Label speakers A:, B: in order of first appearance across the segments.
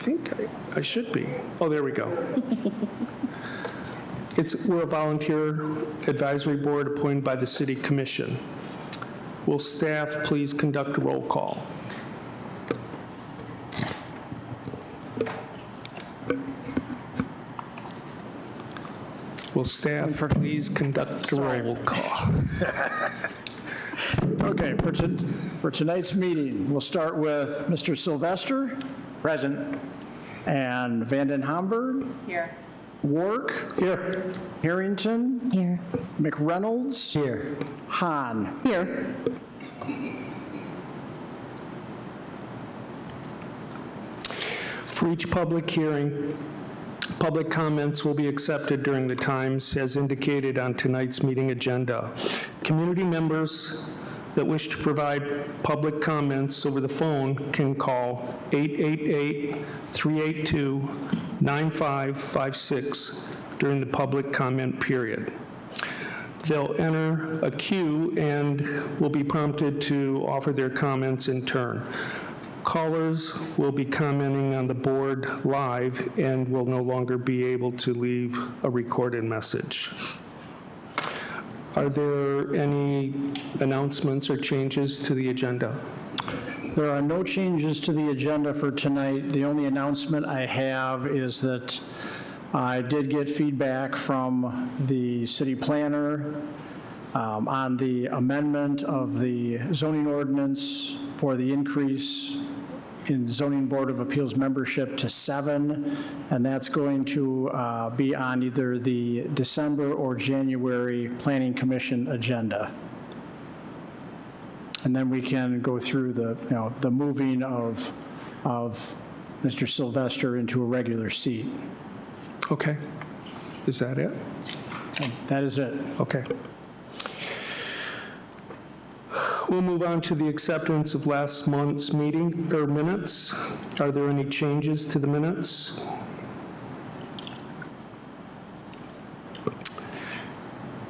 A: think I should be. Oh, there we go. We're a volunteer advisory board appointed by the City Commission. Will staff please conduct a roll call? Will staff please conduct a roll call?
B: Okay, for tonight's meeting, we'll start with Mr. Sylvester. Present. And Vanden Hamburg.
C: Here.
B: Wark. Here. Harrington.
C: Here.
B: McReynolds.
D: Here.
B: Hahn.
C: Here.
A: For each public hearing, public comments will be accepted during the times as indicated on tonight's meeting agenda. Community members that wish to provide public comments over the phone can call 888-382-9556 during the public comment period. They'll enter a queue and will be prompted to offer their comments in turn. Callers will be commenting on the board live and will no longer be able to leave a recorded message. Are there any announcements or changes to the agenda?
B: There are no changes to the agenda for tonight. The only announcement I have is that I did get feedback from the city planner on the amendment of the zoning ordinance for the increase in Zoning Board of Appeals membership to 7, and that's going to be on either the December or January Planning Commission agenda. And then we can go through the moving of Mr. Sylvester into a regular seat.
A: Okay. Is that it?
B: And that is it.
A: Okay. We'll move on to the acceptance of last month's meeting or minutes. Are there any changes to the minutes?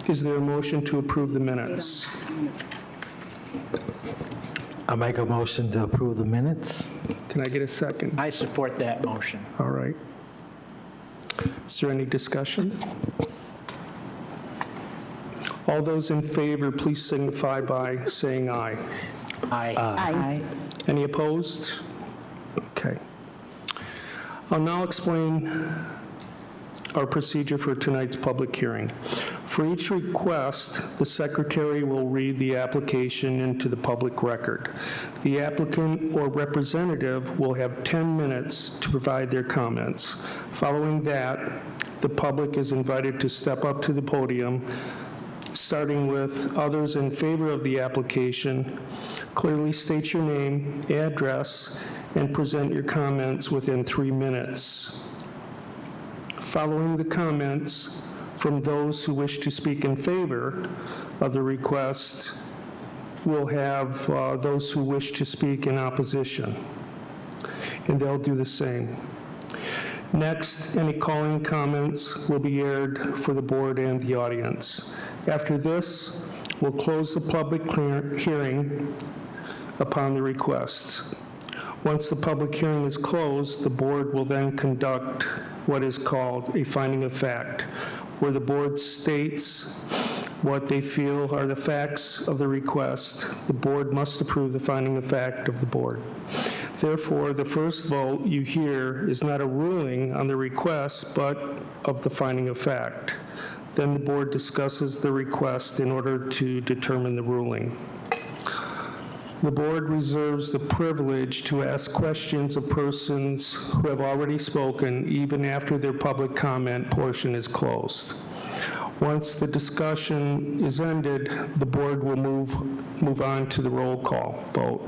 A: Is there a motion to approve the minutes?
D: I make a motion to approve the minutes.
A: Can I get a second?
B: I support that motion.
A: All right. Is there any discussion? All those in favor, please signify by saying aye.
B: Aye.
C: Aye.
A: Any opposed? Okay. I'll now explain our procedure for tonight's public hearing. For each request, the secretary will read the application into the public record. The applicant or representative will have 10 minutes to provide their comments. Following that, the public is invited to step up to the podium, starting with others in favor of the application. Clearly state your name, address, and present your comments within 3 minutes. Following the comments from those who wish to speak in favor of the request, we'll have those who wish to speak in opposition, and they'll do the same. Next, any calling comments will be aired for the board and the audience. After this, we'll close the public hearing upon the request. Once the public hearing is closed, the board will then conduct what is called a finding of fact, where the board states what they feel are the facts of the request. The board must approve the finding of fact of the board. Therefore, the first vote you hear is not a ruling on the request, but of the finding of fact. Then the board discusses the request in order to determine the ruling. The board reserves the privilege to ask questions of persons who have already spoken, even after their public comment portion is closed. Once the discussion is ended, the board will move on to the roll call vote.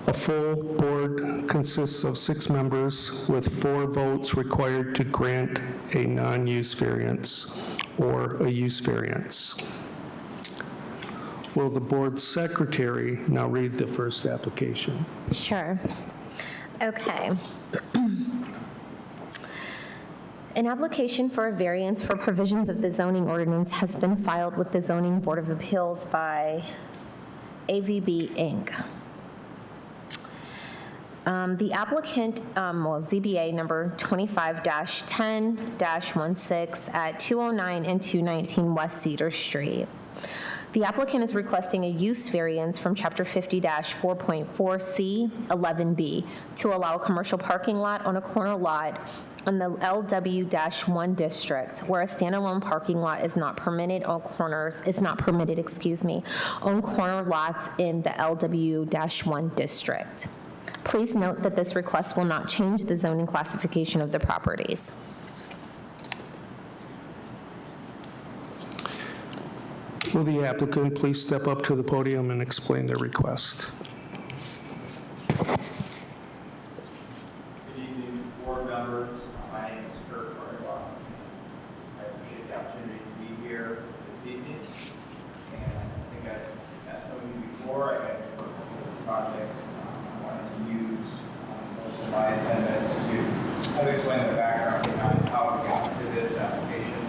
A: A full board consists of 6 members with 4 votes required to grant a non-use variance or a use variance. Will the board secretary now read the first application?
E: Sure. Okay. An application for a variance for provisions of the zoning ordinance has been filed with the Zoning Board of Appeals by AVB Inc. The applicant, ZBA number 25-10-16 at 209 and 219 West Cedar Street. The applicant is requesting a use variance from Chapter 50-4.4C 11B to allow a commercial parking lot on a corner lot in the LW-1 district where a standalone parking lot is not permitted on corners, on corner lots in the LW-1 district. Please note that this request will not change the zoning classification of the properties.
A: Will the applicant please step up to the podium and explain their request?
C: Good evening, board members. My name is Kurt Carter. I appreciate the opportunity to be here this evening. And I think I've met some of you before. I've had worked on projects. I wanted to use most of my 10 minutes to kind of explain the background behind how we got to this application.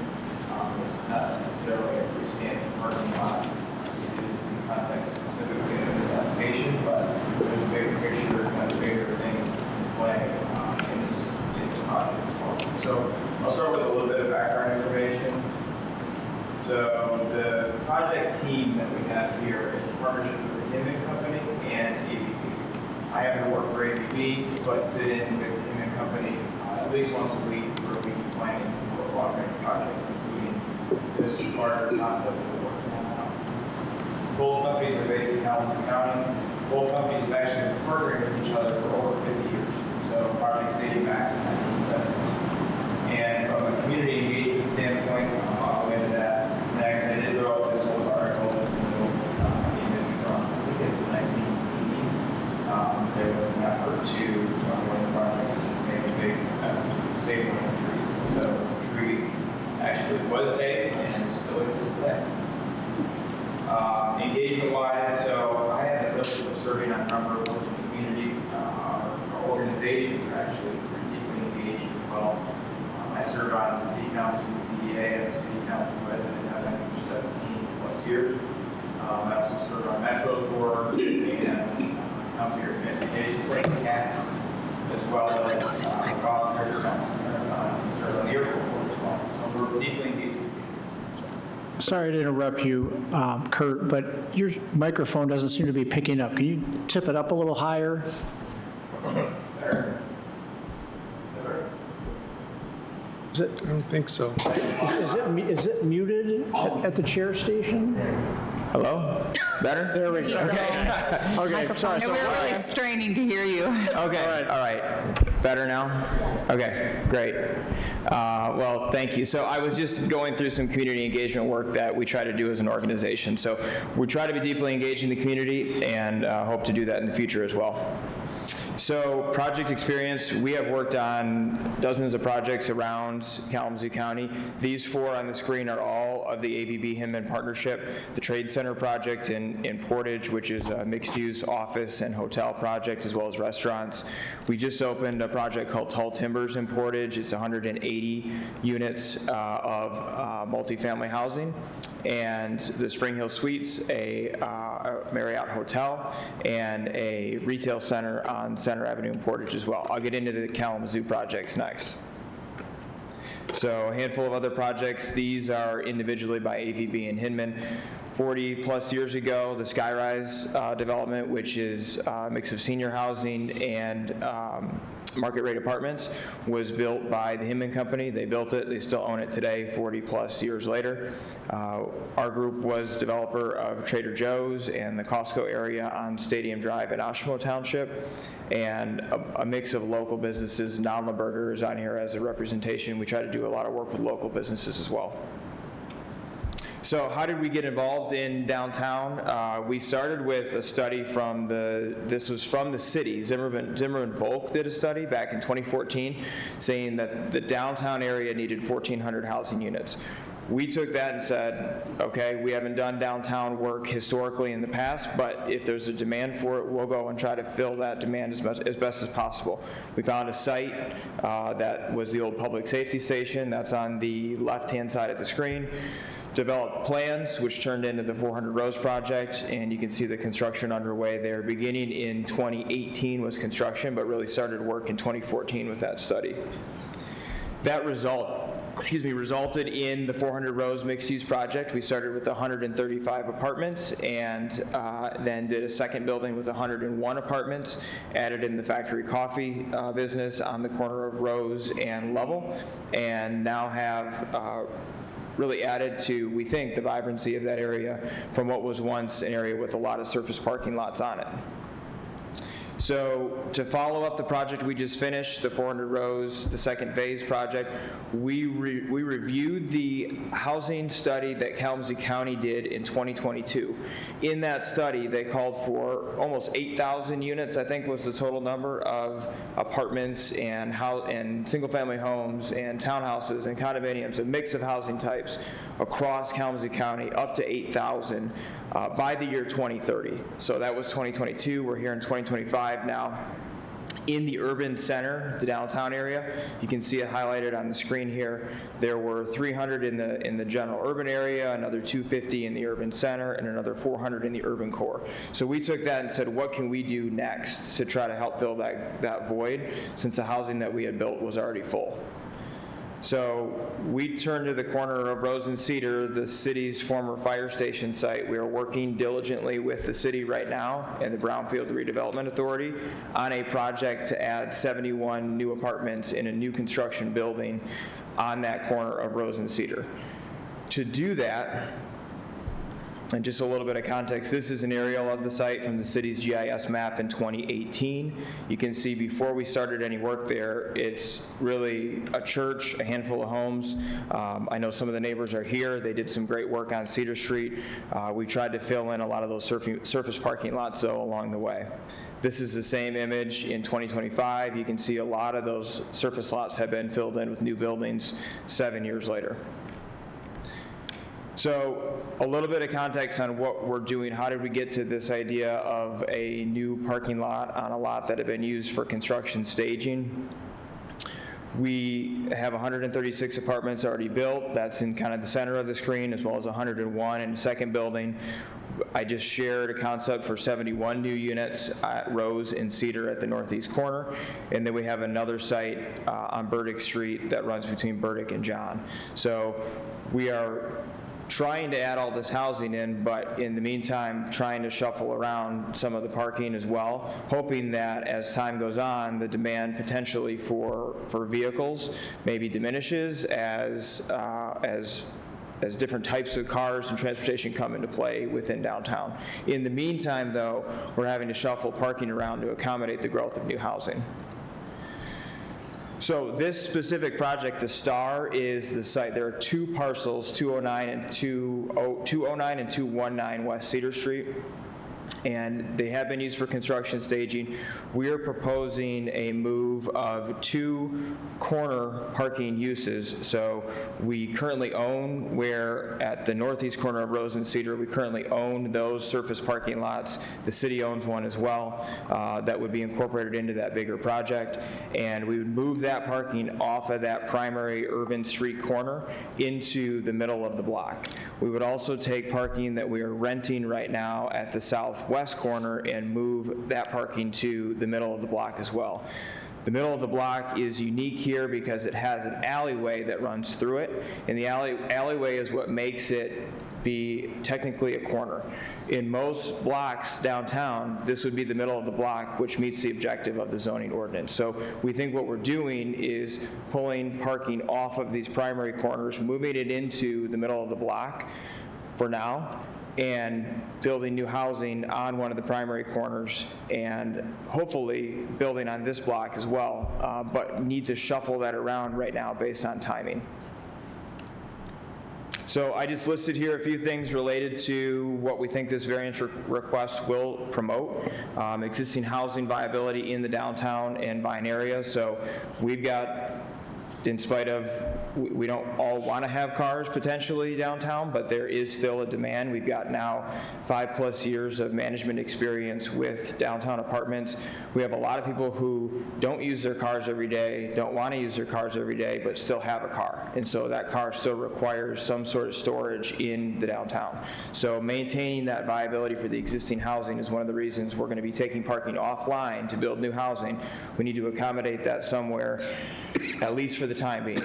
C: This is not necessarily a freestanding parking lot. It is in the context specifically of this application, but there's a bigger picture, kind of bigger things in play in this project as well. So I'll start with a little bit of background information. So the project team that we have here is a partnership with the Hinman Company and ABB. I happen to work for ABB, but sit in with the Hinman Company at least once a week for a week planning for a lot of projects, including this larger concept that we're working on now. Both companies are based in Kalamazoo County. Both companies have actually been partnering with each other for over 50 years, so projects dating back to the 1970s. And from a community engagement standpoint, I'll go into that next. I did throw up this old article, this is an old image from, I think it's the 1980s. There was an effort to, one of the projects, make a big save one of the trees. So the tree actually was saved and still exists today. Engagement-wise, so I have the privilege of serving on a number of boards in the community. Our organizations are actually pretty deeply engaged as well. I serve on the City Council PDA and the City Council resident. I've been for 17 plus years. I also serve on Metro's board and county or transportation cats, as well as volunteer council, serve on the airport board as well. So we're deeply engaged.
B: Sorry to interrupt you, Kurt, but your microphone doesn't seem to be picking up. Can you tip it up a little higher?
C: There.
A: I don't think so.
B: Is it muted at the chair station?
F: Hello? Better?
B: There we go. Okay, sorry.
G: And we're really straining to hear you.
F: Okay, all right. Better now? Okay, great. Well, thank you. So I was just going through some community engagement work that we try to do as an organization. So we try to be deeply engaged in the community and hope to do that in the future as well. So project experience, we have worked on dozens of projects around Kalamazoo County. These four on the screen are all of the ABB-Hinman partnership. The Trade Center project in Portage, which is a mixed-use office and hotel project, as well as restaurants. We just opened a project called Tall Timbers in Portage. It's 180 units of multifamily housing. And the Spring Hill Suites, a Marriott hotel, and a retail center on Center Avenue in Portage as well. I'll get into the Kalamazoo projects next. So a handful of other projects. These are individually by AVB and Hinman. 40 plus years ago, the Skyrise development, which is a mix of senior housing and market rate apartments, was built by the Hinman Company. They built it. They still own it today, 40 plus years later. Our group was developer of Trader Joe's and the Costco area on Stadium Drive in Oshimo Township, and a mix of local businesses. Nonleberger is on here as a representation. We try to do a lot of work with local businesses as well. So how did we get involved in downtown? We started with a study from this was from the city. Zimmerman Volk did a study back in 2014 saying that the downtown area needed 1,400 housing units. We took that and said, okay, we haven't done downtown work historically in the past, but if there's a demand for it, we'll go and try to fill that demand as best as possible. We found a site that was the old public safety station. That's on the left-hand side of the screen. developed plans, which turned into the 400 Rows project, and you can see the construction underway there. Beginning in 2018 was construction, but really started work in 2014 with that study. That resulted in the 400 Rows mixed-use project. We started with 135 apartments and then did a second building with 101 apartments, added in the factory coffee business on the corner of Rose and Lovell, and now have really added to, we think, the vibrancy of that area from what was once an area with a lot of surface parking lots on it. So to follow up the project we just finished, the 400 Rows, the second phase project, we reviewed the housing study that Kalamazoo County did in 2022. In that study, they called for almost 8,000 units, I think was the total number of apartments and single-family homes and townhouses and condominiums, a mix of housing types across Kalamazoo County, up to 8,000 by the year 2030. So that was 2022. We're here in 2025 now. In the urban center, the downtown area, you can see it highlighted on the screen here. There were 300 in the general urban area, another 250 in the urban center, and another 400 in the urban core. So we took that and said, what can we do next to try to help fill that void, since the housing that we had built was already full? So we turned to the corner of Rose and Cedar, the city's former fire station site. We are working diligently with the city right now and the Brownfield Redevelopment Authority on a project to add 71 new apartments in a new construction building on that corner of Rose and Cedar. To do that, and just a little bit of context, this is an aerial of the site from the city's GIS map in 2018. You can see before we started any work there, it's really a church, a handful of homes. I know some of the neighbors are here. They did some great work on Cedar Street. We tried to fill in a lot of those surface parking lots, though, along the way. This is the same image in 2025. You can see a lot of those surface lots have been filled in with new buildings 7 years later. So a little bit of context on what we're doing. How did we get to this idea of a new parking lot on a lot that had been used for construction staging? We have 136 apartments already built. That's in kind of the center of the screen, as well as 101 in the second building. I just shared a concept for 71 new units at Rose and Cedar at the northeast corner. And then we have another site on Burdick Street that runs between Burdick and John. So we are trying to add all this housing in, but in the meantime, trying to shuffle around some of the parking as well, hoping that as time goes on, the demand potentially for vehicles maybe diminishes as different types of cars and transportation come into play within downtown. In the meantime, though, we're having to shuffle parking around to accommodate the growth of new housing. So this specific project, the Star, is the site. There are two parcels, 209 and 219 West Cedar Street, and they have been used for construction staging. We are proposing a move of 2 corner parking uses. So we currently own, where at the northeast corner of Rose and Cedar, we currently own those surface parking lots. The city owns one as well that would be incorporated into that bigger project. And we would move that parking off of that primary urban street corner into the middle of the block. We would also take parking that we are renting right now at the southwest corner and move that parking to the middle of the block as well. The middle of the block is unique here because it has an alleyway that runs through it, and the alleyway is what makes it be technically a corner. In most blocks downtown, this would be the middle of the block, which meets the objective of the zoning ordinance. So we think what we're doing is pulling parking off of these primary corners, moving it into the middle of the block for now, and building new housing on one of the primary corners, and hopefully building on this block as well, but need to shuffle that around right now based on timing. So I just listed here a few things related to what we think this variance request will promote. Existing housing viability in the downtown and Vine area. So we've got, in spite of we don't all want to have cars potentially downtown, but there is still a demand. We've got now 5+ years of management experience with downtown apartments. We have a lot of people who don't use their cars every day, don't want to use their cars every day, but still have a car. And so that car still requires some sort of storage in the downtown. So maintaining that viability for the existing housing is one of the reasons we're going to be taking parking offline to build new housing. We need to accommodate that somewhere, at least for the time being.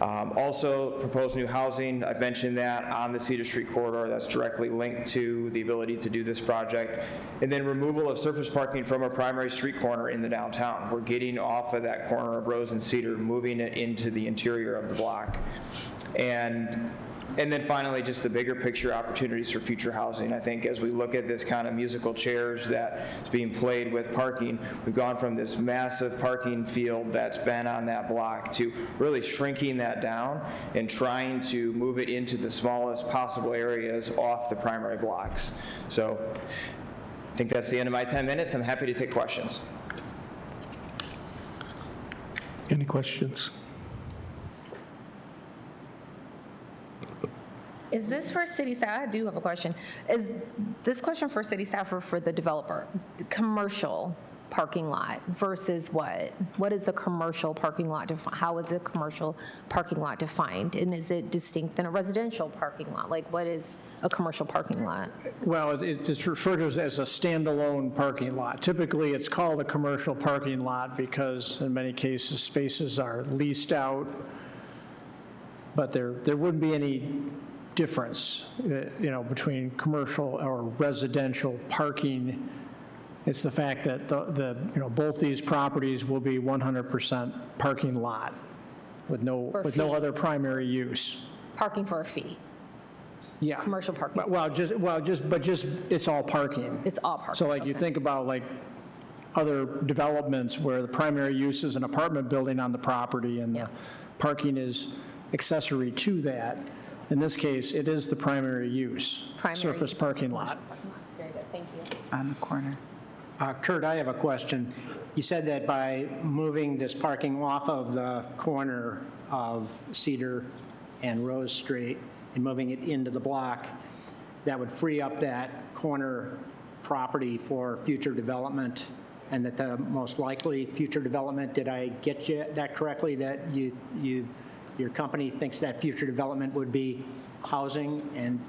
F: Also, proposed new housing, I've mentioned that on the Cedar Street corridor. That's directly linked to the ability to do this project. And then removal of surface parking from a primary street corner in the downtown. We're getting off of that corner of Rose and Cedar, moving it into the interior of the block. And then finally, just the bigger picture opportunities for future housing. I think as we look at this kind of musical chairs that is being played with parking, we've gone from this massive parking field that's been on that block to really shrinking that down and trying to move it into the smallest possible areas off the primary blocks. So I think that's the end of my 10 minutes. I'm happy to take questions.
A: Any questions?
E: Is this for city staff? I do have a question. Is this question for city staff or for the developer? Commercial parking lot versus what? What is a commercial parking lot? How is a commercial parking lot defined? And is it distinct than a residential parking lot? Like, what is a commercial parking lot?
B: Well, it's referred to as a standalone parking lot. Typically, it's called a commercial parking lot because in many cases, spaces are leased out, but there wouldn't be any difference, between commercial or residential parking. It's the fact that both these properties will be 100% parking lot with no other primary use.
E: Parking for a fee.
B: Yeah.
E: Commercial parking.
B: Just it's all parking.
E: It's all parking.
B: So like you think about like other developments where the primary use is an apartment building on the property and the parking is accessory to that. In this case, it is the primary use, surface parking lot.
E: Very good, thank you.
G: On the corner.
H: Kurt, I have a question. You said that by moving this parking off of the corner of Cedar and Rose Street and moving it into the block, that would free up that corner property for future development, and that the most likely future development, did I get you that correctly, that your company thinks that future development would be housing and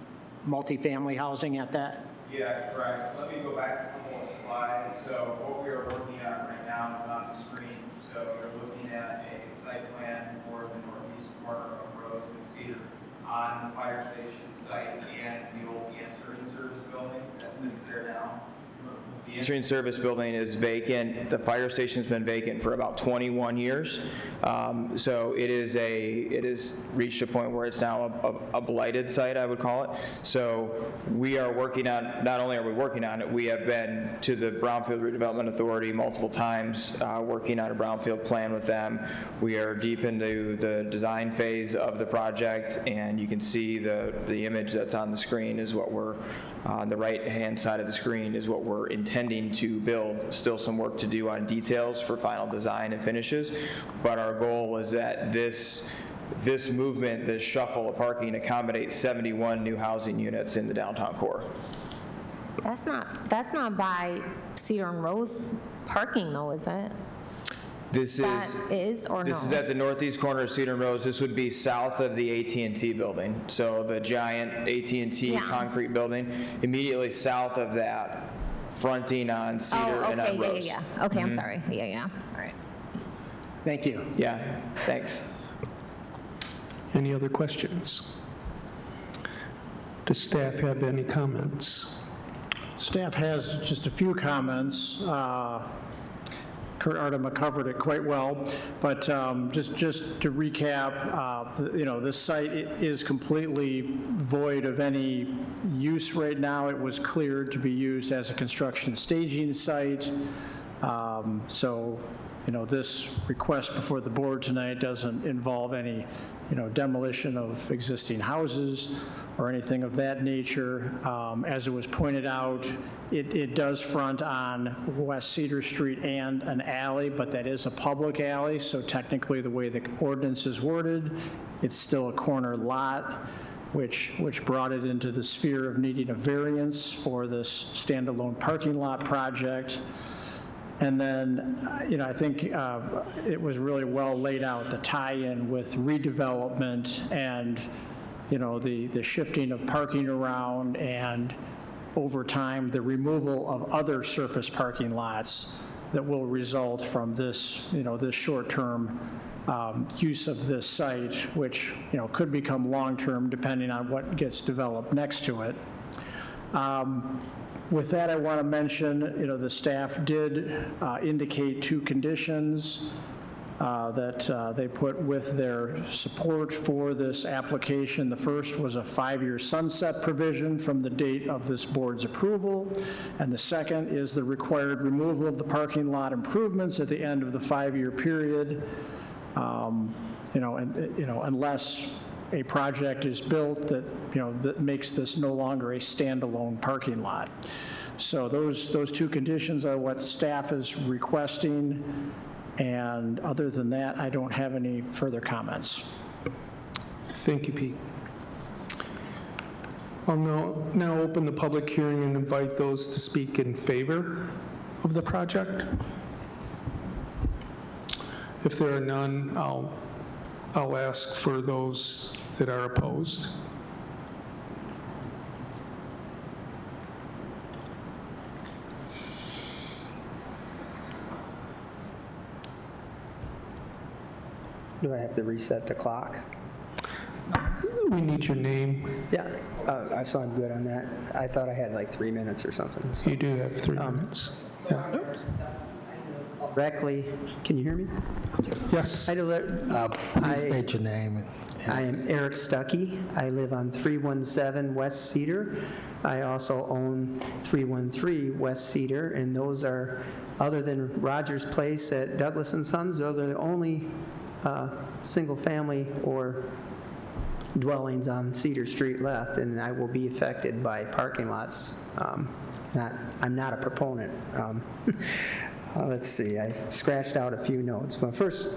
H: multifamily housing at that?
C: Yeah, correct. Let me go back a couple of slides. So what we are working on right now is on the screen. So you're looking at a site plan for the northeast corner of Rose and Cedar on the fire station site and the old answering service building that sits there now.
F: The answering service building is vacant. The fire station's been vacant for about 21 years. So it is reached a point where it's now a blighted site, I would call it. So we are working on, not only are we working on it, we have been to the Brownfield Redevelopment Authority multiple times, working on a brownfield plan with them. We are deep into the design phase of the project, and you can see the image that's on the screen is what we're, on the right-hand side of the screen is what we're intending to build. Still some work to do on details for final design and finishes, but our goal is that this movement, this shuffle of parking accommodates 71 new housing units in the downtown core.
E: That's not by Cedar and Rose parking though, is it?
F: This
E: is or no?
F: This is at the northeast corner of Cedar and Rose. This would be south of the AT&T building. So the giant AT&T concrete building, immediately south of that, fronting on Cedar and on Rose.
E: Okay, I'm sorry. Yeah. All right.
H: Thank you.
F: Yeah, thanks.
A: Any other questions? Does staff have any comments?
B: Staff has just a few comments. Kurt Ardema covered it quite well, but just to recap, this site is completely void of any use right now. It was cleared to be used as a construction staging site. So, this request before the board tonight doesn't involve any demolition of existing houses or anything of that nature. As it was pointed out, it does front on West Cedar Street and an alley, but that is a public alley, so technically the way the ordinance is worded, it's still a corner lot, which brought it into the sphere of needing a variance for this standalone parking lot project. And then, I think it was really well laid out, the tie-in with redevelopment and, the shifting of parking around, and over time, the removal of other surface parking lots that will result from this, this short-term use of this site, which, could become long-term depending on what gets developed next to it. With that, I want to mention, the staff did indicate 2 conditions that they put with their support for this application. The first was a 5-year sunset provision from the date of this board's approval, and the second is the required removal of the parking lot improvements at the end of the 5-year period, unless a project is built that, that makes this no longer a standalone parking lot. So those 2 conditions are what staff is requesting, and other than that, I don't have any further comments.
A: Thank you, Pete. I'll now open the public hearing and invite those to speak in favor of the project. If there are none, I'll ask for those that are opposed.
I: Do I have to reset the clock?
A: We need your name.
I: Yeah, so I'm good on that. I thought I had like 3 minutes or something. So.
A: You do have 3 minutes. Yeah.
I: Directly, can you hear me?
A: Yes.
D: Please state your name.
I: I am Eric Stuckey. I live on 317 West Cedar. I also own 313 West Cedar, and those are, other than Rogers Place at Douglas & Sons, those are the only single-family or dwellings on Cedar Street left, and I will be affected by parking lots. I'm not a proponent. Let's see, I scratched out a few notes. But first,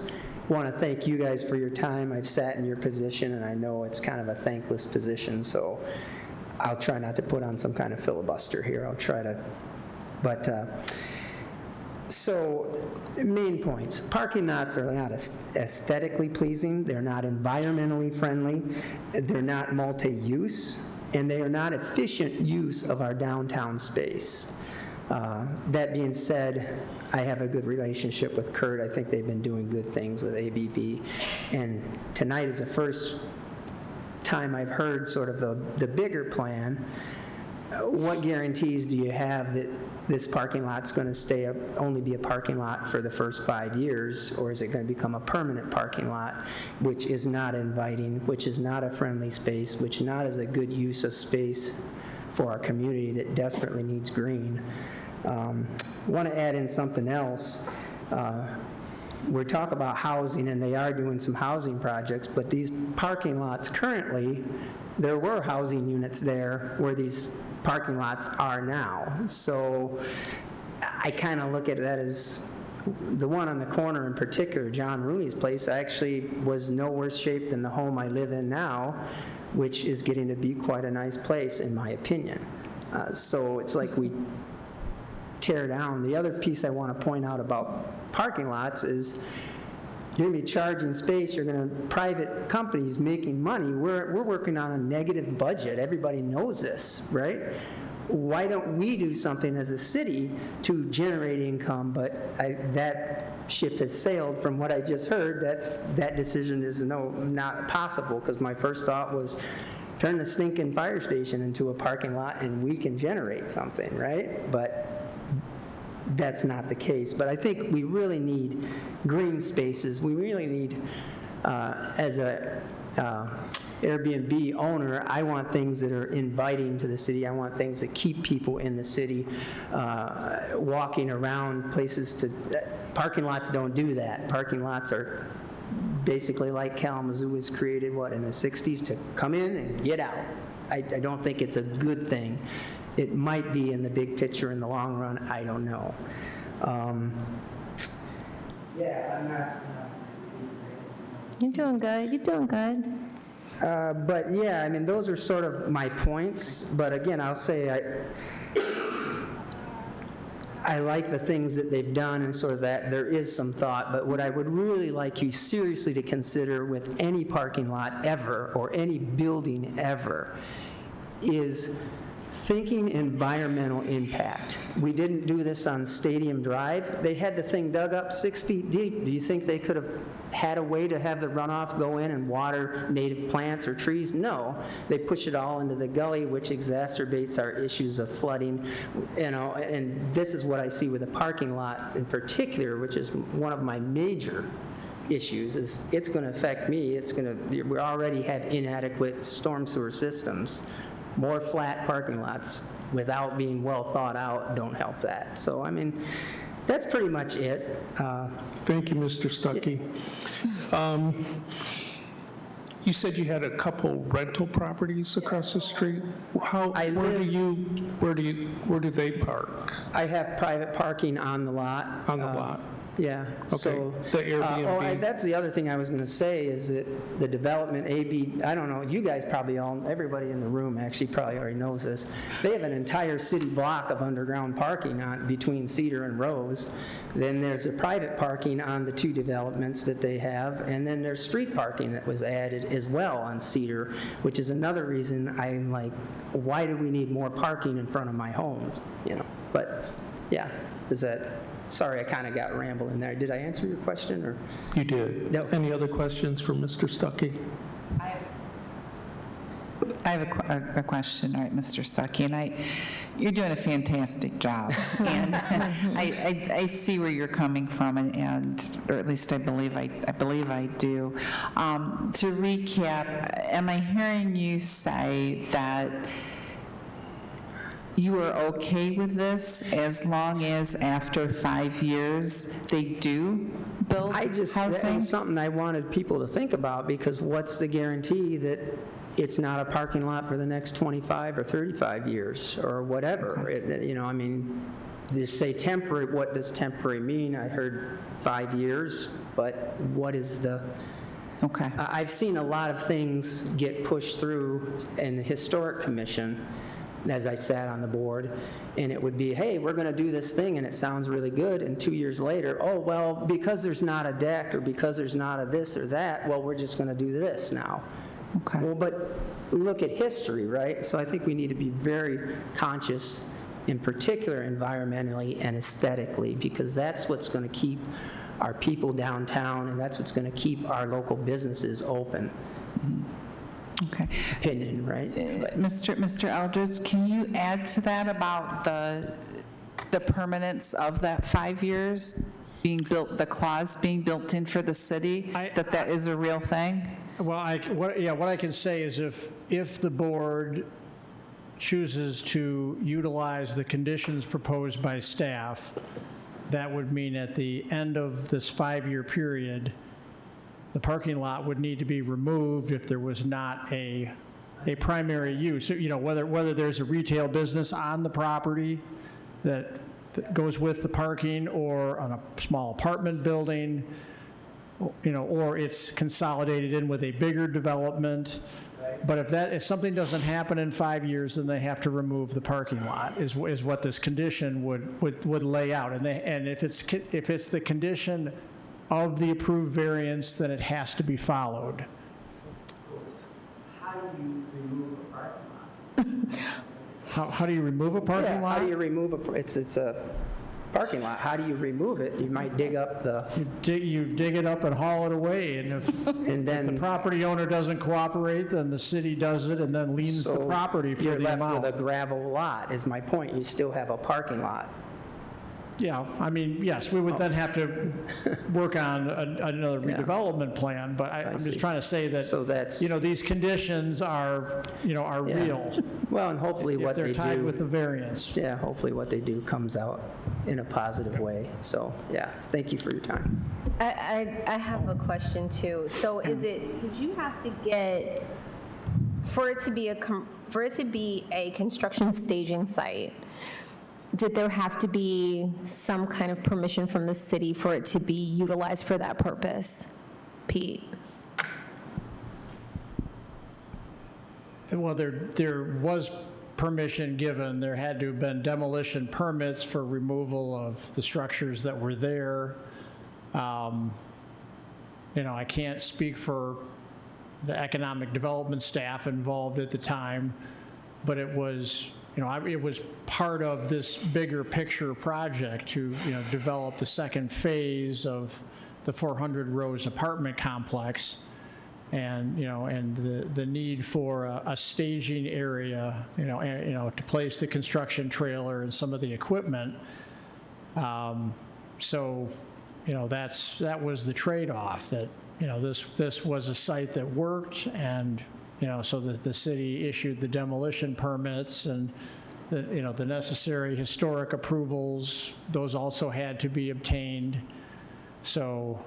I: I want to thank you guys for your time. I've sat in your position, and I know it's kind of a thankless position, so I'll try not to put on some kind of filibuster here. I'll try to, so main points. Parking lots are not aesthetically pleasing. They're not environmentally friendly. They're not multi-use, and they are not efficient use of our downtown space. That being said, I have a good relationship with Kurt. I think they've been doing good things with ABB. And tonight is the first time I've heard sort of the bigger plan. What guarantees do you have that this parking lot's going to only be a parking lot for the first 5 years, or is it going to become a permanent parking lot, which is not inviting, which is not a friendly space, which not is a good use of space for our community that desperately needs green. Want to add in something else. We talk about housing, and they are doing some housing projects, but these parking lots currently, there were housing units there where these parking lots are now. So I kind of look at that as the one on the corner in particular, John Rooney's place, actually was no worse shape than the home I live in now, which is getting to be quite a nice place, in my opinion. So it's like we tear down. The other piece I want to point out about parking lots is you're going to be charging space, private companies making money. We're working on a negative budget. Everybody knows this, right? Why don't we do something as a city to generate income? But that ship has sailed from what I just heard. That decision is not possible, because my first thought was turn the stinking fire station into a parking lot and we can generate something, right? But that's not the case. But I think we really need green spaces. We really need, as a Airbnb owner, I want things that are inviting to the city. I want things that keep people in the city, walking around places parking lots don't do that. Parking lots basically like Kalamazoo was created, in the 60s, to come in and get out. I don't think it's a good thing. It might be in the big picture in the long run, I don't know. Yeah, I'm not...
E: You're doing good. You're doing good.
I: But yeah, I mean, those are sort of my points. But again, I'll say I like the things that they've done and sort of that there is some thought. But what I would really like you seriously to consider with any parking lot ever or any building ever is thinking environmental impact. We didn't do this on Stadium Drive. They had the thing dug up 6 feet deep. Do you think they could have had a way to have the runoff go in and water native plants or trees? No. They push it all into the gully, which exacerbates our issues of flooding. And this is what I see with the parking lot in particular, which is one of my major issues, is it's going to affect me. We already have inadequate storm sewer systems. More flat parking lots without being well thought out don't help that. So, I mean, that's pretty much it.
A: Thank you, Mr. Stuckey. You said you had a couple rental properties across the street. Where do they park?
I: I have private parking on the lot.
A: On the lot.
I: Yeah.
A: Okay.
I: So,
A: the Airbnb.
I: that's the other thing I was going to say is that the development I don't know, you guys probably everybody in the room actually probably already knows this. They have an entire city block of underground parking between Cedar and Rose. Then there's a private parking on the 2 developments that they have, and then there's street parking that was added as well on Cedar, which is another reason I'm like, why do we need more parking in front of my home? But yeah, sorry, I kind of got rambling there. Did I answer your question? Or?
A: You did.
I: No.
A: Any other questions for Mr. Stuckey?
G: I have a question, all right, Mr. Stuckey, and you're doing a fantastic job, and I see where you're coming from, or at least I believe I do. To recap, am I hearing you say that you are okay with this as long as after 5 years they do build
I: That
G: housing?
I: was something I wanted people to think about, because what's the guarantee that it's not a parking lot for the next 25 or 35 years or whatever? I mean, they say temporary. What does temporary mean? I heard 5 years, but what is the...
G: Okay.
I: I've seen a lot of things get pushed through in the Historic Commission as I sat on the board, and it would be, hey, we're going to do this thing, and it sounds really good, and 2 years later, oh, well, because there's not a deck or because there's not a this or that, well, we're just going to do this now.
G: Okay.
I: Well, but look at history, right? So I think we need to be very conscious, in particular environmentally and aesthetically, because that's what's going to keep our people downtown, and that's what's going to keep our local businesses open.
G: Okay.
I: Opinion, right?
G: Mr. Elders, can you add to that about the permanence of that 5 years being built, the clause being built in for the city, that is a real thing?
B: Well, what I can say is if the board chooses to utilize the conditions proposed by staff, that would mean at the end of this 5-year period, the parking lot would need to be removed if there was not a primary use. Whether there's a retail business on the property that goes with the parking, or on a small apartment building, or it's consolidated in with a bigger development. But if something doesn't happen in 5 years, then they have to remove the parking lot, is what this condition would lay out. And if it's the condition of the approved variance, then it has to be followed.
I: How do you remove a parking lot?
B: How do you remove a parking lot?
I: How do you remove it's a parking lot. How do you remove it? You might dig up
B: You dig it up and haul it away, and if the property owner doesn't cooperate, then the city does it and then liens the property for the amount.
I: You're left with a gravel lot, is my point. You still have a parking lot.
B: Yeah, I mean, yes, we would then have to work on another redevelopment plan, but I'm
I: see.
B: just trying to say that,
I: So that's-
B: these conditions are, are
I: Yeah.
B: real.
I: Well, and hopefully
B: If
I: what they
B: they're
I: do.
B: tied with the variance.
I: Yeah, hopefully what they do comes out in a positive way. So, yeah, thank you for your time.
E: I have a question too. So did you have to get, for it to be a construction staging site, did there have to be some kind of permission from the city for it to be utilized for that purpose? Pete?
B: Well, there was permission given. There had to have been demolition permits for removal of the structures that were there. I can't speak for the economic development staff involved at the time, but it was, it was part of this bigger picture project to, develop the second phase of the 400 Rose apartment complex. And, and the need for a staging area, to place the construction trailer and some of the equipment. So, that was the trade-off, that, this was a site that worked, and, so the city issued the demolition permits and the necessary historic approvals. Those also had to be obtained. So,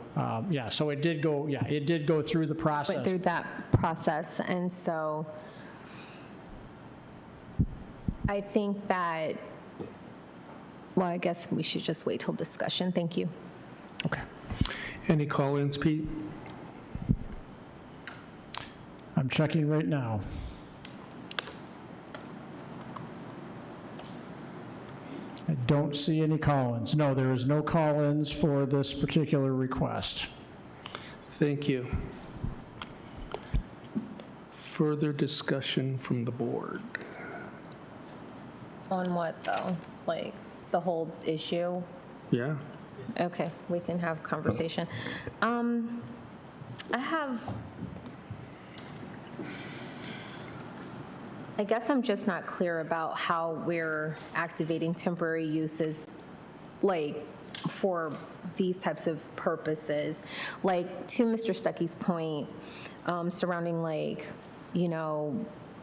B: so it did go through the process.
E: Went through that process, and so I think that, well, I guess we should just wait till discussion. Thank you.
A: Okay. Any call-ins, Pete?
B: I'm checking right now. I don't see any call-ins. No, there is no call-ins for this particular request.
A: Thank you. Further discussion from the board?
E: On what, though? Like, the whole issue?
A: Yeah.
E: Okay, we can have conversation. I guess I'm just not clear about how we're activating temporary uses, like, for these types of purposes. Like, to Mr. Stuckey's point, surrounding, like,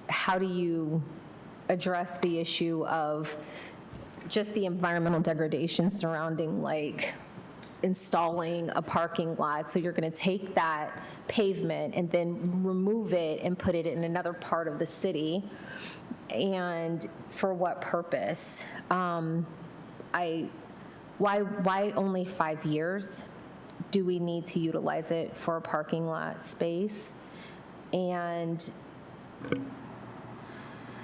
E: how do you address the issue of just the environmental degradation surrounding, like, installing a parking lot. So you're going to take that pavement and then remove it and put it in another part of the city. And for what purpose? Why only 5 years? Do we need to utilize it for a parking lot space? And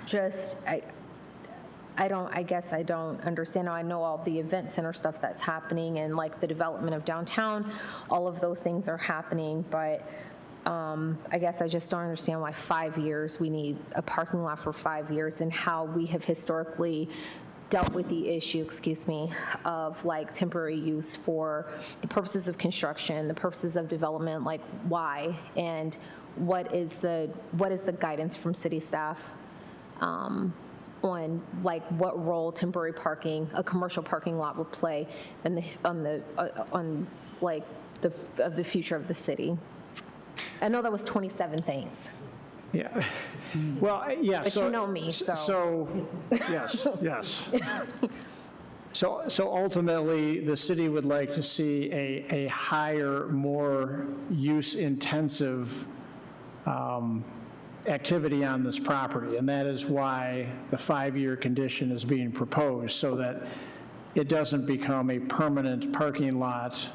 E: just, I guess I don't understand. Now, I know all the event center stuff that's happening and like the development of downtown, all of those things are happening, but I guess I just don't understand why 5 years, we need a parking lot for 5 years, and how we have historically dealt with the issue, of like temporary use for the purposes of construction, the purposes of development, like why, and what is the guidance from city staff on like what role temporary parking, a commercial parking lot will play in on the future of the city. I know that was 27 things.
B: Yeah. Well, yeah.
E: But you know me, so.
B: So, yes. So ultimately, the city would like to see a higher, more use-intensive activity on this property, and that is why the 5-year condition is being proposed, so that it doesn't become a permanent parking lot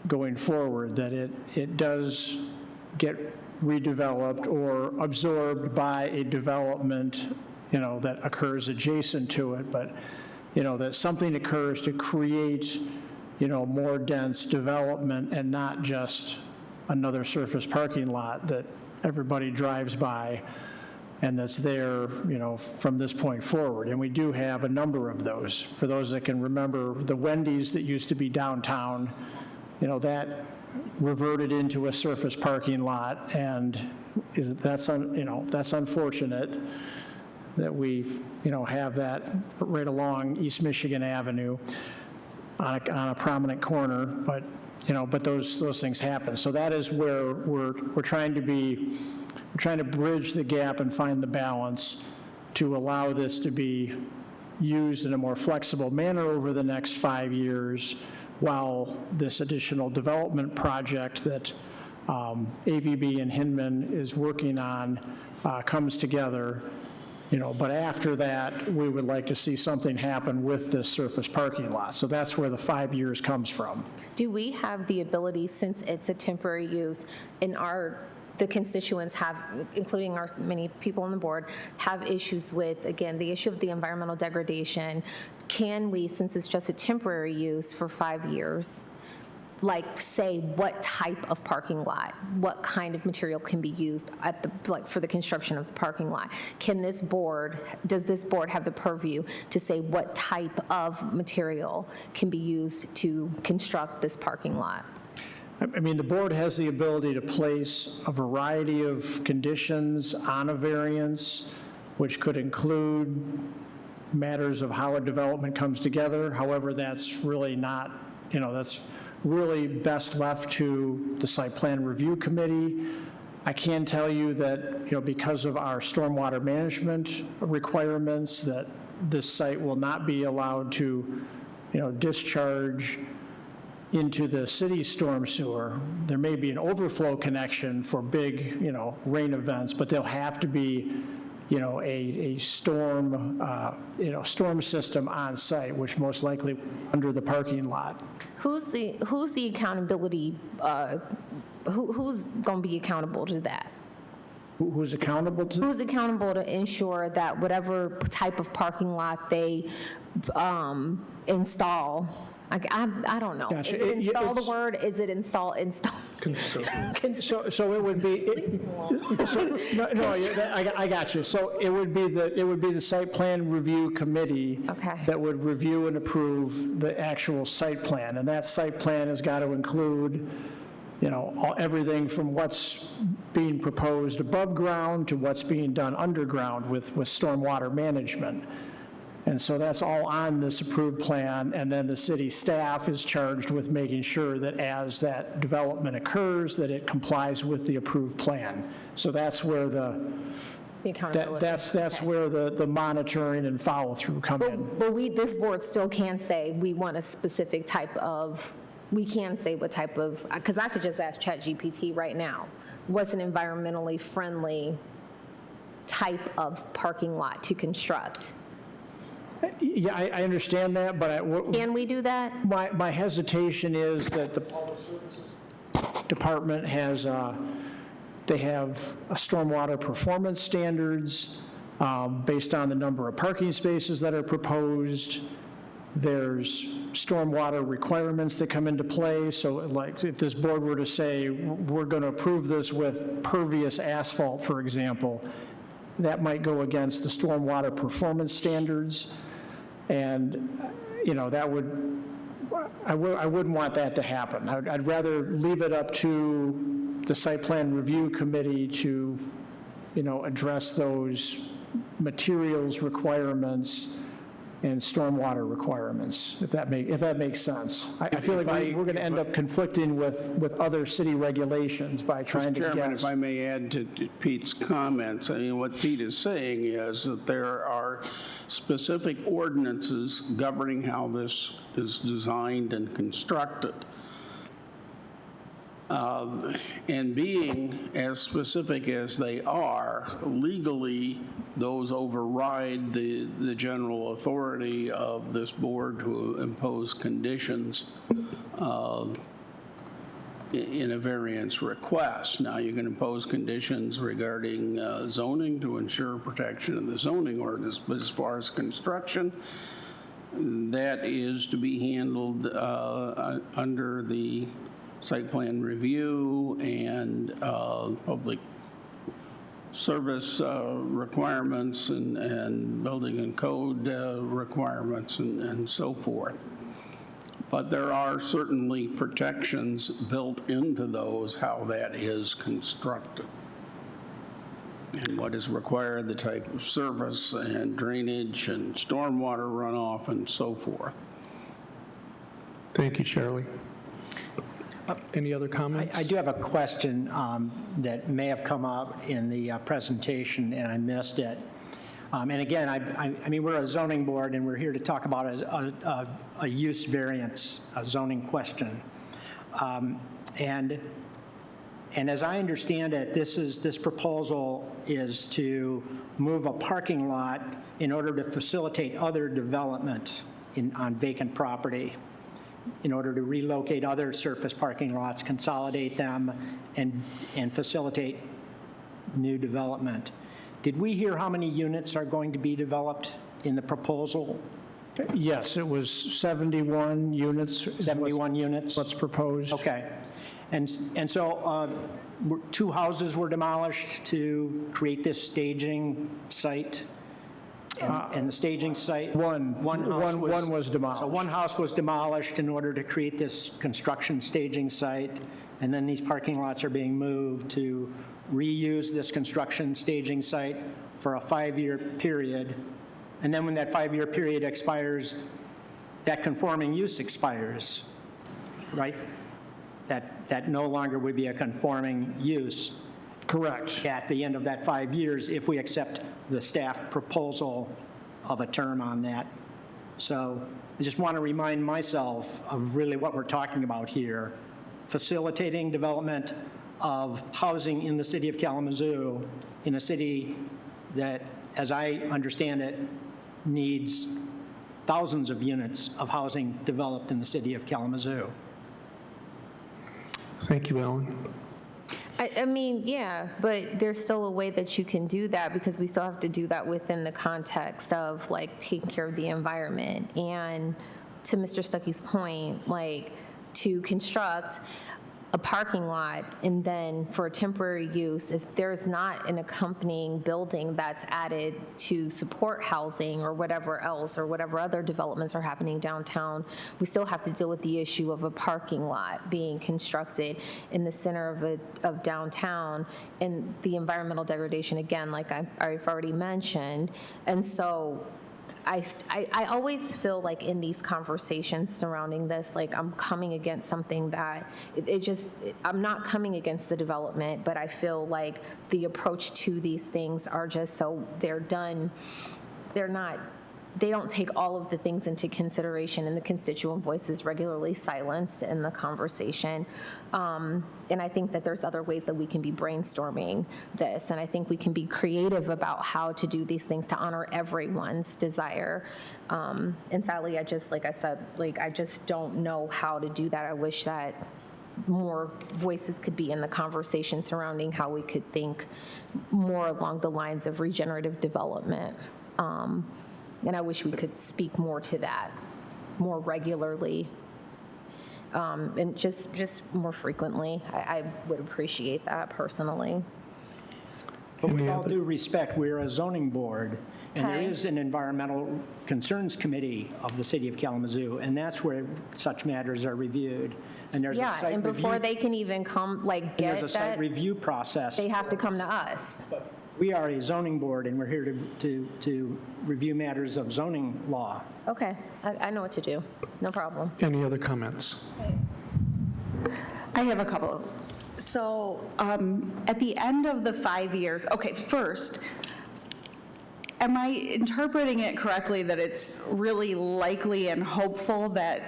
B: going forward, that it does get redeveloped or absorbed by a development, that occurs adjacent to it, but, that something occurs to create, more dense development and not just another surface parking lot that everybody drives by and that's there, from this point forward. And we do have a number of those. For those that can remember, the Wendy's that used to be downtown, that reverted into a surface parking lot, and that's unfortunate that we, have that right along East Michigan Avenue. on a prominent corner, but, but those things happen. So that is where we're trying to bridge the gap and find the balance to allow this to be used in a more flexible manner over the next 5 years, while this additional development project that AVB and Hinman is working on comes together. But after that, we would like to see something happen with this surface parking lot. So that's where the 5 years comes from.
E: Do we have the ability, since it's a temporary use, the constituents have, including many people on the board, have issues with, again, the issue of the environmental degradation? Can we, since it's just a temporary use for 5 years, say what type of parking lot, what kind of material can be used at for the construction of the parking lot? Does this board have the purview to say what type of material can be used to construct this parking lot?
B: I mean, the board has the ability to place a variety of conditions on a variance, which could include matters of how a development comes together. However, that's really not, that's really best left to the site plan review committee. I can tell you that, because of our stormwater management requirements, that this site will not be allowed to, discharge into the city storm sewer. There may be an overflow connection for big, rain events, but there'll have to be, a storm, storm system on site, which most likely under the parking lot.
E: Who's the accountability? Who's going to be accountable to that?
B: Who's accountable to?
E: Who's accountable to ensure that whatever type of parking lot they install? I don't know.
B: Gotcha.
E: Is it install the word? Is it install?
B: So it would be. I got you. So it would be the site plan review committee that would review and approve the actual site plan, and that site plan has got to include, everything from what's being proposed above ground to what's being done underground with stormwater management. And so that's all on this approved plan, and then the city staff is charged with making sure that as that development occurs, that it complies with the approved plan. So that's where the accountability. That's where the monitoring and follow through come in.
E: But this board still can say we want a specific type of. We can say what type of, because I could just ask ChatGPT right now, what's an environmentally friendly type of parking lot to construct?
B: Yeah, I understand that, but
E: can we do that?
B: My hesitation is that the Public Services Department has, they have a stormwater performance standards based on the number of parking spaces that are proposed. There's stormwater requirements that come into play. So like if this board were to say, we're going to approve this with pervious asphalt, for example, that might go against the stormwater performance standards. And, that would, I wouldn't want that to happen. I'd rather leave it up to the site plan review committee to, address those materials requirements and stormwater requirements, if that makes sense. I feel like we're going to end up conflicting with other city regulations by trying to guess.
J: Mr. Chairman, if I may add to Pete's comments, I mean, what Pete is saying is that there are specific ordinances governing how this is designed and constructed. And being as specific as they are, legally, those override the general authority of this board to impose conditions in a variance request. Now, you can impose conditions regarding zoning to ensure protection of the zoning ordinance, but as far as construction, that is to be handled under the site plan review and public service requirements and building and code requirements and so forth. But there are certainly protections built into those, how that is constructed and what is required, the type of service and drainage and stormwater runoff and so forth.
A: Thank you, Charlie. Any other comments?
H: I do have a question that may have come up in the presentation and I missed it. And again, I mean, we're a zoning board and we're here to talk about a use variance, a zoning question. And as I understand it, this proposal is to move a parking lot in order to facilitate other development on vacant property, in order to relocate other surface parking lots, consolidate them, and facilitate new development. Did we hear how many units are going to be developed in the proposal?
B: Yes, it was 71 units.
H: 71 units?
B: What's proposed.
H: Okay. And so 2 houses were demolished to create this staging site? And the staging site?
B: One was demolished.
H: So one house was demolished in order to create this construction staging site, and then these parking lots are being moved to reuse this construction staging site for a 5-year period. And then when that 5-year period expires, that conforming use expires, right? That no longer would be a conforming use.
B: Correct.
H: At the end of that 5 years, if we accept the staff proposal of a term on that. So I just want to remind myself of really what we're talking about here. Facilitating development of housing in the city of Kalamazoo, in a city that, as I understand it, needs thousands of units of housing developed in the city of Kalamazoo.
A: Thank you, Alan.
E: I mean, yeah, but there's still a way that you can do that because we still have to do that within the context of like taking care of the environment. And to Mr. Stuckey's point, like to construct a parking lot and then for a temporary use, if there's not an accompanying building that's added to support housing or whatever else or whatever other developments are happening downtown, we still have to deal with the issue of a parking lot being constructed in the center of downtown and the environmental degradation, again, like I've already mentioned. And so I always feel like in these conversations surrounding this, like I'm coming against something that I'm not coming against the development, but I feel like the approach to these things are just so they don't take all of the things into consideration, and the constituent voice is regularly silenced in the conversation. And I think that there's other ways that we can be brainstorming this, and I think we can be creative about how to do these things to honor everyone's desire. And sadly, I just don't know how to do that. I wish that more voices could be in the conversation surrounding how we could think more along the lines of regenerative development. And I wish we could speak more to that more regularly and just more frequently. I would appreciate that personally.
H: But with all due respect, we're a zoning board, and there is an environmental concerns committee of the city of Kalamazoo, and that's where such matters are reviewed. And there's a site
E: and before
H: review,
E: they can even come, like, get
H: there's a site review process.
E: they have to come to us.
H: We are a zoning board, and we're here to review matters of zoning law.
E: Okay, I know what to do. No problem.
A: Any other comments?
K: I have a couple. So at the end of the 5 years, okay, first, am I interpreting it correctly that it's really likely and hopeful that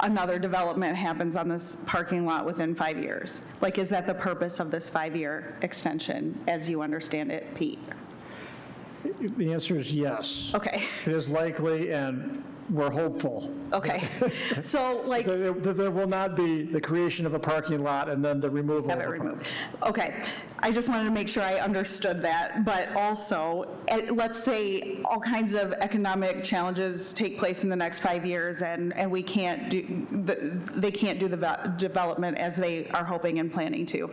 K: another development happens on this parking lot within 5 years? Like, is that the purpose of this 5-year extension, as you understand it, Pete?
B: The answer is yes.
K: Okay.
B: It is likely, and we're hopeful.
K: Okay. So, like,
B: that there will not be the creation of a parking lot and then the removal
K: have
B: of
K: it
B: a
K: removed. Okay, I just wanted to make sure I understood that, but also, let's say all kinds of economic challenges take place in the next 5 years, and we can't do, they can't do the development as they are hoping and planning to.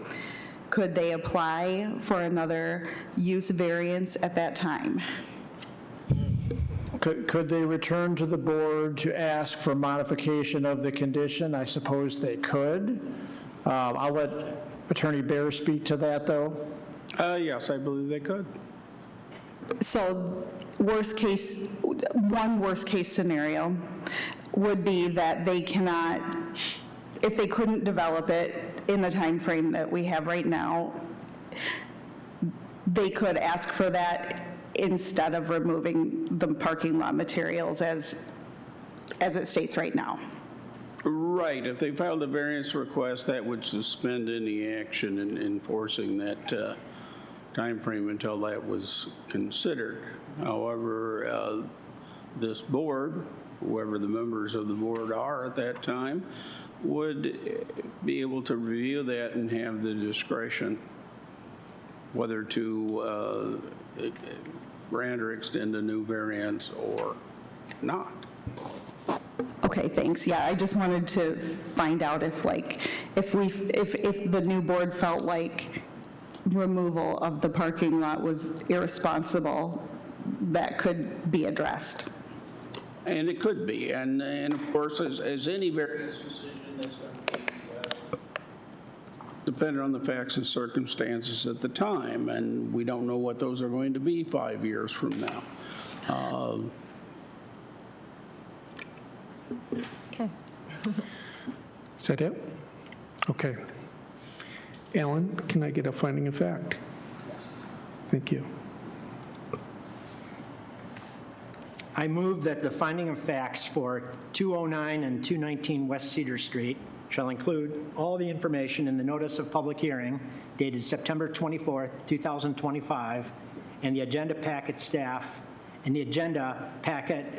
K: Could they apply for another use variance at that time?
B: Could they return to the board to ask for modification of the condition? I suppose they could. I'll let Attorney Bear speak to that, though.
J: Yes, I believe they could.
K: So one worst case scenario, would be that they cannot, if they couldn't develop it in the time frame that we have right now, they could ask for that instead of removing the parking lot materials as it states right now.
J: Right, if they filed a variance request, that would suspend any action in enforcing that timeframe until that was considered. However, this board, whoever the members of the board are at that time, would be able to review that and have the discretion whether to grant or extend a new variance or not.
K: Okay, thanks. Yeah, I just wanted to find out if if the new board felt like removal of the parking lot was irresponsible, that could be addressed.
J: And it could be, and of course, as any variance decision that's going to be dependent on the facts and circumstances at the time, and we don't know what those are going to be 5 years from now.
E: Okay.
A: Is that it? Okay. Alan, can I get a finding of fact? Yes. Thank you.
H: I move that the finding of facts for 209 and 219 West Cedar Street shall include all the information in the notice of public hearing dated September 24th, 2025, and the agenda packet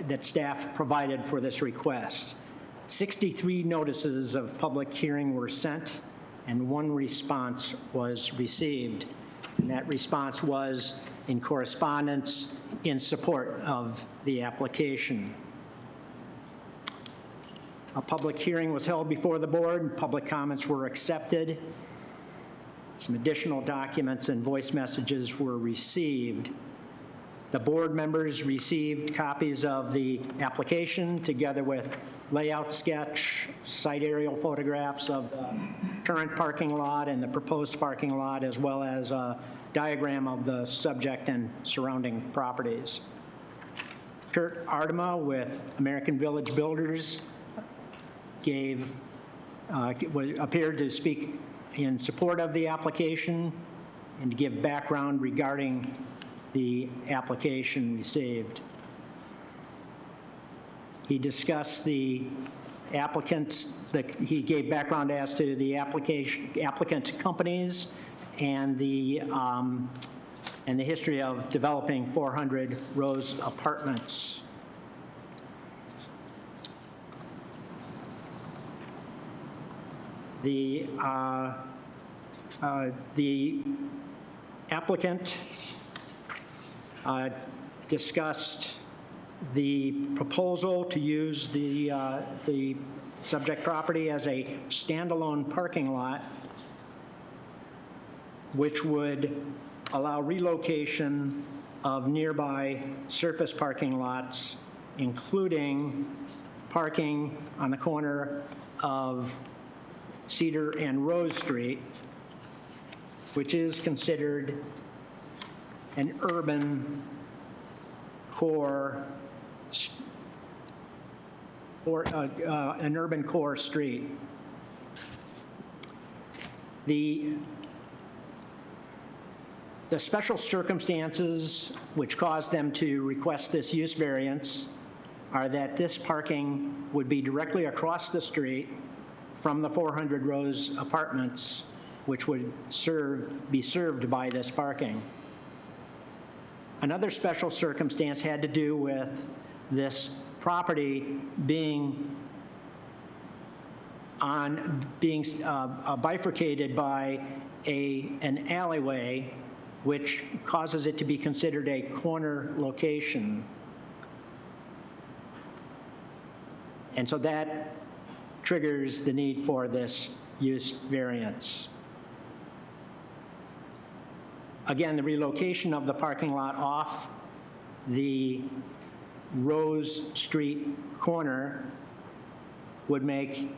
H: that staff provided for this request. 63 notices of public hearing were sent, and 1 response was received. And that response was in correspondence in support of the application. A public hearing was held before the board, and public comments were accepted. Some additional documents and voice messages were received. The board members received copies of the application together with layout sketch, site aerial photographs of the current parking lot and the proposed parking lot, as well as a diagram of the subject and surrounding properties. Kurt Ardema with American Village Builders appeared to speak in support of the application and to give background regarding the application received. He discussed the applicants, he gave background as to the applicant companies and the history of developing 400 Rose Apartments. The applicant discussed the proposal to use the subject property as a standalone parking lot, which would allow relocation of nearby surface parking lots, including parking on the corner of Cedar and Rose Street, which is considered an urban core or an urban core street. The special circumstances which caused them to request this use variance are that this parking would be directly across the street from the 400 Rose Apartments, which would be served by this parking. Another special circumstance had to do with this property being bifurcated by an alleyway, which causes it to be considered a corner location. And so that triggers the need for this use variance. Again, the relocation of the parking lot off the Rose Street corner would make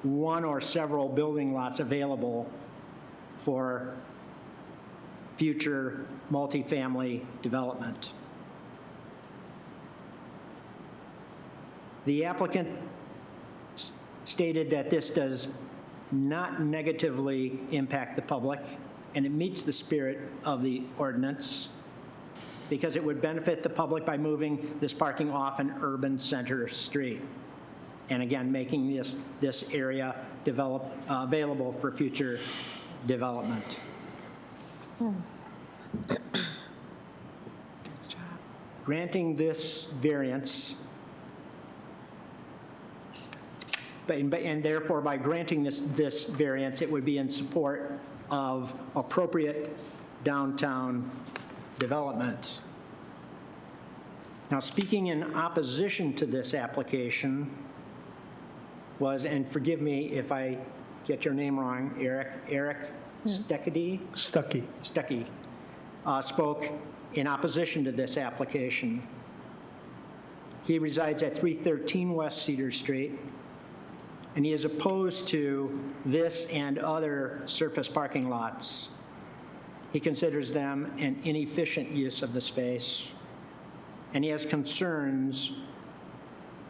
H: one or several building lots available for future multifamily development. The applicant stated that this does not negatively impact the public, and it meets the spirit of the ordinance because it would benefit the public by moving this parking off an urban center street. And again, making this area available for future development. Granting this variance, and therefore by granting this variance, it would be in support of appropriate downtown development. Now, speaking in opposition to this application was, and forgive me if I get your name wrong, Eric Stuckey spoke in opposition to this application. He resides at 313 West Cedar Street, and he is opposed to this and other surface parking lots. He considers them an inefficient use of the space, and he has concerns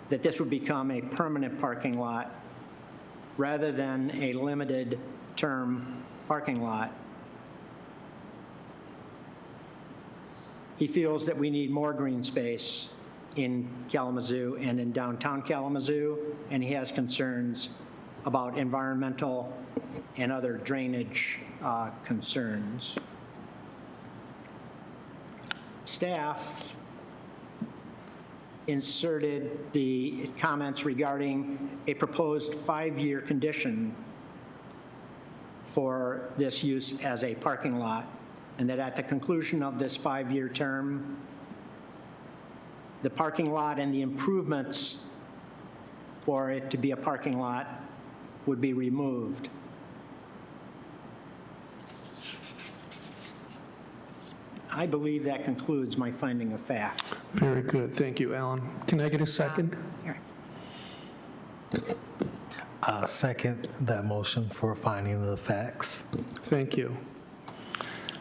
H: that this would become a permanent parking lot rather than a limited term parking lot. He feels that we need more green space in Kalamazoo and in downtown Kalamazoo, and he has concerns about environmental and other drainage concerns. Staff inserted the comments regarding a proposed 5-year condition for this use as a parking lot, and that at the conclusion of this 5-year term, the parking lot and the improvements for it to be a parking lot would be removed. I believe that concludes my finding of fact.
A: Very good. Thank you, Alan. Can I get a second?
D: Second that motion for finding the facts.
A: Thank you.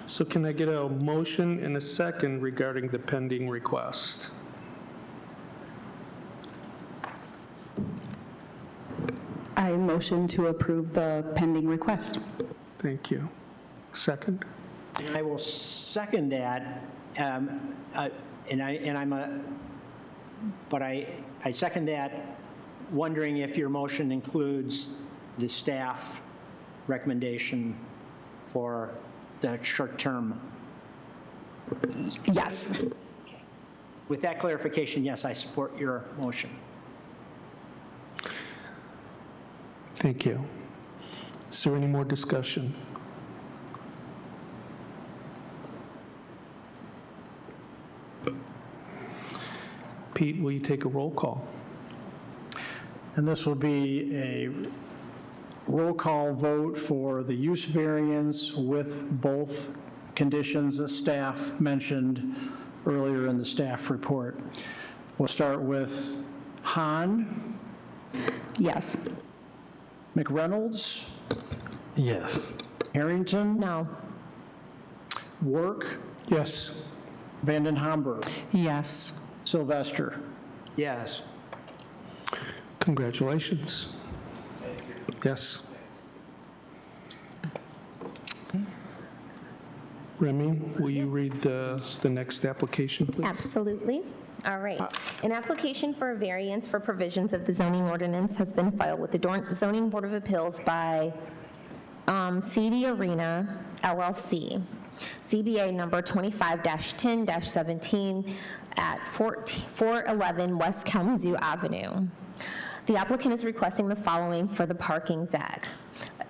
A: So can I get a motion and a second regarding the pending request?
K: I motion to approve the pending request.
A: Thank you. Second?
H: I will second that, I second that, wondering if your motion includes the staff recommendation for the short term.
K: Yes.
H: With that clarification, yes, I support your motion.
A: Thank you. Is there any more discussion? Pete, will you take a roll call?
B: And this will be a roll call vote for the use variance with both conditions that staff mentioned earlier in the staff report. We'll start with Hahn.
K: Yes.
B: McReynolds.
D: Yes.
B: Harrington.
E: No.
B: Work.
A: Yes.
B: Vanden Hamburg.
G: Yes.
B: Sylvester.
H: Yes.
A: Congratulations. Yes. Remy, will you read the next application, please?
E: Absolutely. All right. An application for a variance for provisions of the zoning ordinance has been filed with the Zoning Board of Appeals by CD Arena LLC, CBA number 25-10-17 at 411 West Kalamazoo Avenue. The applicant is requesting the following for the parking deck.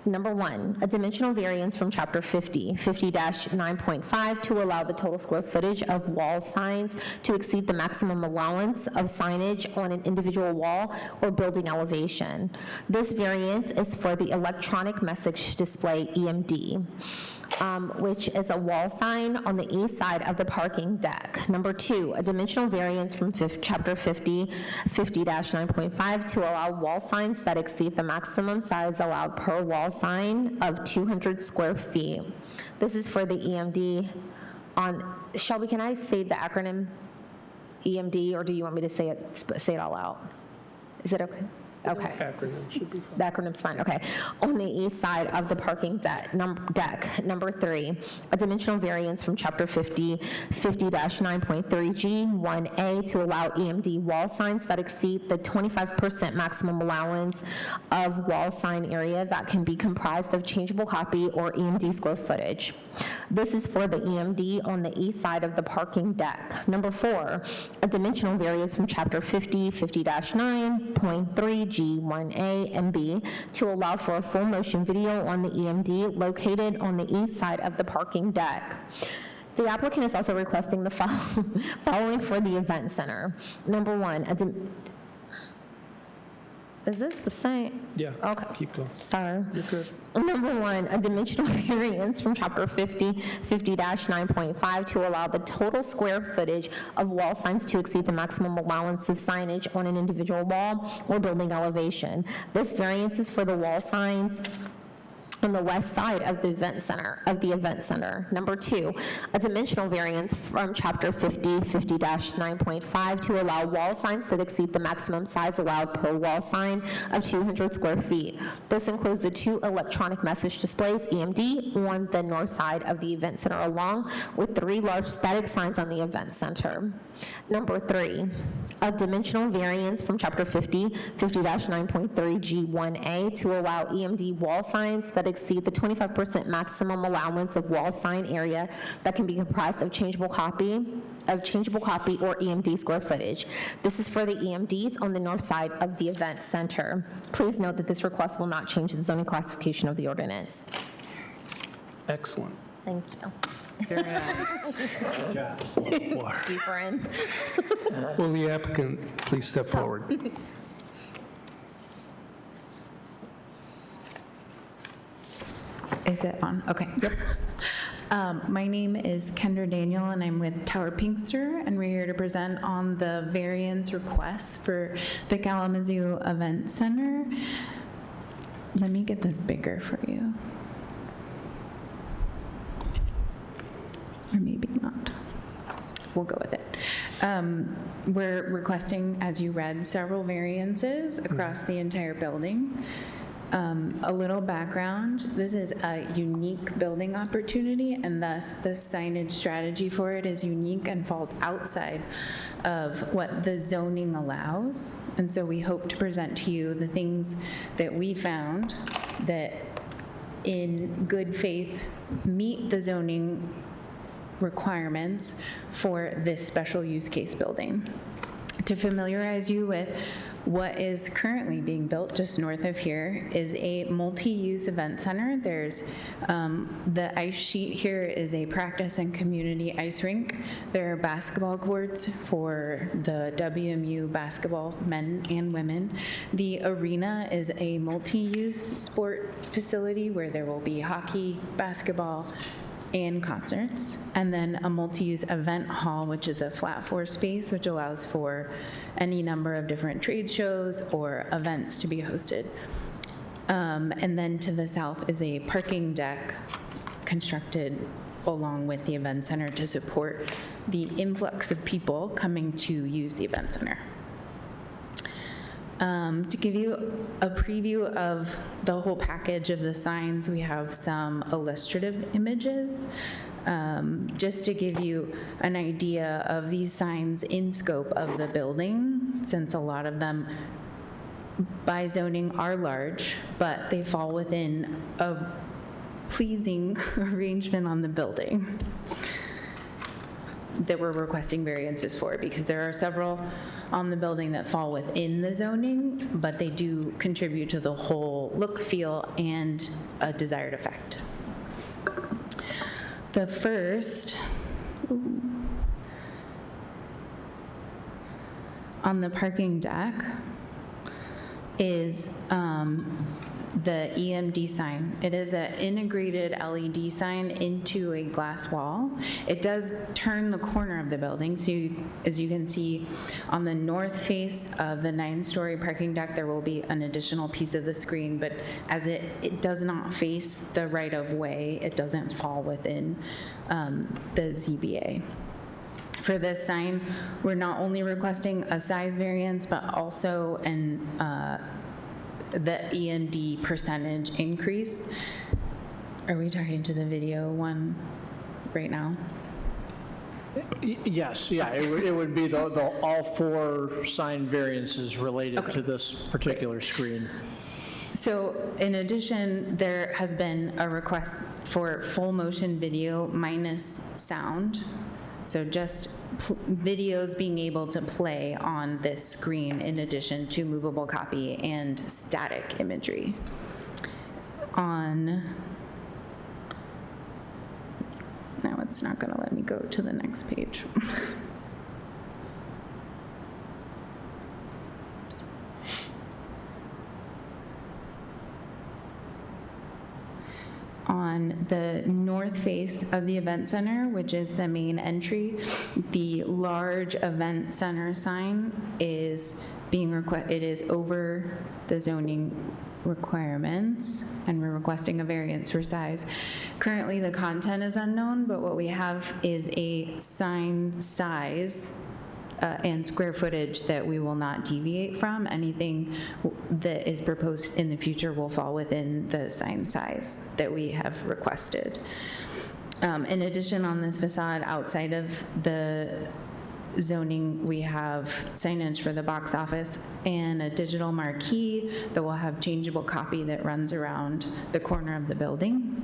E: Number 1, a dimensional variance from Chapter 50-9.5 to allow the total square footage of wall signs to exceed the maximum allowance of signage on an individual wall or building elevation. This variance is for the electronic message display EMD, which is a wall sign on the east side of the parking deck. Number 2, a dimensional variance from Chapter 50-9.5 to allow wall signs that exceed the maximum size allowed per wall sign of 200 square feet. This is for the EMD on, Shelby, can I say the acronym EMD, or do you want me to say it all out? Is it okay? Okay.
A: Acronym should be fine.
E: The acronym's fine, okay. On the east side of the parking deck, number 3, a dimensional variance from Chapter 50-9.3G 1A to allow EMD wall signs that exceed the 25% maximum allowance of wall sign area that can be comprised of changeable copy or EMD square footage. This is for the EMD on the east side of the parking deck. Number 4, a dimensional variance from Chapter 50-9.3G 1A and B to allow for a full motion video on the EMD located on the east side of the parking deck. The applicant is also requesting the following for the event center. Number 1, is this the same?
A: Yeah.
E: Okay.
A: Keep going.
E: Sorry.
A: You're good.
E: Number 1, a dimensional variance from Chapter 50-9.5 to allow the total square footage of wall signs to exceed the maximum allowance of signage on an individual wall or building elevation. This variance is for the wall signs on the west side of the event center. Number 2, a dimensional variance from Chapter 50-9.5 to allow wall signs that exceed the maximum size allowed per wall sign of 200 square feet. This includes the 2 electronic message displays, EMD, on the north side of the event center, along with 3 large static signs on the event center. Number 3, a dimensional variance from Chapter 50-9.3G1A to allow EMD wall signs that exceed the 25% maximum allowance of wall sign area that can be comprised of changeable copy or EMD square footage. This is for the EMDs on the north side of the event center. Please note that this request will not change the zoning classification of the ordinance.
A: Excellent.
E: Thank you.
G: Very nice.
E: Deeper in.
A: Will the applicant please step forward?
L: Is it on? Okay. Yep. My name is Kendra Daniel, and I'm with Tower Pinkster, and we're here to present on the variance request for the Kalamazoo Event Center. Let me get this bigger for you. Or maybe not. We'll go with it. We're requesting, as you read, several variances across the entire building. A little background, this is a unique building opportunity, and thus the signage strategy for it is unique and falls outside of what the zoning allows. And so we hope to present to you the things that we found that in good faith meet the zoning requirements for this special use case building. To familiarize you with what is currently being built just north of here is a multi-use event center. There's the ice sheet here is a practice and community ice rink. There are basketball courts for the WMU basketball men and women. The arena is a multi-use sport facility where there will be hockey, basketball, and concerts, and then a multi-use event hall, which is a flat floor space, which allows for any number of different trade shows or events to be hosted. And then to the south is a parking deck constructed along with the event center to support the influx of people coming to use the event center. To give you a preview of the whole package of the signs, we have some illustrative images, just to give you an idea of these signs in scope of the building, since a lot of them by zoning are large, but they fall within a pleasing arrangement on the building that we're requesting variances for, because there are several on the building that fall within the zoning, but they do contribute to the whole look, feel, and a desired effect. The first, on the parking deck, is the EMD sign. It is an integrated LED sign into a glass wall. It does turn the corner of the building, so as you can see on the north face of the 9-story parking deck, there will be an additional piece of the screen, but as it does not face the right of way, it doesn't fall within the ZBA. For this sign, we're not only requesting a size variance, but also the EMD percentage increase. Are we talking to the video one right now?
B: Yes, yeah, it would be the all 4 sign variances related to this particular screen.
L: So in addition, there has been a request for full motion video minus sound. So just videos being able to play on this screen in addition to movable copy and static imagery. Now it's not going to let me go to the next page. On the north face of the event center, which is the main entry, the large event center sign is it is over the zoning requirements, and we're requesting a variance for size. Currently, the content is unknown, but what we have is a sign size and square footage that we will not deviate from. Anything that is proposed in the future will fall within the sign size that we have requested. In addition, on this facade, outside of the zoning, we have signage for the box office and a digital marquee that will have changeable copy that runs around the corner of the building.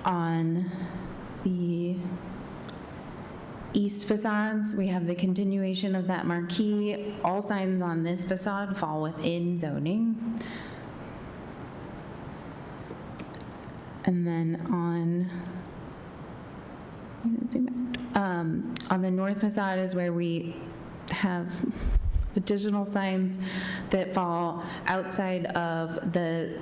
L: On the east facades, we have the continuation of that marquee. All signs on this facade fall within zoning. And then on the north facade is where we have additional signs that fall outside of the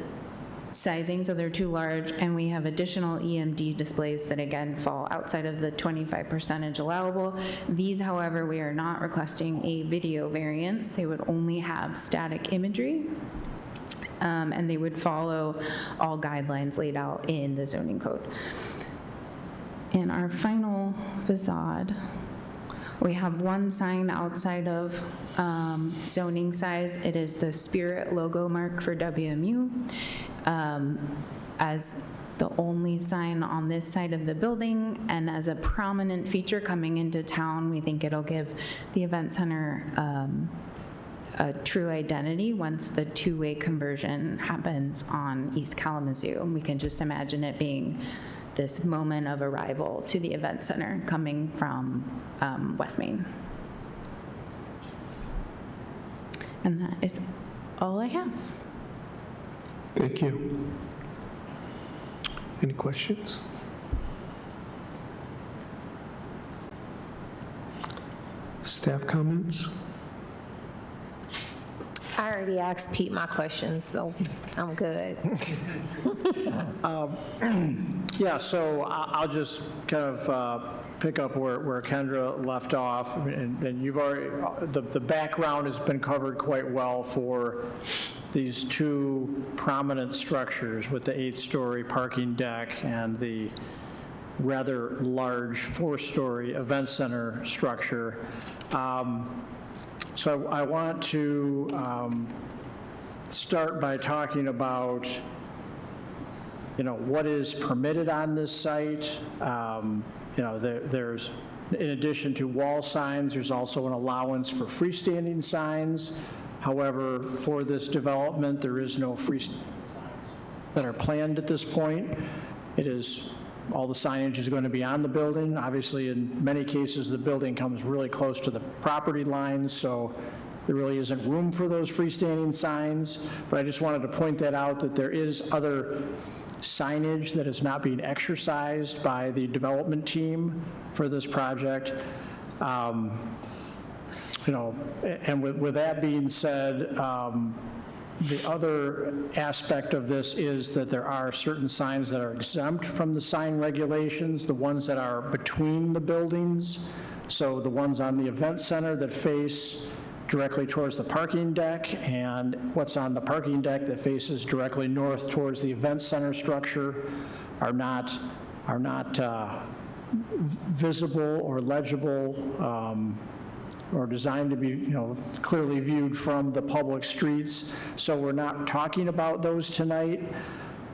L: sizing, so they're too large, and we have additional EMD displays that again fall outside of the 25% allowable. These, however, we are not requesting a video variance. They would only have static imagery, and they would follow all guidelines laid out in the zoning code. In our final facade, we have one sign outside of zoning size. It is the Spirit logo mark for WMU. As the only sign on this side of the building and as a prominent feature coming into town, we think it'll give the event center a true identity once the two-way conversion happens on East Kalamazoo. We can just imagine it being this moment of arrival to the event center coming from West Main. And that is all I have.
A: Thank you. Any questions? Staff comments?
E: I already asked Pete my questions, so I'm good.
B: Yeah, so I'll just kind of pick up where Kendra left off, and you've already, the background has been covered quite well for these two prominent structures with the 8-story parking deck and the rather large 4-story event center structure. So I want to start by talking about, what is permitted on this site. There's, in addition to wall signs, there's also an allowance for freestanding signs. However, for this development, there is no freestanding signs that are planned at this point. All the signage is going to be on the building. Obviously, in many cases, the building comes really close to the property lines, so there really isn't room for those freestanding signs. But I just wanted to point that out, that there is other signage that is not being exercised by the development team for this project. And with that being said, the other aspect of this is that there are certain signs that are exempt from the sign regulations, the ones that are between the buildings. So the ones on the event center that face directly towards the parking deck, and what's on the parking deck that faces directly north towards the event center structure are not visible or legible, or designed to be, clearly viewed from the public streets. So we're not talking about those tonight.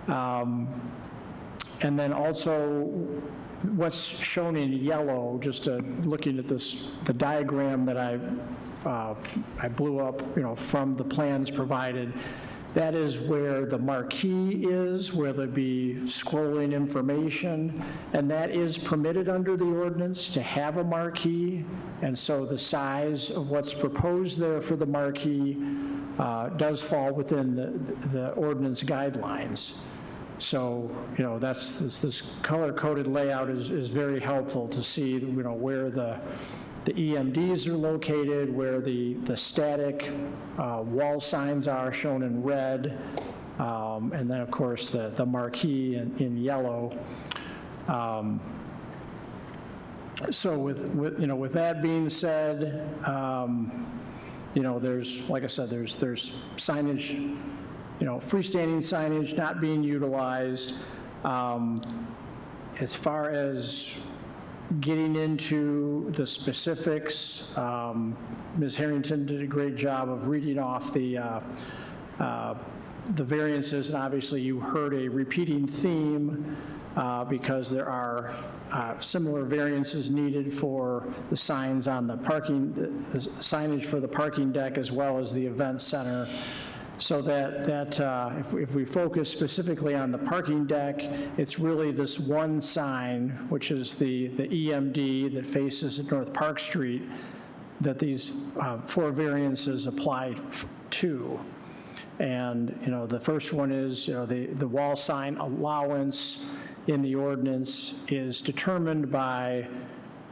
B: And then also, what's shown in yellow, just looking at the diagram that I blew up, from the plans provided, that is where the marquee is, where there'd be scrolling information, and that is permitted under the ordinance to have a marquee, and so the size of what's proposed there for the marquee does fall within the ordinance guidelines. So, that's this color-coded layout is very helpful to see, where the EMDs are located, where the static wall signs are shown in red, and then, of course, the marquee in yellow. So with that being said, there's, like I said, there's signage, freestanding signage not being utilized. As far as getting into the specifics, Ms. Harrington did a great job of reading off the variances, and obviously you heard a repeating theme because there are similar variances needed for the signs on the parking, the signage for the parking deck as well as the event center. So that if we focus specifically on the parking deck, it's really this one sign, which is the EMD that faces North Park Street, that these 4 variances apply to. And, the first one is, the wall sign allowance in the ordinance is determined by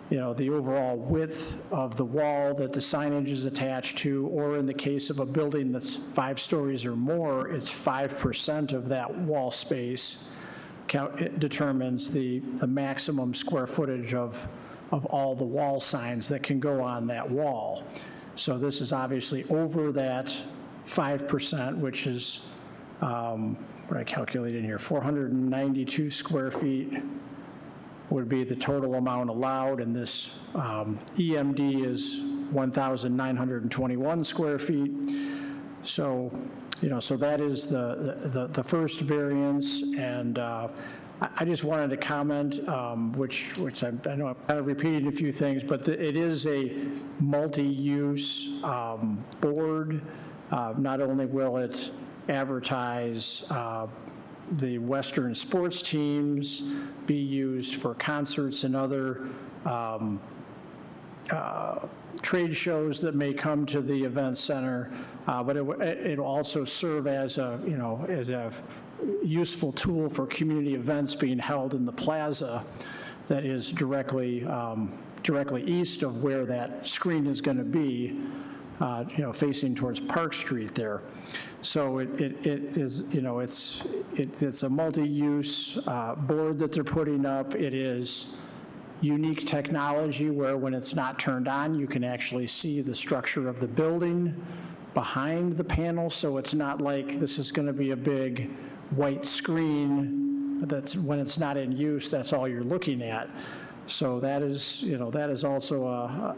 B: the overall width of the wall that the signage is attached to, or in the case of a building that's 5 stories or more, it's 5% of that wall space it determines the maximum square footage of all the wall signs that can go on that wall. So this is obviously over that 5%, which is, what I calculated here, 492 square feet would be the total amount allowed, and this EMD is 1,921 square feet. So, so that is the first variance, and I just wanted to comment, which I know I'm kind of repeating a few things, but it is a multi-use board. Not only will it advertise the Western sports teams, be used for concerts and other trade shows that may come to the event center, but it'll also serve as a useful tool for community events being held in the plaza that is directly east of where that screen is going to be, facing towards Park Street there. So it is, it's a multi-use board that they're putting up. It is unique technology where when it's not turned on, you can actually see the structure of the building behind the panel. So it's not like this is going to be a big white screen that's when it's not in use, that's all you're looking at. So that is, that is also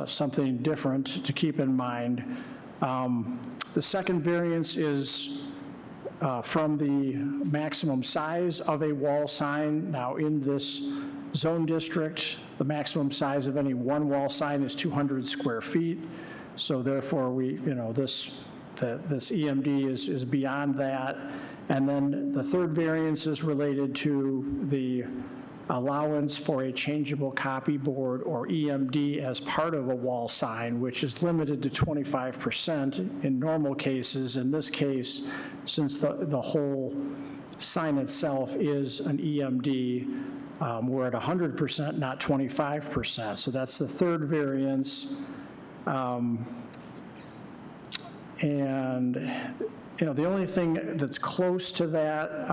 B: something different to keep in mind. The second variance is from the maximum size of a wall sign. Now, in this zone district, the maximum size of any one wall sign is 200 square feet. So therefore, this EMD is beyond that. And then the third variance is related to the allowance for a changeable copy board or EMD as part of a wall sign, which is limited to 25% in normal cases. In this case, since the whole sign itself is an EMD, we're at 100%, not 25%. So that's the third variance. And the only thing that's close to that,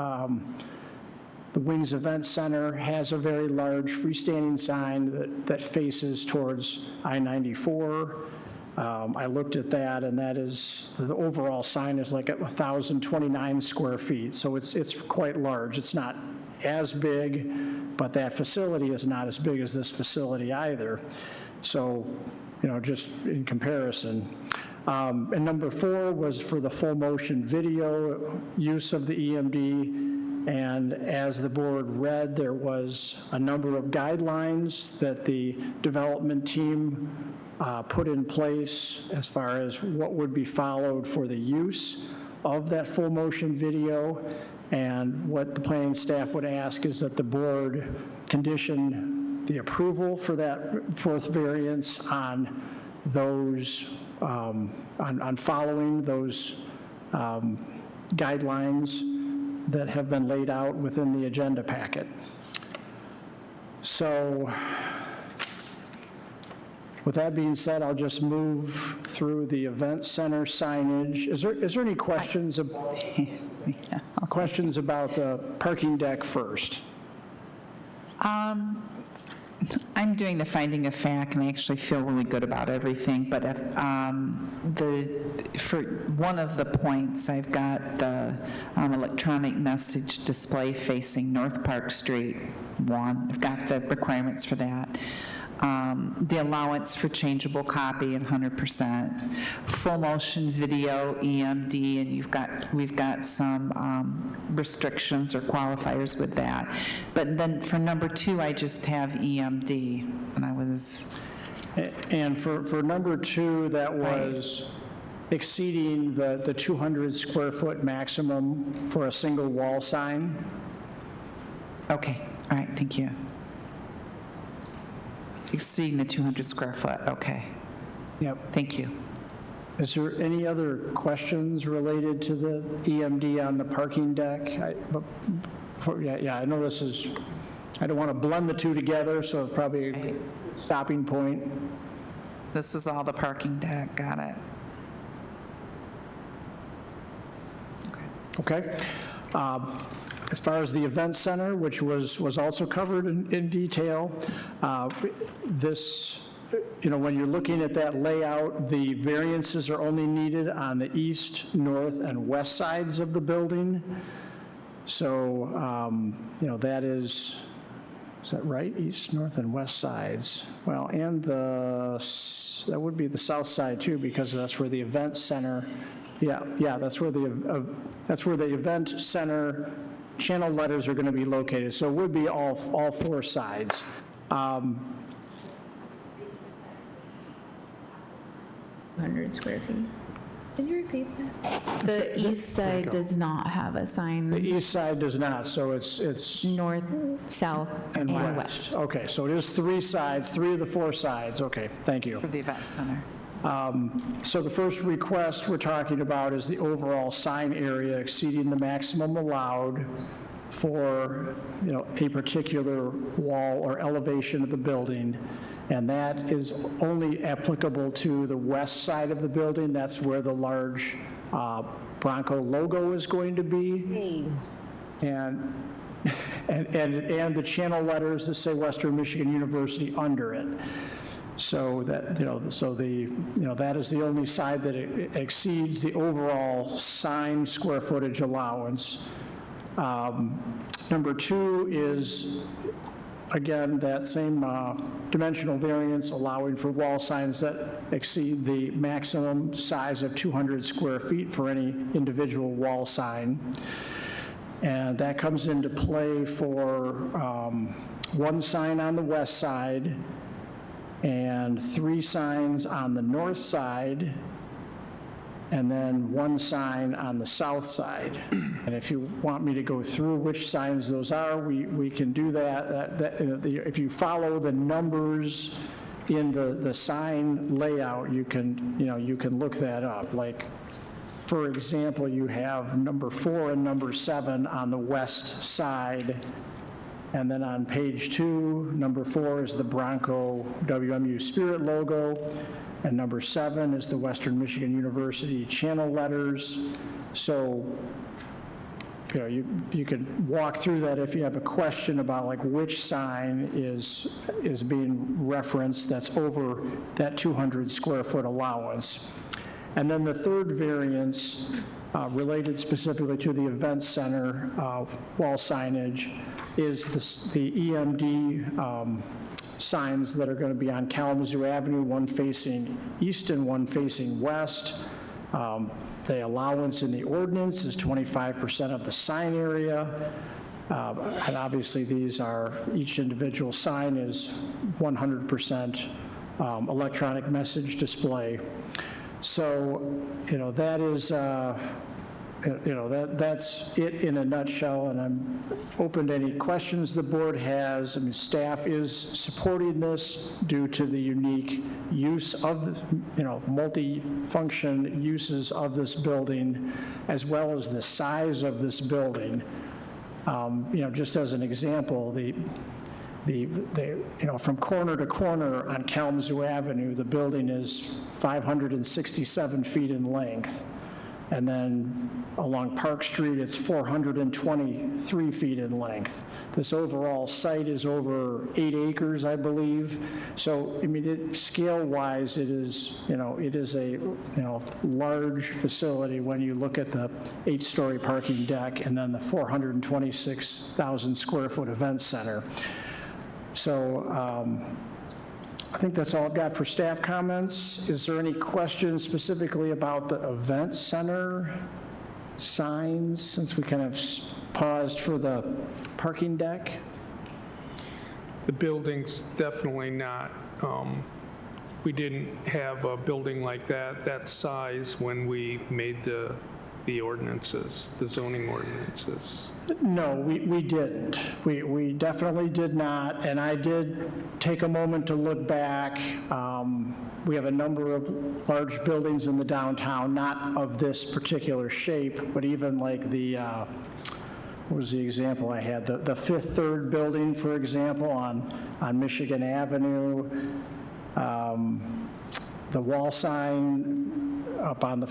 B: the Wings Event Center has a very large freestanding sign that faces towards I-94. I looked at that, and that is, the overall sign is like 1,029 square feet, so it's quite large. It's not as big, but that facility is not as big as this facility either. So, just in comparison. And number 4 was for the full motion video use of the EMD. And as the board read, there was a number of guidelines that the development team put in place as far as what would be followed for the use of that full motion video. And what the planning staff would ask is that the board condition the approval for that 4th variance on those, on following those guidelines that have been laid out within the agenda packet. So with that being said, I'll just move through the event center signage. Is there any questions, questions about the parking deck first?
G: I'm doing the finding of fact, and I actually feel really good about everything, but if, for one of the points, I've got the electronic message display facing North Park Street, 1. I've got the requirements for that. The allowance for changeable copy and 100%, full motion video, EMD, and we've got some restrictions or qualifiers with that. But then for number 2, I just have EMD, and I was.
B: And for number 2, that was exceeding the 200 square foot maximum for a single wall sign.
G: Okay, all right, thank you. Exceeding the 200 square foot, okay.
B: Yep.
G: Thank you.
B: Is there any other questions related to the EMD on the parking deck? I know this is, I don't want to blend the two together, so it's probably a good stopping point.
G: This is all the parking deck, got it.
B: Okay. As far as the event center, which was also covered in detail, this, when you're looking at that layout, the variances are only needed on the east, north, and west sides of the building. So, that is that right? East, north, and west sides. Well, and that would be the south side too, because that's where the event center, that's where the event center channel letters are going to be located, so it would be all 4 sides.
L: 100 square feet. Can you repeat that? The east side does not have a sign.
B: The east side does not, so it's
L: north, south, and west.
B: Okay, so it is 3 sides, 3 of the 4 sides. Okay, thank you.
G: For the event center.
B: So the first request we're talking about is the overall sign area exceeding the maximum allowed for, a particular wall or elevation of the building. And that is only applicable to the west side of the building. That's where the large Bronco logo is going to be. And the channel letters that say Western Michigan University under it. So that, that is the only side that exceeds the overall sign square footage allowance. Number 2 is, again, that same dimensional variance allowing for wall signs that exceed the maximum size of 200 square feet for any individual wall sign. And that comes into play for 1 sign on the west side, and 3 signs on the north side, and then 1 sign on the south side. And if you want me to go through which signs those are, we can do that. If you follow the numbers in the sign layout, you can look that up. Like, for example, you have number 4 and number 7 on the west side. And then on page 2, number 4 is the Bronco WMU Spirit logo, and number 7 is the Western Michigan University channel letters. So, you could walk through that if you have a question about like which sign is being referenced that's over that 200 square foot allowance. And then the third variance related specifically to the event center wall signage is the EMD signs that are going to be on Kalamazoo Avenue, one facing east and one facing west. The allowance in the ordinance is 25% of the sign area. And obviously, these are, each individual sign is 100% electronic message display. So, that is, that's it in a nutshell, and I'm open to any questions the board has. I mean, staff is supporting this due to the unique use of this, multi-function uses of this building, as well as the size of this building. Just as an example, from corner to corner on Kalamazoo Avenue, the building is 567 feet in length. And then along Park Street, it's 423 feet in length. This overall site is over 8 acres, I believe. So, I mean, scale-wise, it is a, large facility when you look at the 8-story parking deck and then the 426,000 square foot event center. So, I think that's all I've got for staff comments. Is there any questions specifically about the event center signs, since we kind of paused for the parking deck?
A: The building's definitely not, we didn't have a building like that size when we made the ordinances, the zoning ordinances.
B: No, we didn't. We definitely did not, and I did take a moment to look back. We have a number of large buildings in the downtown, not of this particular shape, but even like the, what was the example I had? The Fifth Third building, for example, on Michigan Avenue. The wall sign up on the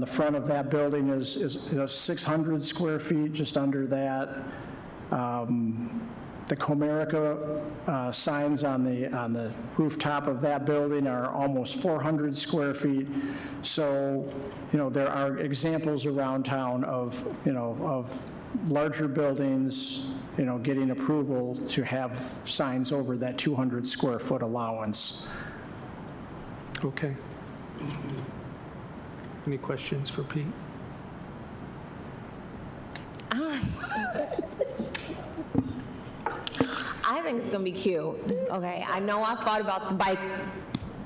B: front of that building is 600 square feet, just under that. The Comerica signs on the rooftop of that building are almost 400 square feet. So, there are examples around town of larger buildings, getting approval to have signs over that 200 square foot allowance.
A: Okay. Any questions for Pete?
E: I think it's gonna be cute. Okay, I know I thought about the bike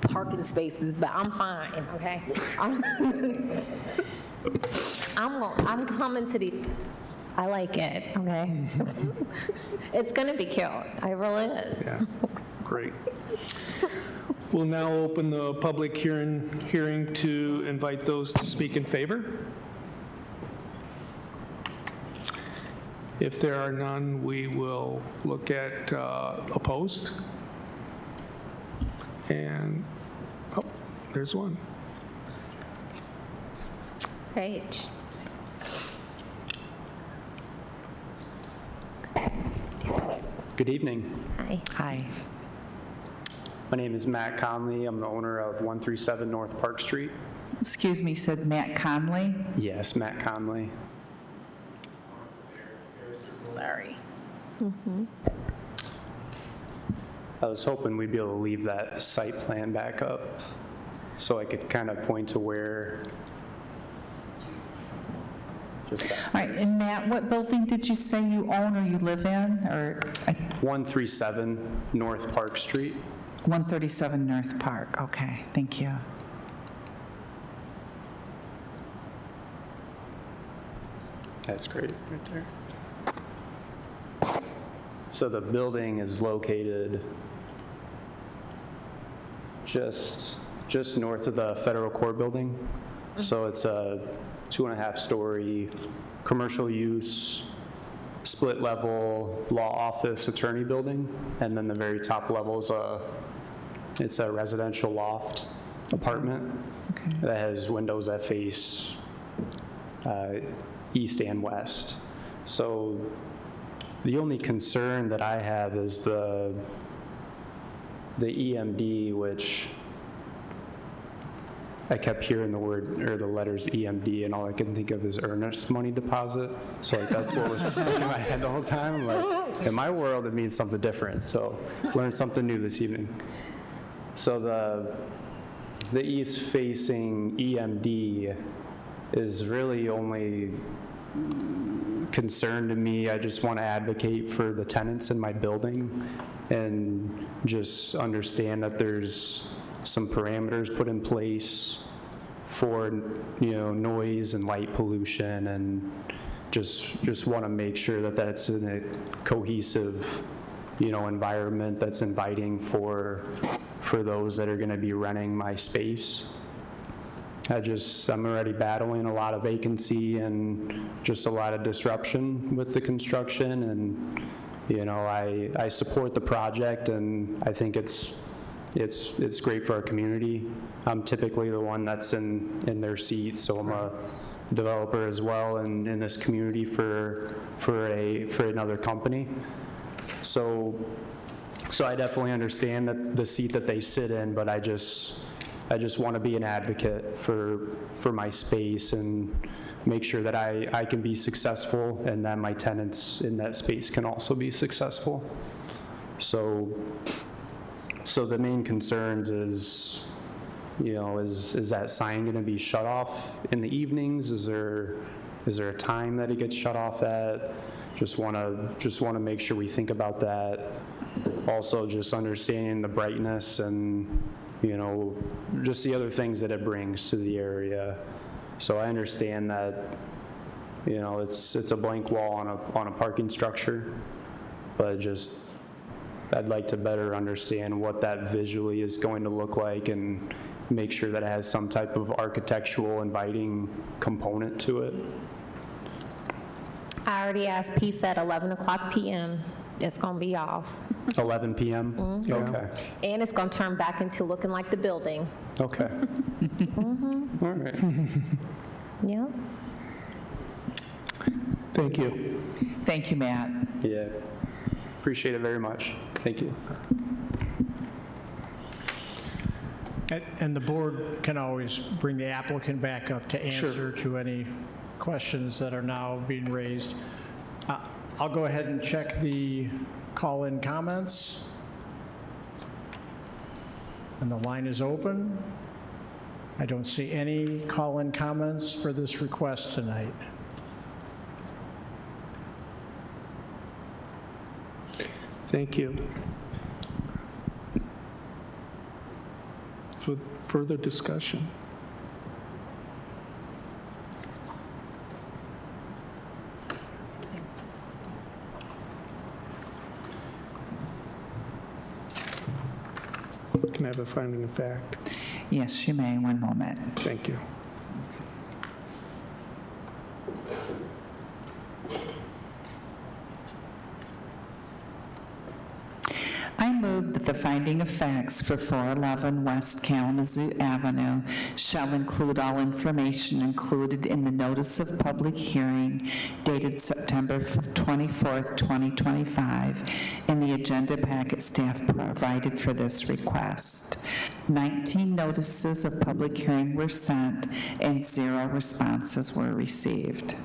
E: parking spaces, but I'm fine. Okay, I'm coming to the. I like it. Okay, it's gonna be cute. It really is.
A: Yeah, great. We'll now open the public hearing to invite those to speak in favor. If there are none, we will look at opposed. And, oh, there's one.
E: Great.
M: Good evening.
E: Hi.
G: Hi.
M: My name is Matt Conley. I'm the owner of 137 North Park Street.
G: Excuse me, you said Matt Conley?
M: Yes, Matt Conley.
E: Sorry.
M: I was hoping we'd be able to leave that site plan back up so I could kind of point to where. Just that.
G: All right, and Matt, what building did you say you own or you live in? Or
M: 137 North Park Street.
G: 137 North Park, okay, thank you.
M: That's great, right there. So the building is located just north of the Federal Court Building. So it's a 2.5-story commercial use, split level law office attorney building, and then the very top level is it's a residential loft apartment that has windows that face east and west. So the only concern that I have is the EMD, which I kept hearing the word or the letters EMD, and all I could think of is earnest money deposit. So like that's what was stuck in my head the whole time. Like in my world, it means something different. So learned something new this evening. So the east-facing EMD is really only concern to me. I just want to advocate for the tenants in my building and just understand that there's some parameters put in place for, noise and light pollution, and just want to make sure that that's in a cohesive, environment that's inviting for those that are going to be renting my space. I'm already battling a lot of vacancy and just a lot of disruption with the construction, and I support the project, and I think it's great for our community. I'm typically the one that's in their seat, so I'm a developer as well, and in this community for another company. So I definitely understand that the seat that they sit in, but I just want to be an advocate for my space and make sure that I can be successful and that my tenants in that space can also be successful. So the main concerns is, is that sign going to be shut off in the evenings? Is there a time that it gets shut off at? Just want to make sure we think about that. Also, just understanding the brightness and just the other things that it brings to the area. So I understand that it's a blank wall on a parking structure, but I'd like to better understand what that visually is going to look like and make sure that it has some type of architectural inviting component to it.
E: I already asked Peace at 11 o'clock p.m. It's going to be off.
M: 11 p.m.?
E: Mm-hmm.
M: Okay.
E: And it's going to turn back into looking like the building.
M: Okay.
E: Mm-hmm.
M: All right.
E: Yeah.
A: Thank you.
G: Thank you, Matt.
M: Yeah. Appreciate it very much. Thank you.
B: And the board can always bring the applicant back up to answer to any questions that are now being raised. I'll go ahead and check the call-in comments. And the line is open. I don't see any call-in comments for this request tonight.
A: Thank you. For further discussion. Can I have a finding of fact?
G: Yes, you may. One moment.
A: Thank you.
G: I move that the finding of facts for 411 West Kalamazoo Avenue shall include all information included in the notice of public hearing dated September 24th, 2025, in the agenda packet staff provided for this request. 19 notices of public hearing were sent and 0 responses were received.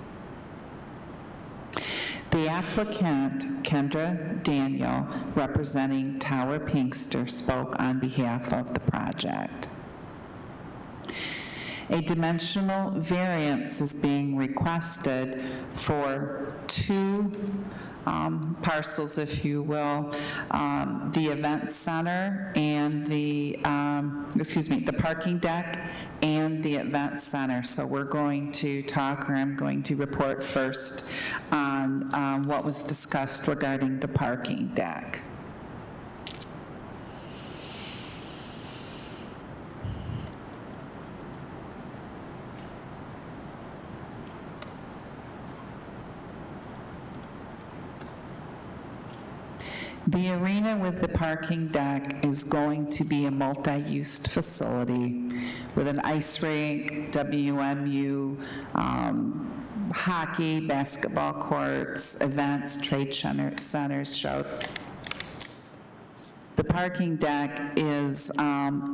G: The applicant, Kendra Daniel, representing Tower Pinkster, spoke on behalf of the project. A dimensional variance is being requested for 2 parcels, if you will, the event center and the parking deck and the event center. So we're going to talk, or I'm going to report first on what was discussed regarding the parking deck. The arena with the parking deck is going to be a multi-use facility with an ice rink, WMU, hockey, basketball courts, events, trade centers, shows. The parking deck is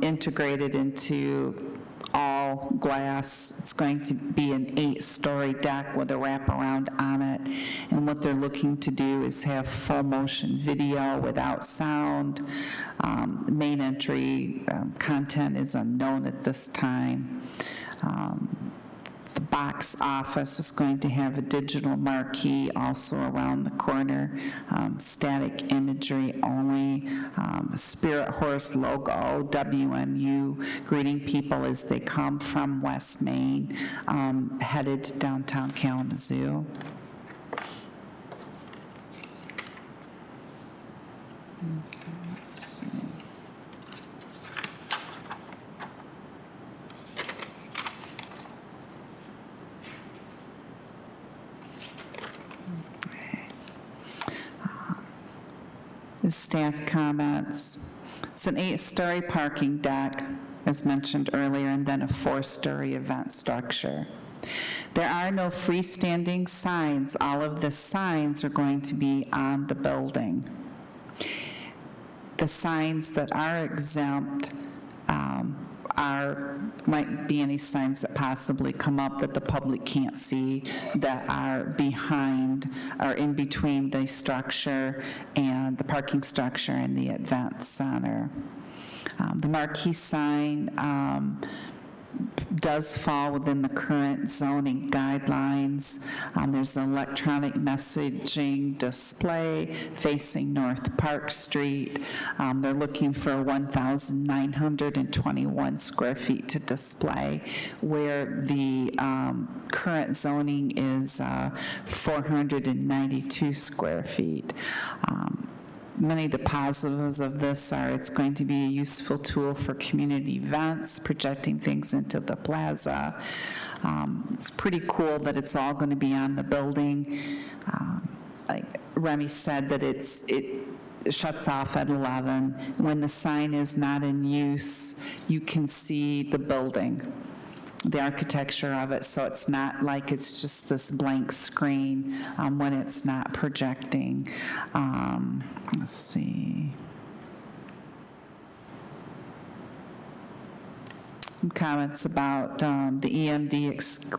G: integrated into all all glass. It's going to be an 8-story deck with a wraparound on it. And what they're looking to do is have full motion video without sound. Main entry content is unknown at this time. The box office is going to have a digital marquee also around the corner, static imagery only, a Spirit Horse logo, WMU, greeting people as they come from West Main, headed to downtown Kalamazoo. The staff comments. It's an 8-story parking deck, as mentioned earlier, and then a 4-story event structure. There are no freestanding signs. All of the signs are going to be on the building. The signs that are exempt might be any signs that possibly come up that the public can't see that are behind or in between the structure and the parking structure and the event center. The marquee sign does fall within the current zoning guidelines. There's an electronic messaging display facing North Park Street. They're looking for 1,921 square feet to display, where the current zoning is 492 square feet. Many of the positives of this are it's going to be a useful tool for community events, projecting things into the plaza. It's pretty cool that it's all going to be on the building. Like Remy said, that it shuts off at 11. When the sign is not in use, you can see the building, the architecture of it, so it's not like it's just this blank screen when it's not projecting. Let's see. Some comments about the EMD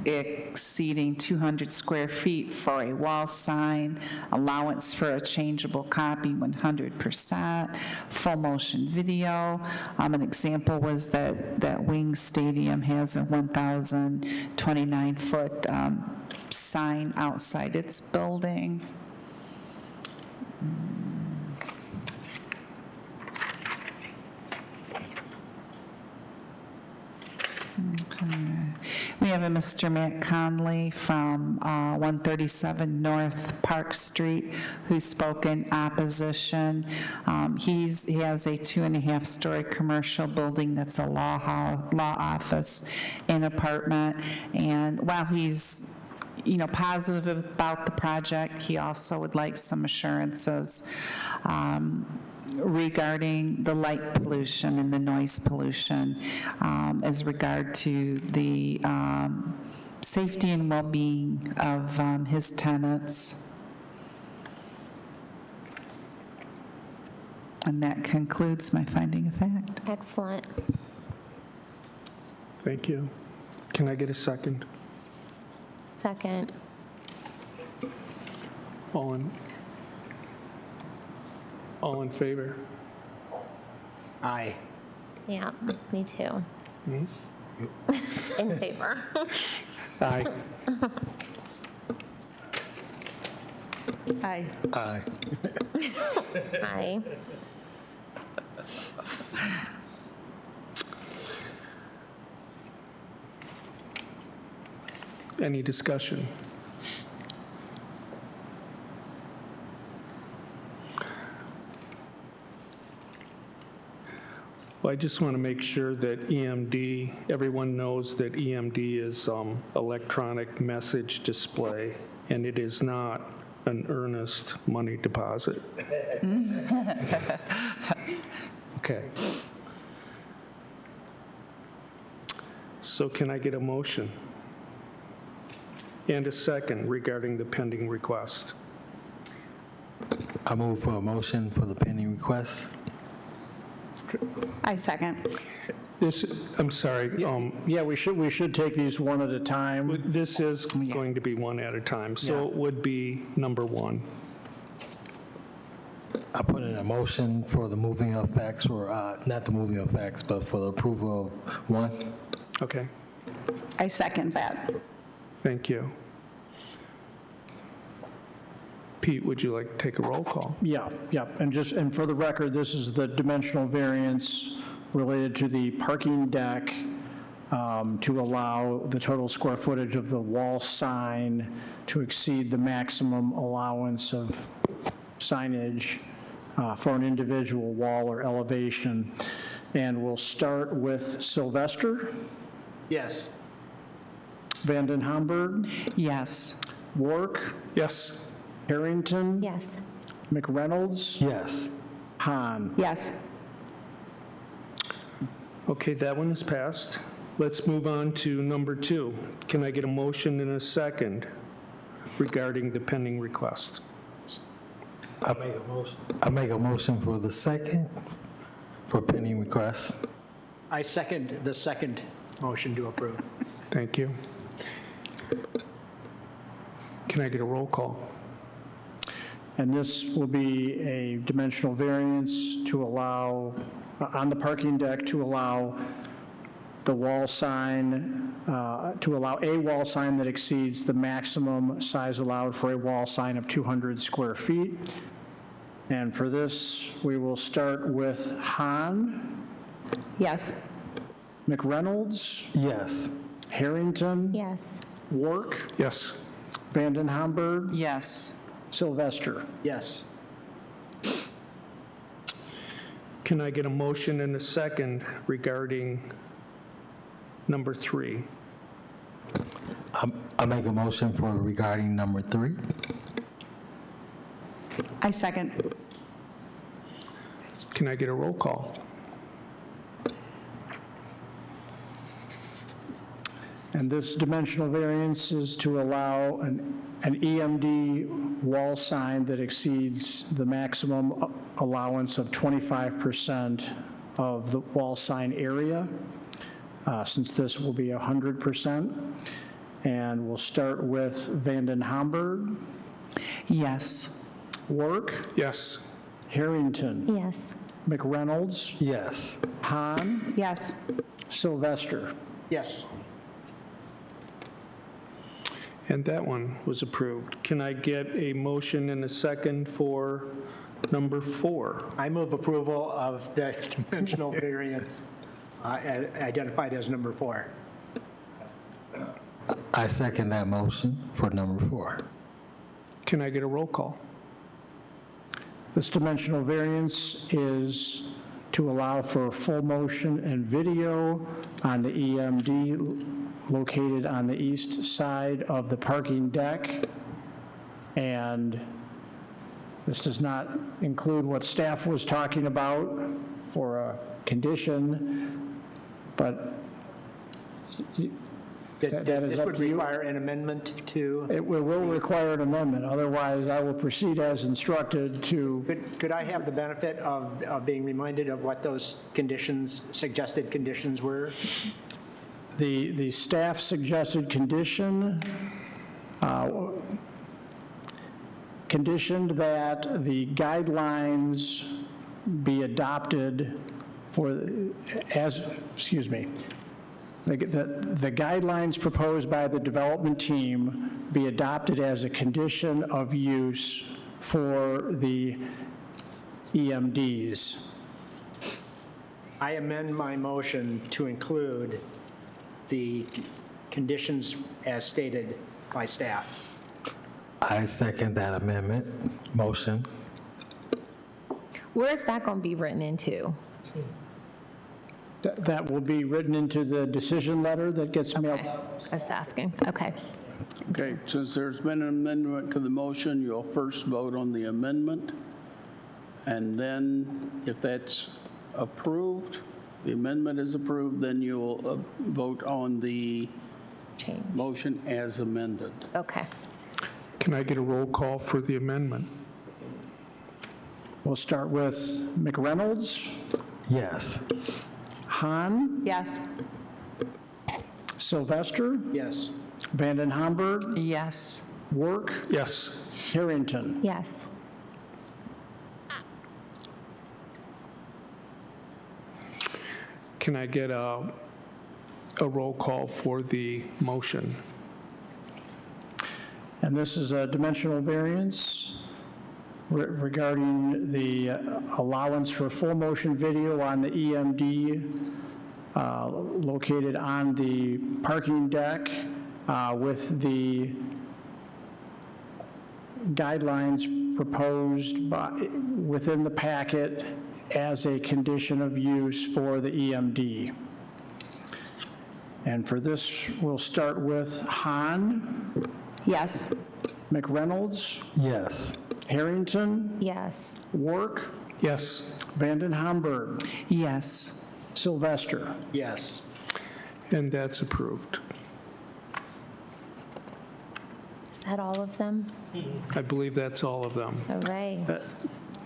G: exceeding 200 square feet for a wall sign, allowance for a changeable copy 100%, full motion video. An example was that Wing Stadium has a 1,029-foot sign outside its building. We have a Mr. Matt Conley from 137 North Park Street who spoke in opposition. He has a 2.5-story commercial building that's a law office and apartment. And while he's positive about the project, he also would like some assurances regarding the light pollution and the noise pollution as regard to the safety and well-being of his tenants. And that concludes my finding of fact.
E: Excellent.
A: Thank you. Can I get a second?
E: Second.
A: All in favor?
H: Aye.
E: Yeah, me too.
A: Me?
E: In favor.
A: Aye.
K: Aye.
D: Aye.
E: Aye.
A: Any discussion? Well, I just want to make sure that EMD, everyone knows that EMD is electronic message display, and it is not an earnest money deposit. Okay. So can I get a motion? And a second regarding the pending request.
D: I move for a motion for the pending request.
K: I second.
A: I'm sorry,
B: Yeah, we should take these one at a time.
A: this is going to be one at a time, so it would be number 1.
D: I put in a motion for the moving of facts, or not the moving of facts, but for the approval of 1.
A: Okay,
K: I second that.
A: thank you. Pete, would you like to take a roll call?
B: Yeah, and for the record, this is the dimensional variance related to the parking deck to allow the total square footage of the wall sign to exceed the maximum allowance of signage for an individual wall or elevation. And we'll start with Sylvester,
H: Yes.
B: Vanden Hamburg,
G: Yes.
B: Wark,
A: Yes.
B: Harrington,
E: Yes.
B: McReynolds,
D: Yes.
B: Hahn.
K: Yes.
A: Okay, that one is passed. Let's move on to number 2. Can I get a motion and a second regarding the pending request?
D: I make a motion for the second for pending request.
H: I second the second motion to approve.
A: Thank you. Can I get a roll call?
B: And this will be a dimensional variance to allow, on the parking deck, to allow the wall sign, to allow a wall sign that exceeds the maximum size allowed for a wall sign of 200 square feet. And for this, we will start with Hahn,
K: Yes.
B: McReynolds,
D: Yes.
B: Harrington,
E: Yes.
B: Wark,
A: Yes.
B: Vanden Hamburg,
G: Yes.
B: Sylvester.
H: Yes.
A: Can I get a motion and a second regarding number 3?
D: I make a motion for regarding number 3.
K: I second.
A: Can I get a roll call?
B: And this dimensional variance is to allow an EMD wall sign that exceeds the maximum allowance of 25% of the wall sign area, since this will be 100%. And we'll start with Vanden Hamburg,
G: Yes.
B: Wark,
A: Yes.
B: Harrington,
E: Yes.
B: McReynolds,
D: Yes.
B: Hahn,
K: Yes.
B: Sylvester.
H: Yes.
A: And that one was approved. Can I get a motion and a second for number 4?
H: I move approval of the dimensional variance identified as number 4.
D: I second that motion for number 4.
A: Can I get a roll call?
B: This dimensional variance is to allow for full motion and video on the EMD located on the east side of the parking deck. And this does not include what staff was talking about for a condition, but that is
H: This
B: up
H: would
B: to you.
H: require an amendment to,
B: It will require an amendment, otherwise I will proceed as instructed to.
H: could I have the benefit of being reminded of what those conditions, suggested conditions were?
B: The staff suggested condition, conditioned that the guidelines be adopted the guidelines proposed by the development team be adopted as a condition of use for the EMDs.
H: I amend my motion to include the conditions as stated by staff.
D: I second that amendment motion.
E: Where is that going to be written into?
B: That will be written into the decision letter that gets mailed out.
E: Just asking. Okay.
J: Okay, since there's been an amendment to the motion, you'll first vote on the amendment, and then if that's approved, the amendment is approved, then you'll vote on the
E: Change.
J: motion as amended.
E: Okay.
A: Can I get a roll call for the amendment?
B: We'll start with McReynolds,
D: Yes.
B: Hahn,
K: Yes.
B: Sylvester,
H: Yes.
B: Vanden Hamburg,
G: Yes.
B: Work,
A: Yes.
B: Harrington.
E: Yes.
A: Can I get a roll call for the motion?
B: And this is a dimensional variance regarding the allowance for full motion video on the EMD located on the parking deck with the guidelines proposed within the packet as a condition of use for the EMD. And for this, we'll start with Hahn,
K: Yes.
B: McReynolds,
D: Yes.
B: Harrington,
E: Yes.
B: Work,
A: Yes.
B: Vanden Hamburg,
G: Yes.
B: Sylvester.
H: Yes.
A: And that's approved.
E: Is that all of them?
A: I believe that's all of them.
E: All right.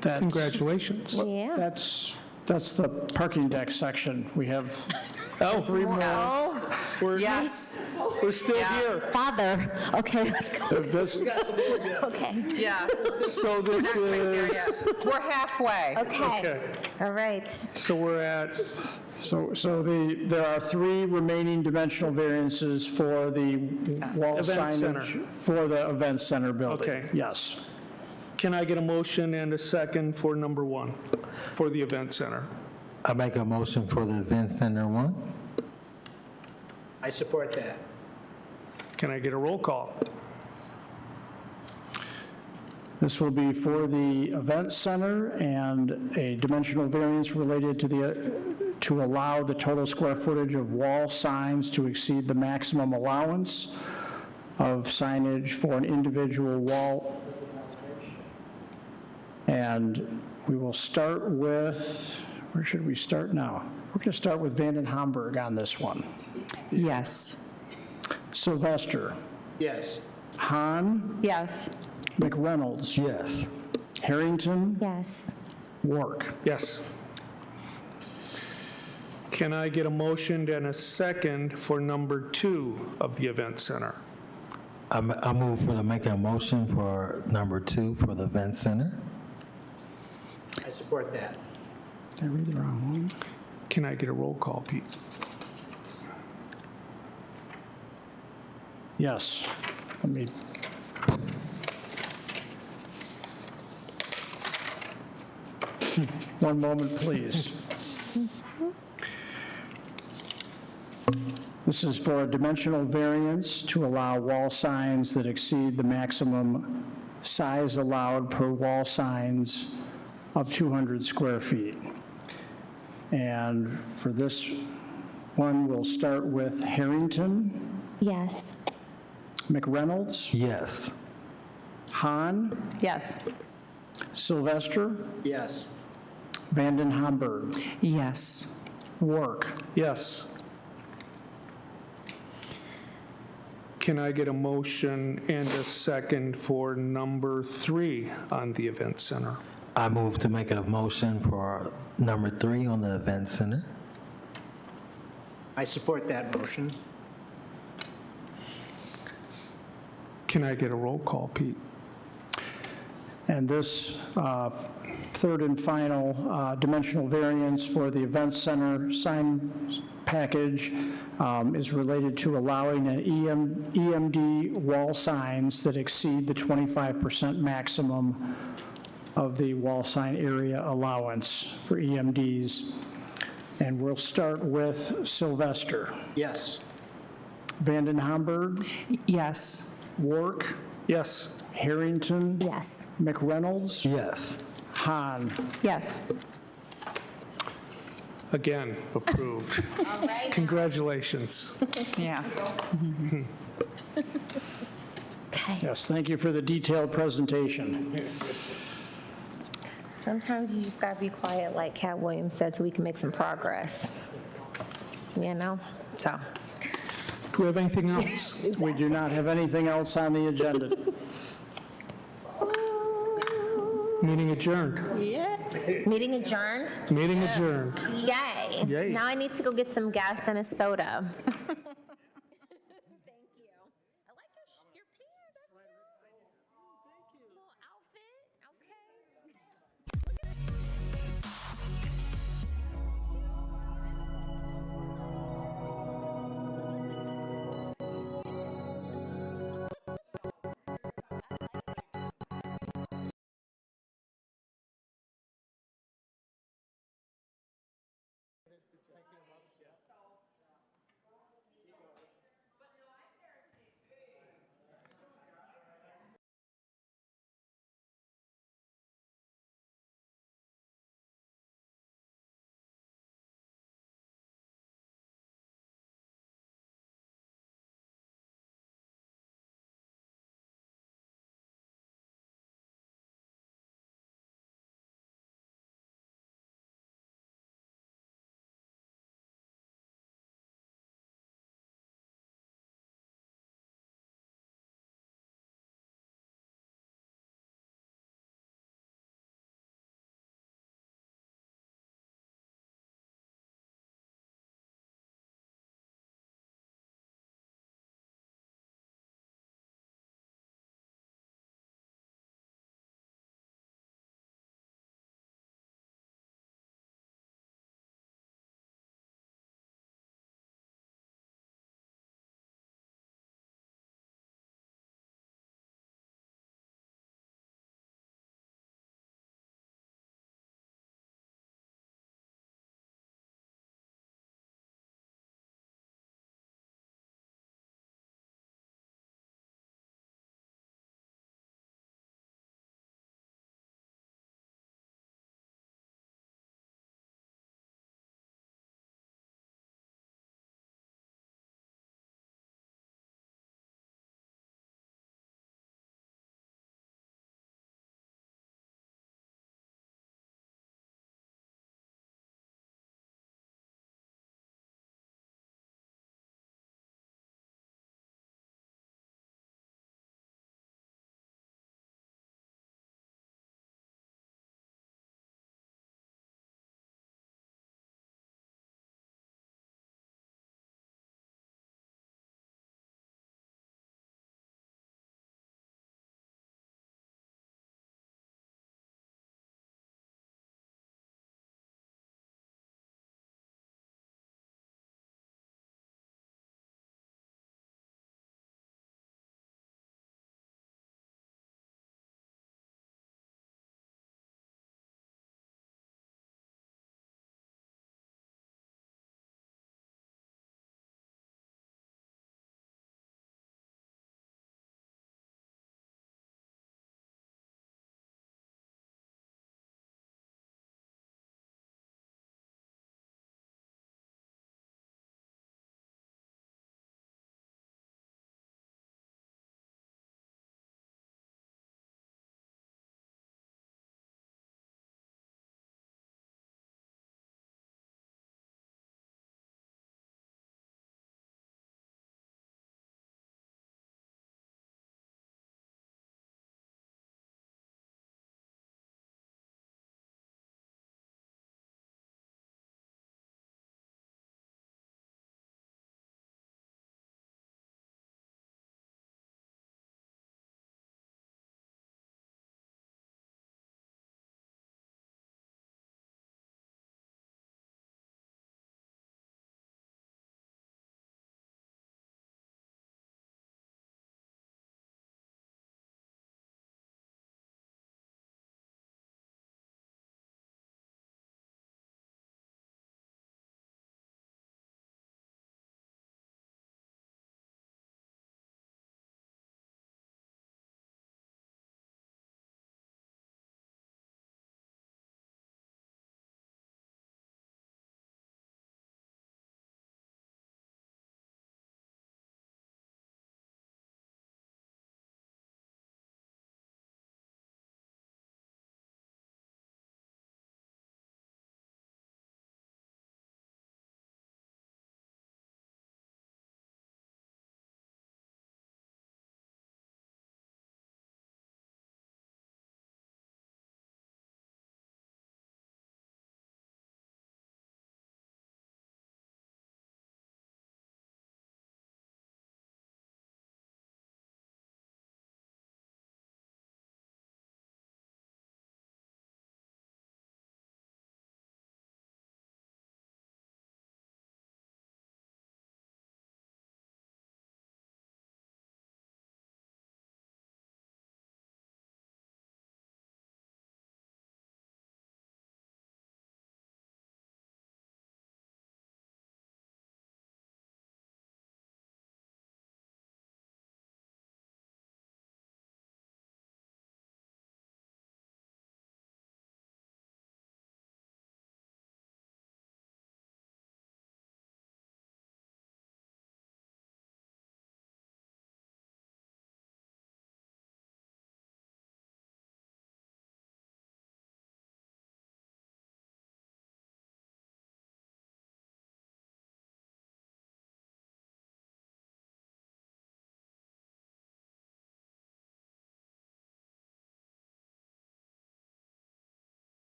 B: That's-
A: Congratulations.
E: Yeah.
B: That's the parking deck section. We have three more.
A: We're,
G: Yes.
A: we're still here.
E: Father. Okay, let's go.
B: This-
E: Okay.
G: Yes.
A: So this is,
G: We're halfway.
E: Okay. All right.
A: so we're at,
B: There are three remaining dimensional variances for the wall
A: Event center.
B: signage for the event center building.
A: Okay.
B: Yes.
A: can I get a motion and a second for number 1, for the event center?
D: I make a motion for the event center 1.
H: I support that.
A: Can I get a roll call?
B: This will be for the event center and a dimensional variance related to allow the total square footage of wall signs to exceed the maximum allowance of signage for an individual wall. And we will start with, where should we start now? We're going to start with Vanden Hamburg on this one.
G: Yes.
B: Sylvester,
H: Yes.
B: Hahn,
K: Yes.
B: McReynolds,
D: Yes.
B: Harrington,
E: Yes.
B: Work.
A: Yes. Can I get a motion and a second for number 2 of the event center?
D: I move for making a motion for number 2 for the event center.
H: I support that.
B: Did I read the wrong one?
A: Can I get a roll call, Pete?
B: Yes. Let me. One moment, please. This is for a dimensional variance to allow wall signs that exceed the maximum size allowed per wall signs of 200 square feet. And for this one, we'll start with Harrington,
E: Yes.
B: McReynolds,
D: Yes.
B: Hahn,
K: Yes.
B: Sylvester,
H: Yes.
B: Vanden Hamburg,
G: Yes.
B: Work.
A: Yes. Can I get a motion and a second for number 3 on the event center?
D: I move to make a motion for number 3 on the event center.
H: I support that motion.
A: Can I get a roll call, Pete?
B: And this third and final dimensional variance for the event center sign package is related to allowing an EMD wall signs that exceed the 25% maximum of the wall sign area allowance for EMDs. And we'll start with Sylvester.
H: Yes.
B: Vanden Hamburg,
G: Yes.
B: Work,
A: Yes.
B: Harrington,
E: Yes.
B: McReynolds,
D: Yes.
B: Hahn.
K: Yes.
A: Again, approved.
E: All right.
A: Congratulations.
G: Yeah.
E: Okay.
B: Yes, thank you for the detailed presentation.
E: Sometimes you just gotta be quiet, like Cat Williams said, so we can make some progress. You know? So.
A: Do we have anything else?
B: We do not have anything else on the agenda.
A: Meeting adjourned.
E: Meeting adjourned?
A: Meeting adjourned.
E: Yay.
A: Yay.
E: Now I need to go get some gas and a soda.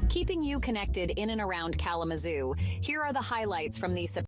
N: keeping you connected in and around Kalamazoo. Here are the highlights from these.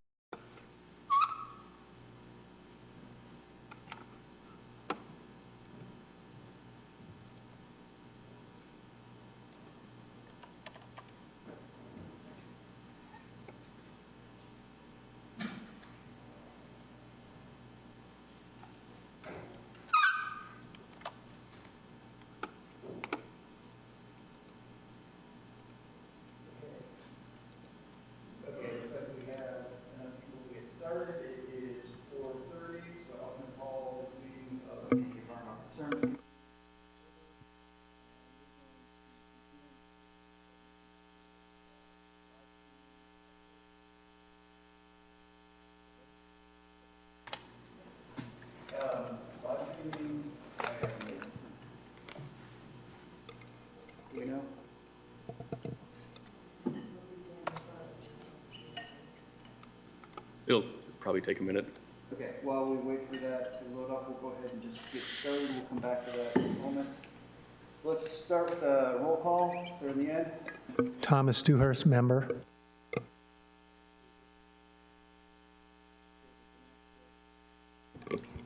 O: It'll probably take a minute.
P: Okay, while we wait for that to load up, we'll go ahead and just get started. We'll come back to that in a moment. Let's start with a roll call for the end.
Q: Thomas Dewhurst, member.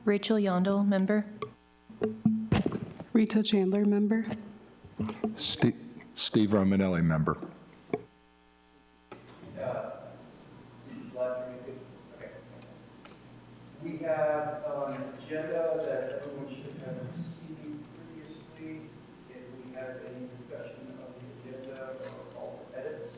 R: Rachel Yondel, member.
S: Rita Chandler, member.
T: Steve Romanelli, member.
P: We have an agenda that everyone should have received previously. If we have any discussion of the agenda or all edits.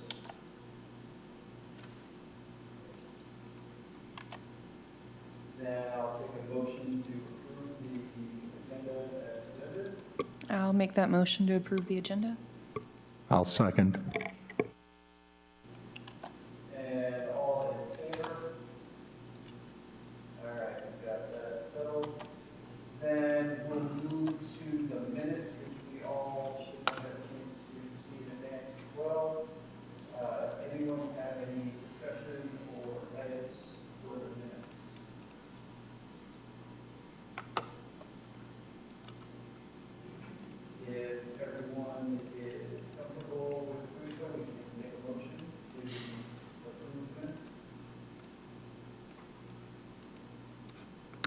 P: Then I'll take a motion to approve the agenda as presented.
R: I'll make that motion to approve the agenda.
T: I'll second.
P: And all in favor? All right, we've got that settled. Then we'll move to the minutes, which we all should have a chance to see in advance as well. Anyone have any discussion or edits for the minutes? If everyone is comfortable with doing so, we can make a motion to approve the minutes.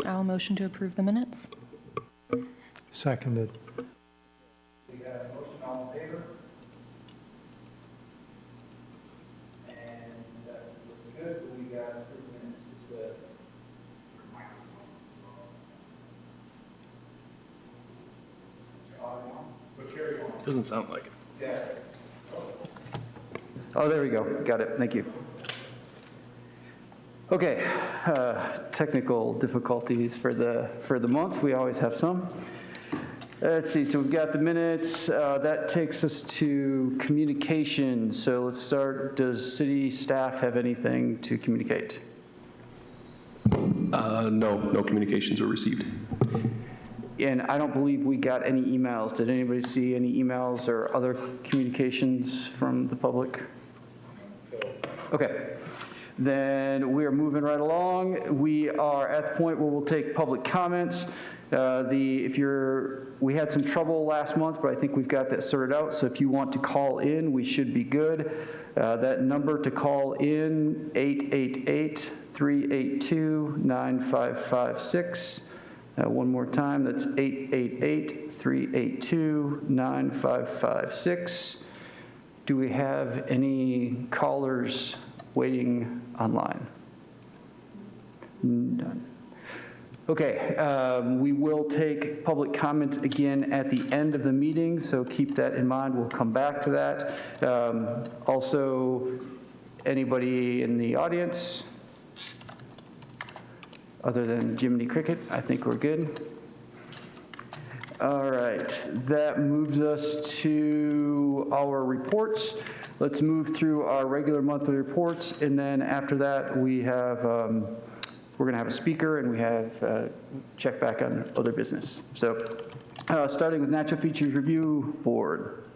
R: I'll motion to approve the minutes.
Q: Seconded.
P: We got a motion, all in favor? And that looks good, so we got approved minutes as well.
O: Doesn't sound like it.
P: Yeah. Oh, there we go. Got it. Thank you. Okay, technical difficulties for the month. We always have some. Let's see. So we've got the minutes. That takes us to communication. So let's start. Does city staff have anything to communicate?
O: No communications were received.
P: And I don't believe we got any emails. Did anybody see any emails or other communications from the public? Okay. Then we are moving right along. We are at the point where we'll take public comments. We had some trouble last month, but I think we've got that sorted out. So if you want to call in, we should be good. That number to call in, 888-382-9556. One more time, that's 888-382-9556. Do we have any callers waiting online? None. Okay, we will take public comments again at the end of the meeting, so keep that in mind. We'll come back to that. Also, anybody in the audience? Other than Jiminy Cricket, I think we're good. All right, that moves us to our reports. Let's move through our regular monthly reports, and then after that, we have, we're gonna have a speaker, and we have check back on other business. So, starting with Natural Features Review Board.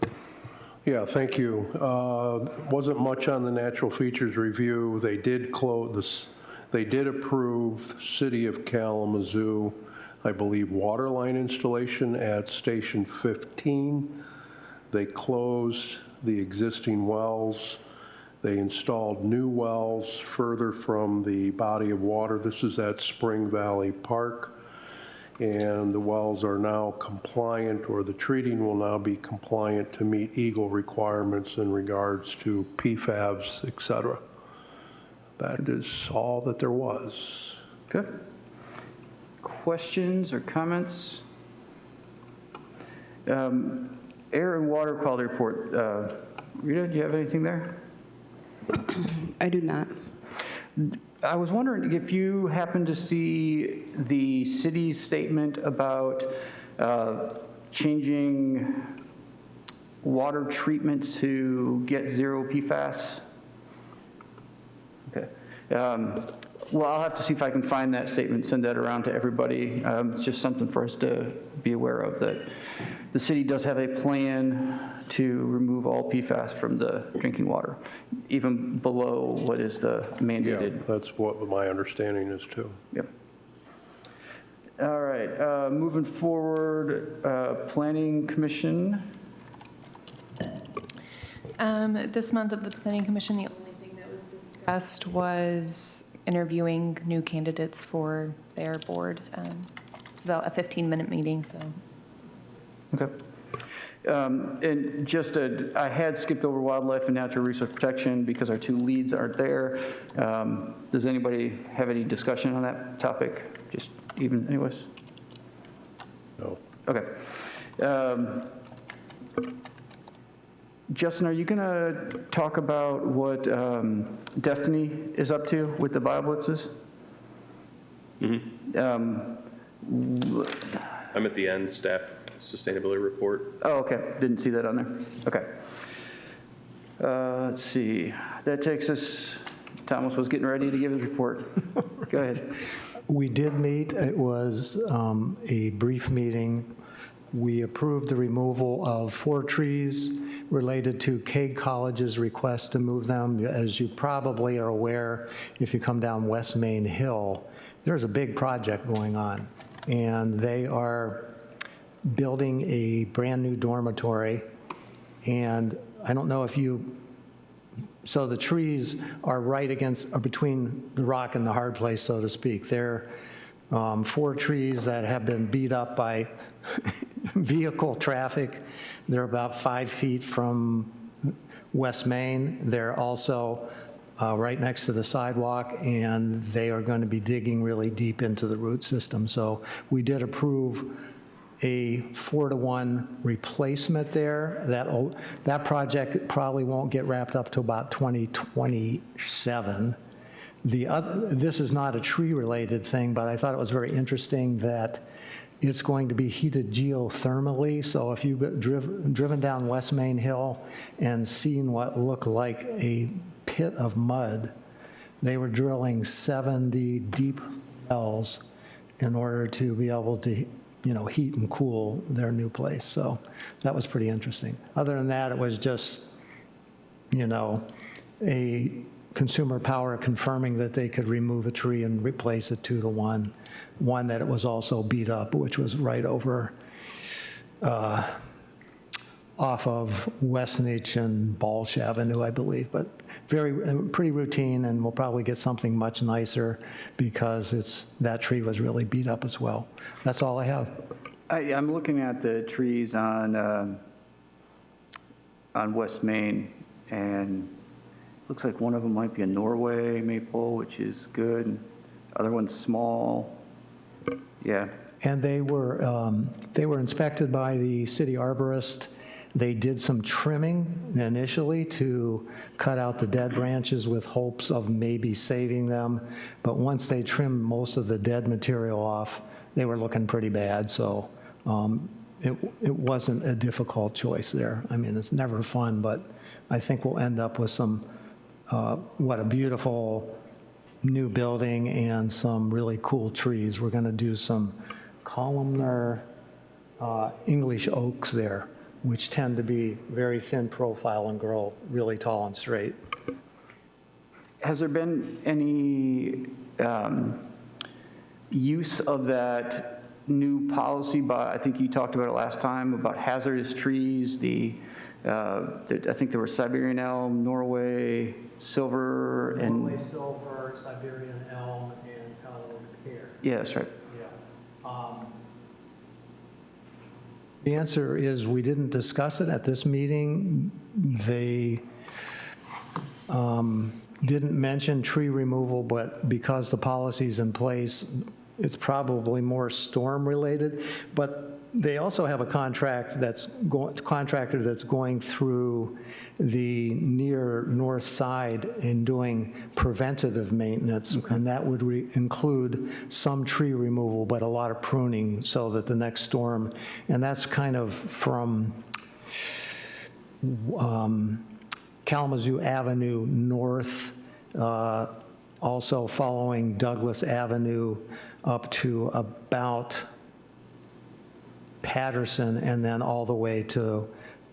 U: Yeah, thank you. Wasn't much on the Natural Features Review. They did close this. They did approve City of Kalamazoo, I believe, water line installation at Station 15. They closed the existing wells. They installed new wells further from the body of water. This is at Spring Valley Park. And the wells are now compliant, or the treating will now be compliant to meet EGLE requirements in regards to PFAS, et cetera. That is all that there was.
S: Okay. Questions or comments? Air and water quality report. Rita, do you have anything there?
V: I do not.
S: I was wondering if you happen to see the city's statement about changing water treatment to get zero PFAS. Okay. Well, I'll have to see if I can find that statement, send that around to everybody. It's just something for us to be aware of, that the city does have a plan to remove all PFAS from the drinking water, even below what is the mandated.
U: Yeah, that's what my understanding is too.
S: Yep. All right, moving forward, Planning Commission.
R: This month at the Planning Commission, the only thing that was discussed was interviewing new candidates for their board. It's about a 15-minute meeting, so.
S: Okay. And just, I had skipped over wildlife and natural resource protection because our two leads aren't there. Does anybody have any discussion on that topic? Just even, anyways?
U: No.
S: Okay. Justin, are you going to talk about what Destiny is up to with the BioBlitzes?
O: I'm at the end, staff sustainability report.
S: Oh, okay. Didn't see that on there. Okay. Let's see. That takes us, Thomas was getting ready to give his report. Go ahead.
Q: We did meet. It was a brief meeting. We approved the removal of 4 trees related to Cade College's request to move them. As you probably are aware, if you come down West Main Hill, there's a big project going on, and they are building a brand-new dormitory, and I don't know if you, so the trees are right against, or between the rock and the hard place, so to speak. They're 4 trees that have been beat up by vehicle traffic. They're about 5 feet from West Main. They're also right next to the sidewalk, and they are going to be digging really deep into the root system. So we did approve a 4-to-1 replacement there. That project probably won't get wrapped up to about 2027. This is not a tree-related thing, but I thought it was very interesting that it's going to be heated geothermally. So if you've driven down West Main Hill and seen what looked like a pit of mud, they were drilling 70 deep wells in order to be able to, heat and cool their new place. So that was pretty interesting. Other than that, it was just, a Consumer Power confirming that they could remove a tree and replace it 2-to-1. One that it was also beat up, which was right over off of Westnich and Balch Avenue, I believe. But pretty routine, and we'll probably get something much nicer because that tree was really beat up as well. That's all I have.
S: I'm looking at the trees on West Main, and looks like one of them might be a Norway maple, which is good. Other one's small. Yeah.
Q: And they were inspected by the city arborist. They did some trimming initially to cut out the dead branches with hopes of maybe saving them. But once they trimmed most of the dead material off, they were looking pretty bad. So it wasn't a difficult choice there. I mean, it's never fun, but I think we'll end up with some, a beautiful new building and some really cool trees. We're going to do some columnar English oaks there, which tend to be very thin profile and grow really tall and straight.
S: Has there been any use of that new policy by, I think you talked about it last time, about hazardous trees, the I think there were Siberian elm, Norway silver, and...
Q: Norway silver, Siberian elm, and elm pear.
S: Yeah, that's right.
Q: The answer is we didn't discuss it at this meeting. They didn't mention tree removal, but because the policy's in place, it's probably more storm-related. But they also have a contractor that's going through the near north side and doing preventative maintenance, and that would include some tree removal, but a lot of pruning so that the next storm, and that's kind of from Kalamazoo Avenue north, also following Douglas Avenue up to about Patterson, and then all the way to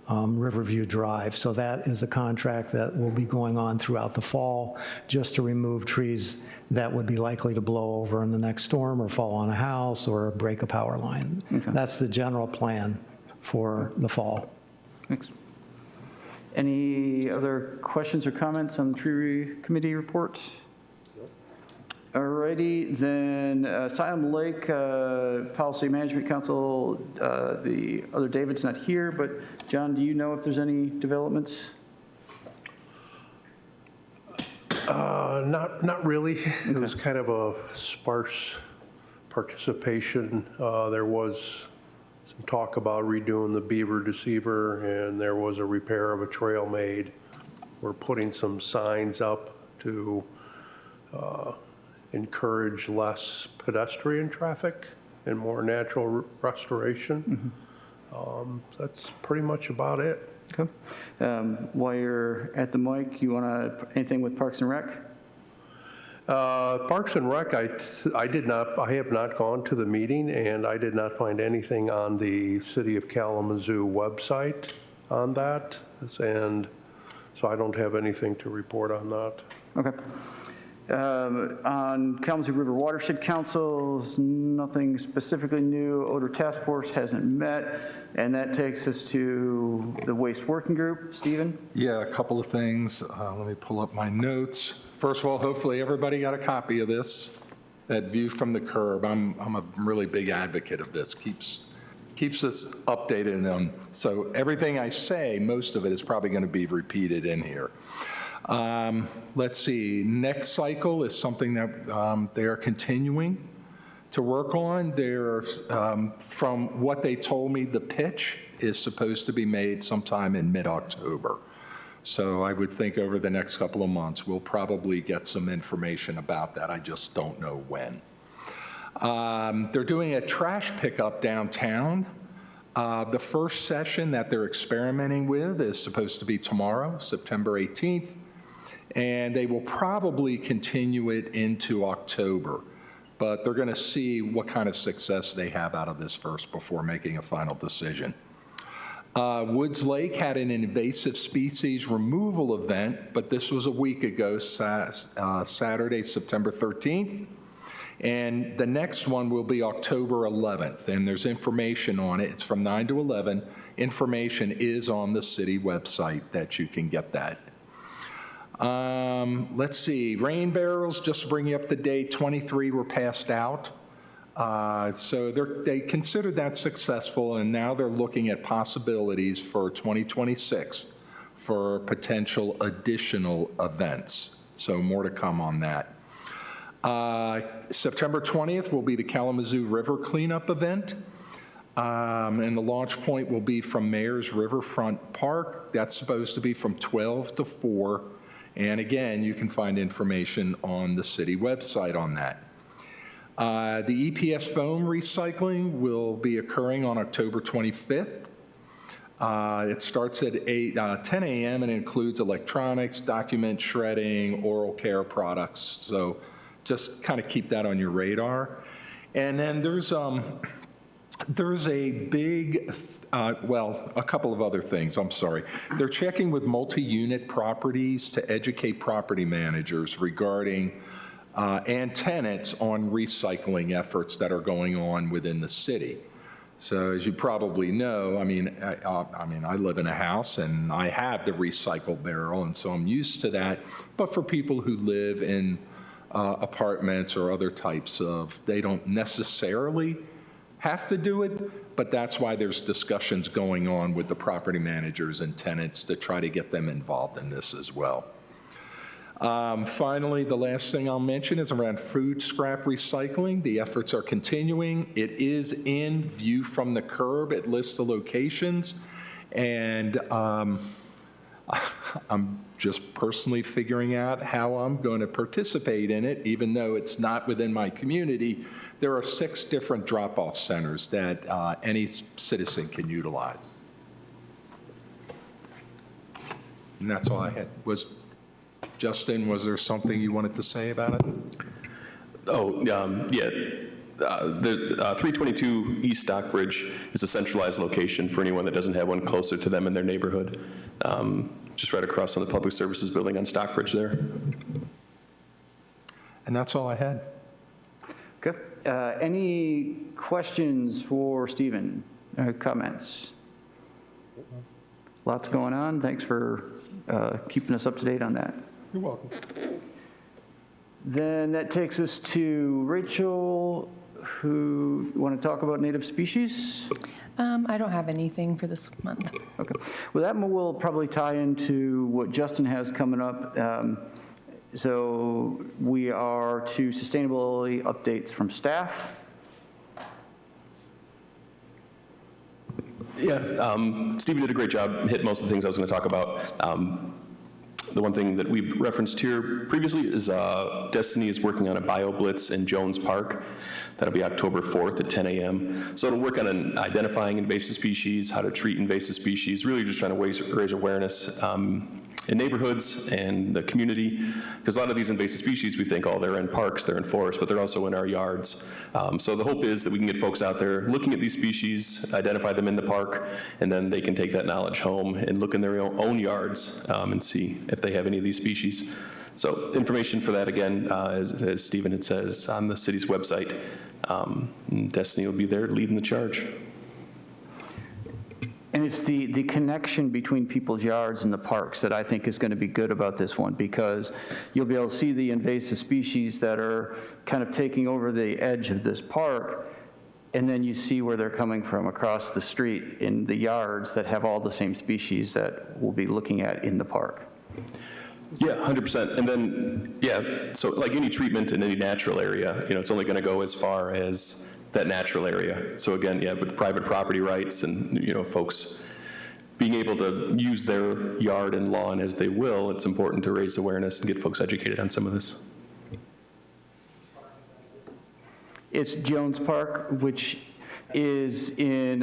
Q: Riverview Drive. So that is a contract that will be going on throughout the fall, just to remove trees that would be likely to blow over in the next storm or fall on a house or break a power line. Okay. That's the general plan for the fall.
S: Thanks. Any other questions or comments on the tree committee report? All righty, then Siam Lake Policy Management Council, the other David's not here, but John, do you know if there's any developments?
U: Not really. It was kind of a sparse participation. There was some talk about redoing the Beaver Deceiver, and there was a repair of a trail made. We're putting some signs up to encourage less pedestrian traffic and more natural restoration. Mm-hmm. That's pretty much about it.
S: Okay. While you're at the mic, you want to, anything with Parks and Rec?
U: Parks and Rec, I have not gone to the meeting, and I did not find anything on the City of Kalamazoo website on that, and so I don't have anything to report on that.
S: Okay. On Kalamazoo River Watershed Councils, nothing specifically new. Odor Task Force hasn't met, and that takes us to the Waste Working Group. Stephen?
T: Yeah, a couple of things. Let me pull up my notes. First of all, hopefully everybody got a copy of this. That view from the curb. I'm a really big advocate of this. Keeps us updated, so everything I say, most of it is probably going to be repeated in here. Let's see, next cycle is something that they are continuing to work on. They're, from what they told me, the pitch is supposed to be made sometime in mid-October. So I would think over the next couple of months, we'll probably get some information about that. I just don't know when. They're doing a trash pickup downtown. The first session that they're experimenting with is supposed to be tomorrow, September 18th. And they will probably continue it into October, but they're going to see what kind of success they have out of this first before making a final decision. Woods Lake had an invasive species removal event, but this was a week ago, Saturday, September 13th. And the next one will be October 11th, and there's information on it. It's from 9 to 11. Information is on the city website that you can get that. Let's see, rain barrels, just to bring you up to date, 23 were passed out. So they considered that successful, and now they're looking at possibilities for 2026 for potential additional events. So more to come on that. September 20th will be the Kalamazoo River Cleanup event. And the launch point will be from Mayor's Riverfront Park. That's supposed to be from 12 to 4. And again, you can find information on the city website on that. The EPS foam recycling will be occurring on October 25th. It starts at 10 a.m. and includes electronics, document shredding, oral care products. So just kind of keep that on your radar. And then there's a big, a couple of other things, I'm sorry. They're checking with multi-unit properties to educate property managers regarding and tenants on recycling efforts that are going on within the city. So as you probably know, I mean, I live in a house and I have the recycle barrel, and so I'm used to that. But for people who live in apartments or other types of, they don't necessarily have to do it, but that's why there's discussions going on with the property managers and tenants to try to get them involved in this as well. Finally, the last thing I'll mention is around food scrap recycling. The efforts are continuing. It is in view from the curb. It lists the locations. And I'm just personally figuring out how I'm going to participate in it, even though it's not within my community. There are 6 different drop-off centers that any citizen can utilize. And that's all I had. Justin, was there something you wanted to say about it?
O: Oh, yeah. The 322 East Stockbridge is a centralized location for anyone that doesn't have one closer to them in their neighborhood. Just right across from the Public Services Building on Stockbridge there.
T: And that's all I had.
S: Okay. Any questions for Stephen? Comments? Lots going on. Thanks for keeping us up to date on that.
T: You're welcome.
S: Then that takes us to Rachel, who want to talk about native species?
R: I don't have anything for this month.
S: Okay. Well, that will probably tie into what Justin has coming up. So we are to sustainability updates from staff.
O: Yeah, Stephen did a great job, hit most of the things I was going to talk about. The one thing that we've referenced here previously is Destiny is working on a BioBlitz in Jones Park. That'll be October 4th at 10 a.m. So it'll work on identifying invasive species, how to treat invasive species, really just trying to raise awareness in neighborhoods and the community, because a lot of these invasive species, we think, oh, they're in parks, they're in forests, but they're also in our yards. So the hope is that we can get folks out there looking at these species, identify them in the park, and then they can take that knowledge home and look in their own yards and see if they have any of these species. So information for that, again, as Stephen had says, on the city's website. Destiny will be there leading the charge.
S: And it's the connection between people's yards and the parks that I think is going to be good about this one, because you'll be able to see the invasive species that are kind of taking over the edge of this park, and then you see where they're coming from across the street in the yards that have all the same species that we'll be looking at in the park.
O: Yeah, 100%. And then, yeah, so like any treatment in any natural area, it's only going to go as far as that natural area. So again, yeah, with private property rights and, folks being able to use their yard and lawn as they will, it's important to raise awareness and get folks educated on some of this.
S: It's Jones Park, which is in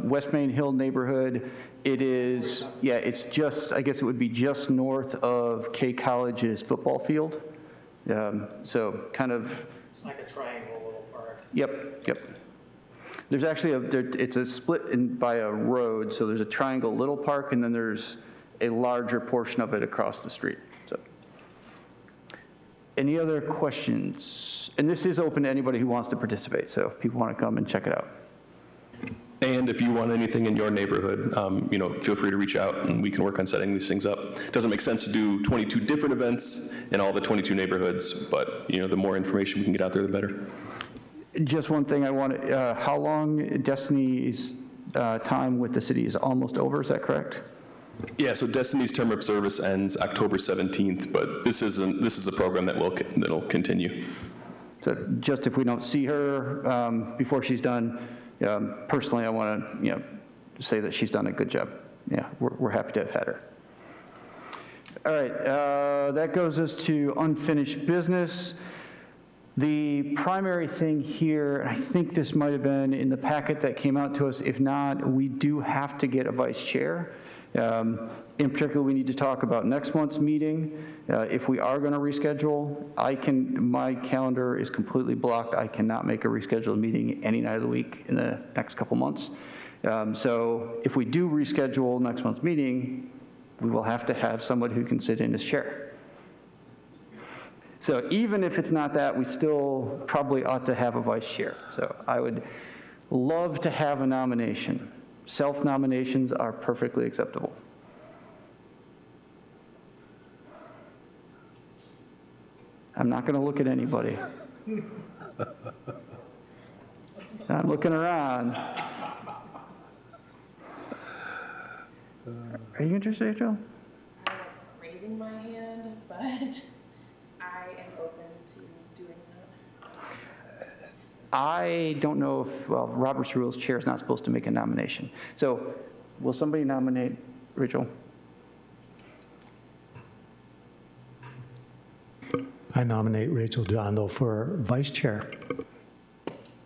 S: West Main Hill neighborhood. It is, yeah, it's just, I guess it would be just north of K College's football field. So kind of.
B: It's like a triangle little park.
S: Yep. There's actually it's a split by a road, so there's a triangle little park, and then there's a larger portion of it across the street. So, any other questions? And this is open to anybody who wants to participate, so if people want to come and check it out.
O: And if you want anything in your neighborhood, feel free to reach out and we can work on setting these things up. It doesn't make sense to do 22 different events in all the 22 neighborhoods, but the more information we can get out there, the better.
S: Just one thing I want to, how long Destiny's time with the city is almost over, is that correct?
O: Yeah, so Destiny's term of service ends October 17th, but this is a program that'll continue.
S: So just if we don't see her before she's done, personally, I want to, say that she's done a good job. Yeah, we're happy to have had her. All right, that goes us to unfinished business. The primary thing here, I think this might have been in the packet that came out to us. If not, we do have to get a vice chair. In particular, we need to talk about next month's meeting. If we are going to reschedule, my calendar is completely blocked. I cannot make a rescheduled meeting any night of the week in the next couple months. So if we do reschedule next month's meeting, we will have to have someone who can sit in as chair. So even if it's not that, we still probably ought to have a vice chair. So I would love to have a nomination. Self-nominations are perfectly acceptable. I'm not going to look at anybody. I'm looking around. Are you interested, Rachel?
R: I wasn't raising my hand, but I am open to doing that.
S: I don't know if, well, Robert's Rules Chair is not supposed to make a nomination. So will somebody nominate Rachel?
Q: I nominate Rachel Jondo for vice chair.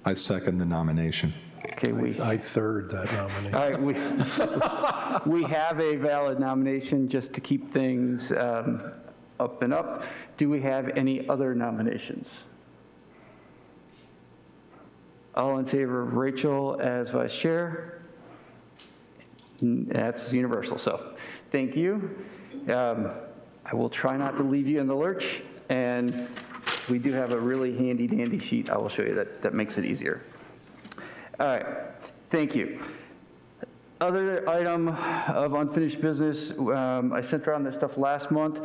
T: I second the nomination.
S: Okay,
U: I third that nomination.
S: All right, we have a valid nomination just to keep things up and up. Do we have any other nominations? All in favor of Rachel as vice chair? That's universal, so thank you. I will try not to leave you in the lurch, and we do have a really handy dandy sheet I will show you that makes it easier. All right, thank you. Other item of unfinished business, I sent around this stuff last month.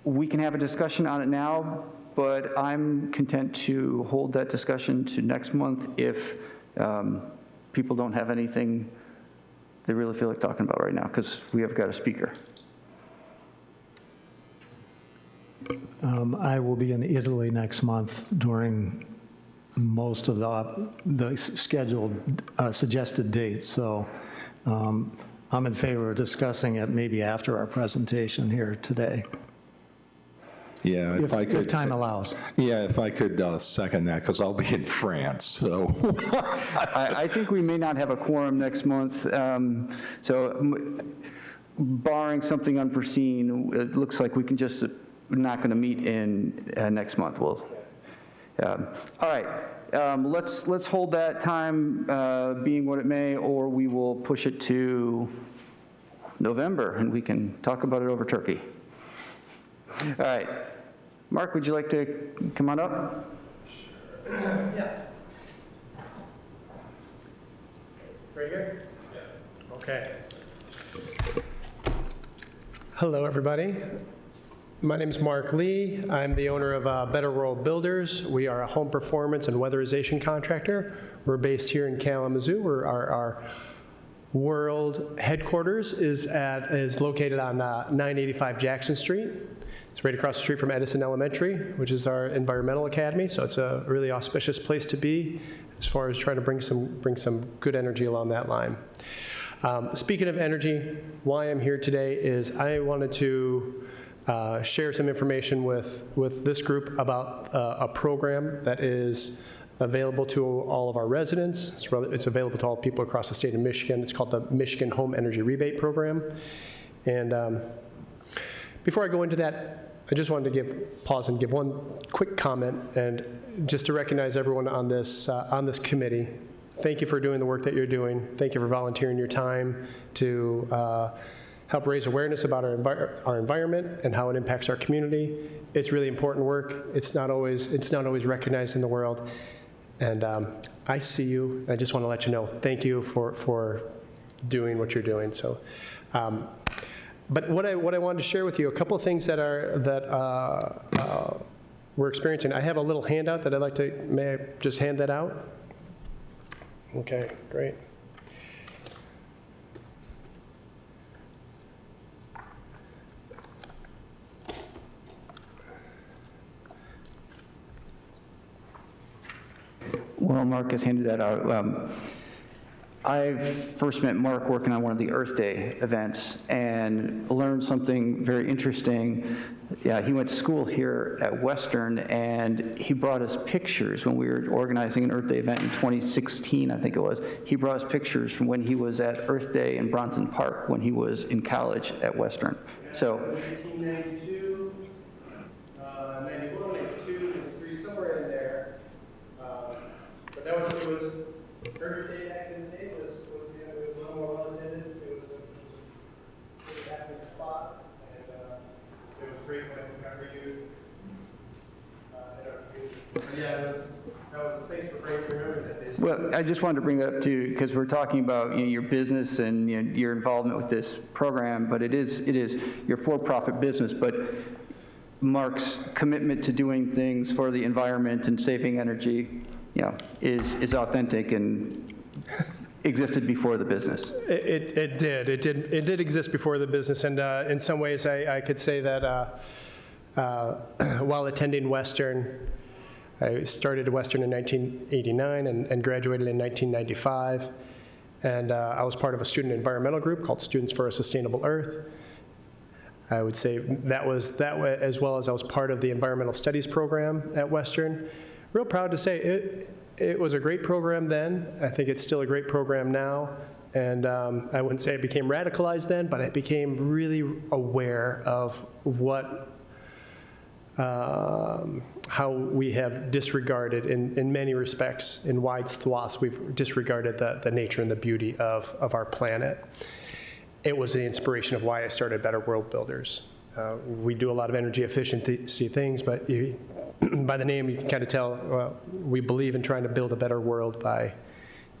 S: We can have a discussion on it now, but I'm content to hold that discussion to next month if people don't have anything they really feel like talking about right now, because we have got a speaker.
Q: I will be in Italy next month during most of the scheduled suggested dates, so I'm in favor of discussing it maybe after our presentation here today.
T: Yeah,
Q: if time allows.
T: Yeah, if I could second that, because I'll be in France, so.
S: I think we may not have a quorum next month, so barring something unforeseen, it looks like we can just, we're not going to meet in next month. We'll, all right, let's hold that time being what it may, or we will push it to November, and we can talk about it over turkey. All right. Mark, would you like to come on up?
A: Sure. Yes. Right here? Yeah. Okay. Hello, everybody. My name is Mark Lee. I'm the owner of Better World Builders. We are a home performance and weatherization contractor. We're based here in Kalamazoo. Our world headquarters is located on 985 Jackson Street. It's right across the street from Edison Elementary, which is our environmental academy, so it's a really auspicious place to be as far as trying to bring some good energy along that line. Speaking of energy, why I'm here today is I wanted to share some information with this group about a program that is available to all of our residents. It's available to all people across the state of Michigan. It's called the Michigan Home Energy Rebate Program. And before I go into that, I just wanted to pause and give one quick comment, and just to recognize everyone on this committee. Thank you for doing the work that you're doing. Thank you for volunteering your time to help raise awareness about our environment and how it impacts our community. It's really important work. It's not always recognized in the world. And I see you. I just want to let you know, thank you for doing what you're doing. So. But what I wanted to share with you, a couple of things that we're experiencing. I have a little handout that I'd like to, may I just hand that out? Okay, great.
S: Well, Mark has handed that out. I first met Mark working on one of the Earth Day events and learned something very interesting. Yeah, he went to school here at Western, and he brought us pictures when we were organizing an Earth Day event in 2016, I think it was. He brought us pictures from when he was at Earth Day in Bronson Park when he was in college at Western. So
A: 1992, 91, 92, 93, somewhere in there. But that was, it was Earth Day back in the day was a little more well attended. It was a really happening spot, and it was great when I remember you in our community. But yeah, that was thanks for remembering that day.
S: Well, I just wanted to bring that up too, because we're talking about your business and your involvement with this program, but it is your for-profit business, but Mark's commitment to doing things for the environment and saving energy, is authentic and existed before the business.
C: It did exist before the business, and in some ways I could say that while attending Western, I started at Western in 1989 and graduated in 1995, and I was part of a student environmental group called Students for a Sustainable Earth. I would say that was as well as I was part of the environmental studies program at Western. Real proud to say it was a great program then. I think it's still a great program now. And I wouldn't say it became radicalized then, but it became really aware of how we have disregarded, in many respects, in wide swaths, we've disregarded the nature and the beauty of our planet. It was the inspiration of why I started Better World Builders. We do a lot of energy efficiency things, but by the name you can kind of tell we believe in trying to build a better world by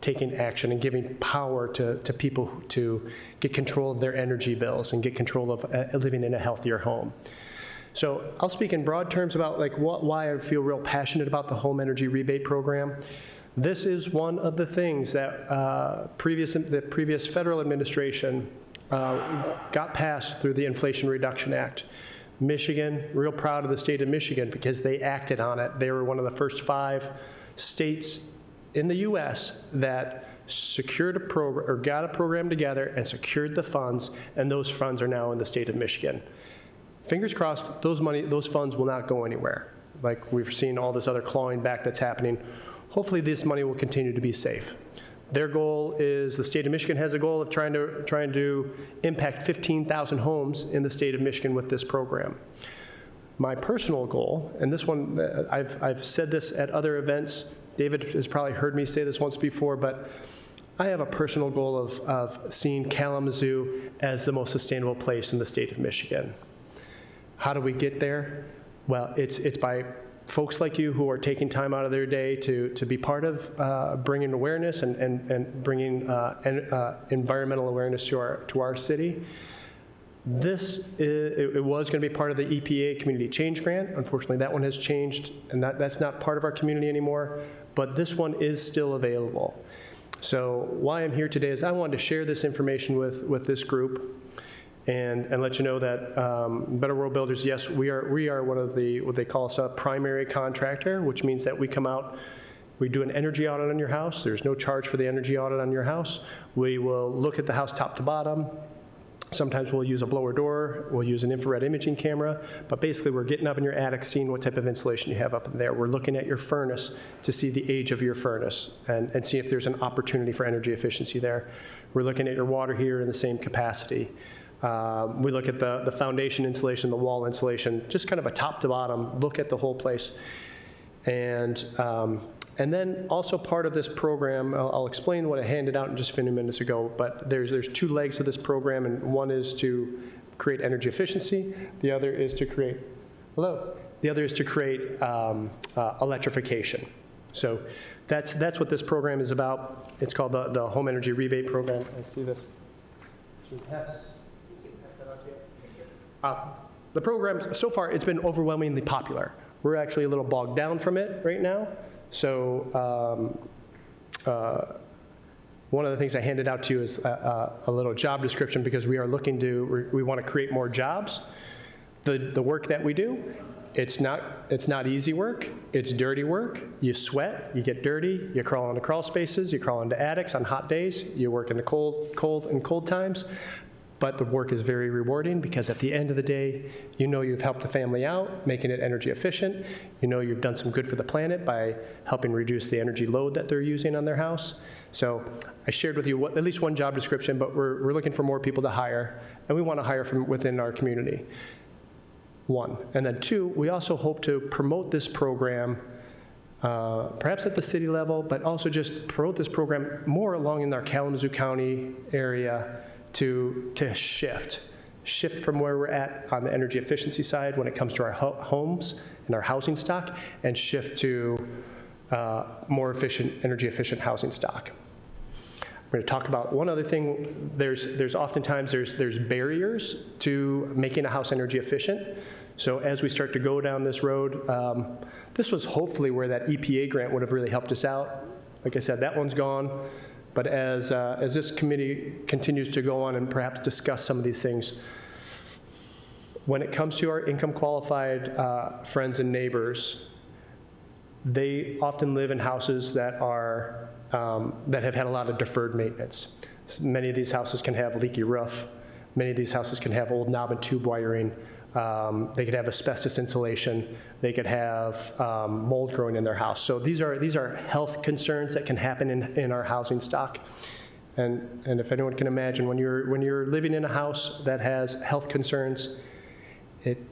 C: taking action and giving power to people to get control of their energy bills and get control of living in a healthier home. So I'll speak in broad terms about why I feel real passionate about the home energy rebate program. This is one of the things that the previous federal administration got passed through the Inflation Reduction Act. Michigan, real proud of the state of Michigan because they acted on it. They were one of the first 5 states in the U.S. that secured a program or got a program together and secured the funds, and those funds are now in the state of Michigan. Fingers crossed, those funds will not go anywhere. Like we've seen all this other clawing back that's happening. Hopefully this money will continue to be safe. Their goal is, the state of Michigan has a goal of trying to impact 15,000 homes in the state of Michigan with this program. My personal goal, and this one, I've said this at other events, David has probably heard me say this once before, but I have a personal goal of seeing Kalamazoo as the most sustainable place in the state of Michigan. How do we get there? Well, it's by folks like you who are taking time out of their day to be part of bringing awareness and bringing environmental awareness to our city. It was going to be part of the EPA Community Change Grant. Unfortunately, that one has changed, and that's not part of our community anymore, but this one is still available. So why I'm here today is I wanted to share this information with this group and let you know that Better World Builders, yes, we are one of what they call us a primary contractor, which means that we come out, we do an energy audit on your house. There's no charge for the energy audit on your house. We will look at the house top to bottom. Sometimes we'll use a blower door, we'll use an infrared imaging camera, but basically we're getting up in your attic, seeing what type of insulation you have up in there. We're looking at your furnace to see the age of your furnace and see if there's an opportunity for energy efficiency there. We're looking at your water heater in the same capacity. We look at the foundation insulation, the wall insulation, just kind of a top to bottom look at the whole place. And then also part of this program, I'll explain what I handed out just a few minutes ago, but there's 2 legs to this program, and one is to create energy efficiency. The other is to create, electrification. So that's what this program is about. It's called the Home Energy Rebate Program. I see this. The program, so far, it's been overwhelmingly popular. We're actually a little bogged down from it right now. So one of the things I handed out to you is a little job description because we want to create more jobs. The work that we do, it's not easy work. It's dirty work. You sweat, you get dirty, you crawl into crawl spaces, you crawl into attics on hot days, you work in the cold times. But the work is very rewarding because at the end of the day, you know you've helped the family out, making it energy efficient. You know you've done some good for the planet by helping reduce the energy load that they're using on their house. So I shared with you at least one job description, but we're looking for more people to hire, and we want to hire from within our community. 1. And then 2, we also hope to promote this program perhaps at the city level, but also just promote this program more along in our Kalamazoo County area to shift from where we're at on the energy efficiency side when it comes to our homes and our housing stock, and shift to more efficient, energy efficient housing stock. We're going to talk about one other thing. There's oftentimes there's barriers to making a house energy efficient. So as we start to go down this road, this was hopefully where that EPA grant would have really helped us out. Like I said, that one's gone. But as this committee continues to go on and perhaps discuss some of these things, when it comes to our income qualified friends and neighbors, they often live in houses that are that have had a lot of deferred maintenance. Many of these houses can have a leaky roof. Many of these houses can have old knob and tube wiring. They could have asbestos insulation. They could have mold growing in their house. So these are health concerns that can happen in our housing stock. And if anyone can imagine, when you're living in a house that has health concerns, it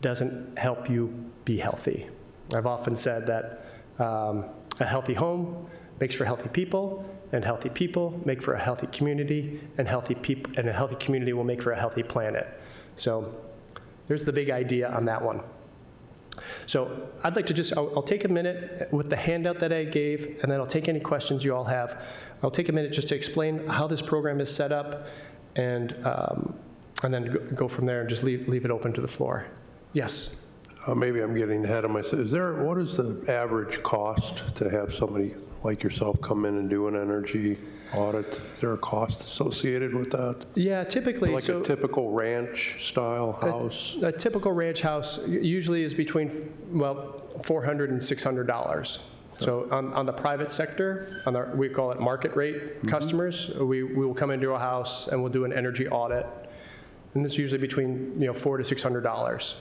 C: doesn't help you be healthy. I've often said that a healthy home makes for healthy people, and healthy people make for a healthy community, and a healthy community will make for a healthy planet. So there's the big idea on that one. So I'd like to I'll take a minute with the handout that I gave, and then I'll take any questions you all have. I'll take a minute just to explain how this program is set up, and then go from there and just leave it open to the floor. Yes?
U: Maybe I'm getting ahead of myself. What is the average cost to have somebody like yourself come in and do an energy audit? Is there a cost associated with that?
C: Yeah, typically.
U: Like a typical ranch-style house?
C: A typical ranch house usually is between, well, $400 and $600. So on the private sector, we call it market rate customers, we will come into a house and we'll do an energy audit. And it's usually between $400 to $600.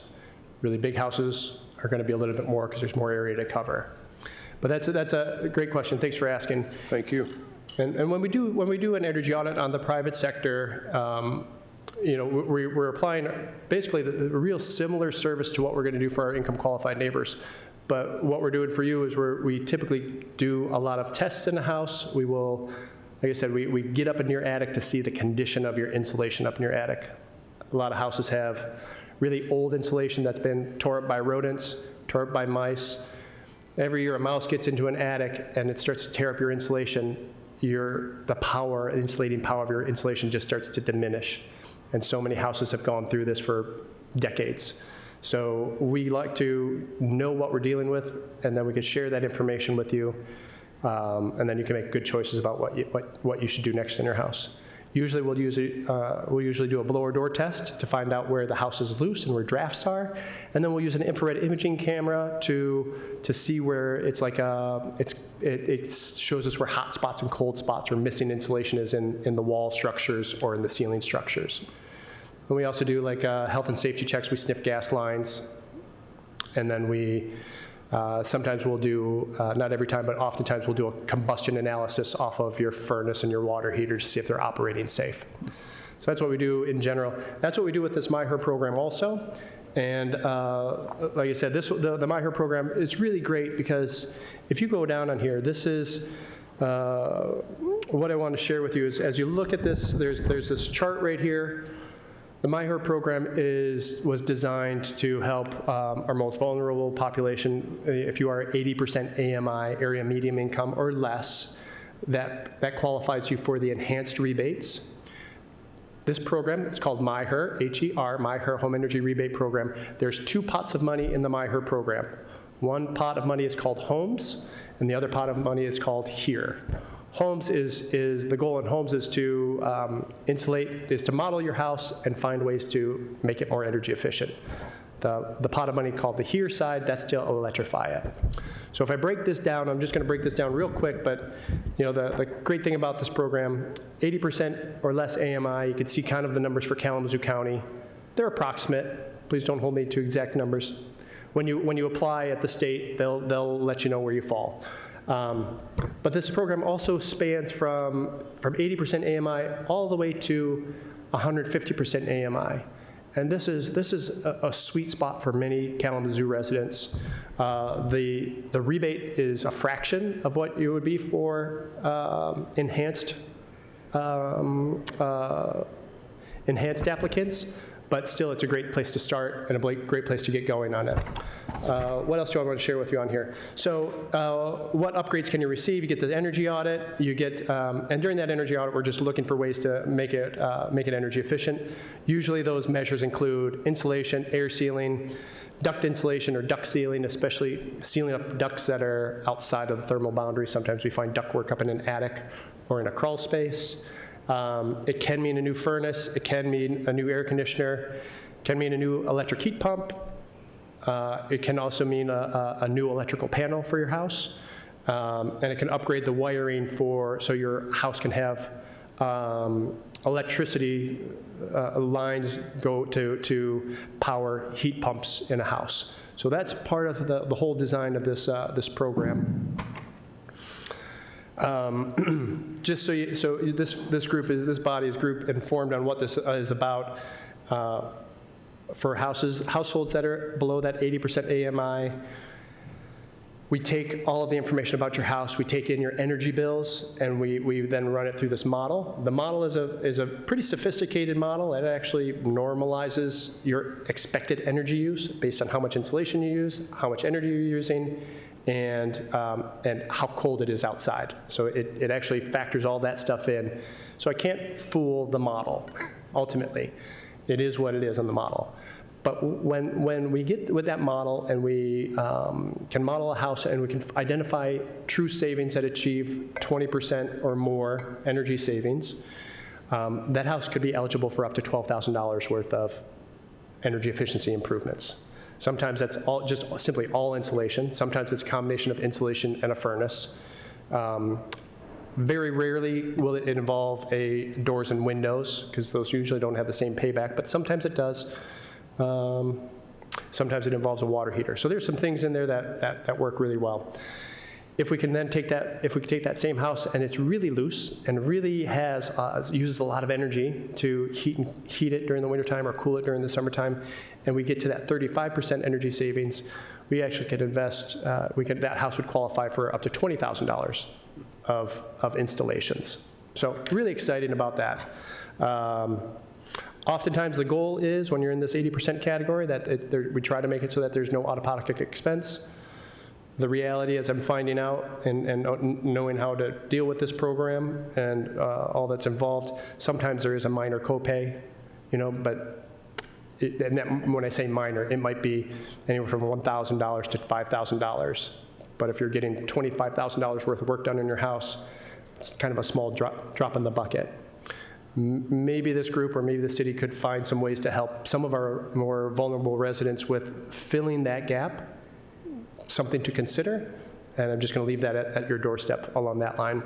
C: Really big houses are going to be a little bit more because there's more area to cover. But that's a great question. Thanks for asking.
U: Thank you.
C: And when we do an energy audit on the private sector, we're applying basically the real similar service to what we're going to do for our income qualified neighbors. But what we're doing for you is we typically do a lot of tests in the house. We will, like I said, we get up in your attic to see the condition of your insulation up in your attic. A lot of houses have really old insulation that's been tore up by rodents, tore up by mice. Every year a mouse gets into an attic and it starts to tear up your insulation. The insulating power of your insulation just starts to diminish. And so many houses have gone through this for decades. So we like to know what we're dealing with, and then we can share that information with you, and then you can make good choices about what you should do next in your house. Usually we'll usually do a blower door test to find out where the house is loose and where drafts are, and then we'll use an infrared imaging camera to see where it's like it shows us where hot spots and cold spots or missing insulation is in the wall structures or in the ceiling structures. And we also do like health and safety checks. We sniff gas lines, and then we sometimes we'll do, not every time, but oftentimes we'll do a combustion analysis off of your furnace and your water heaters to see if they're operating safe. So that's what we do in general. That's what we do with this MyHer program also. And like I said, the MyHer program is really great because if you go down on here, this is what I want to share with you is as you look at this, there's this chart right here. The MyHer program was designed to help our most vulnerable population. If you are 80% AMI, area medium income or less, that qualifies you for the enhanced rebates. This program, it's called MyHer, H-E-R, MyHer Home Energy Rebate Program. There's two pots of money in the MyHer program. One pot of money is called Homes, and the other pot of money is called Here. Homes is the goal in Homes is to insulate, is to model your house and find ways to make it more energy efficient. The pot of money called the Here side, that's to electrify it. So if I break this down, I'm just going to break this down real quick, but the great thing about this program, 80% or less AMI, you can see kind of the numbers for Kalamazoo County. They're approximate. Please don't hold me to exact numbers. When you apply at the state, they'll let you know where you fall. But this program also spans from 80% AMI all the way to 150% AMI. And this is a sweet spot for many Kalamazoo residents. The rebate is a fraction of what it would be for enhanced applicants, but still it's a great place to start and a great place to get going on it. What else do I want to share with you on here? So what upgrades can you receive? You get the energy audit, you get, and during that energy audit, we're just looking for ways to make it energy efficient. Usually those measures include insulation, air sealing, duct insulation or duct sealing, especially sealing up ducts that are outside of the thermal boundary. Sometimes we find duct work up in an attic or in a crawl space. It can mean a new furnace. It can mean a new air conditioner. It can mean a new electric heat pump. It can also mean a new electrical panel for your house. And it can upgrade the wiring so your house can have electricity lines go to power heat pumps in a house. So that's part of the whole design of this program. Just so this body is group informed on what this is about. For households that are below that 80% AMI, we take all of the information about your house, we take in your energy bills, and we then run it through this model. The model is a pretty sophisticated model. It actually normalizes your expected energy use based on how much insulation you use, how much energy you're using, and how cold it is outside. So it actually factors all that stuff in. So I can't fool the model, ultimately. It is what it is on the model. But when we get with that model and we can model a house and we can identify true savings that achieve 20% or more energy savings, that house could be eligible for up to $12,000 worth of energy efficiency improvements. Sometimes that's just simply all insulation. Sometimes it's a combination of insulation and a furnace. Very rarely will it involve doors and windows, because those usually don't have the same payback, but sometimes it does. Sometimes it involves a water heater. So there's some things in there that work really well. If we can then take that same house and it's really loose and really uses a lot of energy to heat it during the wintertime or cool it during the summertime, and we get to that 35% energy savings, we actually could invest, that house would qualify for up to $20,000 of installations. So really exciting about that. Oftentimes the goal is, when you're in this 80% category, that we try to make it so that there's no out-of-pocket expense. The reality is, I'm finding out and knowing how to deal with this program and all that's involved, sometimes there is a minor copay, but when I say minor, it might be anywhere from $1,000 to $5,000. But if you're getting $25,000 worth of work done in your house, it's kind of a small drop in the bucket. Maybe this group or maybe the city could find some ways to help some of our more vulnerable residents with filling that gap. Something to consider, and I'm just going to leave that at your doorstep along that line.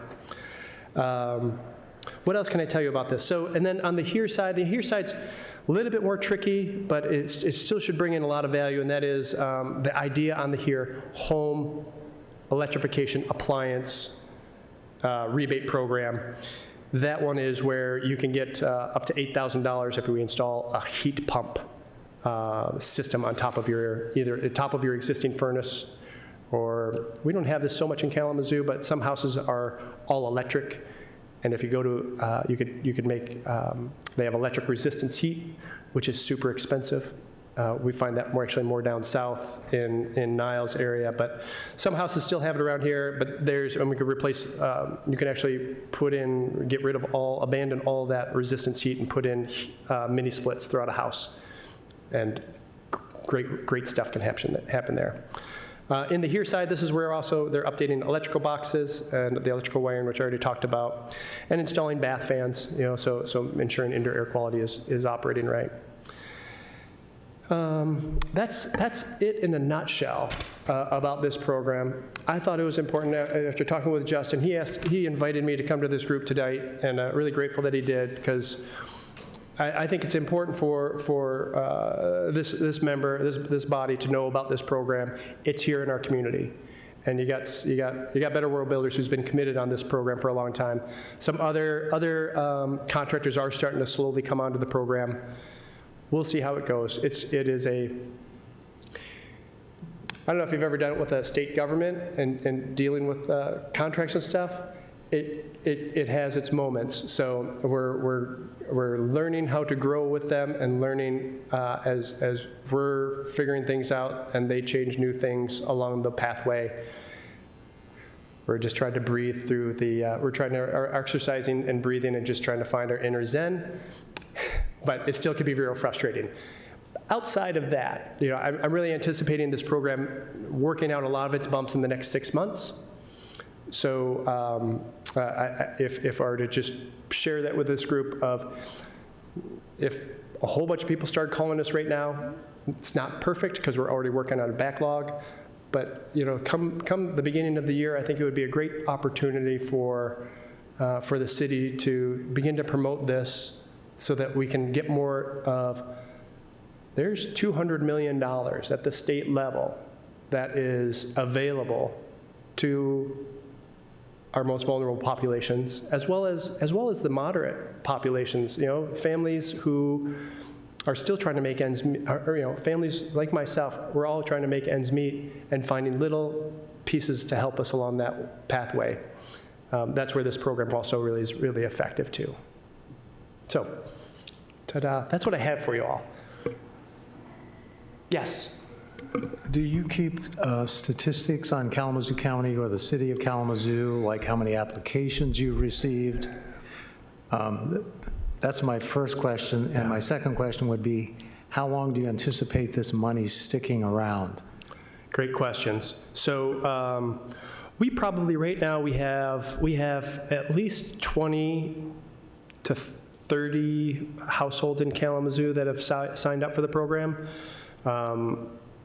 C: What else can I tell you about this? So, and then on the here side's a little bit more tricky, but it still should bring in a lot of value, and that is the idea on the here, home electrification appliance rebate program. That one is where you can get up to $8,000 if we install a heat pump system on top of either the top of your existing furnace, or we don't have this so much in Kalamazoo, but some houses are all electric. And if you go to, you could make, they have electric resistance heat, which is super expensive. We find that actually more down south in Niles area, but some houses still have it around here. But and we could replace. You can actually get rid of abandon all that resistance heat and put in mini splits throughout a house, and great stuff can happen there. In the here side, this is where also they're updating electrical boxes and the electrical wiring, which I already talked about, and installing bath fans. So ensuring indoor air quality is operating right. That's it in a nutshell about this program. I thought it was important after talking with Justin. He invited me to come to this group tonight, and really grateful that he did, because I think it's important for this body to know about this program. It's here in our community. And you got Better World Builders, who's been committed on this program for a long time. Some other contractors are starting to slowly come onto the program. We'll see how it goes. It is I don't know if you've ever done it with a state government and dealing with contracts and stuff. it has its moments. So we're learning how to grow with them and learning as we're figuring things out and they change new things along the pathway. We're just trying to breathe through we're exercising and breathing and just trying to find our inner zen, but it still can be very frustrating. Outside of that, I'm really anticipating this program working out a lot of its bumps in the next 6 months. So if I were to just share that with this group of, if a whole bunch of people start calling us right now, it's not perfect because we're already working on a backlog, but come the beginning of the year, I think it would be a great opportunity for the city to begin to promote this so that we can get more of, there's $200 million at the state level that is available to our most vulnerable populations, as well as the moderate populations. Families who are still trying to make ends meet, or families like myself. We're all trying to make ends meet and finding little pieces to help us along that pathway. That's where this program also really is really effective too. So, ta-da! That's what I have for you all. Yes.
Q: Do you keep statistics on Kalamazoo County or the city of Kalamazoo, like how many applications you've received? That's my first question. And my second question would be, how long do you anticipate this money sticking around?
C: Great questions. So we probably, right now, we have at least 20 to 30 households in Kalamazoo that have signed up for the program.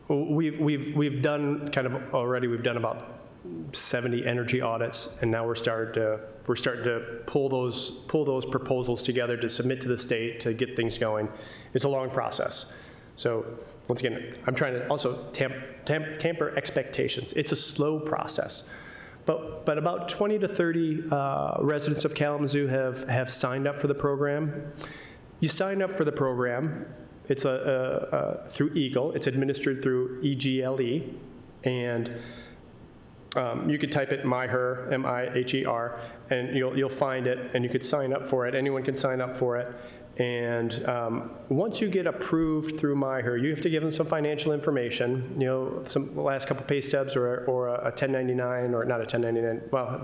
C: We've done kind of already. We've done about 70 energy audits, and now we're starting to pull those proposals together to submit to the state to get things going. It's a long process. So once again, I'm trying to also tamper expectations. It's a slow process, but about 20 to 30 residents of Kalamazoo have signed up for the program. You sign up for the program. It's through EAGLE. It's administered through EGLE, and you could type it MyHer, M-I-H-E-R, and you'll find it, and you could sign up for it. Anyone can sign up for it. And once you get approved through MyHer, you have to give them some financial information, some last couple pay stubs or a 1099, or not a 1099. Well,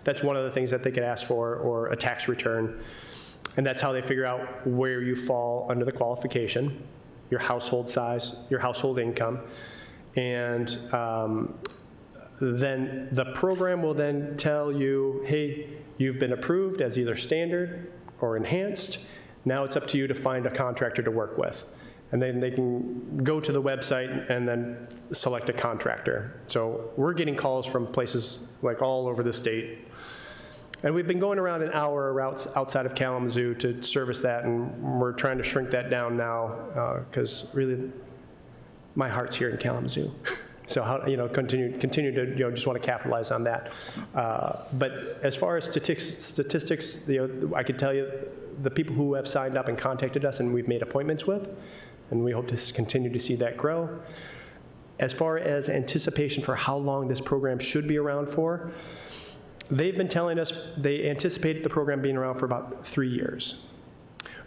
C: that's one of the things that they could ask for, or a tax return. And that's how they figure out where you fall under the qualification, your household size, your household income. And then the program will then tell you, hey, you've been approved as either standard or enhanced. Now it's up to you to find a contractor to work with. And then they can go to the website and then select a contractor. So we're getting calls from places like all over the state. And we've been going around an hour routes outside of Kalamazoo to service that, and we're trying to shrink that down now because really my heart's here in Kalamazoo. So how, continue to, just want to capitalize on that. But as far as statistics, I could tell you the people who have signed up and contacted us and we've made appointments with, and we hope to continue to see that grow. As far as anticipation for how long this program should be around for, they've been telling us they anticipate the program being around for about 3 years.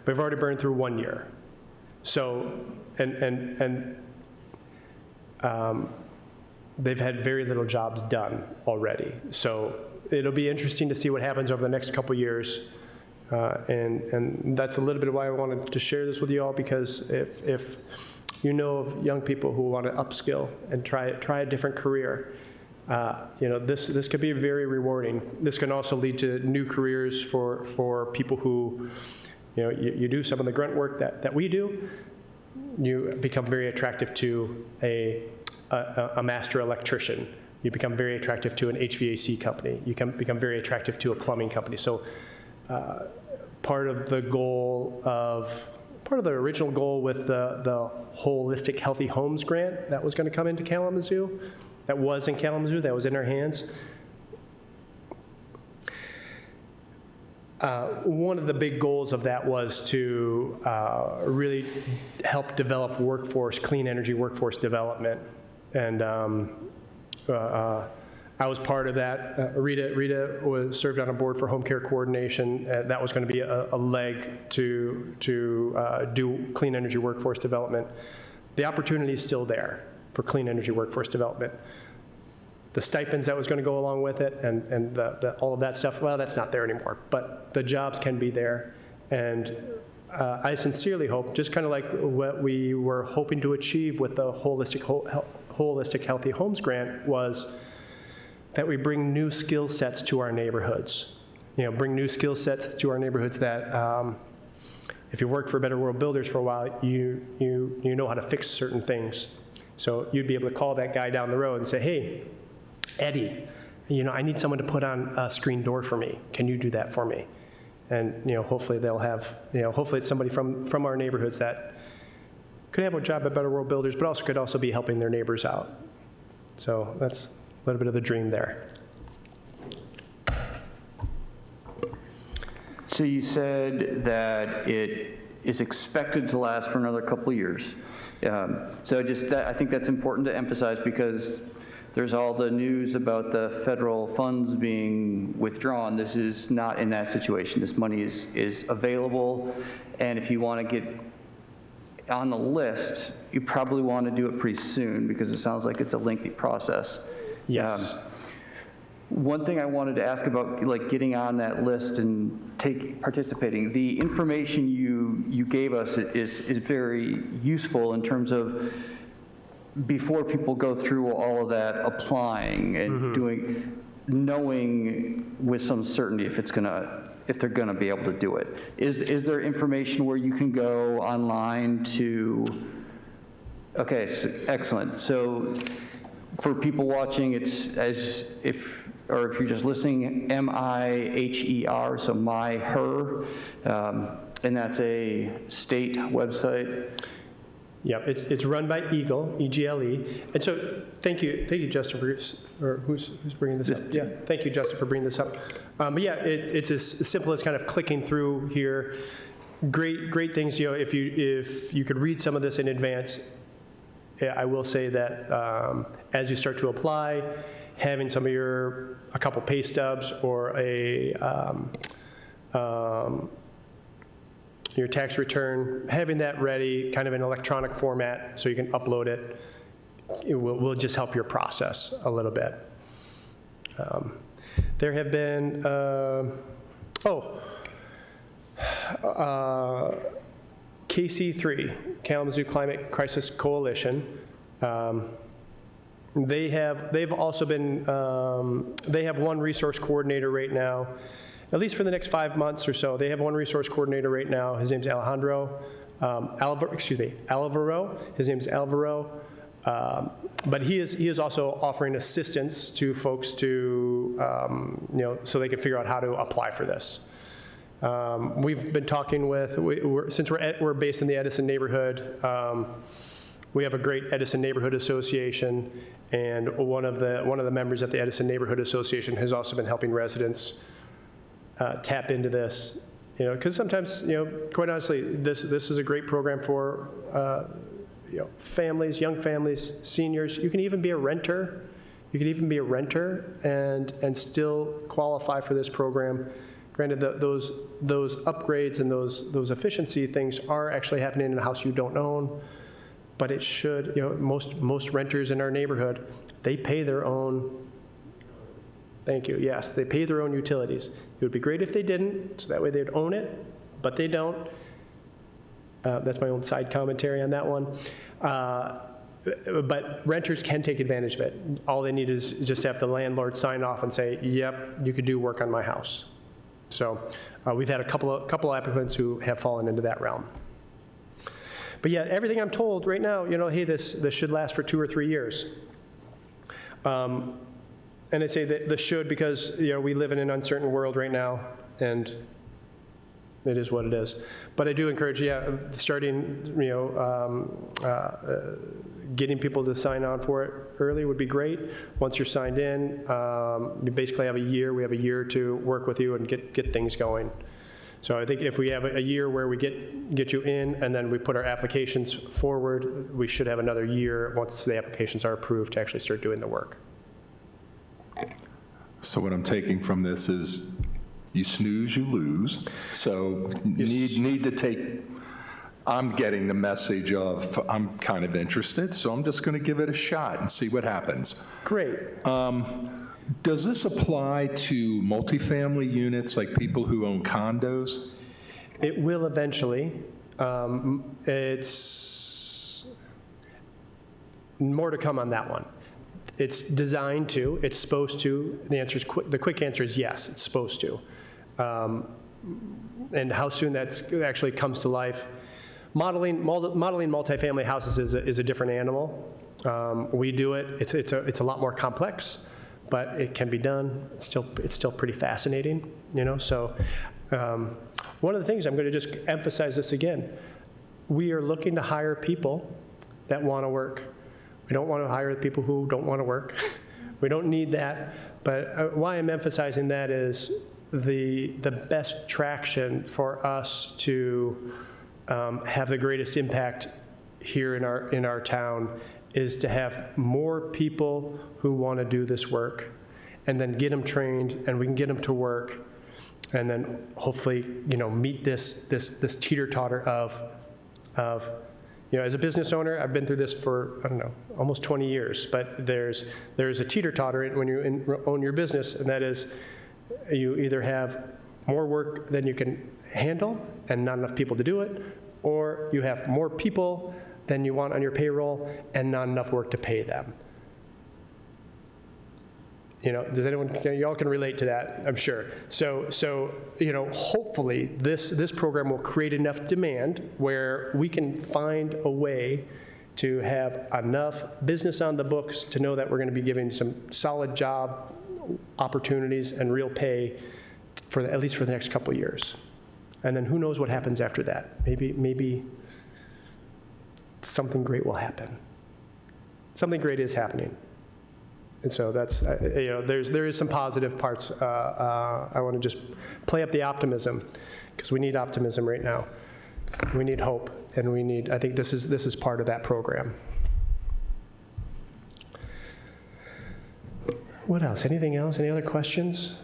C: We've already burned through 1 year. So, they've had very little jobs done already. So it'll be interesting to see what happens over the next couple years. And that's a little bit of why I wanted to share this with you all, because if you know of young people who want to upskill and try a different career, this could be very rewarding. This can also lead to new careers for people who, you do some of the grunt work that we do. You become very attractive to a master electrician. You become very attractive to an HVAC company. You can become very attractive to a plumbing company. So part of the original goal with the Holistic Healthy Homes grant that was going to come into Kalamazoo, that was in Kalamazoo, that was in our hands. One of the big goals of that was to really help develop clean energy workforce development. And I was part of that. Rita was served on a board for home care coordination. That was going to be a leg to do clean energy workforce development. The opportunity is still there for clean energy workforce development. The stipends that was going to go along with it and all of that stuff, well, that's not there anymore. But the jobs can be there. And I sincerely hope, just kind of like what we were hoping to achieve with the Holistic Healthy Homes Grant, was that we bring new skill sets to our neighborhoods. Bring new skill sets to our neighborhoods that if you've worked for Better World Builders for a while, you know how to fix certain things. So you'd be able to call that guy down the road and say, hey, Eddie, I need someone to put on a screen door for me. Can you do that for me? And hopefully they'll have, hopefully it's somebody from our neighborhoods that could have a job at Better World Builders, but could also be helping their neighbors out. So that's a little bit of the dream there.
S: So you said that it is expected to last for another couple of years. So I think that's important to emphasize, because there's all the news about the federal funds being withdrawn. This is not in that situation. This money is available, and if you want to get on the list, you probably want to do it pretty soon, because it sounds like it's a lengthy process.
C: Yes.
S: One thing I wanted to ask about, like, getting on that list and participating, the information you gave us is very useful in terms of before people go through all of that applying and knowing with some certainty if they're gonna be able to do it. Is there information where you can go online to? Okay, so, excellent. So for people watching, it's if you're just listening, MIHER, so MyHer, and that's a state website.
C: Yeah, it's run by EGLE, E-G-L-E. And so thank you, Justin, who's bringing this up? Yeah, thank you, Justin, for bringing this up. But yeah, it's as simple as kind of clicking through here. Great things, if you could read some of this in advance. I will say that as you start to apply, having a couple pay stubs or your tax return, having that ready, kind of in electronic format so you can upload it, will just help your process a little bit. There have been, KC3, Kalamazoo Climate Crisis Coalition, they've also been, they have one resource coordinator right now, at least for the next 5 months or so. They have one resource coordinator right now. His name's Alvaro. His name's Alvaro. But he is also offering assistance to folks to, so they can figure out how to apply for this. We've been talking with, since we're based in the Edison neighborhood, we have a great Edison Neighborhood Association, and one of the members at the Edison Neighborhood Association has also been helping residents tap into this, because sometimes, quite honestly, this is a great program for families, young families, seniors. You can even be a renter. You can even be a renter and still qualify for this program. Granted, those upgrades and those efficiency things are actually happening in a house you don't own, but it should. Most renters in our neighborhood, they pay their own. Thank you. Yes, they pay their own utilities. It would be great if they didn't, so that way they'd own it, but they don't. That's my own side commentary on that one. But renters can take advantage of it. All they need is just to have the landlord sign off and say, yep, you could do work on my house. So we've had a couple applicants who have fallen into that realm. But yeah, everything I'm told right now, hey, this should last for 2 or 3 years. And I say that this should because, we live in an uncertain world right now, and it is what it is. But I do encourage, starting, getting people to sign on for it early would be great. Once you're signed in, you basically have a year. We have a year to work with you and get things going. So I think if we have a year where we get you in and then we put our applications forward, we should have another year once the applications are approved to actually start doing the work.
T: So what I'm taking from this is you snooze, you lose. So need to take, I'm getting the message of I'm kind of interested, so I'm just going to give it a shot and see what happens.
C: Great.
T: Does this apply to multifamily units, like people who own condos?
C: It will eventually. It's more to come on that one. It's designed to, it's supposed to. The answer is the quick answer is yes, it's supposed to. And how soon that actually comes to life. Modeling multifamily houses is a different animal. We do it. It's a lot more complex, but it can be done. It's still pretty fascinating, you know. So one of the things, I'm going to just emphasize this again. We are looking to hire people that want to work. We don't want to hire people who don't want to work. We don't need that. But why I'm emphasizing that is the best traction for us to have the greatest impact here in our town is to have more people who want to do this work, and then get them trained, and we can get them to work, and then hopefully, you know, meet this teeter-totter of, you know, as a business owner, I've been through this for, I don't know, almost 20 years, but there's a teeter-totter when you own your business, and that is you either have more work than you can handle and not enough people to do it, or you have more people than you want on your payroll and not enough work to pay them. You know, does anyone, y'all can relate to that, I'm sure. So you know, hopefully this program will create enough demand where we can find a way to have enough business on the books to know that we're going to be giving some solid job opportunities and real pay for at least for the next couple of years. And then who knows what happens after that. Maybe something great will happen. Something great is happening. And so that's, you know, there is some positive parts. I want to just play up the optimism, because we need optimism right now. We need hope, and we need, I think this is part of that program. What else? Anything else? Any other questions?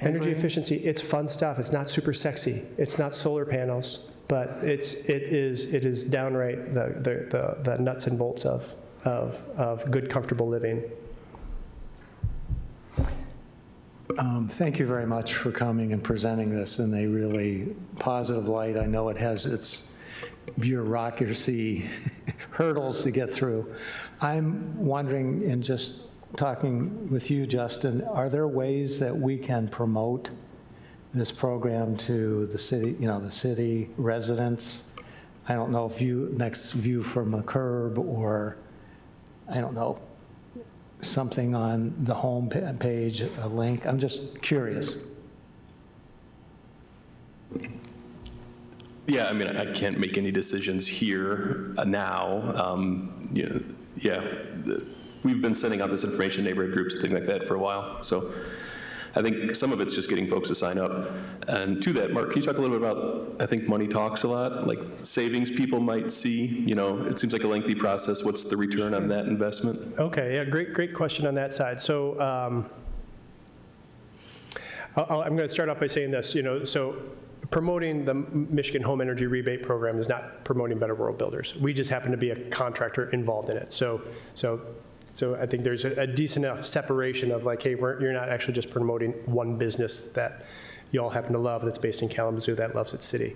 C: Energy efficiency, it's fun stuff. It's not super sexy. It's not solar panels, but it is downright the nuts and bolts of good, comfortable living.
Q: Thank you very much for coming and presenting this in a really positive light. I know it has its bureaucracy hurdles to get through. I'm wondering, in just talking with you, Justin, are there ways that we can promote this program to the city, you know, the city residents? I don't know, next view from the curb, or I don't know, something on the home page, a link. I'm just curious.
O: Yeah, I mean, I can't make any decisions here now. You know, yeah, we've been sending out this information to neighborhood groups and things like that for a while. So I think some of it's just getting folks to sign up. And to that, Mark, can you talk a little bit about, I think money talks a lot, like savings people might see? You know, it seems like a lengthy process. What's the return on that investment?
C: Okay, yeah, great question on that side. So I'm going to start off by saying this, you know, so promoting the Michigan Home Energy Rebate Program is not promoting Better World Builders. We just happen to be a contractor involved in it. So I think there's a decent enough separation of like, hey, you're not actually just promoting one business that you all happen to love that's based in Kalamazoo that loves its city.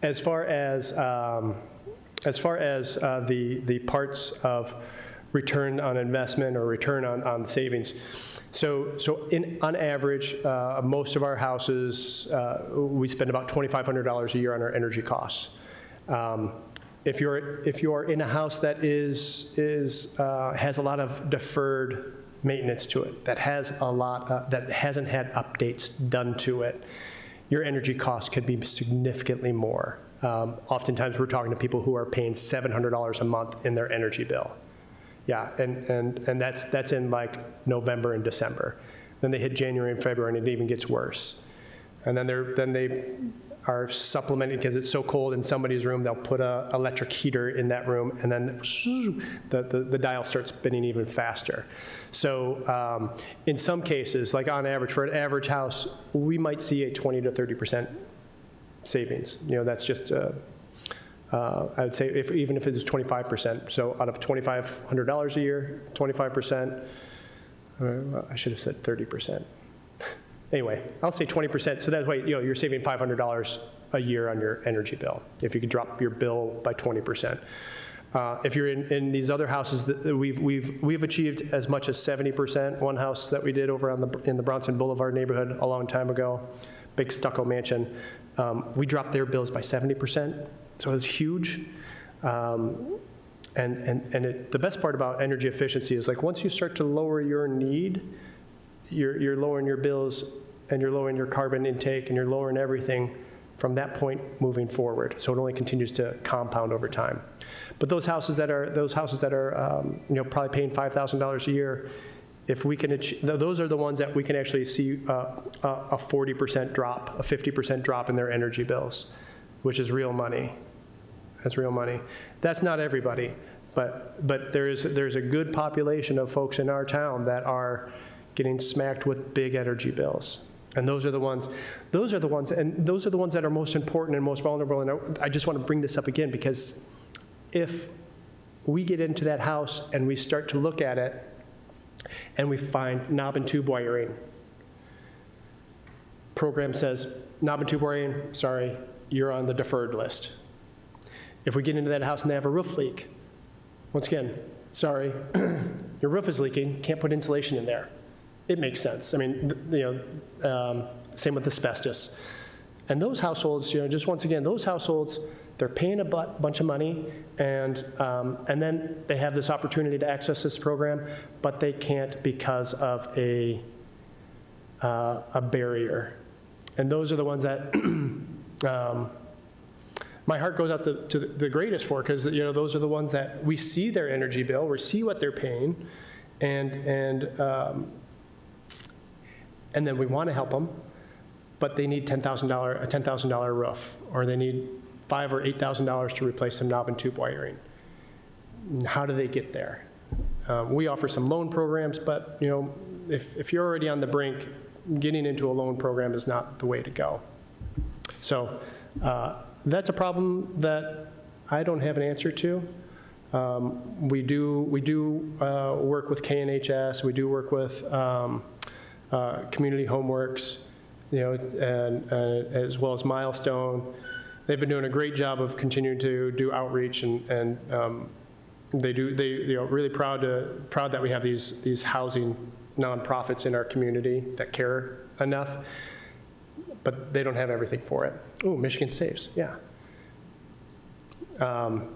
C: As far as the parts of return on investment or return on savings, so on average, most of our houses, we spend about $2,500 a year on our energy costs. If you're in a house that has a lot of deferred maintenance to it, that has a lot that hasn't had updates done to it, your energy costs could be significantly more. Oftentimes, we're talking to people who are paying $700 a month in their energy bill. Yeah, and that's in like November and December. Then they hit January and February, and it even gets worse. And then are supplementing because it's so cold in somebody's room, they'll put a electric heater in that room, and then the dial starts spinning even faster. So in some cases, like on average, for an average house, we might see a 20 to 30% savings. That's just, I would say, even if it is 25%. So out of $2,500 a year, 25%, I should have said 30%. Anyway, I'll say 20%, so that way, you're saving $500 a year on your energy bill, if you could drop your bill by 20%. If you're in these other houses, that we've achieved as much as 70%. One house that we did over in the Bronson Boulevard neighborhood a long time ago, big stucco mansion, we dropped their bills by 70%, so it's huge. The best part about energy efficiency is, like, once you start to lower your need, you're lowering your bills, and you're lowering your carbon intake, and you're lowering everything from that point moving forward. So it only continues to compound over time. But those houses that are probably paying $5,000 a year, if we can achieve, those are the ones that we can actually see a 40% drop, a 50% drop in their energy bills, which is real money. That's real money. That's not everybody, but there's a good population of folks in our town that are getting smacked with big energy bills. And those are the ones that are most important and most vulnerable. And I just want to bring this up again, because if we get into that house and we start to look at it and we find knob and tube wiring, program says, knob and tube wiring, sorry, you're on the deferred list. If we get into that house and they have a roof leak, once again, sorry, your roof is leaking, can't put insulation in there. It makes sense. I mean, same with asbestos. And those households, just once again, those households, they're paying a bunch of money, and then they have this opportunity to access this program, but they can't because of a barrier. And those are the ones that my heart goes out to the greatest for, because those are the ones that we see their energy bill, we see what they're paying, and then we want to help them, but they need a $10,000 roof, or they need $5,000 or $8,000 to replace some knob and tube wiring. How do they get there? We offer some loan programs, but if you're already on the brink, getting into a loan program is not the way to go. So that's a problem that I don't have an answer to. We do work with KNHS. We do work with Community Homeworks, and as well as Milestone. They've been doing a great job of continuing to do outreach, and they really proud that we have these housing nonprofits in our community that care enough, but they don't have everything for it. Ooh, Michigan Saves, yeah.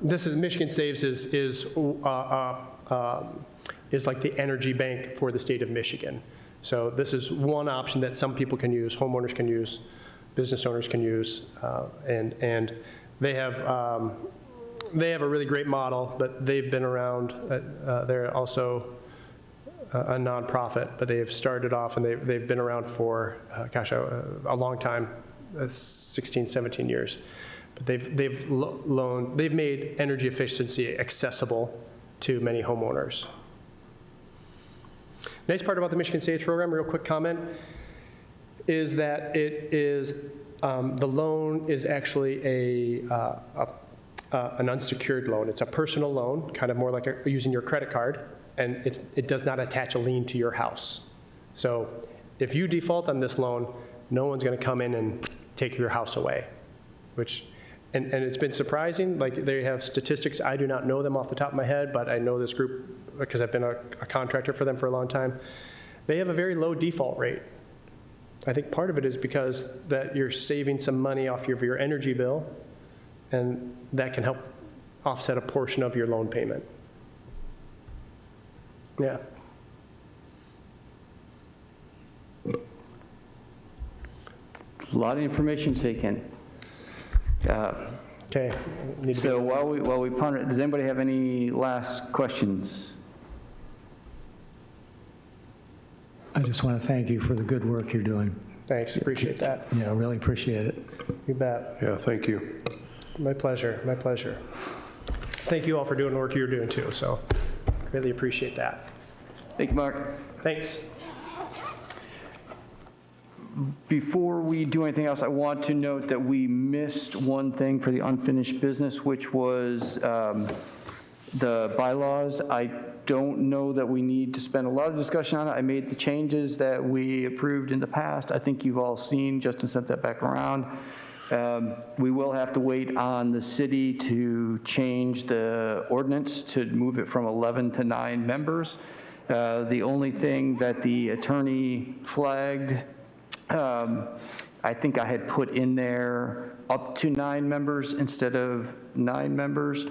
C: Michigan Saves is like the energy bank for the state of Michigan. So this is one option that some people can use, homeowners can use, business owners can use, and they have a really great model, but they've been around. They're also a nonprofit, but they've started off and they've been around for a long time, 16, 17 years. But they've made energy efficiency accessible to many homeowners. Nice part about the Michigan Saves program, real quick comment, is that it is the loan is actually an unsecured loan. It's a personal loan, kind of more like using your credit card, and it does not attach a lien to your house. So if you default on this loan, no one's going to come in and take your house away, and it's been surprising. Like, they have statistics. I do not know them off the top of my head, but I know this group because I've been a contractor for them for a long time. They have a very low default rate. I think part of it is because that you're saving some money off of your energy bill, and that can help offset a portion of your loan payment. Yeah.
S: A lot of information to take in.
C: Okay.
S: So while we ponder, does anybody have any last questions?
Q: I just want to thank you for the good work you're doing.
C: Thanks, appreciate that.
Q: Yeah, really appreciate it.
C: You bet.
U: Yeah, thank you.
C: My pleasure, my pleasure. Thank you all for doing the work you're doing too, so really appreciate that.
S: Thank you, Mark.
C: Thanks.
S: Before we do anything else, I want to note that we missed one thing for the unfinished business, which was the bylaws. I don't know that we need to spend a lot of discussion on it. I made the changes that we approved in the past. I think you've all seen. Justin sent that back around. We will have to wait on the city to change the ordinance to move it from 11 to 9 members. The only thing that the attorney flagged, I think I had put in there up to 9 members instead of 9 members.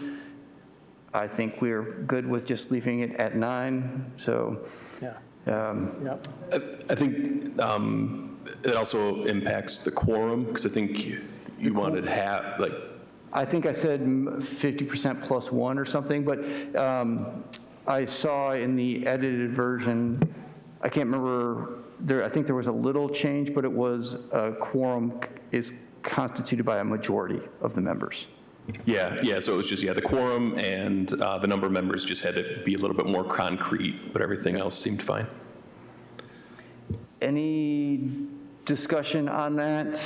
S: I think we're good with just leaving it at 9, so.
Q: Yeah.
U: I
O: think it also impacts the quorum, because I think you wanted to have, like.
S: I think I said 50% plus 1 or something, but I saw in the edited version, I can't remember, I think there was a little change, but it was a quorum is constituted by a majority of the members.
O: Yeah, so it was just, the quorum and the number of members just had to be a little bit more concrete, but everything else seemed fine.
S: Any discussion on that?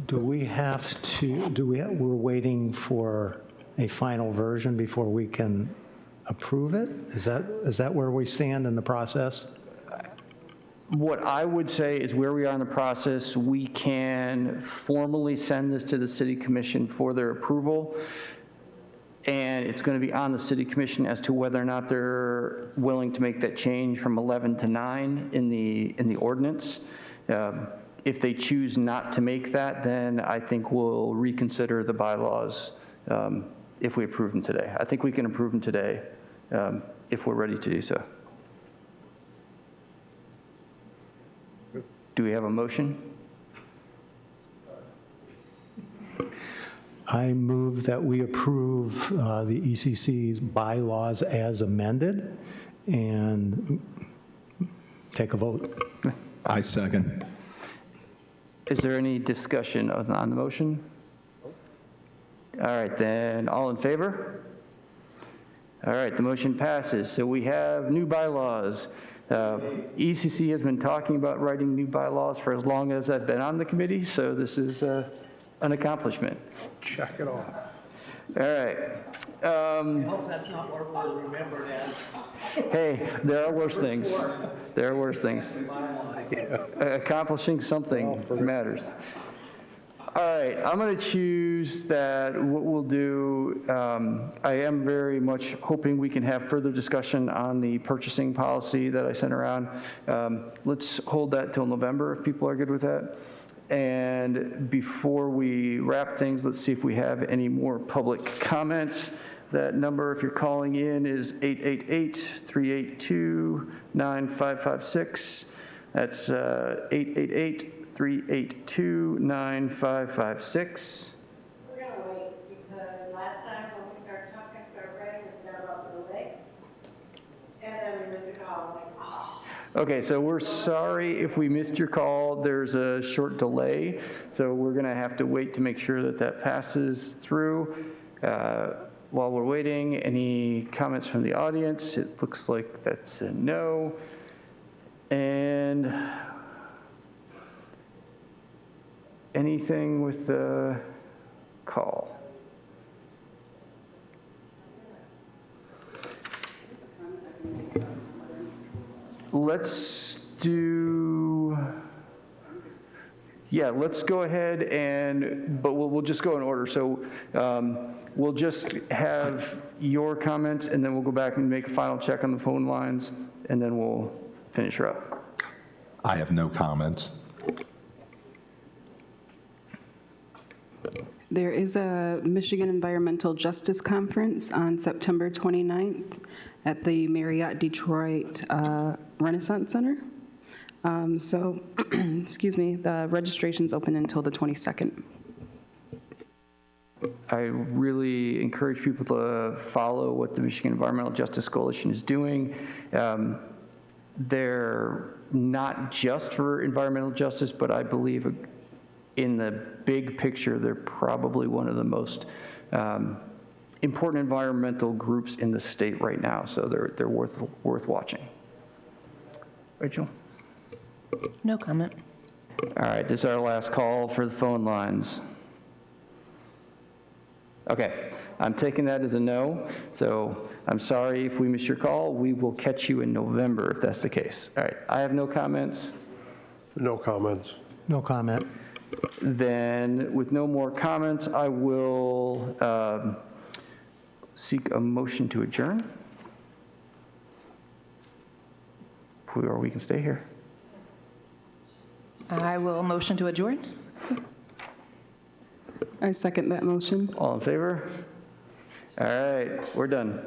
Q: Do we have to, we're waiting for a final version before we can approve it? Is that where we stand in the process?
S: What I would say is where we are in the process, we can formally send this to the City Commission for their approval. And it's going to be on the City Commission as to whether or not they're willing to make that change from 11 to 9 in the ordinance. If they choose not to make that, then I think we'll reconsider the bylaws if we approve them today. I think we can approve them today if we're ready to do so. Do we have a motion?
Q: I move that we approve the ECC's bylaws as amended and take a vote.
F: I second.
S: Is there any discussion on the motion? All right, then, all in favor? All right, the motion passes. So we have new bylaws. ECC has been talking about writing new bylaws for as long as I've been on the committee, so this is an accomplishment.
U: Check it off.
S: All right.
Q: I hope that's not what we're remembered as.
S: Hey, there are worse things. There are worse things. Accomplishing something matters. All right, I'm going to choose that what we'll do, I am very much hoping we can have further discussion on the purchasing policy that I sent around. Let's hold that till November if people are good with that. And before we wrap things, let's see if we have any more public comments. That number, if you're calling in, is 888-382-9556. That's 888-382-9556.
I: We're going to wait because last time when we started talking, started writing, we forgot about the delay. And then we missed a call. Like, oh.
S: Okay, so we're sorry if we missed your call. There's a short delay, so we're going to have to wait to make sure that that passes through. While we're waiting, any comments from the audience? It looks like that's a no. And anything with the call? Let's do, let's go ahead but we'll just go in order. So we'll just have your comments and then we'll go back and make a final check on the phone lines and then we'll finish her up.
F: I have no comments.
V: There is a Michigan Environmental Justice Conference on September 29th at the Marriott Detroit Renaissance Center. Excuse me, the registration's open until the 22nd.
S: I really encourage people to follow what the Michigan Environmental Justice Coalition is doing. they're not just for environmental justice, but I believe in the big picture, they're probably one of the most important environmental groups in the state right now. So they're worth watching. Rachel?
R: No comment.
S: All right, this is our last call for the phone lines. Okay, I'm taking that as a no, so I'm sorry if we missed your call. We will catch you in November if that's the case. All right, I have no comments.
U: No comments.
Q: No comment.
S: Then, with no more comments, I will seek a motion to adjourn. Or we can stay here.
R: I will motion to adjourn.
V: I second that motion.
S: All in favor? All right, we're done.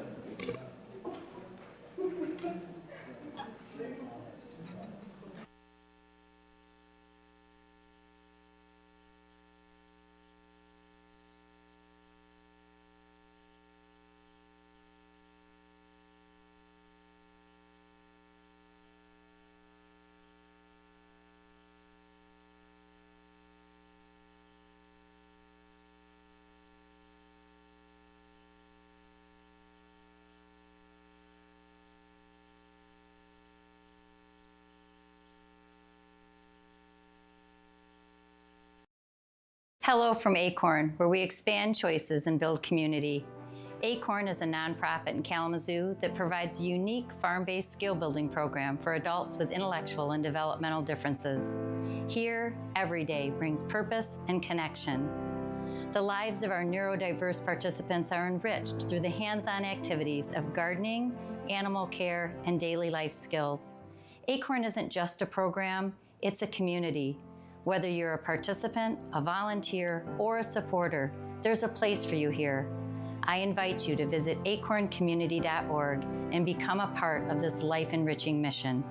L: Hello from Acorn, where we expand choices and build community. Acorn is a nonprofit in Kalamazoo that provides a unique farm-based skill-building program for adults with intellectual and developmental differences. Here, every day brings purpose and connection. The lives of our neurodiverse participants are enriched through the hands-on activities of gardening, animal care, and daily life skills. Acorn isn't just a program, it's a community. Whether you're a participant, a volunteer, or a supporter, there's a place for you here. I invite you to visit acorncommunity.org and become a part of this life-enriching mission.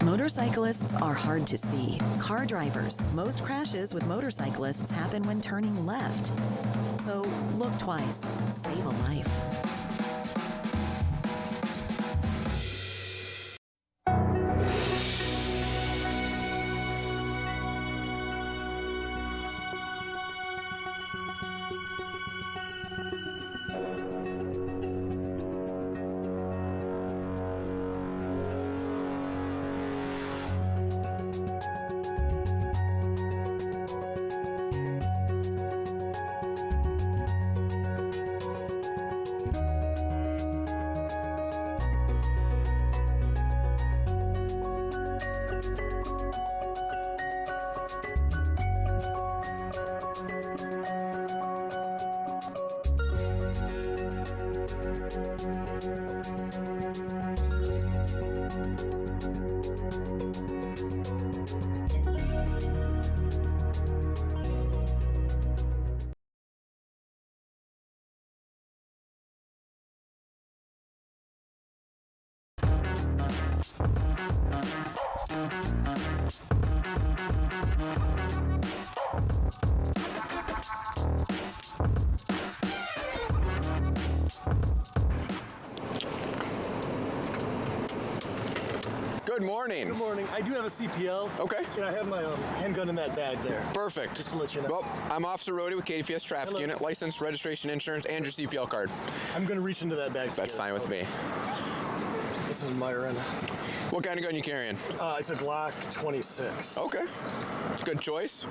M: Motorcyclists are hard to see. Car drivers, most crashes with motorcyclists happen when turning left. So look twice, save a life.
W: Good morning.
X: Good morning. I do have a CPL.
W: Okay.
X: And I have my handgun in that bag there.
W: Perfect.
X: Just to let you know.
W: Well, I'm Officer Rody with KDPS Traffic Unit, license, registration, insurance, and your CPL card.
X: I'm going to reach into that bag.
W: That's fine with me.
X: This is Myron.
W: What kind of gun you carrying?
X: It's a Glock 26.
W: Okay. Good choice.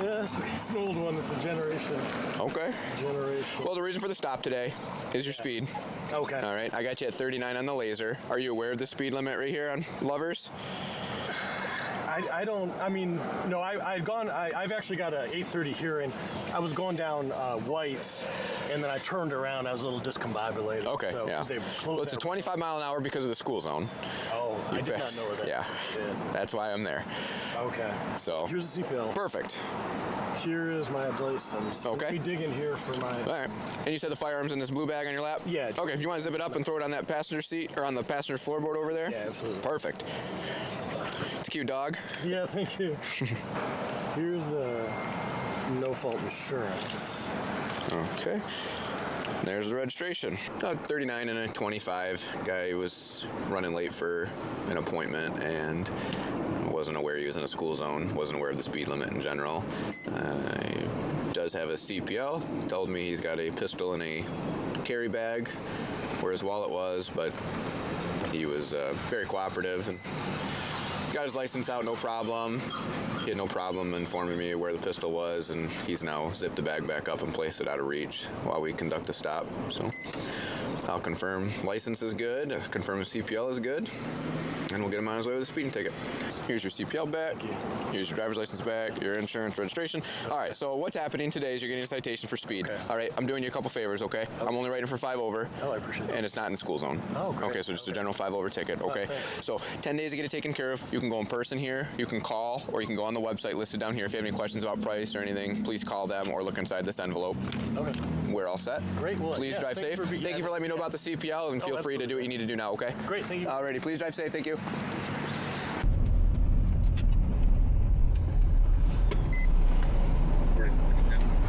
X: Yeah, it's an old one. It's a generation.
W: Okay.
X: Generation.
W: Well, the reason for the stop today is your speed.
X: Okay.
W: All right. I got you at 39 on the laser. Are you aware of the speed limit right here on Lovers?
X: I've actually got an 830 here, and I was going down White, and then I turned around. I was a little discombobulated.
W: Okay,
X: so,
W: yeah. Well, it's a 25 mile an hour because of the school zone.
X: Oh, I did not know that.
W: Yeah, that's why I'm there.
X: Okay.
W: So
X: here's the CPL.
W: Perfect.
X: Here is my license.
W: Okay.
X: Let me dig in here for my...
W: All right. And you said the firearm's in this blue bag on your lap?
X: Yeah.
W: Okay, if you want to zip it up and throw it on that passenger seat, or on the passenger floorboard over there?
X: Yeah, absolutely.
W: Perfect. It's a cute dog.
X: Yeah, thank you. Here's no fault insurance.
W: Okay. There's the registration. 39 and a 25. Guy was running late for an appointment and wasn't aware he was in a school zone, wasn't aware of the speed limit in general. He does have a CPL, told me he's got a pistol in a carry bag where his wallet was, but he was very cooperative and got his license out, no problem. He had no problem informing me where the pistol was, and he's now zipped the bag back up and placed it out of reach while we conduct the stop. So I'll confirm license is good, confirm his CPL is good, and we'll get him on his way with a speeding ticket. Here's your CPL back, here's your driver's license back, your insurance, registration. All right, so what's happening today is you're getting a citation for speed. Okay. All right, I'm doing you a couple favors, okay? I'm only writing for 5 over.
X: Oh, I appreciate that.
W: And it's not in the school zone.
X: Oh, great.
W: Okay, so just a general 5 over ticket, okay? So 10 days to get it taken care of. You can go in person here, you can call, or you can go on the website listed down here. If you have any questions about price or anything, please call them or look inside this envelope.
X: Okay.
W: We're all set.
X: Great. Well,
W: please drive safe. Thank you for letting me know about the CPL, and feel free to do what you need to do now, okay?
X: Great, thank you.
W: Alrighty, please drive safe. Thank you.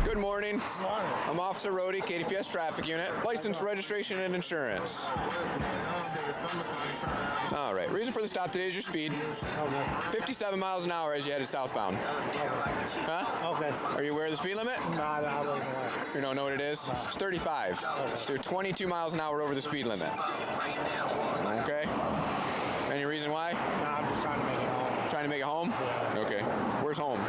W: Good morning. I'm Officer Rhodey, KDPS Traffic Unit. License, registration, and insurance. All right. Reason for the stop today is your speed. 57 miles an hour as you headed southbound. Huh? Okay. Are you aware of the speed limit? No, I wasn't aware. You don't know what it is? No. It's 35. So you're 22 miles an hour over the speed limit. Okay. Any reason why?
X: No, I'm just trying to make it home.
W: Trying to make it home? Yeah. Okay. Where's home?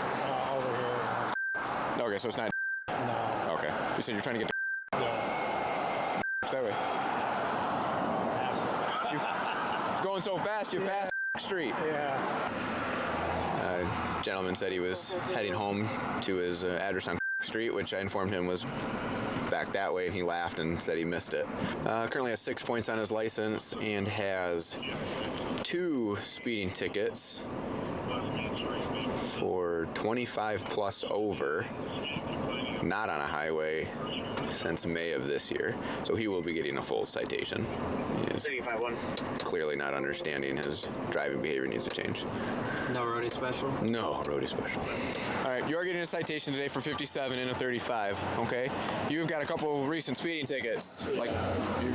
X: Over here.
W: Okay, so it's not. No. Okay. You said you're trying to get to. Yeah. That way. You're going so fast, you passed street.
X: Yeah.
W: Gentleman said he was heading home to his address on Street, which I informed him was back that way, and he laughed and said he missed it. Currently has 6 points on his license and has 2 speeding tickets for 25 plus over, not on a highway since May of this year. So he will be getting a full citation. He is clearly not understanding his driving behavior needs to change.
D: No roadie special?
W: No roadie special. All right, you're getting a citation today for 57 and a 35, okay? You've got a couple recent speeding tickets. Like, you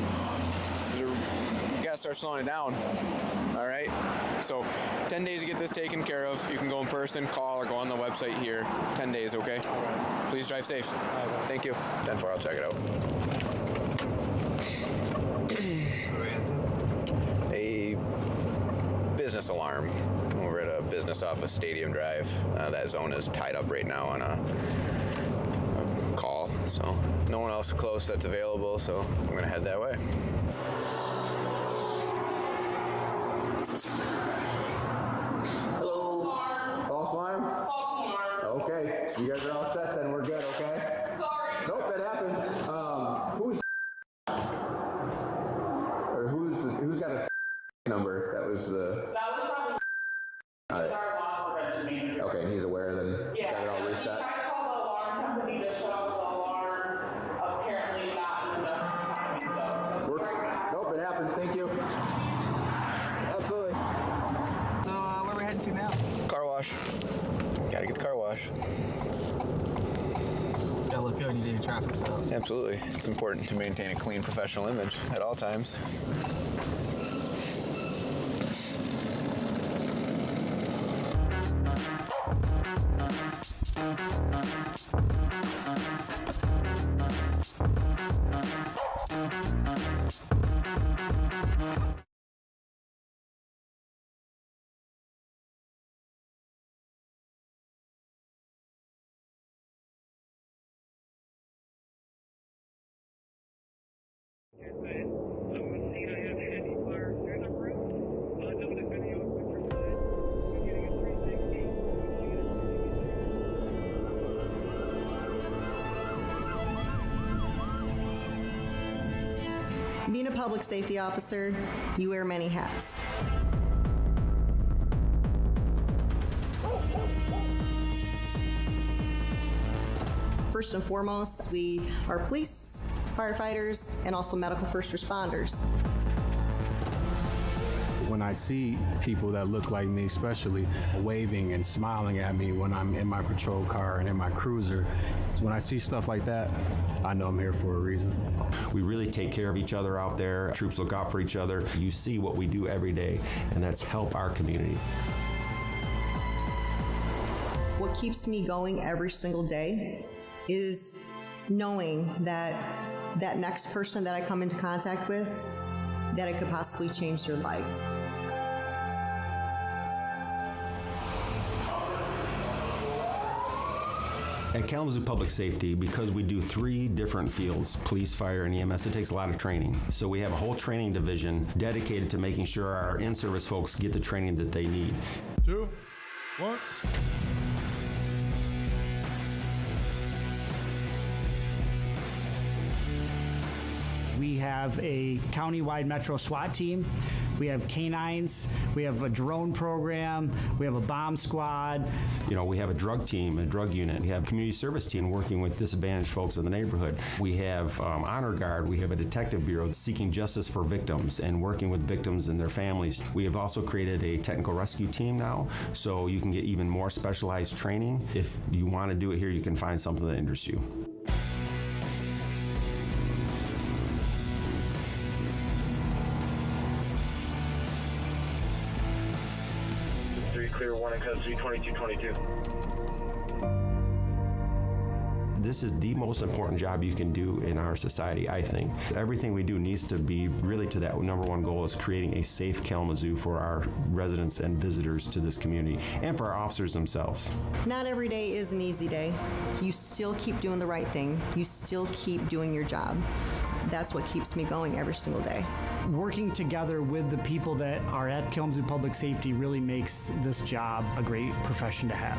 W: gotta start slowing it down, all right? So 10 days to get this taken care of. You can go in person, call, or go on the website here. 10 days, okay? Please drive safe. Thank you. 10-4, I'll check it out. A business alarm over at a business off of Stadium Drive. That zone is tied up right now on a call, so no one else close that's available, so I'm gonna head that way. Hello. False alarm? False alarm. Okay, you guys are all set then, we're good, okay? Sorry. Nope, that happens. Who's got a number? That was probably our loss prevention manager. Okay, and he's aware then got it all reset?
H: Tried to call the alarm company to shut off the alarm. Apparently not in enough time though. So
W: works. Nope, it happens. Thank you. Absolutely.
D: So where are we heading to now?
W: Car wash. Gotta get the car wash.
D: Gotta look good when you do your traffic stuff.
W: Absolutely. It's important to maintain a clean professional image at all times.
J: Being a public safety officer, you wear many hats. First and foremost, we are police, firefighters, and also medical first responders.
F: When
E: when I see people that look like me, especially waving and smiling at me when I'm in my patrol car and in my cruiser, so when I see stuff like that, I know I'm here for a reason.
G: We really take care of each other out there. Troops look out for each other. You see what we do every day, and that's help our community.
J: What keeps me going every single day is knowing that that next person that I come into contact with, that I could possibly change their life.
G: At Kalamazoo Public Safety, because we do 3 different fields, police, fire, and EMS, it takes a lot of training. So we have a whole training division dedicated to making sure our in-service folks get the training that they need.
K: 2, 1.
N: We have a countywide Metro SWAT team. We have canines. We have a drone program. We have a bomb squad.
G: You know, we have a drug team, a drug unit. We have a community service team working with disadvantaged folks in the neighborhood. We have honor guard. We have a detective bureau seeking justice for victims and working with victims and their families. We have also created a technical rescue team now, so you can get even more specialized training. If you want to do it here, you can find something that interests you.
Y: Clear 1 and code 32222.
G: This is the most important job you can do in our society, I think. Everything we do needs to be really to that number 1 goal is creating a safe Kalamazoo for our residents and visitors to this community and for our officers themselves.
J: Not every day is an easy day. You still keep doing the right thing. You still keep doing your job. That's what keeps me going every single day.
N: Working together with the people that are at Kalamazoo Public Safety really makes this job a great profession to have.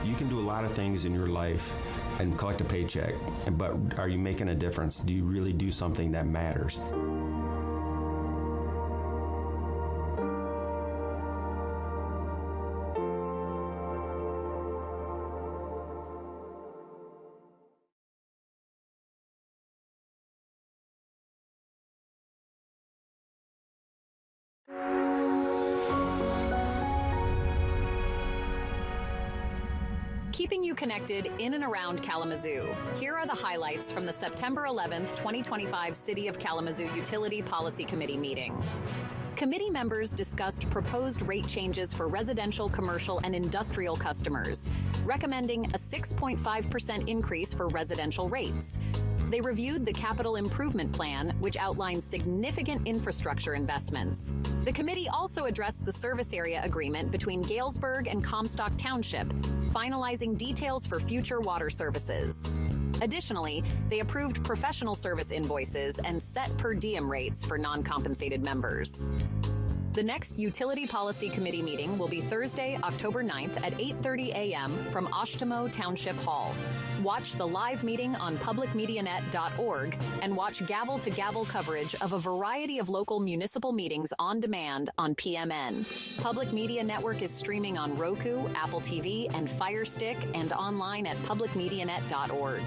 G: You can do a lot of things in your life and collect a paycheck, but are you making a difference? Do you really do something that matters?
Z: Keeping you connected in and around Kalamazoo. Here are the highlights from the September 11th, 2025 City of Kalamazoo Utility Policy Committee meeting. Committee members discussed proposed rate changes for residential, commercial, and industrial customers, recommending a 6.5% increase for residential rates. They reviewed the capital improvement plan, which outlines significant infrastructure investments. The committee also addressed the service area agreement between Galesburg and Comstock Township, finalizing details for future water services. Additionally, they approved professional service invoices and set per diem rates for non-compensated members. The next Utility Policy Committee meeting will be Thursday, October 9th at 8:30 a.m. from Oshtemo Township Hall. Watch the live meeting on publicmedianet.org and watch gavel-to-gavel coverage of a variety of local municipal meetings on demand on PMN. Public Media Network is streaming on Roku, Apple TV, and Fire Stick and online at publicmedianet.org.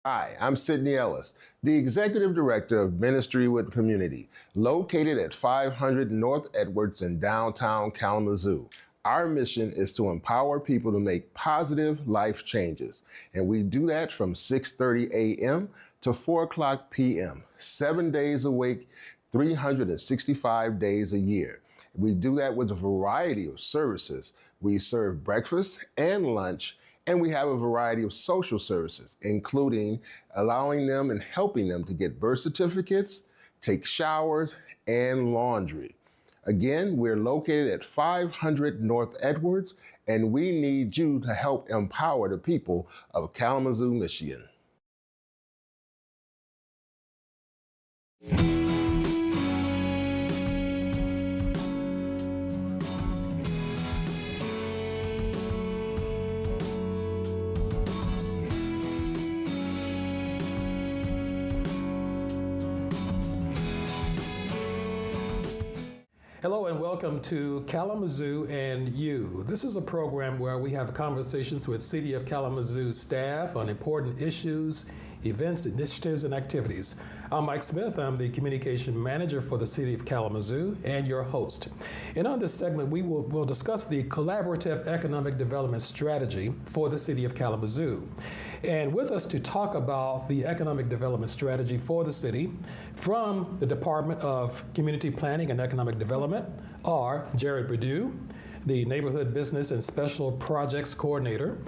A: Hi, I'm Sydney Ellis, the Executive Director of Ministry with Community, located at 500 North Edwards in downtown Kalamazoo. Our mission is to empower people to make positive life changes, and we do that from 6:30 a.m. to 4 o'clock p.m., 7 days a week, 365 days a year. We do that with a variety of services. We serve breakfast and lunch, and we have a variety of social services, including allowing them and helping them to get birth certificates, take showers, and laundry. Again, we're located at 500 North Edwards, and we need you to help empower the people of Kalamazoo, Michigan.
B: Hello and welcome to Kalamazoo and You. This is a program where we have conversations with City of Kalamazoo staff on important issues, events, initiatives, and activities. I'm Mike Smith. I'm the Communication Manager for the City of Kalamazoo and your host. And on this segment, we'll discuss the Collaborative Economic Development Strategy for the City of Kalamazoo. And with us to talk about the Economic Development Strategy for the city from the Department of Community Planning and Economic Development are Jared Perdue, the Neighborhood Business and Special Projects Coordinator,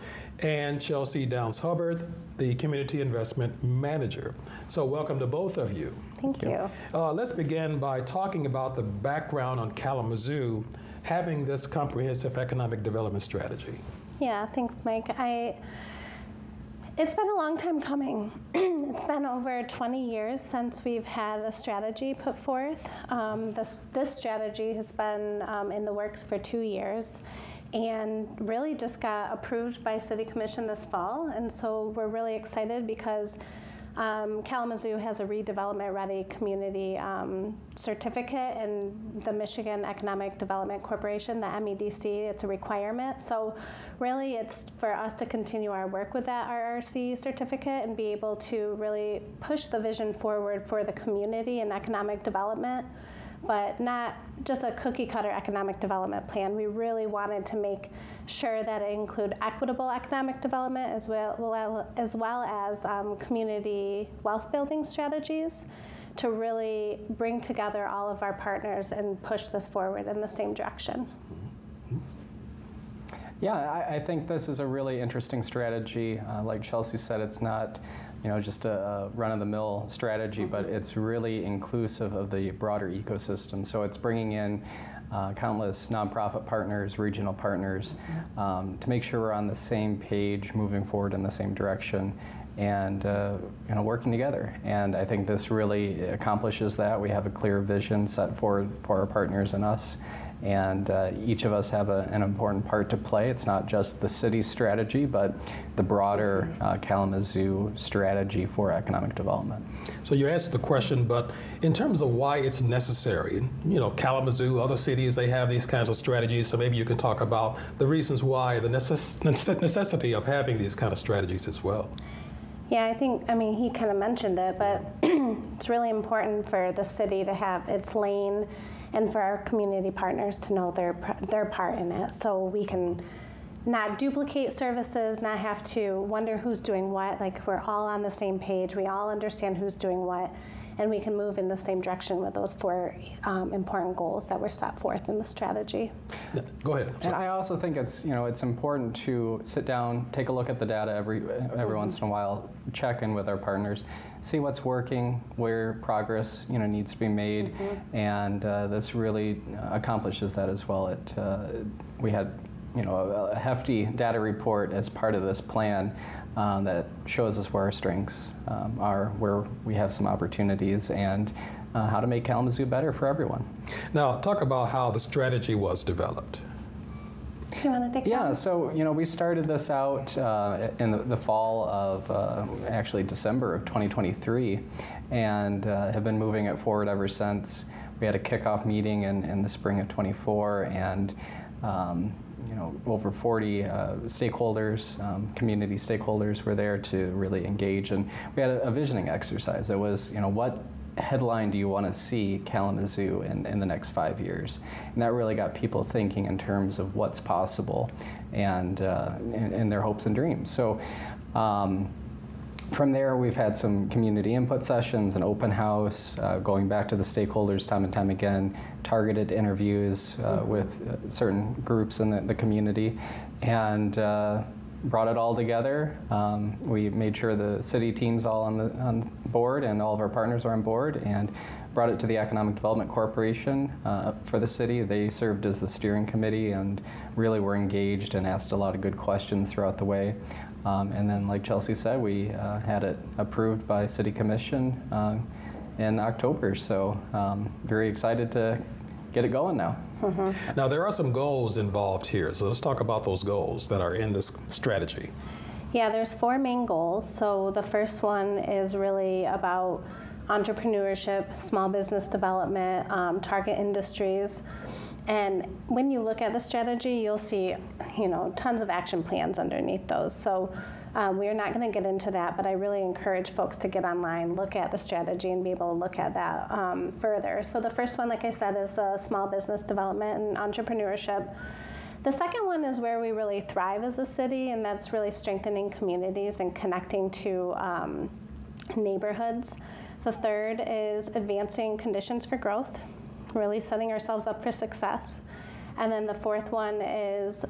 B: and Chelsea Downs-Hubbard, the Community Investment Manager. So welcome to both of you.
C: Thank you.
B: Let's begin by talking about the background on Kalamazoo having this comprehensive economic development strategy.
C: Yeah, thanks, Mike. It's been a long time coming. It's been over 20 years since we've had a strategy put forth. This strategy has been in the works for 2 years and really just got approved by City Commission this fall. And so we're really excited because Kalamazoo has a redevelopment ready community certificate, and the Michigan Economic Development Corporation, the MEDC, it's a requirement. So really it's for us to continue our work with that RRC certificate and be able to really push the vision forward for the community and economic development, but not just a cookie cutter economic development plan. We really wanted to make sure that it include equitable economic development as well as community wealth building strategies to really bring together all of our partners and push this forward in the same direction.
O: Yeah, I think this is a really interesting strategy. Like Chelsea said, it's not just a run-of-the-mill strategy, but it's really inclusive of the broader ecosystem. So it's bringing in countless nonprofit partners, regional partners, to make sure we're on the same page, moving forward in the same direction, and working together. And I think this really accomplishes that. We have a clear vision set forward for our partners and us. And each of us have an important part to play. It's not just the city's strategy, but the broader Kalamazoo strategy for economic development.
B: So you asked the question, but in terms of why it's necessary, Kalamazoo, other cities, they have these kinds of strategies, so maybe you can talk about the reasons why, the necessity of having these kind of strategies as well.
C: Yeah, he kind of mentioned it, but it's really important for the city to have its lane and for our community partners to know their part in it, so we can not duplicate services, not have to wonder who's doing what. Like, we're all on the same page, we all understand who's doing what, and we can move in the same direction with those 4 important goals that were set forth in the strategy.
B: Yeah, go ahead.
O: And I also think it's important to sit down, take a look at the data every once in a while, check in with our partners, see what's working, where progress needs to be made, and this really accomplishes that as well. We had a hefty data report as part of this plan that shows us where our strengths are, where we have some opportunities, and how to make Kalamazoo better for everyone.
B: Now, talk about how the strategy was developed.
C: You want to take that?
O: So we started this out in the fall of actually December of 2023, and have been moving it forward ever since. We had a kickoff meeting in the spring of '24, and over 40 stakeholders, community stakeholders were there to really engage, and we had a visioning exercise that was, what headline do you want to see Kalamazoo in the next 5 years? And that really got people thinking in terms of what's possible and their hopes and dreams. So from there, we've had some community input sessions, an open house, going back to the stakeholders time and time again, targeted interviews with certain groups in the community, and brought it all together. We made sure the city team's all on board and all of our partners are on board, and brought it to the Economic Development Corporation for the city. They served as the steering committee and really were engaged and asked a lot of good questions throughout the way. And then, like Chelsea said, we had it approved by City Commission in October. So very excited to get it going now.
B: Now, there are some goals involved here. So let's talk about those goals that are in this strategy.
C: Yeah, there's 4 main goals. So the first one is really about entrepreneurship, small business development, target industries. And when you look at the strategy, you'll see, tons of action plans underneath those. So we're not going to get into that, but I really encourage folks to get online, look at the strategy, and be able to look at that further. So the first one, like I said, is small business development and entrepreneurship. The second one is where we really thrive as a city, and that's really strengthening communities and connecting to neighborhoods. The third is advancing conditions for growth, really setting ourselves up for success. And then the fourth one is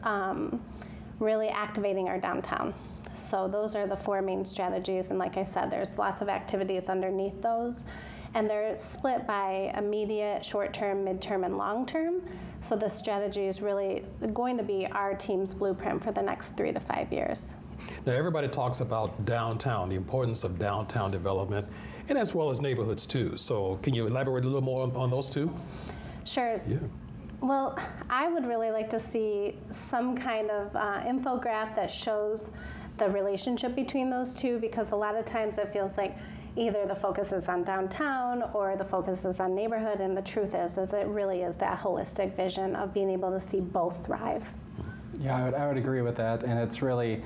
C: really activating our downtown. So those are the 4 main strategies, and like I said, there's lots of activities underneath those, and they're split by immediate, short-term, mid-term, and long-term. So the strategy is really going to be our team's blueprint for the next 3 to 5 years.
B: Now, everybody talks about downtown, the importance of downtown development, and as well as neighborhoods too. So can you elaborate a little more on those two?
C: Sure.
B: Yeah.
C: Well, I would really like to see some kind of infographic that shows the relationship between those two, because a lot of times it feels like either the focus is on downtown or the focus is on neighborhood, and the truth is it really is that holistic vision of being able to see both thrive.
O: Yeah, I would agree with that, and it's really,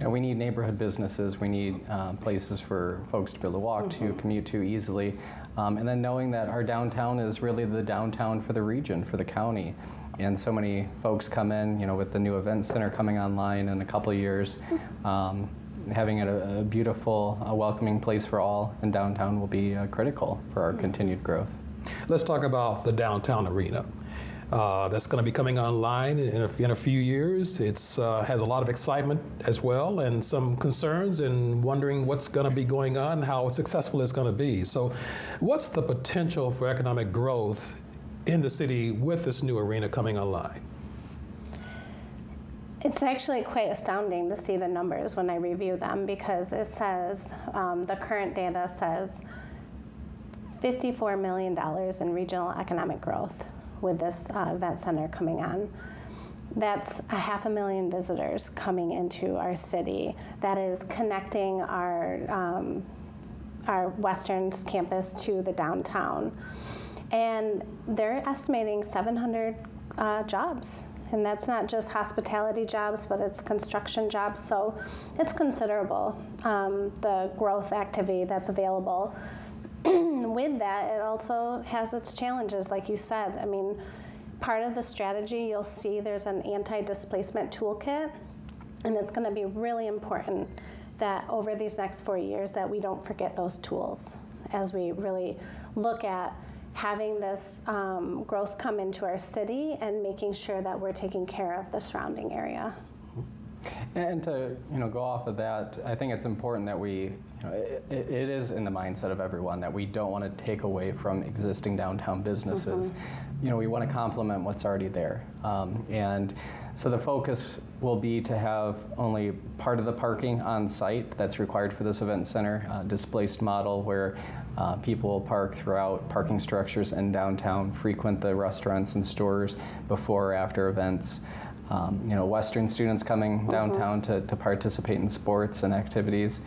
O: we need neighborhood businesses, we need places for folks to be able to walk to, commute to easily, and then knowing that our downtown is really the downtown for the region, for the county. And so many folks come in, with the new event center coming online in a couple of years, having it a beautiful, welcoming place for all in downtown will be critical for our continued growth.
B: Let's talk about the downtown arena. That's going to be coming online in a few years. It has a lot of excitement as well, and some concerns, and wondering what's going to be going on, how successful it's going to be. So what's the potential for economic growth in the city with this new arena coming online?
C: It's actually quite astounding to see the numbers when I review them, because it says, the current data says $54 million in regional economic growth with this event center coming on. That's 500,000 visitors coming into our city. That is connecting our Western campus to the downtown. And they're estimating 700 jobs. And that's not just hospitality jobs, but it's construction jobs. So it's considerable, the growth activity that's available. With that, it also has its challenges, like you said. I mean, part of the strategy, you'll see there's an anti-displacement toolkit, and it's going to be really important that over these next 4 years that we don't forget those tools as we really look at having this growth come into our city and making sure that we're taking care of the surrounding area.
O: And to go off of that, I think it's important that we, it is in the mindset of everyone that we don't want to take away from existing downtown businesses. We want to complement what's already there. And so the focus will be to have only part of the parking on site that's required for this event center, displaced model where people will park throughout parking structures in downtown, frequent the restaurants and stores before or after events. Western students coming downtown to participate in sports and activities.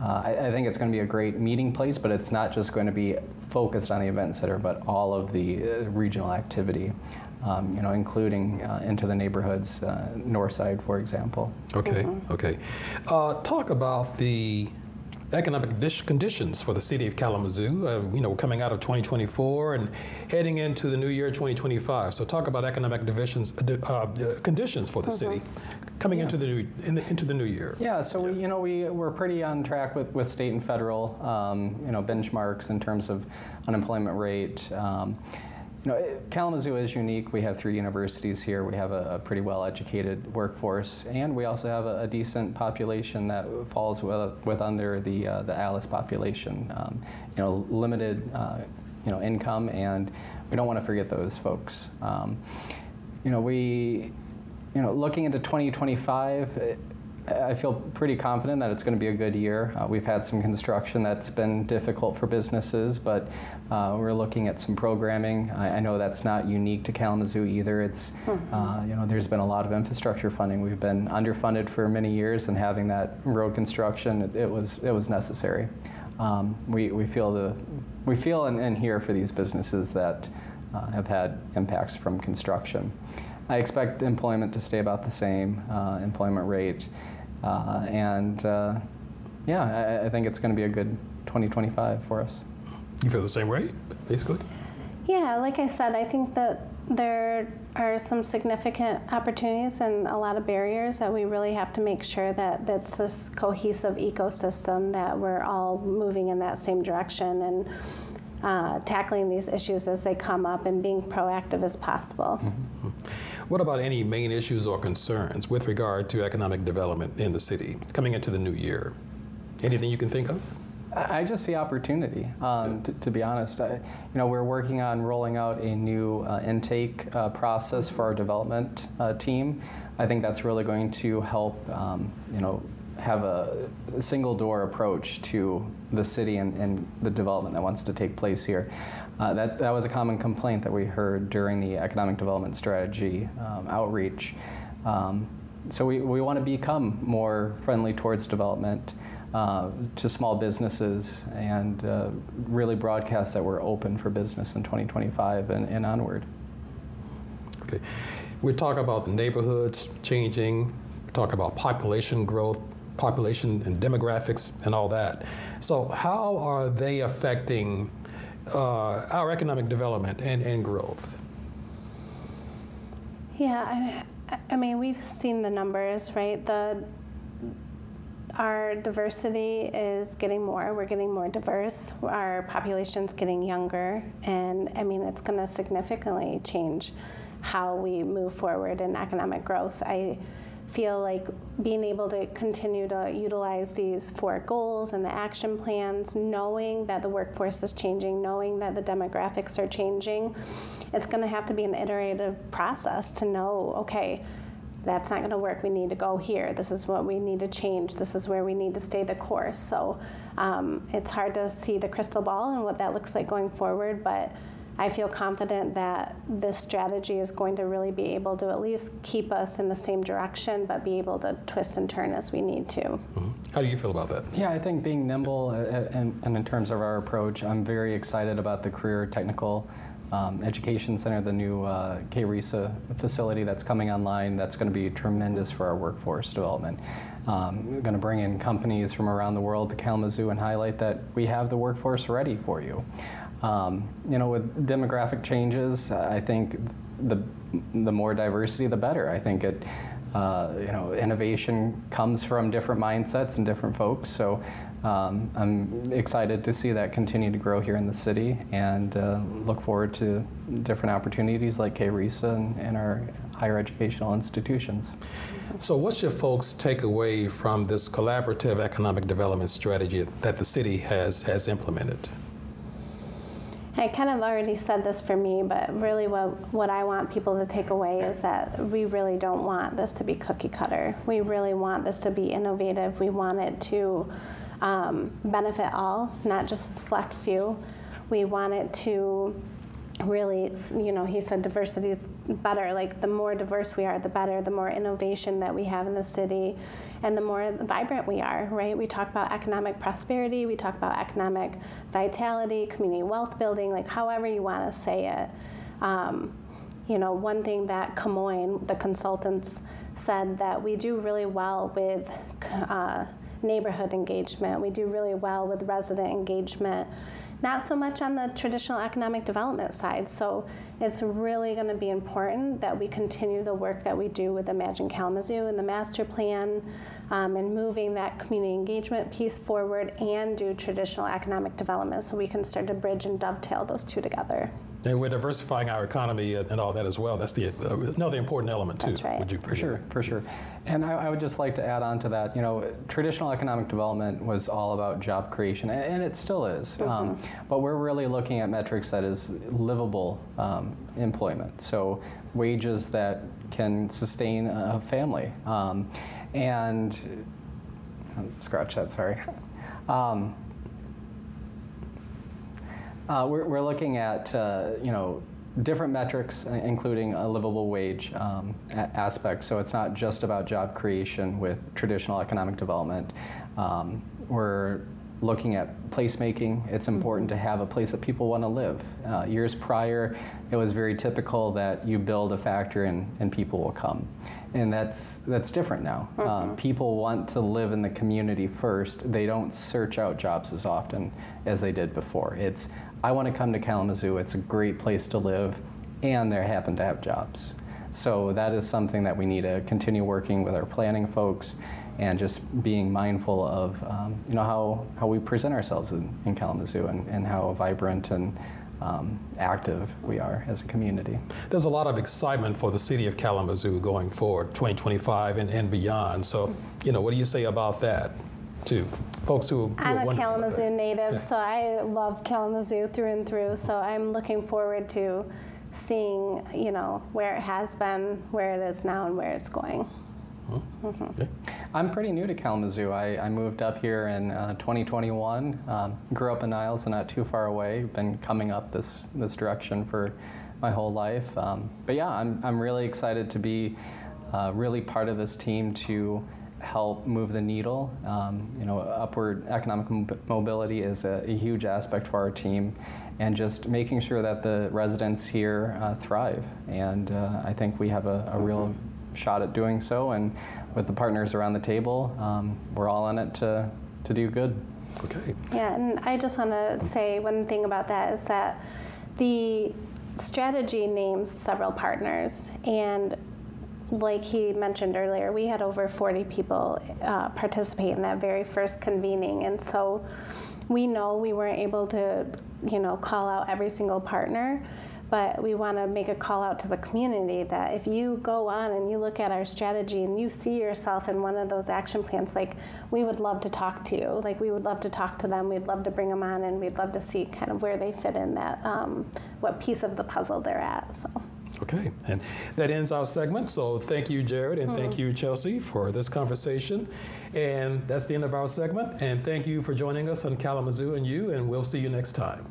O: I think it's going to be a great meeting place, but it's not just going to be focused on the event center, but all of the regional activity. including into the neighborhoods, north side, for example.
B: Okay, okay. Talk about the economic conditions for the city of Kalamazoo. We're coming out of 2024 and heading into the new year 2025. So talk about economic conditions for the city coming into the new year.
O: Yeah, so we're pretty on track with state and federal benchmarks in terms of unemployment rate. Kalamazoo is unique. We have 3 universities here. We have a pretty well-educated workforce, and we also have a decent population that falls with under the Alice population. Limited income, and we don't want to forget those folks. Looking into 2025. I feel pretty confident that it's going to be a good year. We've had some construction that's been difficult for businesses, but we're looking at some programming. I know that's not unique to Kalamazoo either. It's, there's been a lot of infrastructure funding. We've been underfunded for many years, and having that road construction, it was necessary. We feel and hear for these businesses that have had impacts from construction. I expect employment to stay about the same, employment rate. I think it's going to be a good 2025 for us.
B: You feel the same way, basically?
C: Yeah, like I said, I think that there are some significant opportunities and a lot of barriers that we really have to make sure that that's this cohesive ecosystem, that we're all moving in that same direction and tackling these issues as they come up and being proactive as possible.
B: Mm-hmm. What about any main issues or concerns with regard to economic development in the city coming into the new year? Anything you can think of?
O: I just see opportunity, to be honest. We're working on rolling out a new intake process for our development team. I think that's really going to help, have a single door approach to the city and the development that wants to take place here. That was a common complaint that we heard during the economic development strategy outreach. So we want to become more friendly towards development to small businesses and really broadcast that we're open for business in 2025 and onward.
B: Okay. We talk about the neighborhoods changing, we talk about population growth, population and demographics and all that. So how are they affecting our economic development and growth?
C: Yeah, I mean, we've seen the numbers, right? Our diversity is getting more. We're getting more diverse. Our population's getting younger, and I mean, it's going to significantly change how we move forward in economic growth. I feel like being able to continue to utilize these 4 goals and the action plans, knowing that the workforce is changing, knowing that the demographics are changing, it's going to have to be an iterative process to know, okay, that's not going to work. We need to go here. This is what we need to change. This is where we need to stay the course. So it's hard to see the crystal ball and what that looks like going forward, but I feel confident that this strategy is going to really be able to at least keep us in the same direction, but be able to twist and turn as we need to.
B: Mm-hmm. How do you feel about that?
O: Yeah, I think being nimble and in terms of our approach, I'm very excited about the Career Technical Education Center, the new KRESA facility that's coming online. That's going to be tremendous for our workforce development. We're going to bring in companies from around the world to Kalamazoo and highlight that we have the workforce ready for you. With demographic changes, I think the more diversity, the better. I think innovation comes from different mindsets and different folks. So I'm excited to see that continue to grow here in the city, and look forward to different opportunities like KRESA and our higher educational institutions.
B: So what should folks take away from this collaborative economic development strategy that the city has implemented?
C: I kind of already said this for me, but really what I want people to take away is that we really don't want this to be cookie cutter. We really want this to be innovative. We want it to benefit all, not just a select few. We want it to really, he said diversity is better. Like, the more diverse we are, the better. The more innovation that we have in the city, and the more vibrant we are, right? We talk about economic prosperity, we talk about economic vitality, community wealth building, like however you want to say it. one thing that the consultants said that we do really well with neighborhood engagement. We do really well with resident engagement, not so much on the traditional economic development side. So it's really going to be important that we continue the work that we do with Imagine Kalamazoo and the master plan, and moving that community engagement piece forward and do traditional economic development so we can start to bridge and dovetail those two together.
B: And we're diversifying our economy and all that as well. That's another important element too.
C: That's right.
B: Would you
O: For sure. And I would just like to add on to that, traditional economic development was all about job creation, and it still is. But we're really looking at metrics that is livable employment. So wages that can sustain a family. And scratch that, sorry. We're looking at different metrics, including a livable wage aspect. So it's not just about job creation with traditional economic development. We're looking at placemaking. It's important to have a place that people want to live. Years prior, it was very typical that you build a factory and people will come. And that's different now. People want to live in the community first. They don't search out jobs as often as they did before. It's, I want to come to Kalamazoo. It's a great place to live, and they happen to have jobs. So that is something that we need to continue working with our planning folks and just being mindful of how we present ourselves in Kalamazoo and how vibrant and active we are as a community.
B: There's a lot of excitement for the city of Kalamazoo going forward, 2025 and beyond. So, what do you say about that to folks who
C: I'm
B: are
C: a Kalamazoo native,
B: Yeah.
C: so I love Kalamazoo through and through. So I'm looking forward to seeing, where it has been, where it is now, and where it's going.
O: I'm pretty new to Kalamazoo. I moved up here in 2021. Grew up in Niles, so not too far away. Been coming up this direction for my whole life. But yeah, I'm really excited to be really part of this team to help move the needle. Upward economic mobility is a huge aspect for our team, and just making sure that the residents here thrive. And I think we have a real shot at doing so, and with the partners around the table, we're all in it to do good.
B: Okay.
C: Yeah, and I just want to say one thing about that is that the strategy names several partners, and like he mentioned earlier, we had over 40 people participate in that very first convening, and so we know we weren't able to, call out every single partner, but we want to make a call out to the community that if you go on and you look at our strategy and you see yourself in one of those action plans, we would love to talk to you. We would love to talk to them. We'd love to bring them on, and we'd love to see kind of where they fit in that, what piece of the puzzle they're at. So.
B: Okay, and that ends our segment. So thank you, Jared, and thank you, Chelsea, for this conversation. And that's the end of our segment. And thank you for joining us on Kalamazoo and You, and we'll see you next time.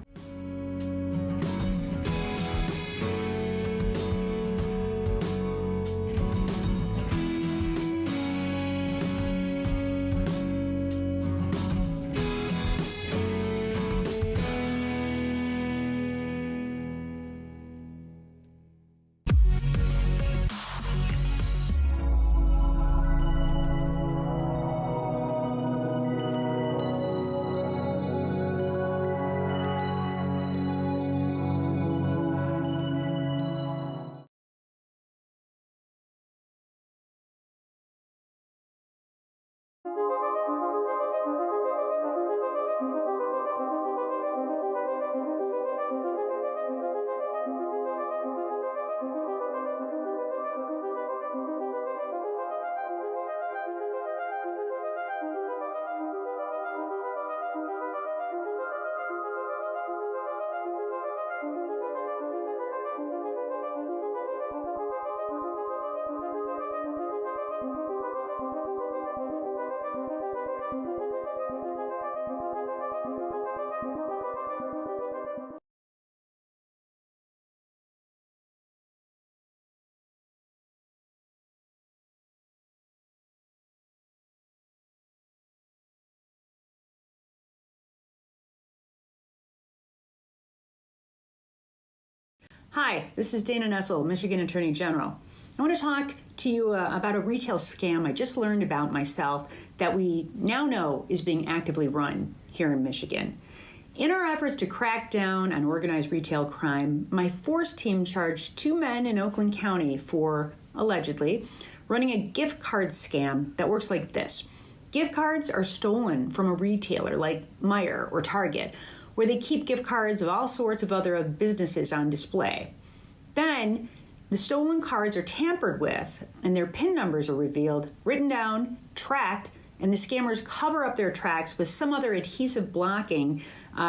I: Hi, this is Dana Nessel, Michigan Attorney General. I want to talk to you about a retail scam I just learned about myself that we now know is being actively run here in Michigan. In our efforts to crack down on organized retail crime, my force team charged 2 men in Oakland County for, allegedly, running a gift card scam that works like this. Gift cards are stolen from a retailer like Meijer or Target, where they keep gift cards of all sorts of other businesses on display. Then, the stolen cards are tampered with, and their PIN numbers are revealed, written down, tracked, and the scammers cover up their tracks with some other adhesive blocking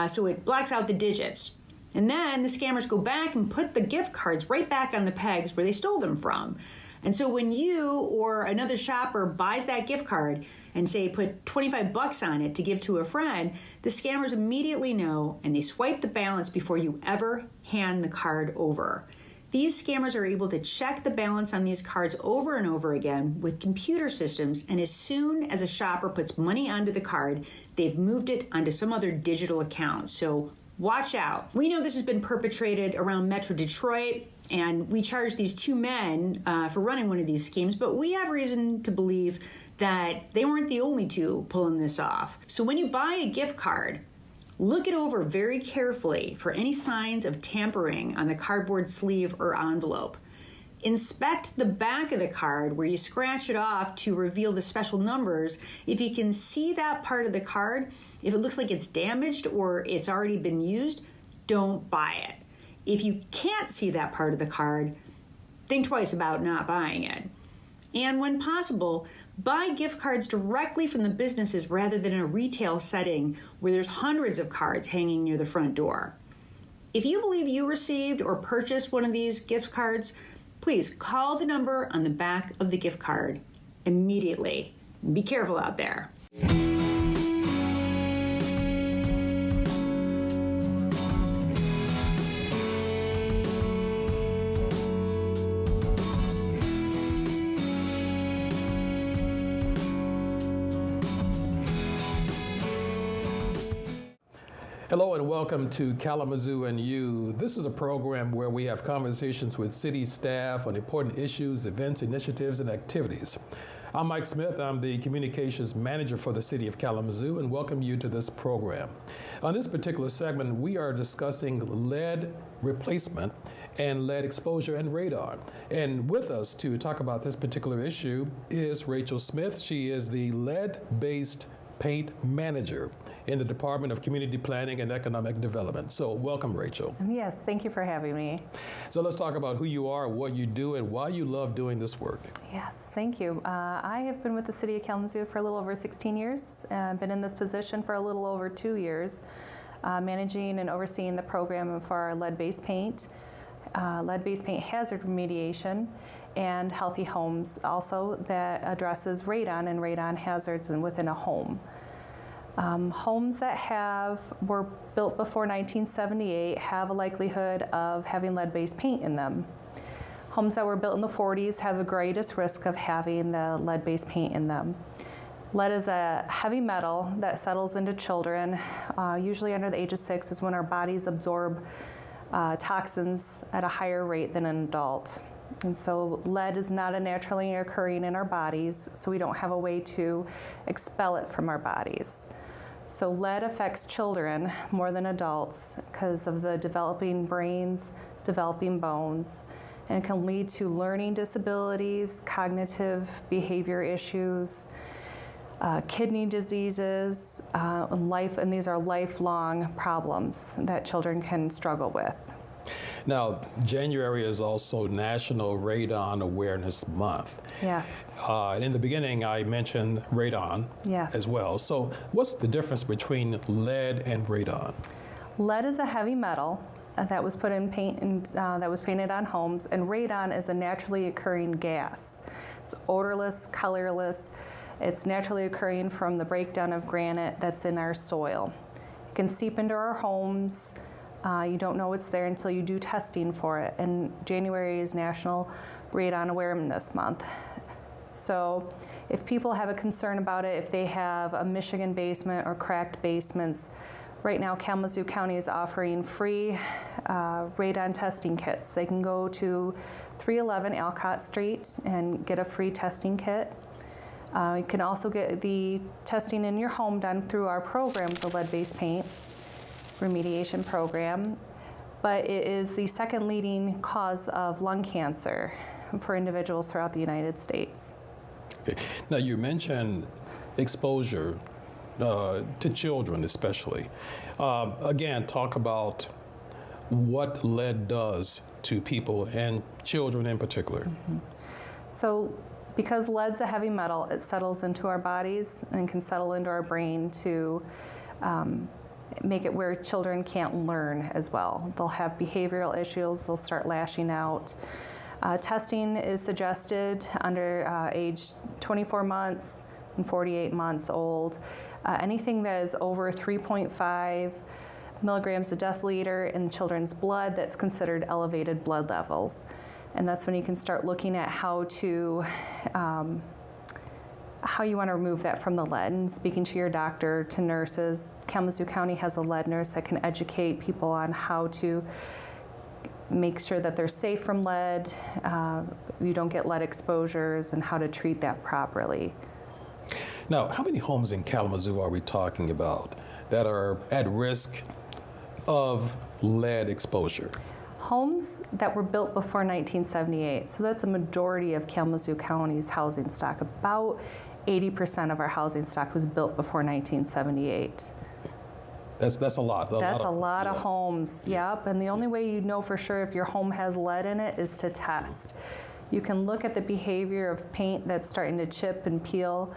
I: so it blocks out the digits. And then the scammers go back and put the gift cards right back on the pegs where they stole them from. And so when you or another shopper buys that gift card and say put $25 on it to give to a friend, the scammers immediately know and they swipe the balance before you ever hand the card over. These scammers are able to check the balance on these cards over and over again with computer systems, and as soon as a shopper puts money onto the card, they've moved it onto some other digital account. So watch out. We know this has been perpetrated around Metro Detroit, and we charged these 2 men for running one of these schemes, but we have reason to believe that they weren't the only 2 pulling this off. So when you buy a gift card, look it over very carefully for any signs of tampering on the cardboard sleeve or envelope. Inspect the back of the card where you scratch it off to reveal the special numbers. If you can see that part of the card, if it looks like it's damaged or it's already been used, don't buy it. If you can't see that part of the card, think twice about not buying it. And when possible, buy gift cards directly from the businesses rather than in a retail setting where there's hundreds of cards hanging near the front door. If you believe you received or purchased one of these gift cards, please call the number on the back of the gift card immediately. Be careful out there.
B: Hello and welcome to Kalamazoo and You. This is a program where we have conversations with city staff on important issues, events, initiatives, and activities. I'm Mike Smith. I'm the communications manager for the city of Kalamazoo and welcome you to this program. On this particular segment, we are discussing lead replacement and lead exposure and radon. And with us to talk about this particular issue is Rachel Smith. She is the lead-based paint manager in the Department of Community Planning and Economic Development. So welcome, Rachel.
P: Yes, thank you for having me.
B: So let's talk about who you are, what you do, and why you love doing this work.
P: Yes, thank you. I have been with the City of Kalamazoo for a little over 16 years. Been in this position for a little over 2 years, managing and overseeing the program for our lead-based paint hazard remediation, and healthy homes also that addresses radon and radon hazards within a home. Homes that were built before 1978 have a likelihood of having lead-based paint in them. Homes that were built in the 40s have the greatest risk of having the lead-based paint in them. Lead is a heavy metal that settles into children. Usually under the age of 6 is when our bodies absorb toxins at a higher rate than an adult. And so lead is not a naturally occurring in our bodies, so we don't have a way to expel it from our bodies. So lead affects children more than adults because of the developing brains, developing bones, and it can lead to learning disabilities, cognitive behavior issues, kidney diseases, and these are lifelong problems that children can struggle with.
B: Now, January is also National Radon Awareness Month.
P: Yes.
B: And in the beginning, I mentioned radon as well. So what's the difference between lead and radon?
P: Lead is a heavy metal that was put in paint and that was painted on homes, and radon is a naturally occurring gas. It's odorless, colorless. It's naturally occurring from the breakdown of granite that's in our soil. It can seep into our homes. You don't know it's there until you do testing for it. And January is National Radon Awareness Month. So if people have a concern about it, if they have a Michigan basement or cracked basements, Right now, Kalamazoo County is offering free radon testing kits. They can go to 311 Alcott Street and get a free testing kit. You can also get the testing in your home done through our program, the lead-based paint remediation program. But it is the second leading cause of lung cancer for individuals throughout the United States.
B: Okay. Now, you mentioned exposure to children especially. Again, talk about what lead does to people and children in particular.
P: Mm-hmm. So because lead's a heavy metal, it settles into our bodies and can settle into our brain to make it where children can't learn as well. They'll have behavioral issues, they'll start lashing out. Testing is suggested under age 24 months and 48 months old. Anything that is over 3.5 milligrams a deciliter in children's blood, that's considered elevated blood levels. And that's when you can start looking at how you want to remove that from the lead, and speaking to your doctor, to nurses. Kalamazoo County has a lead nurse that can educate people on how to make sure that they're safe from lead, you don't get lead exposures, and how to treat that properly.
B: Now, how many homes in Kalamazoo are we talking about that are at risk of lead exposure?
P: Homes that were built before 1978, so that's a majority of Kalamazoo County's housing stock. About 80% of our housing stock was built before 1978.
B: That's a lot.
P: That's a lot of homes, yep. And the only way you know for sure if your home has lead in it is to test. You can look at the behavior of paint that's starting to chip and peel,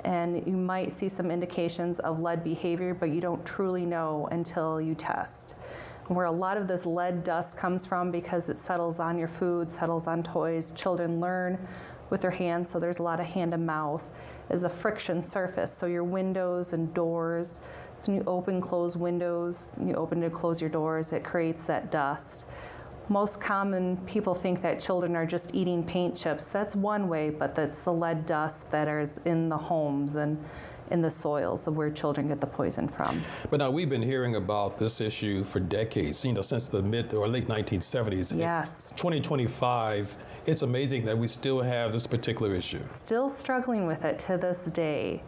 P: and you might see some indications of lead behavior, but you don't truly know until you test. Where a lot of this lead dust comes from, because it settles on your food, settles on toys. Children learn with their hands, so there's a lot of hand to mouth, is a friction surface. So your windows and doors, so when you open, close windows, you open and close your doors, it creates that dust. Most common people think that children are just eating paint chips. That's one way, but that's the lead dust that is in the homes and in the soils of where children get the poison from.
B: But now we've been hearing about this issue for decades, since the mid or late 1970s.
P: Yes.
B: 2025, it's amazing that we still have this particular issue.
P: Still struggling with it to this day.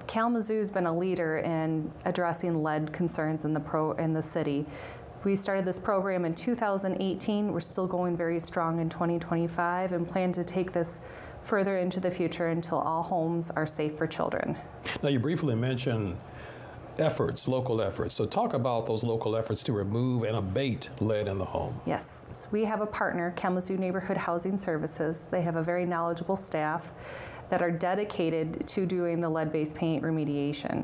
P: Kalamazoo's been a leader in addressing lead concerns in the city. We started this program in 2018. We're still going very strong in 2025 and plan to take this further into the future until all homes are safe for children.
B: Now, you briefly mentioned efforts, local efforts. So talk about those local efforts to remove and abate lead in the home.
P: Yes, so we have a partner, Kalamazoo Neighborhood Housing Services. They have a very knowledgeable staff that are dedicated to doing the lead-based paint remediation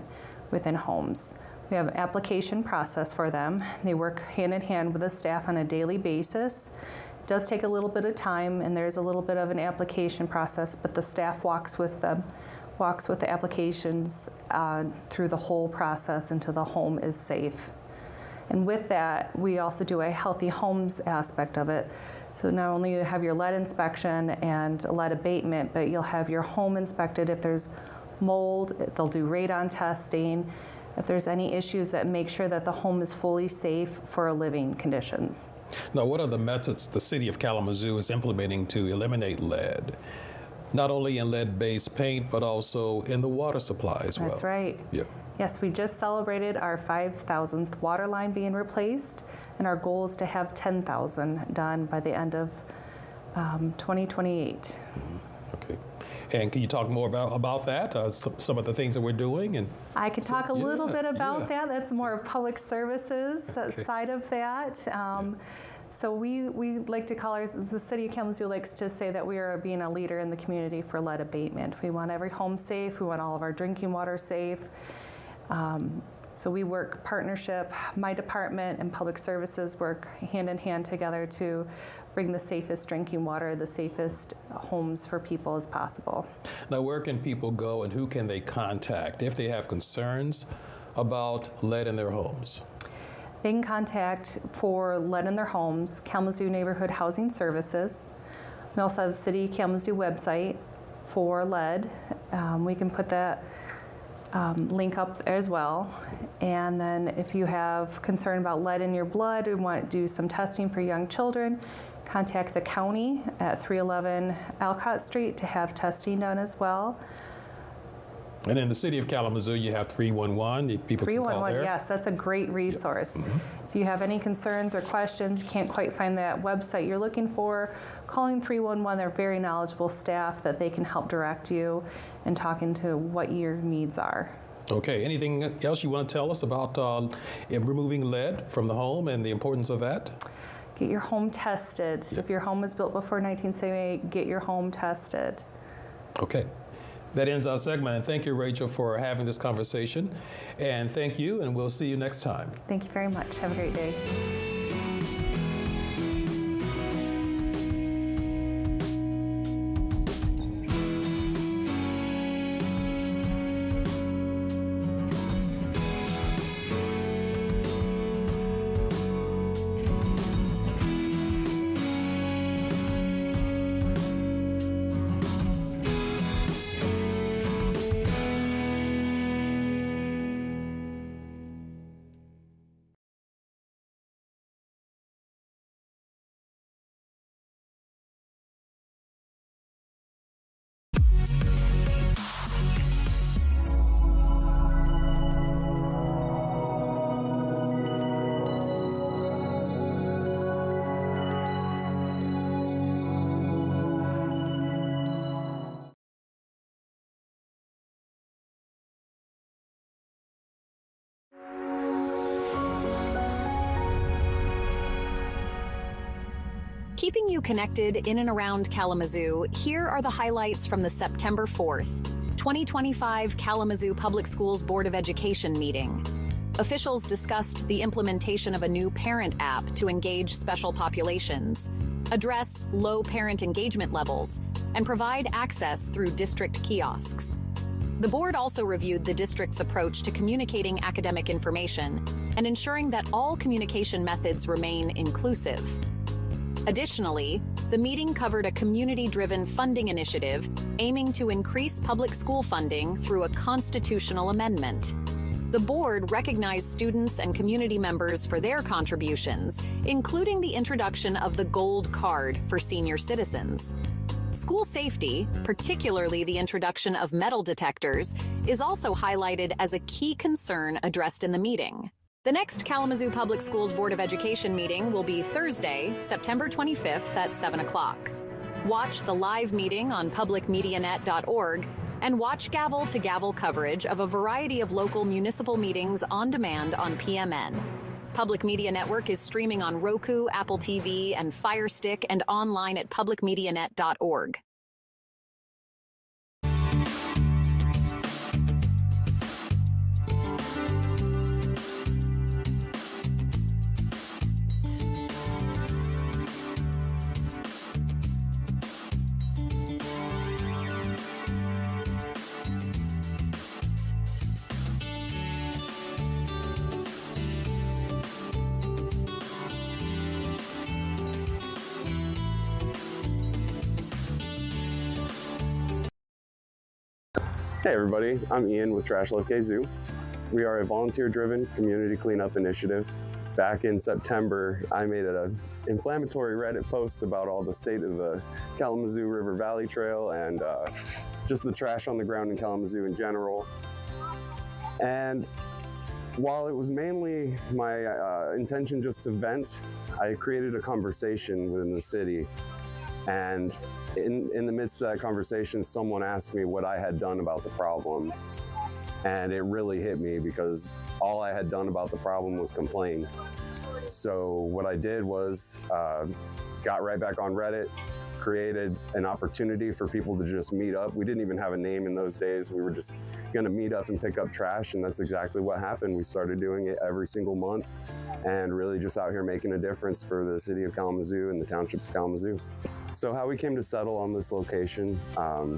P: within homes. We have an application process for them. They work hand in hand with the staff on a daily basis. It does take a little bit of time, and there's a little bit of an application process, but the staff walks with the applications through the whole process until the home is safe. And with that, we also do a healthy homes aspect of it. So not only you have your lead inspection and lead abatement, but you'll have your home inspected. If there's mold, they'll do radon testing. If there's any issues, that make sure that the home is fully safe for living conditions.
B: Now, what are the methods the city of Kalamazoo is implementing to eliminate lead? Not only in lead-based paint, but also in the water supply as well.
P: That's right.
B: Yep.
P: Yes, we just celebrated our 5,000th water line being replaced, and our goal is to have 10,000 done by the end of 2028.
B: Okay. And can you talk more about that, some of the things that we're doing? And
P: I can talk a little bit about that. That's more of public services side of that. So we like to call the city of Kalamazoo likes to say that we are being a leader in the community for lead abatement. We want every home safe. We want all of our drinking water safe. So we work partnership. My department and public services work hand in hand together to bring the safest drinking water, the safest homes for people as possible.
B: Now, where can people go and who can they contact if they have concerns about lead in their homes?
P: They can contact for lead in their homes, Kalamazoo Neighborhood Housing Services. We also have the City Kalamazoo website for lead. We can put that link up there as well. And then if you have concern about lead in your blood and want to do some testing for young children, contact the county at 311 Alcott Street to have testing done as well.
B: And in the city of Kalamazoo, you have 311. People can call
P: 311,
B: there.
P: yes, that's a great resource. If you have any concerns or questions, you can't quite find that website you're looking for, calling 311, they're very knowledgeable staff that they can help direct you and talk into what your needs are.
B: Okay, anything else you want to tell us about removing lead from the home and the importance of that?
P: Get your home tested.
B: Yeah.
P: If your home was built before 1978, get your home tested.
B: Okay. That ends our segment, and thank you, Rachel, for having this conversation. And thank you, and we'll see you next time.
P: Thank you very much. Have a great day.
Z: Keeping you connected in and around Kalamazoo, here are the highlights from the September 4th, 2025 Kalamazoo Public Schools Board of Education meeting. Officials discussed the implementation of a new parent app to engage special populations, address low parent engagement levels, and provide access through district kiosks. The board also reviewed the district's approach to communicating academic information and ensuring that all communication methods remain inclusive. Additionally, the meeting covered a community-driven funding initiative aiming to increase public school funding through a constitutional amendment. The board recognized students and community members for their contributions, including the introduction of the Gold Card for senior citizens. School safety, particularly the introduction of metal detectors, is also highlighted as a key concern addressed in the meeting. The next Kalamazoo Public Schools Board of Education meeting will be Thursday, September 25th at 7 o'clock. Watch the live meeting on publicmedianet.org and watch gavel to gavel coverage of a variety of local municipal meetings on demand on PMN. Public Media Network is streaming on Roku, Apple TV, and Fire Stick and online at publicmedianet.org.
Q: Hey everybody, I'm Ian with Trash Love KZoo. We are a volunteer-driven community cleanup initiative. Back in September, I made an inflammatory Reddit post about all the state of the Kalamazoo River Valley Trail and just the trash on the ground in Kalamazoo in general. And while it was mainly my intention just to vent, I created a conversation within the city. And in the midst of that conversation, someone asked me what I had done about the problem. And it really hit me because all I had done about the problem was complain. So what I did was got right back on Reddit, created an opportunity for people to just meet up. We didn't even have a name in those days. We were just gonna meet up and pick up trash, and that's exactly what happened. We started doing it every single month and really just out here making a difference for the city of Kalamazoo and the township of Kalamazoo. So how we came to settle on this location, a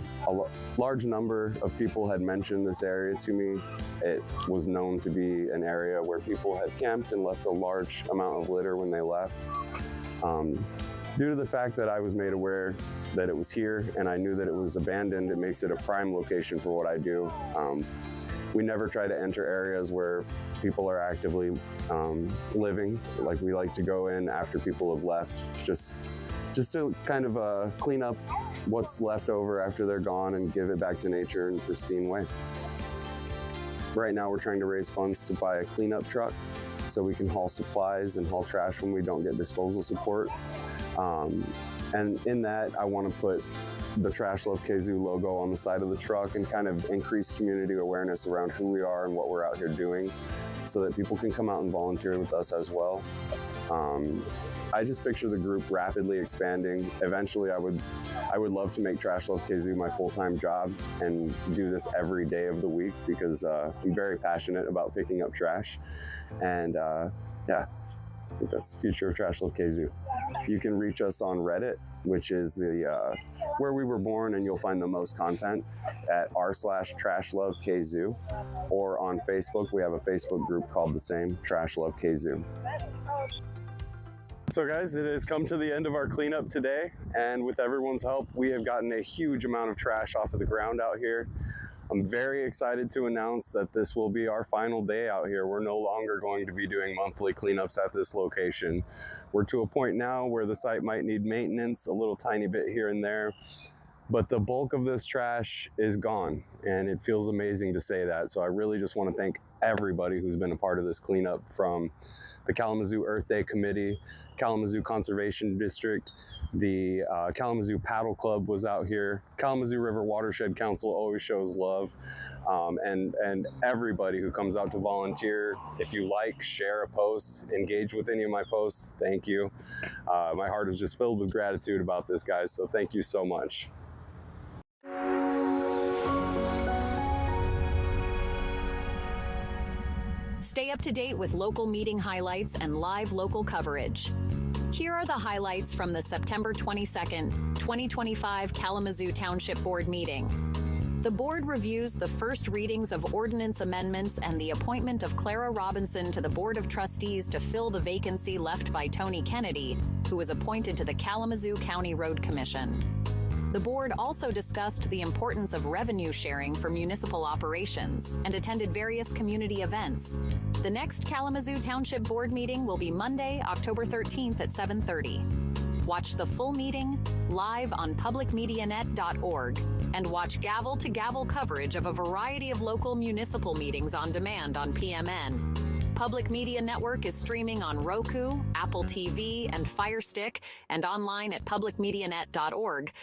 Q: large number of people had mentioned this area to me. It was known to be an area where people had camped and left a large amount of litter when they left. Due to the fact that I was made aware that it was here and I knew that it was abandoned, it makes it a prime location for what I do. We never try to enter areas where people are actively living. Like, we like to go in after people have left, just to kind of clean up what's left over after they're gone and give it back to nature in a pristine way. Right now we're trying to raise funds to buy a cleanup truck so we can haul supplies and haul trash when we don't get disposal support. And in that, I want to put the Trash Love KZoo logo on the side of the truck and kind of increase community awareness around who we are and what we're out here doing so that people can come out and volunteer with us as well. I just picture the group rapidly expanding. Eventually, I would love to make Trash Love KZoo my full-time job and do this every day of the week because I'm very passionate about picking up trash. And yeah, I think that's the future of Trash Love KZoo. You can reach us on Reddit, which is the where we were born, and you'll find the most content at r/TrashLoveKZoo, or on Facebook. We have a Facebook group called the same, Trash Love KZoo. So guys, it has come to the end of our cleanup today, and with everyone's help, we have gotten a huge amount of trash off of the ground out here. I'm very excited to announce that this will be our final day out here. We're no longer going to be doing monthly cleanups at this location. We're to a point now where the site might need maintenance, a little tiny bit here and there, but the bulk of this trash is gone, and it feels amazing to say that. So I really just want to thank everybody who's been a part of this cleanup, from the Kalamazoo Earth Day Committee, Kalamazoo Conservation District, the Kalamazoo Paddle Club was out here, Kalamazoo River Watershed Council always shows love, and everybody who comes out to volunteer. If you like, share a post, engage with any of my posts, thank you. My heart is just filled with gratitude about this, guys, so thank you so much.
Z: Stay up to date with local meeting highlights and live local coverage. Here are the highlights from the September 22nd, 2025 Kalamazoo Township Board meeting. The board reviews the first readings of ordinance amendments and the appointment of Clara Robinson to the Board of Trustees to fill the vacancy left by Tony Kennedy, who was appointed to the Kalamazoo County Road Commission. The board also discussed the importance of revenue sharing for municipal operations and attended various community events. The next Kalamazoo Township Board meeting will be Monday, October 13th at 7:30. Watch the full meeting live on publicmedianet.org and watch gavel-to-gavel coverage of a variety of local municipal meetings on demand on PMN. Public Media Network is streaming on Roku, Apple TV, and Fire Stick, and online at publicmedianet.org.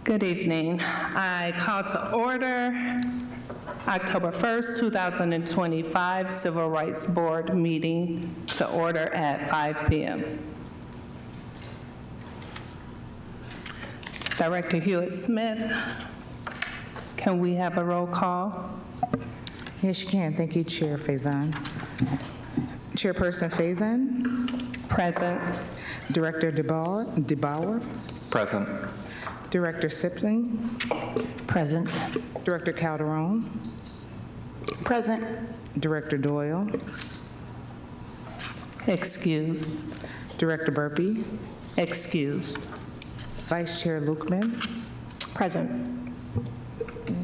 H: Good evening. I call to order October 1st, 2025 Civil Rights Board meeting to order at 5 p.m. Director Hewitt-Smith, can we have a roll call?
L: Yes, you can. Thank you, Chair Faison. Chairperson Faison.
H: Present.
L: Director DeBauer.
R: Present.
L: Director Sipling.
M: Present.
L: Director Calderon.
M: Present.
L: Director Doyle.
H: Excused.
L: Director Burpee.
H: Excused.
L: Vice Chair Lukeman.
H: Present.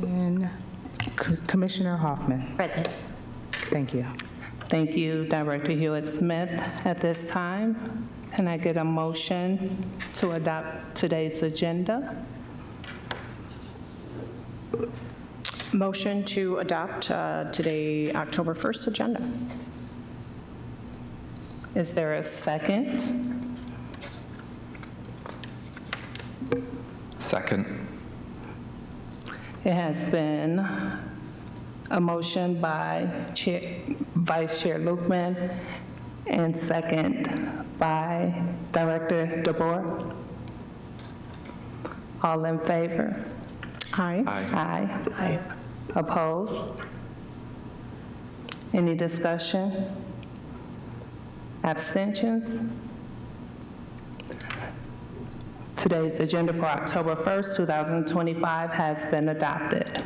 L: And Commissioner Hoffman.
M: Present.
L: Thank you.
H: Thank you, Director Hewitt-Smith. At this time, can I get a motion to adopt today's agenda?
S: Motion to adopt today, October 1st agenda.
H: Is there a second?
R: Second.
H: It has been a motion by Vice Chair Lukeman and second by Director DeBoer. All in favor?
S: Aye.
H: Aye. Aye. Opposed? Any discussion? Abstentions? Today's agenda for October 1st, 2025 has been adopted.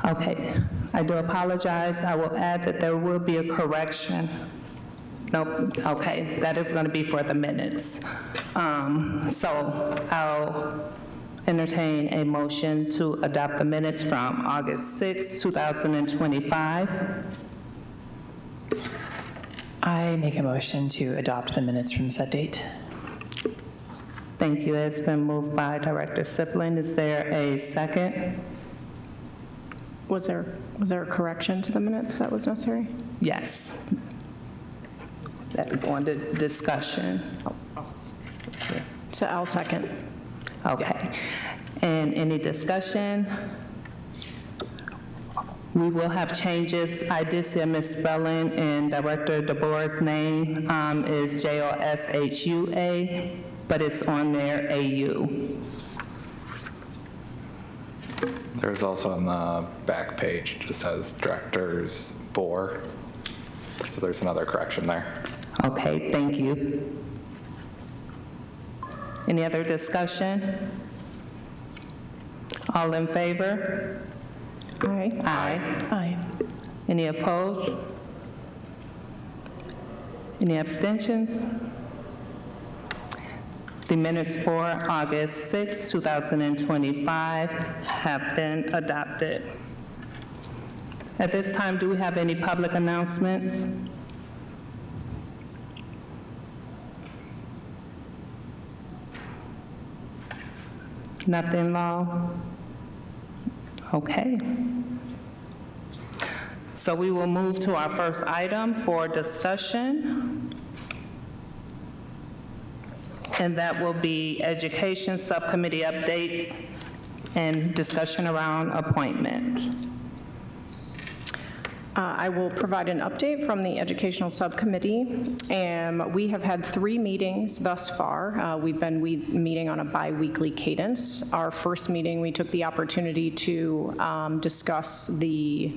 H: Okay, I do apologize. I will add that there will be a correction. Nope, okay, that is going to be for the minutes. So I'll entertain a motion to adopt the minutes from August 6, 2025.
S: I make a motion to adopt the minutes from said date.
H: Thank you. It's been moved by Director Sipling. Is there a second?
S: Was there a correction to the minutes that was necessary?
H: Yes. That on the discussion.
S: So I'll second.
H: Okay. And any discussion? We will have changes. I did see a misspelling in Director DeBoer's name is Joshua, but it's on there AU.
R: There's also on the back page, it just says Directors Boer. So there's another correction there.
H: Okay, thank you. Any other discussion? All in favor?
S: Aye.
H: Aye.
S: Aye.
H: Any opposed? Any abstentions? The minutes for August 6, 2025 have been adopted. At this time, do we have any public announcements? Nothing, Law? Okay. So we will move to our first item for discussion. And that will be Education Subcommittee updates and discussion around appointment.
S: I will provide an update from the Educational Subcommittee. We have had 3 meetings thus far. We've been meeting on a bi-weekly cadence. Our first meeting, we took the opportunity to discuss the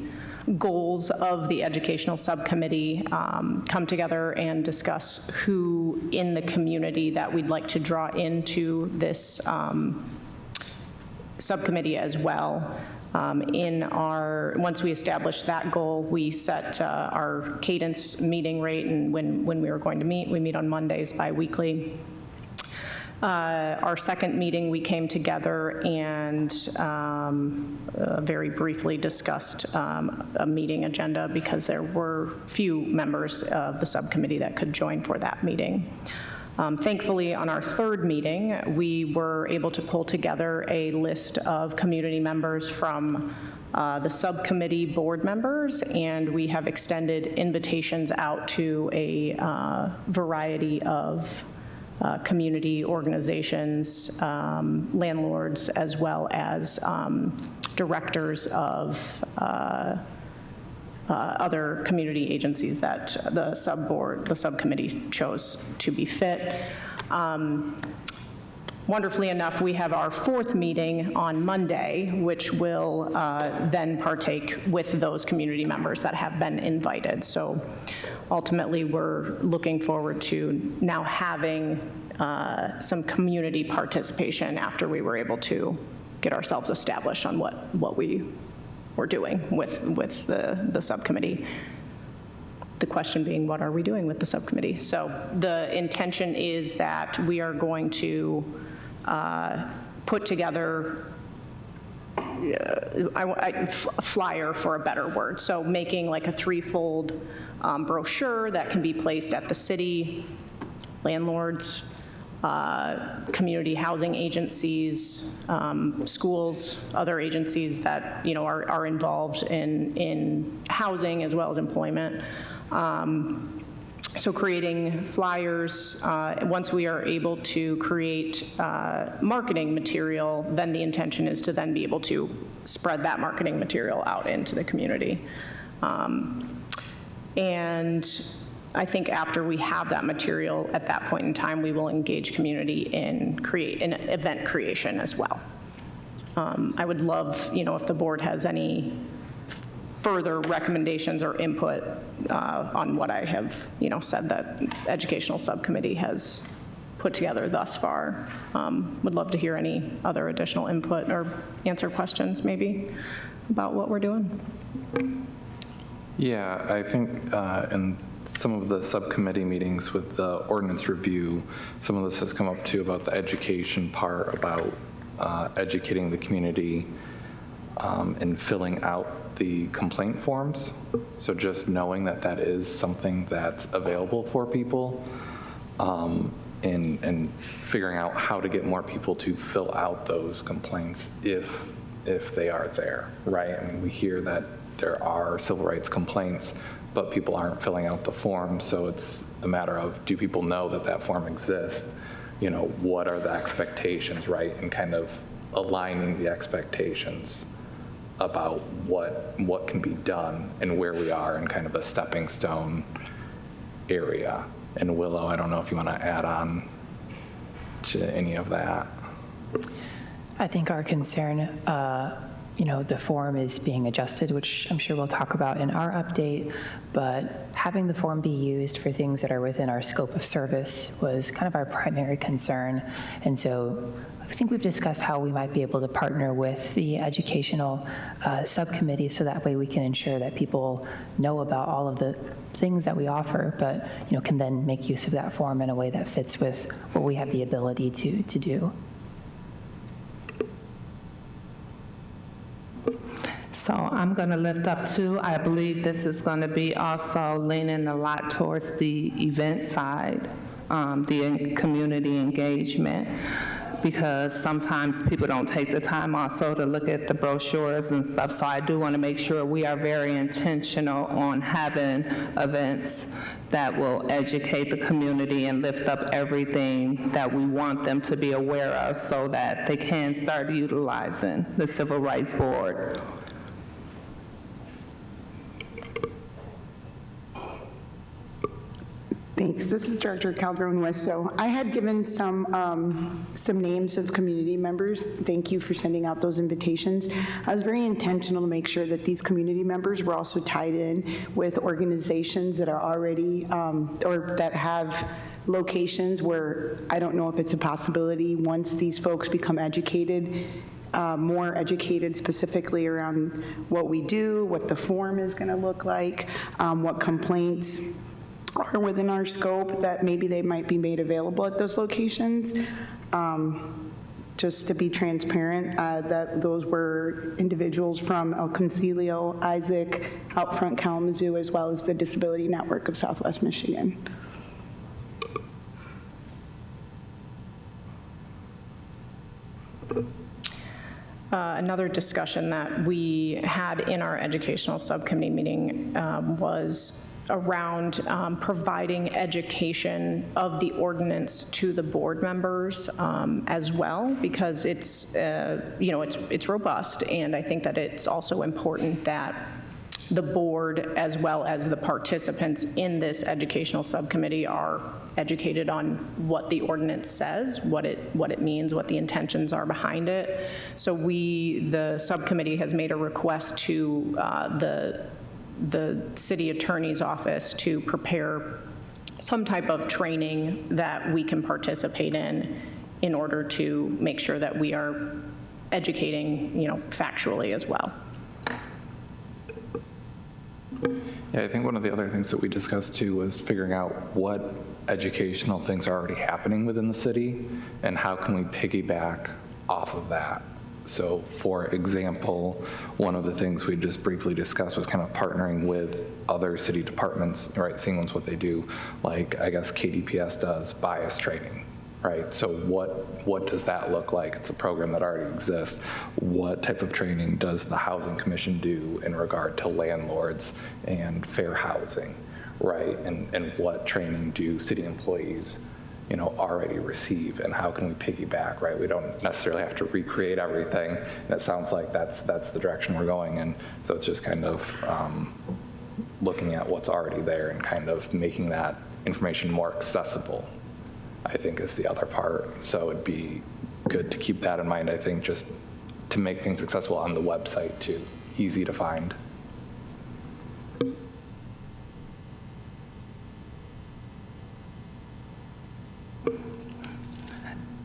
S: goals of the Educational Subcommittee, come together and discuss who in the community that we'd like to draw into this subcommittee as well. Once we established that goal, we set our cadence meeting rate and when we were going to meet. We meet on Mondays bi-weekly. Our second meeting, we came together and very briefly discussed a meeting agenda because there were few members of the subcommittee that could join for that meeting. Thankfully, on our third meeting, we were able to pull together a list of community members from the subcommittee board members, and we have extended invitations out to a variety of community organizations, landlords, as well as directors of other community agencies that the subcommittee chose to be fit. Wonderfully enough, we have our fourth meeting on Monday, which will then partake with those community members that have been invited. So ultimately, we're looking forward to now having some community participation after we were able to get ourselves established on what we were doing with the subcommittee. The question being, what are we doing with the subcommittee? So the intention is that we are going to put together a flyer, for a better word. So making like a threefold brochure that can be placed at the city, landlords, community housing agencies, schools, other agencies that are involved in housing as well as employment. So creating flyers, once we are able to create marketing material, then the intention is to then be able to spread that marketing material out into the community. And I think after we have that material, at that point in time, we will engage community in event creation as well. I would love, if the board has any further recommendations or input on what I have, said that educational subcommittee has put together thus far. Would love to hear any other additional input or answer questions maybe about what we're doing.
R: Yeah, I think in some of the subcommittee meetings with the ordinance review, some of this has come up too about the education part, about educating the community and filling out the complaint forms. So just knowing that that is something that's available for people, and figuring out how to get more people to fill out those complaints if they are there, right? I mean, we hear that there are civil rights complaints, but people aren't filling out the form. So it's a matter of, do people know that that form exists? What are the expectations, right? And kind of aligning the expectations about what can be done and where we are in kind of a stepping stone area. And Willow, I don't know if you want to add on to any of that.
D: I think our concern, the form is being adjusted, which I'm sure we'll talk about in our update, but having the form be used for things that are within our scope of service was kind of our primary concern. And so I think we've discussed how we might be able to partner with the educational subcommittee, so that way we can ensure that people know about all of the things that we offer, but can then make use of that form in a way that fits with what we have the ability to do.
H: So I'm going to lift up two. I believe this is going to be also leaning a lot towards the event side, the community engagement, because sometimes people don't take the time also to look at the brochures and stuff. So I do want to make sure we are very intentional on having events that will educate the community and lift up everything that we want them to be aware of, so that they can start utilizing the Civil Rights Board.
T: Thanks. This is Director Calderon West. So I had given some names of community members. Thank you for sending out those invitations. I was very intentional to make sure that these community members were also tied in with organizations that are already or that have locations where I don't know if it's a possibility once these folks become educated, more educated specifically around what we do, what the form is going to look like, what complaints are within our scope, that maybe they might be made available at those locations. Just to be transparent, that those were individuals from El Concilio, Isaac, Outfront Kalamazoo, as well as the Disability Network of Southwest Michigan.
S: Another discussion that we had in our educational subcommittee meeting was around providing education of the ordinance to the board members as well, because it's, it's robust, and I think that it's also important that the board as well as the participants in this educational subcommittee are educated on what the ordinance says, what it means, what the intentions are behind it. So the subcommittee has made a request to the city attorney's office to prepare some type of training that we can participate in order to make sure that we are educating, factually as well.
R: Yeah, I think one of the other things that we discussed too was figuring out what educational things are already happening within the city and how can we piggyback off of that. So for example, one of the things we just briefly discussed was kind of partnering with other city departments, right, seeing what they do, like I guess KDPS does bias training, right? So what does that look like? It's a program that already exists. What type of training does the Housing Commission do in regard to landlords and fair housing, right? And what training do city employees already receive, and how can we piggyback, right? We don't necessarily have to recreate everything, and it sounds like that's the direction we're going in. So it's just kind of looking at what's already there and kind of making that information more accessible, I think, is the other part. So it'd be good to keep that in mind, I think, just to make things accessible on the website too, easy to find.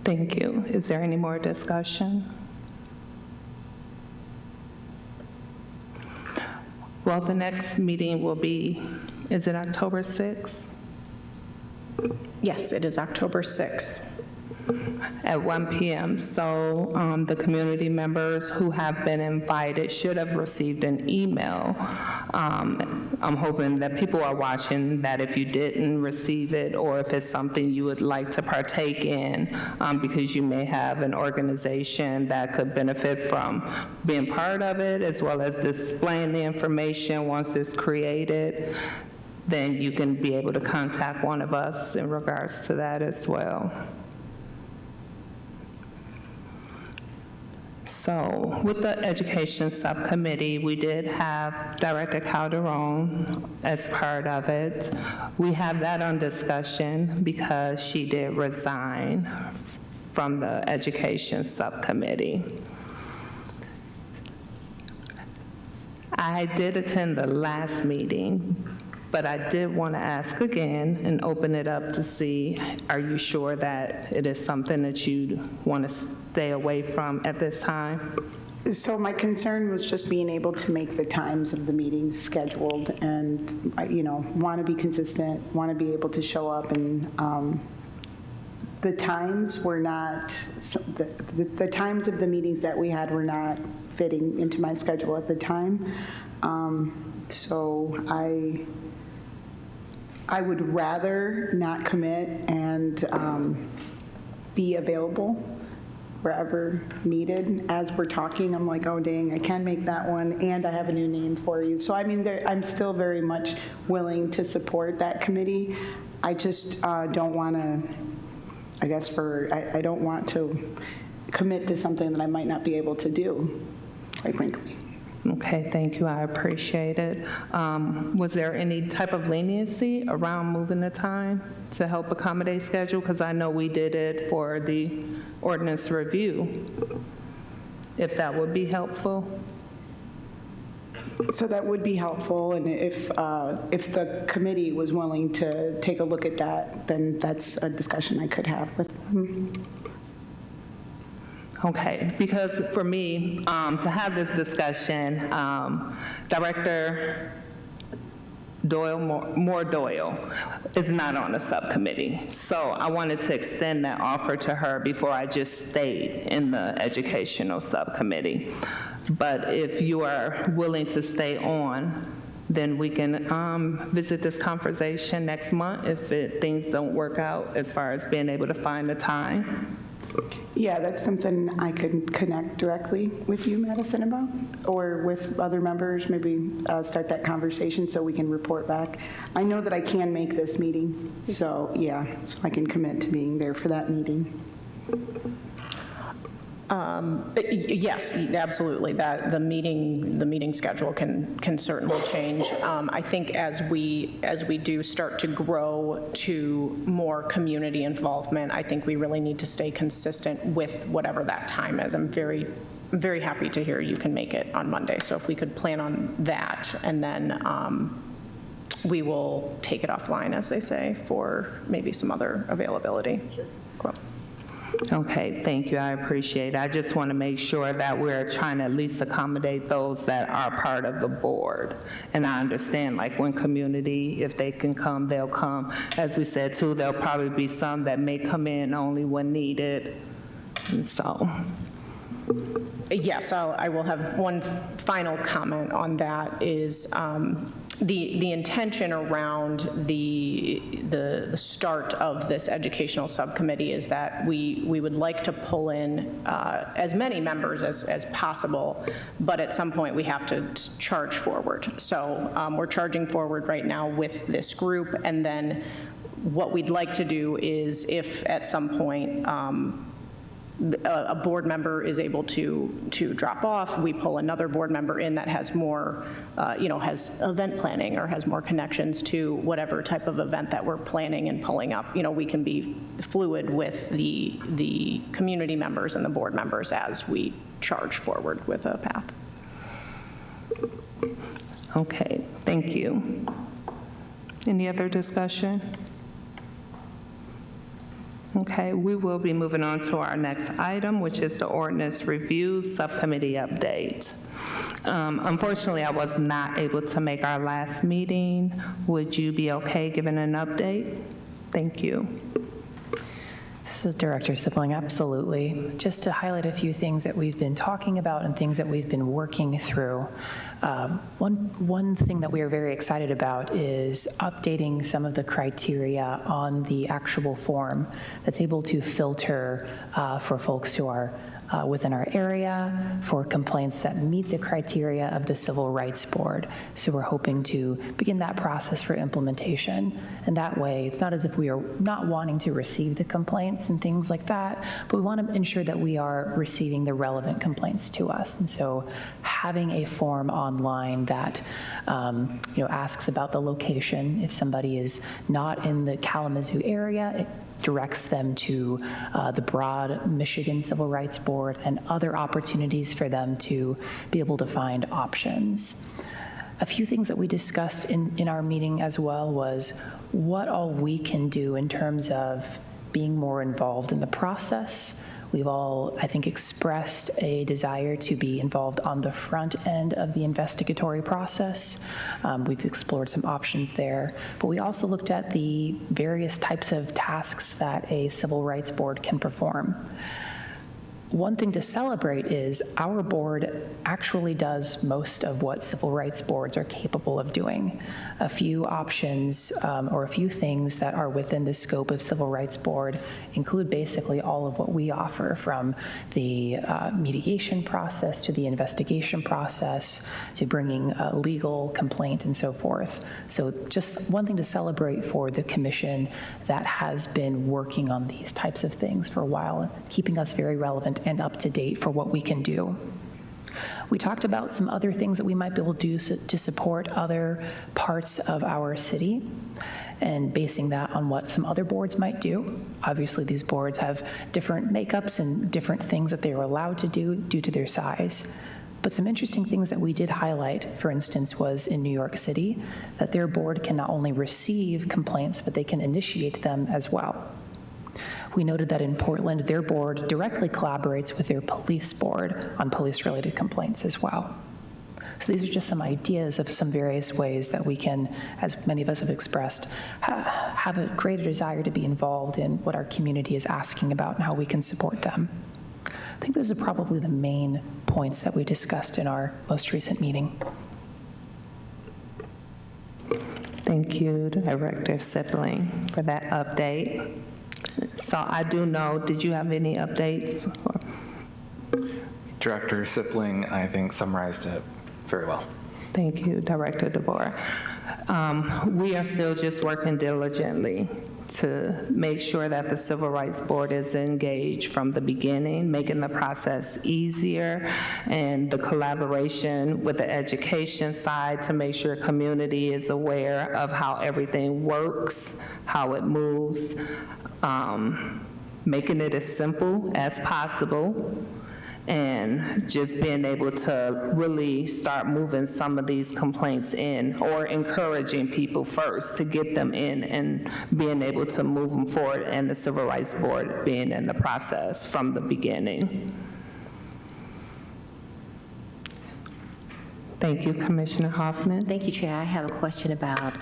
H: Thank you. Is there any more discussion? Well, the next meeting will be, is it October 6th?
S: Yes, it is October 6th.
H: At 1 p.m. So the community members who have been invited should have received an email. I'm hoping that people are watching that if you didn't receive it, or if it's something you would like to partake in, because you may have an organization that could benefit from being part of it, as well as displaying the information once it's created, then you can be able to contact one of us in regards to that as well. So with the education subcommittee, we did have Director Calderon as part of it. We have that on discussion because she did resign from the education subcommittee. I did attend the last meeting, but I did want to ask again and open it up to see, are you sure that it is something that you want to stay away from at this time?
T: So my concern was just being able to make the times of the meetings scheduled, and want to be consistent, want to be able to show up, and the times were not, the times of the meetings that we had were not fitting into my schedule at the time. So I would rather not commit and be available wherever needed. As we're talking, I'm like, oh dang, I can make that one, and I have a new name for you. So I mean, I'm still very much willing to support that committee. I just don't want to, I guess I don't want to commit to something that I might not be able to do, quite frankly.
H: Okay, thank you, I appreciate it. Was there any type of leniency around moving the time to help accommodate schedule? Because I know we did it for the ordinance review, if that would be helpful.
T: So that would be helpful, and if the committee was willing to take a look at that, then that's a discussion I could have with them.
H: Okay, because for me, to have this discussion, Director Doyle, Moore Doyle, is not on the subcommittee. So I wanted to extend that offer to her before I just stayed in the educational subcommittee. But if you are willing to stay on, then we can visit this conversation next month if things don't work out as far as being able to find the time.
T: Yeah, that's something I could connect directly with you, Madison, about, or with other members, maybe start that conversation so we can report back. I know that I can make this meeting, so yeah, so I can commit to being there for that meeting.
S: Yes, absolutely. That the meeting schedule can certainly change. I think as we do start to grow to more community involvement, I think we really need to stay consistent with whatever that time is. I'm very happy to hear you can make it on Monday. So if we could plan on that, and then we will take it offline, as they say, for maybe some other availability. Sure. Cool.
H: Okay, thank you. I appreciate it. I just want to make sure that we're trying to at least accommodate those that are part of the board. And I understand, like, when community, if they can come, they'll come. As we said, too, there'll probably be some that may come in only when needed. And so.
S: Yes, I will have one final comment on that is the intention around the start of this educational subcommittee is that we would like to pull in as many members as possible, but at some point we have to charge forward. So we're charging forward right now with this group, and then what we'd like to do is, if at some point a board member is able to drop off, we pull another board member in that has more, has event planning or has more connections to whatever type of event that we're planning and pulling up. We can be fluid with the community members and the board members as we charge forward with a path.
H: Okay, thank you. Any other discussion? Okay, we will be moving on to our next item, which is the ordinance review subcommittee update. Unfortunately, I was not able to make our last meeting. Would you be okay giving an update? Thank you.
D: This is Director Sibling, absolutely. Just to highlight a few things that we've been talking about and things that we've been working through. One thing that we are very excited about is updating some of the criteria on the actual form that's able to filter for folks who are within our area for complaints that meet the criteria of the Civil Rights Board. So we're hoping to begin that process for implementation. And that way, it's not as if we are not wanting to receive the complaints and things like that, but we want to ensure that we are receiving the relevant complaints to us. And so having a form online that asks about the location, if somebody is not in the Kalamazoo area, it directs them to the broad Michigan Civil Rights Board and other opportunities for them to be able to find options. A few things that we discussed in our meeting as well was what all we can do in terms of being more involved in the process. We've all, I think, expressed a desire to be involved on the front end of the investigatory process. We've explored some options there, but we also looked at the various types of tasks that a civil rights board can perform. One thing to celebrate is our board actually does most of what civil rights boards are capable of doing. A few options or a few things that are within the scope of civil rights board include basically all of what we offer, from the mediation process to the investigation process to bringing a legal complaint and so forth. So just one thing to celebrate for the commission that has been working on these types of things for a while, keeping us very relevant and up to date for what we can do. We talked about some other things that we might be able to do to support other parts of our city and basing that on what some other boards might do. Obviously, these boards have different makeups and different things that they are allowed to do due to their size. But some interesting things that we did highlight, for instance, was in New York City, that their board can not only receive complaints, but they can initiate them as well. We noted that in Portland, their board directly collaborates with their police board on police-related complaints as well. So these are just some ideas of some various ways that we can, as many of us have expressed, have a greater desire to be involved in what our community is asking about and how we can support them. I think those are probably the main points that we discussed in our most recent meeting.
H: Thank you, Director Sibling, for that update. So I do know, did you have any updates?
R: Director Sipling, I think, summarized it very well.
H: Thank you, Director DeBoer. We are still just working diligently to make sure that the Civil Rights Board is engaged from the beginning, making the process easier, and the collaboration with the education side to make sure community is aware of how everything works, how it moves, making it as simple as possible, and just being able to really start moving some of these complaints in, or encouraging people first to get them in and being able to move them forward, and the Civil Rights Board being in the process from the beginning. Thank you, Commissioner Hoffman.
E: Thank you, Chair. I have a question about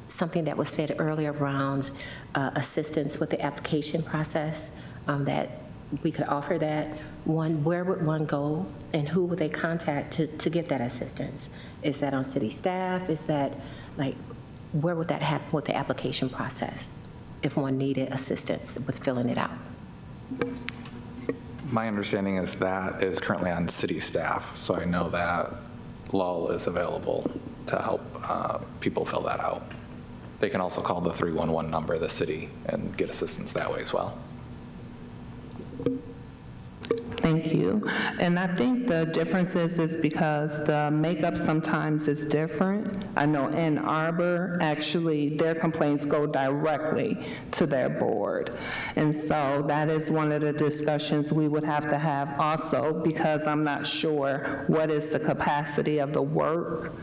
E: something that was said earlier around assistance with the application process, that we could offer that. One, where would one go and who would they contact to get that assistance? Is that on city staff? Is that, like, where would that happen with the application process if one needed assistance with filling it out?
R: My understanding is that is currently on city staff, so I know that LUL is available to help people fill that out. They can also call the 311 number of the city and get assistance that way as well.
H: Thank you. And I think the difference is because the makeup sometimes is different. I know Ann Arbor, actually, their complaints go directly to their board. And so that is one of the discussions we would have to have also, because I'm not sure what is the capacity of the work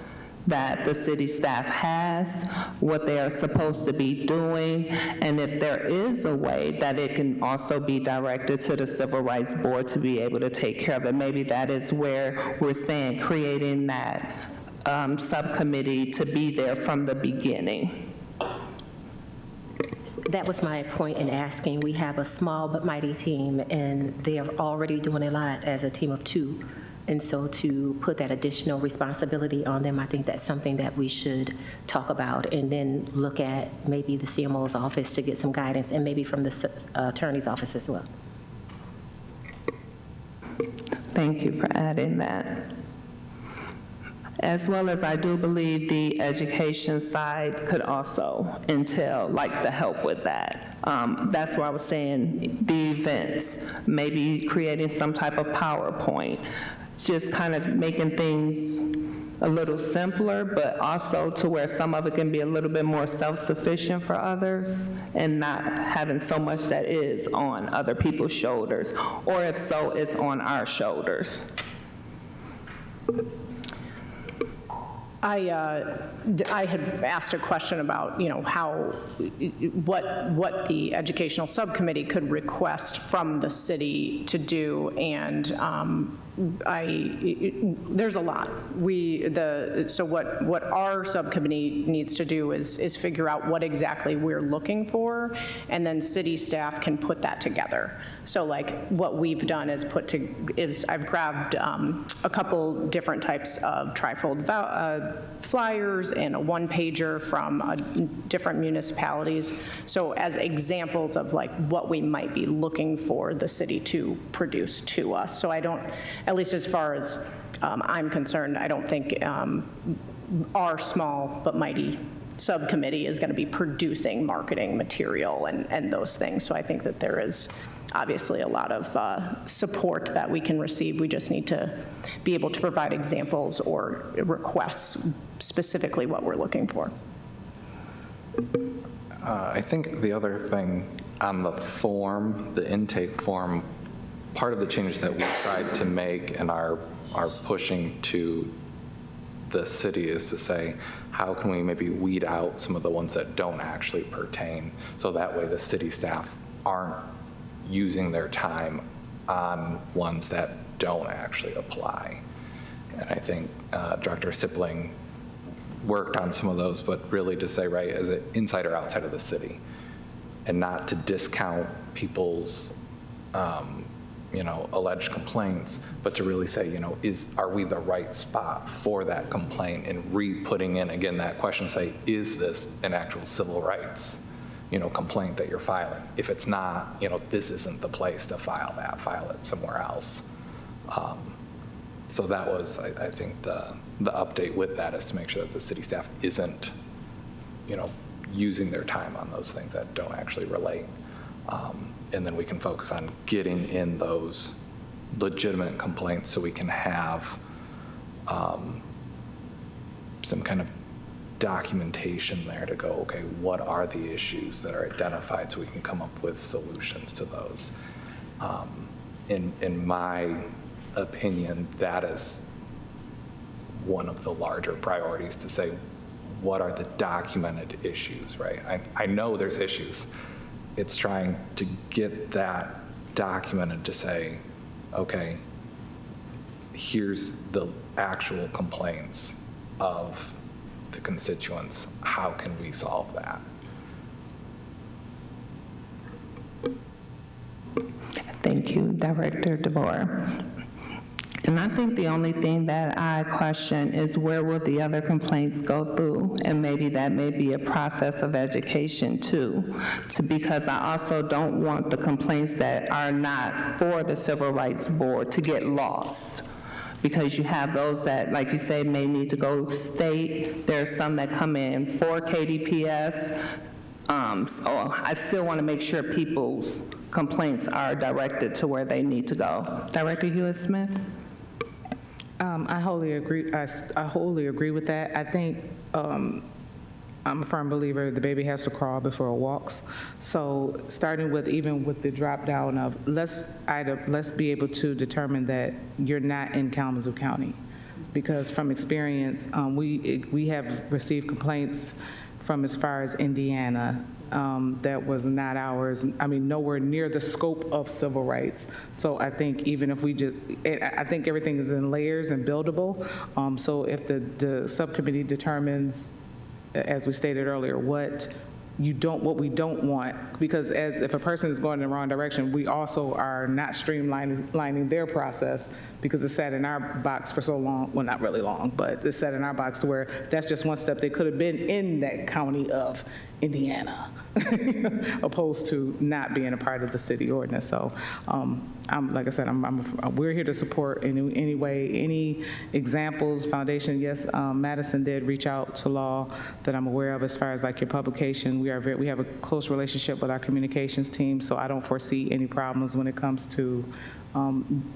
H: that the city staff has, what they are supposed to be doing, and if there is a way that it can also be directed to the Civil Rights Board to be able to take care of it. Maybe that is where we're saying creating that subcommittee to be there from the beginning.
E: That was my point in asking. We have a small but mighty team, and they are already doing a lot as a team of two. And so to put that additional responsibility on them, I think that's something that we should talk about, and then look at maybe the CMO's office to get some guidance, and maybe from the attorney's office as well.
H: Thank you for adding that. As well as I do believe the education side could also entail, like, the help with that. That's why I was saying the events, maybe creating some type of PowerPoint, just kind of making things a little simpler, but also to where some of it can be a little bit more self-sufficient for others, and not having so much that is on other people's shoulders, or if so, it's on our shoulders.
S: I had asked a question about, what the educational subcommittee could request from the city to do, and there's a lot. So what our subcommittee needs to do is figure out what exactly we're looking for, and then city staff can put that together. So, like, what we've done is I've grabbed a couple different types of trifold flyers and a one-pager from different municipalities. So as examples of, like, what we might be looking for the city to produce to us. So I don't, at least as far as I'm concerned, I don't think our small but mighty subcommittee is going to be producing marketing material and those things. So I think that there is obviously a lot of support that we can receive. We just need to be able to provide examples or requests specifically what we're looking for.
R: I think the other thing on the form, the intake form, part of the changes that we tried to make and are pushing to the city is to say, how can we maybe weed out some of the ones that don't actually pertain, so that way the city staff aren't using their time on ones that don't actually apply. And I think Director Sipling worked on some of those, but really to say, right, is it inside or outside of the city, and not to discount people's alleged complaints, but to really say, are we the right spot for that complaint, and re-putting in again that question, say, is this an actual civil rights complaint that you're filing. If it's not, this isn't the place to file that, file it somewhere else. So that was, I think, the update with that is to make sure that the city staff isn't, using their time on those things that don't actually relate. And then we can focus on getting in those legitimate complaints so we can have some kind of documentation there to go, okay, what are the issues that are identified so we can come up with solutions to those. In my opinion, that is one of the larger priorities, to say, what are the documented issues, right? I know there's issues. It's trying to get that documented to say, okay, here's the actual complaints of the constituents. How can we solve that?
H: Thank you, Director DeVore. And I think the only thing that I question is where will the other complaints go through? And maybe that may be a process of education too, because I also don't want the complaints that are not for the Civil Rights Board to get lost. Because you have those that, like you say, may need to go state. There's some that come in for KDPS. So I still want to make sure people's complaints are directed to where they need to go. Director Hewitt-Smith?
L: I wholly agree. I wholly agree with that. I think I'm a firm believer the baby has to crawl before it walks. So starting with even with the drop down of let's be able to determine that you're not in Kalamazoo County, because from experience we have received complaints from as far as Indiana that was not ours. I mean, nowhere near the scope of civil rights. So I think even if we just, I think everything is in layers and buildable. So if the subcommittee determines, as we stated earlier, what we don't want, because if a person is going in the wrong direction, we also are not streamlining their process, because it's sat in our box for so long, well, not really long, but it's sat in our box to where that's just one step they could have been in that county of Indiana, opposed to not being a part of the city ordinance. So like I said, we're here to support in any way, any examples, foundation. Yes, Madison did reach out to law that I'm aware of as far as like your publication. We have a close relationship with our communications team, so I don't foresee any problems when it comes to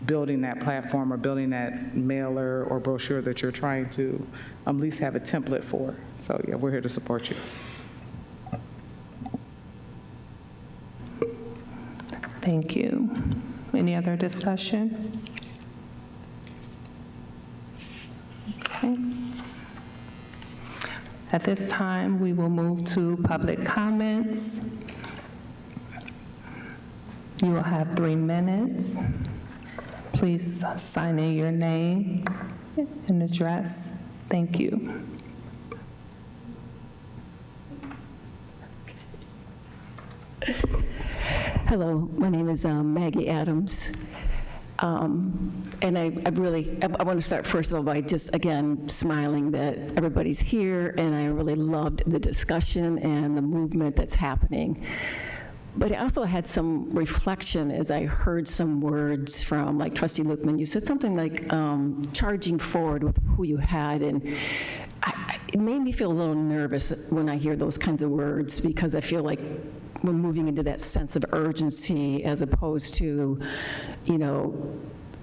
L: building that platform or building that mailer or brochure that you're trying to at least have a template for. So yeah, we're here to support you.
H: Thank you. Any other discussion? Okay. At this time, we will move to public comments. You will have 3 minutes. Please sign in your name and address. Thank you.
F: Hello, my name is Maggie Adams. And I want to start first of all by just, again, smiling that everybody's here, and I really loved the discussion and the movement that's happening. But I also had some reflection as I heard some words from, like Trustee Lukeman, you said something like charging forward with who you had, and it made me feel a little nervous when I hear those kinds of words, because I feel like we're moving into that sense of urgency as opposed to,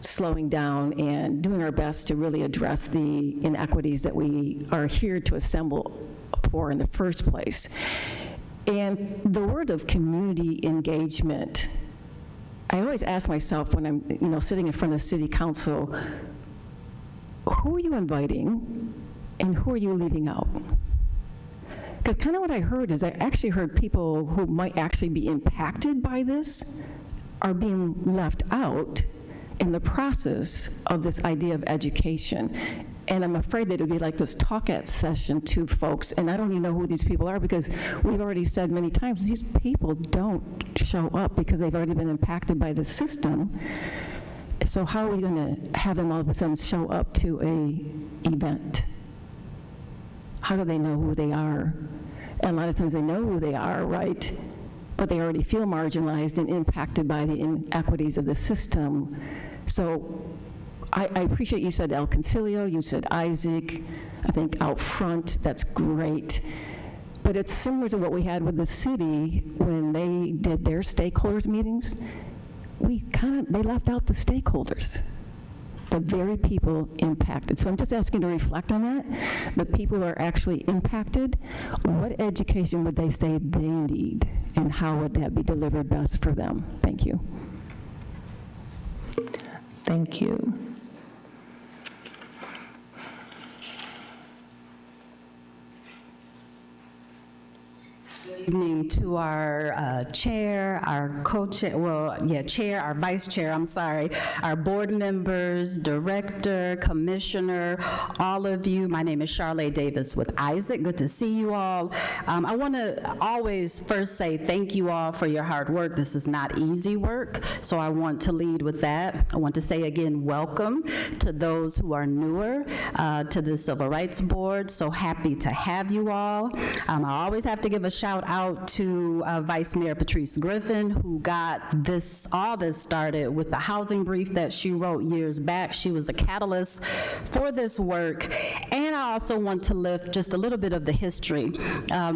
F: slowing down and doing our best to really address the inequities that we are here to assemble for in the first place. And the word of community engagement, I always ask myself when I'm, sitting in front of city council, who are you inviting and who are you leaving out? Because kind of what I heard is I actually heard people who might actually be impacted by this are being left out in the process of this idea of education. And I'm afraid that it would be like this talk-at session to folks, and I don't even know who these people are, because we've already said many times, these people don't show up because they've already been impacted by the system. So how are we going to have them all of a sudden show up to a event? How do they know who they are? And a lot of times they know who they are, right? But they already feel marginalized and impacted by the inequities of the system. So I appreciate you said El Concilio, you said Isaac, I think out front, that's great. But it's similar to what we had with the city when they did their stakeholders meetings. They left out the stakeholders, the very people impacted. So I'm just asking to reflect on that. The people who are actually impacted, what education would they say they need, and how would that be delivered best for them? Thank you.
H: Thank you.
K: Good evening to our chair, our co-chair, chair, our vice chair, our board members, director, commissioner, all of you. My name is Charlotte Davis with Isaac. Good to see you all. I want to always first say thank you all for your hard work. This is not easy work, so I want to lead with that. I want to say again, welcome to those who are newer to the Civil Rights Board. So happy to have you all. I always have to give a shout out to Vice Mayor Patrice Griffin, who got all this started with the housing brief that she wrote years back. She was a catalyst for this work. And I also want to lift just a little bit of the history.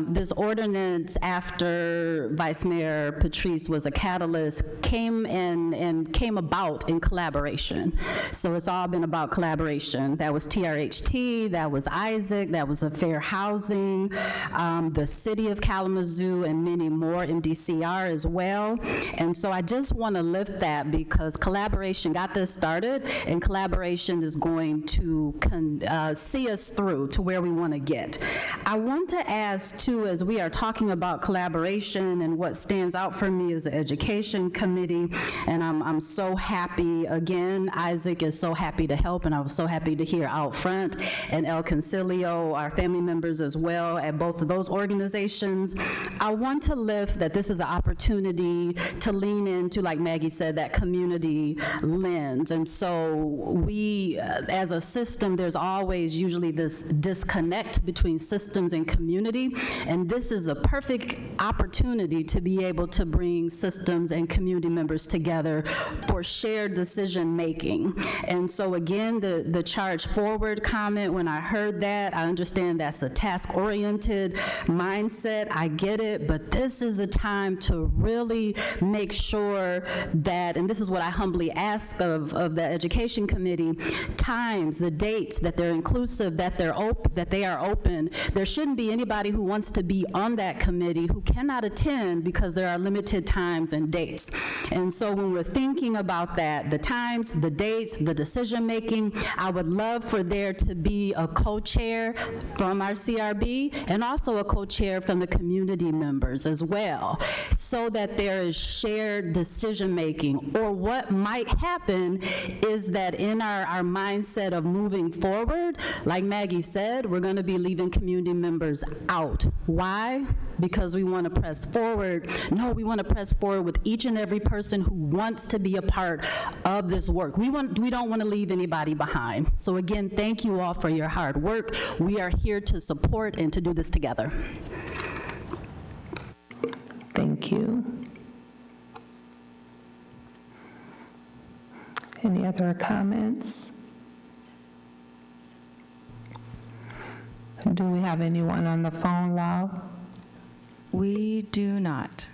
K: This ordinance, after Vice Mayor Patrice was a catalyst, came about in collaboration. So it's all been about collaboration. That was TRHT, that was Isaac, that was a fair housing, the city of Kalamazoo, and many more in DCR as well. And so I just want to lift that because collaboration got this started, and collaboration is going to see us through to where we want to get. I want to ask too, as we are talking about collaboration, and what stands out for me is the education committee, and I'm so happy, again, Isaac is so happy to help, and I was so happy to hear out front, and El Concilio, our family members as well at both of those organizations. I want to lift that this is an opportunity to lean into, like Maggie said, that community lens. And so we, as a system, there's always usually this disconnect between systems and community. And this is a perfect opportunity to be able to bring systems and community members together for shared decision making. And so again, the charge forward comment, when I heard that, I understand that's a task-oriented mindset. I get it, but this is a time to really make sure that, and this is what I humbly ask of the education committee, times, the dates, that they're inclusive, that they are open. There shouldn't be anybody who wants to be on that committee who cannot attend because there are limited times and dates. And so when we're thinking about that, the times, the dates, the decision making, I would love for there to be a co-chair from our CRB and also a co-chair from the community members as well, so that there is shared decision making. Or what might happen is that in our mindset of moving forward, like Maggie said, we're going to be leaving community members out. Why? Because we want to press forward. No, we want to press forward with each and every person who wants to be a part of this work. We don't want to leave anybody behind. So again, thank you all for your hard work. We are here to support and to do this together.
H: Thank you. Any other comments? Do we have anyone on the phone, Lau?
U: We do not.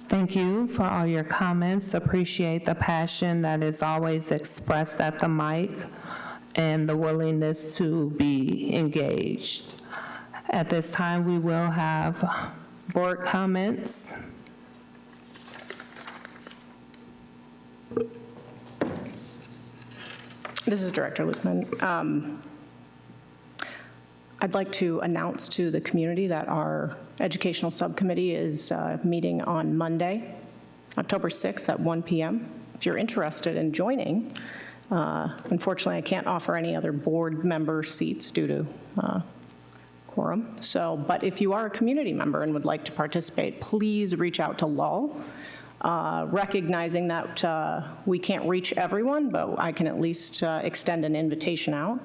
H: Thank you for all your comments. Appreciate the passion that is always expressed at the mic and the willingness to be engaged. At this time, we will have board comments.
S: This is Director Lukeman. I'd like to announce to the community that our educational subcommittee is meeting on Monday, October 6th at 1 p.m. If you're interested in joining, unfortunately I can't offer any other board member seats due to quorum. But if you are a community member and would like to participate, please reach out to Lowell. Recognizing that we can't reach everyone, but I can at least extend an invitation out.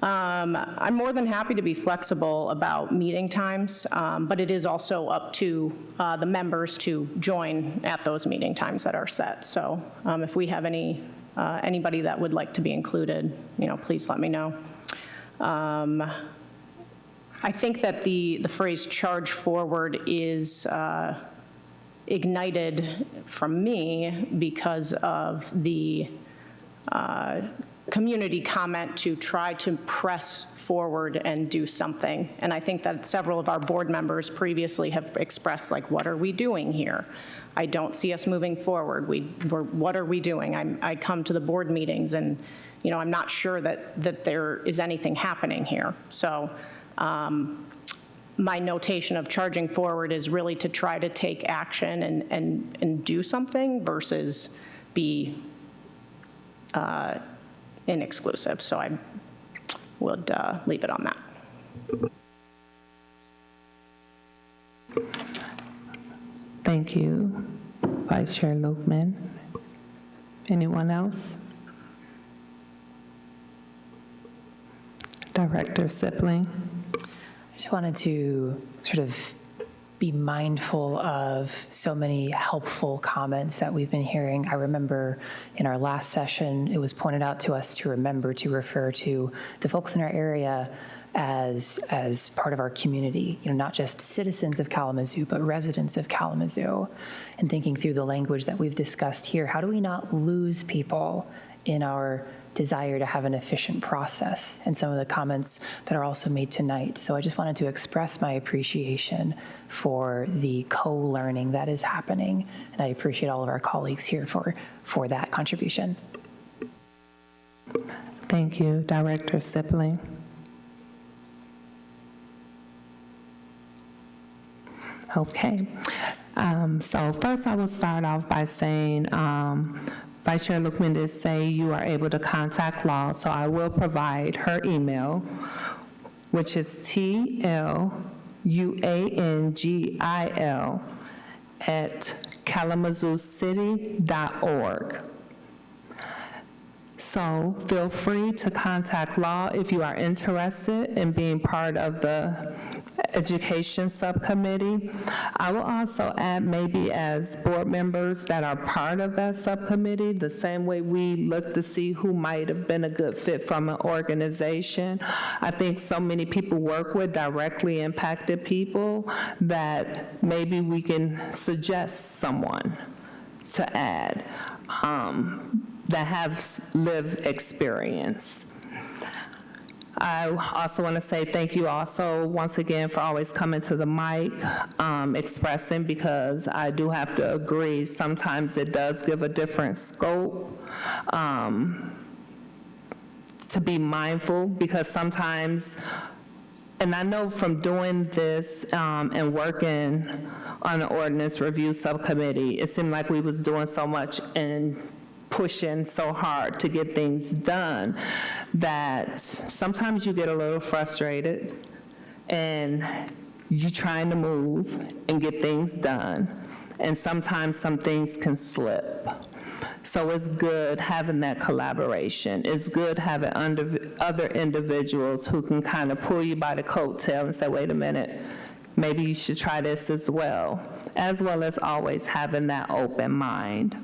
S: I'm more than happy to be flexible about meeting times, but it is also up to the members to join at those meeting times that are set. So if we have anybody that would like to be included, please let me know. I think that the phrase charge forward is ignited from me because of the community comment to try to press forward and do something. And I think that several of our board members previously have expressed, like, what are we doing here? I don't see us moving forward. What are we doing? I come to the board meetings and, I'm not sure that there is anything happening here. So my notation of charging forward is really to try to take action and do something versus be inexclusive. So I would leave it on that.
H: Thank you, Vice Chair Lookman. Anyone else? Director Sipling.
D: I just wanted to sort of be mindful of so many helpful comments that we've been hearing. I remember in our last session, it was pointed out to us to remember to refer to the folks in our area as part of our community, not just citizens of Kalamazoo, but residents of Kalamazoo. And thinking through the language that we've discussed here, how do we not lose people in our desire to have an efficient process, and some of the comments that are also made tonight. So I just wanted to express my appreciation for the co-learning that is happening, and I appreciate all of our colleagues here for that contribution.
H: Thank you, Director Sipling. Okay, so first I will start off by saying, Vice Chair Lookman did say you are able to contact Law, so I will provide her email, which is tluangil@kalamazoocity.org. So feel free to contact Law if you are interested in being part of the Education Subcommittee. I will also add, maybe as board members that are part of that subcommittee, the same way we look to see who might have been a good fit from an organization. I think so many people work with directly impacted people that maybe we can suggest someone to add that have lived experience. I also want to say thank you also once again for always coming to the mic, expressing, because I do have to agree, sometimes it does give a different scope, to be mindful, because sometimes, and I know from doing this and working on the ordinance review subcommittee, it seemed like we was doing so much and pushing so hard to get things done that sometimes you get a little frustrated and you're trying to move and get things done, and sometimes some things can slip. So it's good having that collaboration. It's good having other individuals who can kind of pull you by the coattail and say, wait a minute, maybe you should try this as well as always having that open mind.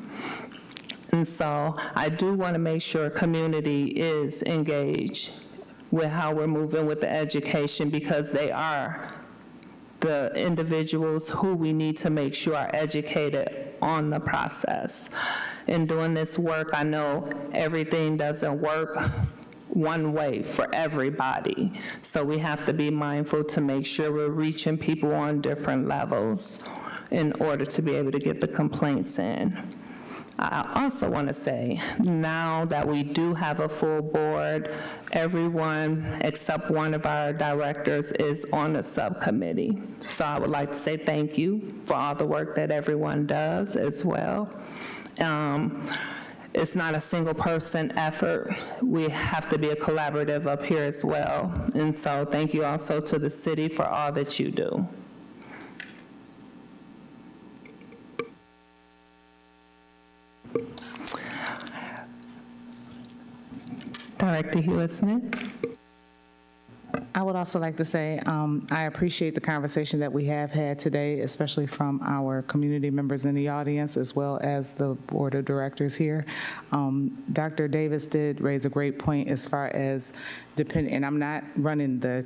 H: And so I do want to make sure community is engaged with how we're moving with the education, because they are the individuals who we need to make sure are educated on the process. In doing this work, I know everything doesn't work one way for everybody. So we have to be mindful to make sure we're reaching people on different levels in order to be able to get the complaints in. I also want to say, now that we do have a full board, everyone except one of our directors is on the subcommittee. So I would like to say thank you for all the work that everyone does as well. It's not a single person effort. We have to be a collaborative up here as well. And so thank you also to the city for all that you do. Director Hewitt-Smith.
L: I would also like to say I appreciate the conversation that we have had today, especially from our community members in the audience as well as the board of directors here. Dr. Davis did raise a great point as far as and I'm not running the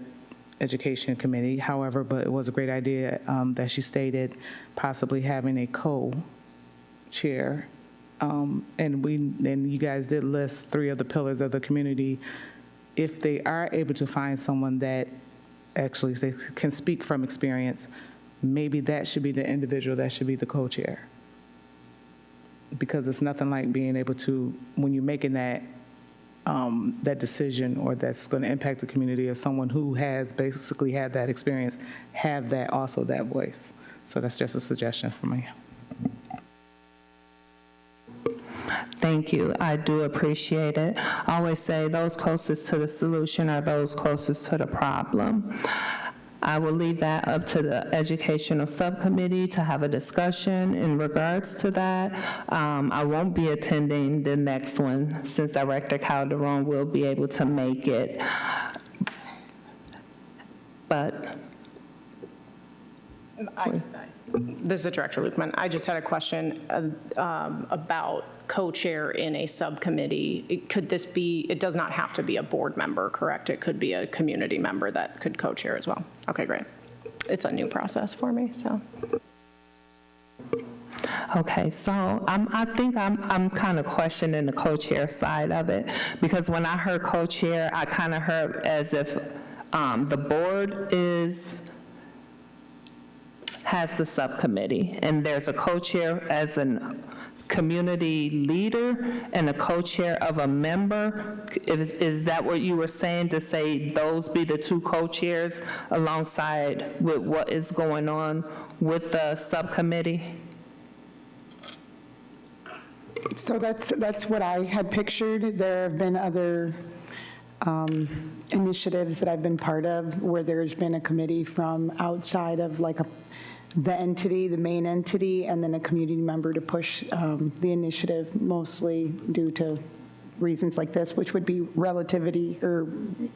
L: education committee, however, but it was a great idea that she stated possibly having a co-chair. And you guys did list 3 of the pillars of the community. If they are able to find someone that actually can speak from experience, maybe that should be the individual that should be the co-chair. Because it's nothing like being able to, when you're making that decision or that's going to impact the community, or someone who has basically had that experience, have that also that voice. So that's just a suggestion for me.
H: Thank you. I do appreciate it. I always say those closest to the solution are those closest to the problem. I will leave that up to the educational subcommittee to have a discussion in regards to that. I won't be attending the next one since Director Calderon will be able to make it. But
S: This is Director Lukeman. I just had a question about co-chair in a subcommittee. Could this be, it does not have to be a board member, correct? It could be a community member that could co-chair as well. Okay, great. It's a new process for me, so.
H: Okay, so I think I'm kind of questioning the co-chair side of it, because when I heard co-chair, I kind of heard as if the board has the subcommittee, and there's a co-chair as a community leader and a co-chair of a member. Is that what you were saying, to say those be the 2 co-chairs alongside with what is going on with the subcommittee?
T: So that's what I had pictured. There have been other initiatives that I've been part of where there's been a committee from outside of like the entity, the main entity, and then a community member to push the initiative, mostly due to reasons like this, which would be relativity or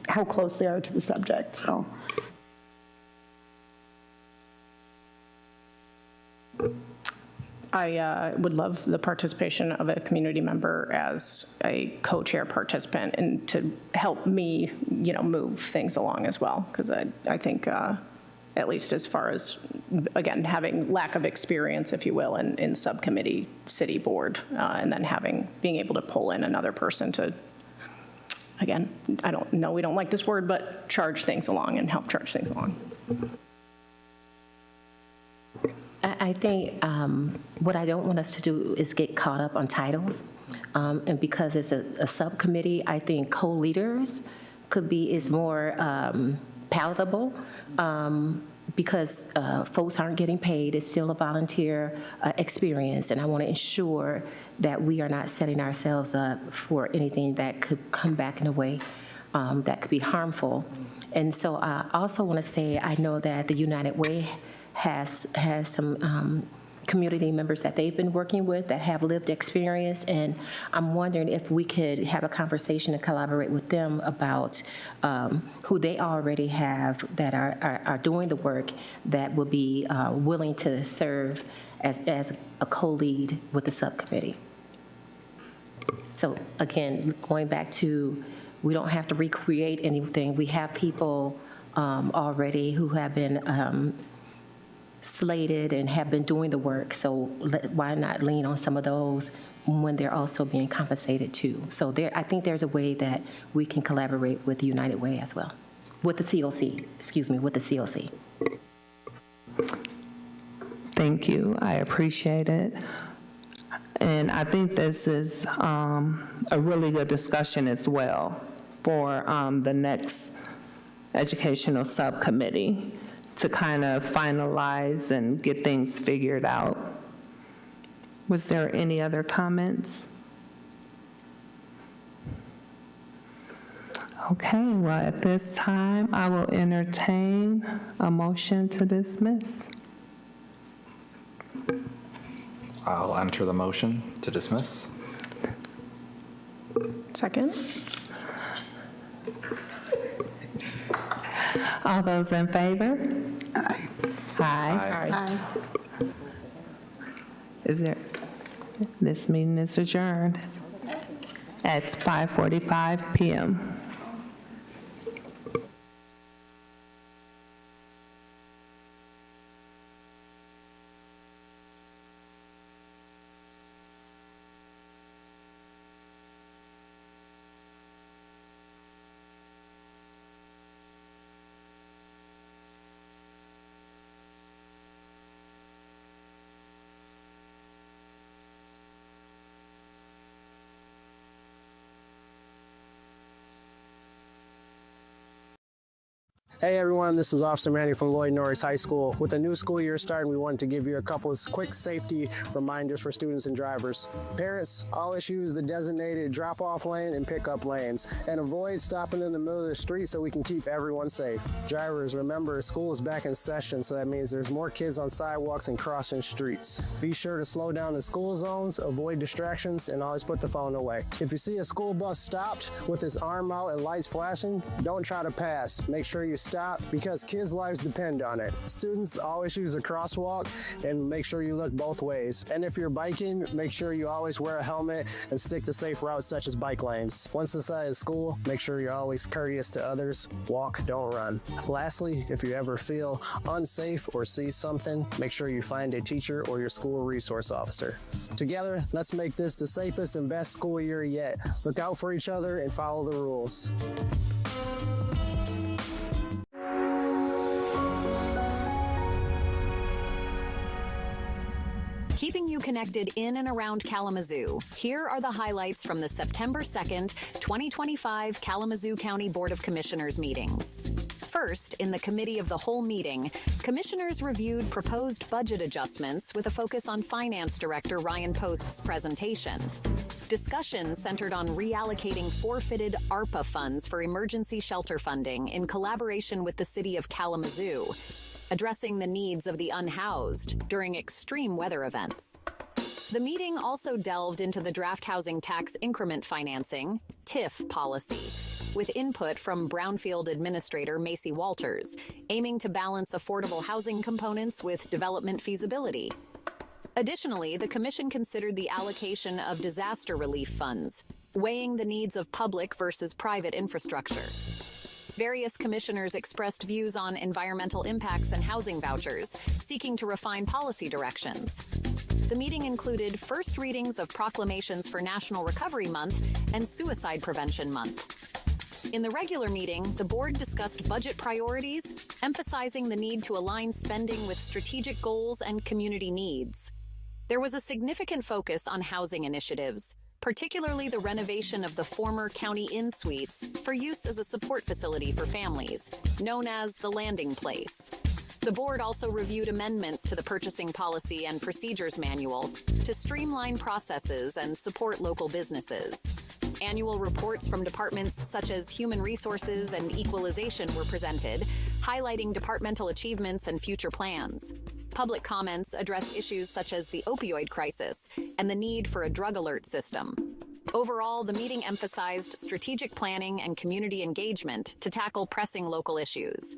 T: how close they are to the subject. So.
S: I would love the participation of a community member as a co-chair participant, and to help me, move things along as well, because I think, at least as far as, again, having lack of experience, if you will, in subcommittee, city board, and then being able to pull in another person to, again, I don't know, we don't like this word, but charge things along and help charge things along.
E: I think what I don't want us to do is get caught up on titles. And because it's a subcommittee, I think co-leaders is more palatable, because folks aren't getting paid. It's still a volunteer experience, and I want to ensure that we are not setting ourselves up for anything that could come back in a way that could be harmful. And so I also want to say, I know that the United Way has some community members that they've been working with that have lived experience, and I'm wondering if we could have a conversation and collaborate with them about who they already have that are doing the work that will be willing to serve as a co-lead with the subcommittee. So again, going back to, we don't have to recreate anything. We have people already who have been slated and have been doing the work, so why not lean on some of those when they're also being compensated too? So I think there's a way that we can collaborate with the United Way as well, with the COC, with the COC.
H: Thank you, I appreciate it. And I think this is a really good discussion as well for the next educational subcommittee to kind of finalize and get things figured out. Was there any other comments? Okay, well, at this time, I will entertain a motion to dismiss.
J: I'll enter the motion to dismiss.
S: Second.
H: All those in favor?
T: Aye.
H: Aye. This meeting is adjourned at 5:45 p.m.
G: Hey everyone, this is Officer Manny from Lloyd Norris High School. With the new school year starting, we wanted to give you a couple of quick safety reminders for students and drivers. Parents, always use the designated drop-off lane and pick-up lanes, and avoid stopping in the middle of the street so we can keep everyone safe. Drivers, remember, school is back in session, so that means there's more kids on sidewalks and crossing streets. Be sure to slow down in school zones, avoid distractions, and always put the phone away. If you see a school bus stopped with its arm out and lights flashing, don't try to pass. Make sure you stop because kids' lives depend on it. Students, always use a crosswalk and make sure you look both ways. And if you're biking, make sure you always wear a helmet and stick to safe routes such as bike lanes. Once inside of school, make sure you're always courteous to others. Walk, don't run. Lastly, if you ever feel unsafe or see something, make sure you find a teacher or your school resource officer. Together, let's make this the safest and best school year yet. Look out for each other and follow the rules.
Z: Keeping you connected in and around Kalamazoo, here are the highlights from the September 2nd, 2025 Kalamazoo County Board of Commissioners meetings. First, in the Committee of the Whole meeting, commissioners reviewed proposed budget adjustments with a focus on Finance Director Ryan Post's presentation. Discussion centered on reallocating forfeited ARPA funds for emergency shelter funding in collaboration with the City of Kalamazoo, addressing the needs of the unhoused during extreme weather events. The meeting also delved into the draft housing tax increment financing, TIF policy, with input from Brownfield Administrator Macy Walters, aiming to balance affordable housing components with development feasibility. Additionally, the Commission considered the allocation of disaster relief funds, weighing the needs of public versus private infrastructure. Various commissioners expressed views on environmental impacts and housing vouchers, seeking to refine policy directions. The meeting included first readings of proclamations for National Recovery Month and Suicide Prevention Month. In the regular meeting, the board discussed budget priorities, emphasizing the need to align spending with strategic goals and community needs. There was a significant focus on housing initiatives, particularly the renovation of the former County Inn suites for use as a support facility for families, known as the Landing Place. The board also reviewed amendments to the Purchasing Policy and Procedures Manual to streamline processes and support local businesses. Annual reports from departments such as Human Resources and Equalization were presented, highlighting departmental achievements and future plans. Public comments addressed issues such as the opioid crisis and the need for a drug alert system. Overall, the meeting emphasized strategic planning and community engagement to tackle pressing local issues.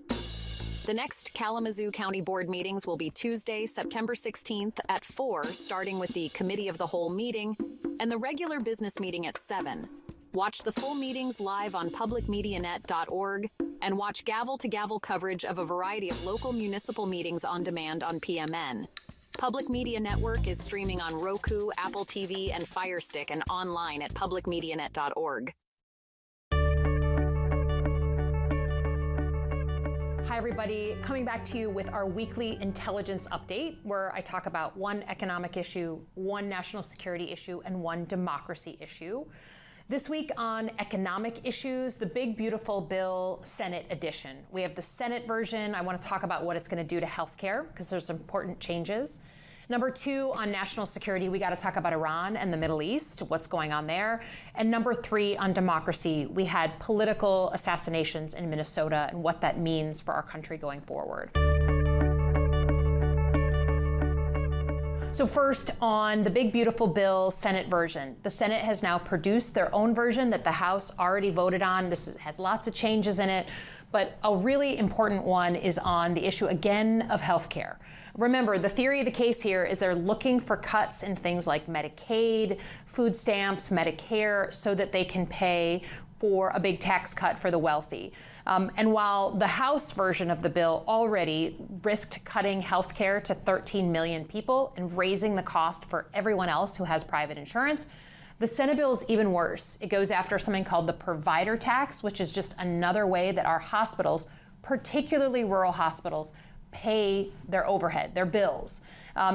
Z: The next Kalamazoo County Board meetings will be Tuesday, September 16th at 4, starting with the Committee of the Whole meeting and the regular business meeting at 7. Watch the full meetings live on publicmedianet.org and watch gavel-to-gavel coverage of a variety of local municipal meetings on demand on PMN. Public Media Network is streaming on Roku, Apple TV, and Fire Stick and online at publicmedianet.org.
N: Hi, everybody. Coming back to you with our weekly intelligence update, where I talk about one economic issue, one national security issue, and one democracy issue. This week on economic issues, the big, beautiful bill, Senate edition. We have the Senate version. I want to talk about what it's going to do to healthcare, because there's important changes. Number 2, on national security, we got to talk about Iran and the Middle East, what's going on there. And number 3, on democracy, we had political assassinations in Minnesota and what that means for our country going forward. So first, on the big, beautiful bill, Senate version. The Senate has now produced their own version that the House already voted on. This has lots of changes in it, but a really important one is on the issue, again, of health care. Remember, the theory of the case here is they're looking for cuts in things like Medicaid, food stamps, Medicare, so that they can pay for a big tax cut for the wealthy. And while the House version of the bill already risked cutting health care to 13 million people and raising the cost for everyone else who has private insurance, the Senate bill is even worse. It goes after something called the provider tax, which is just another way that our hospitals, particularly rural hospitals, pay their overhead, their bills.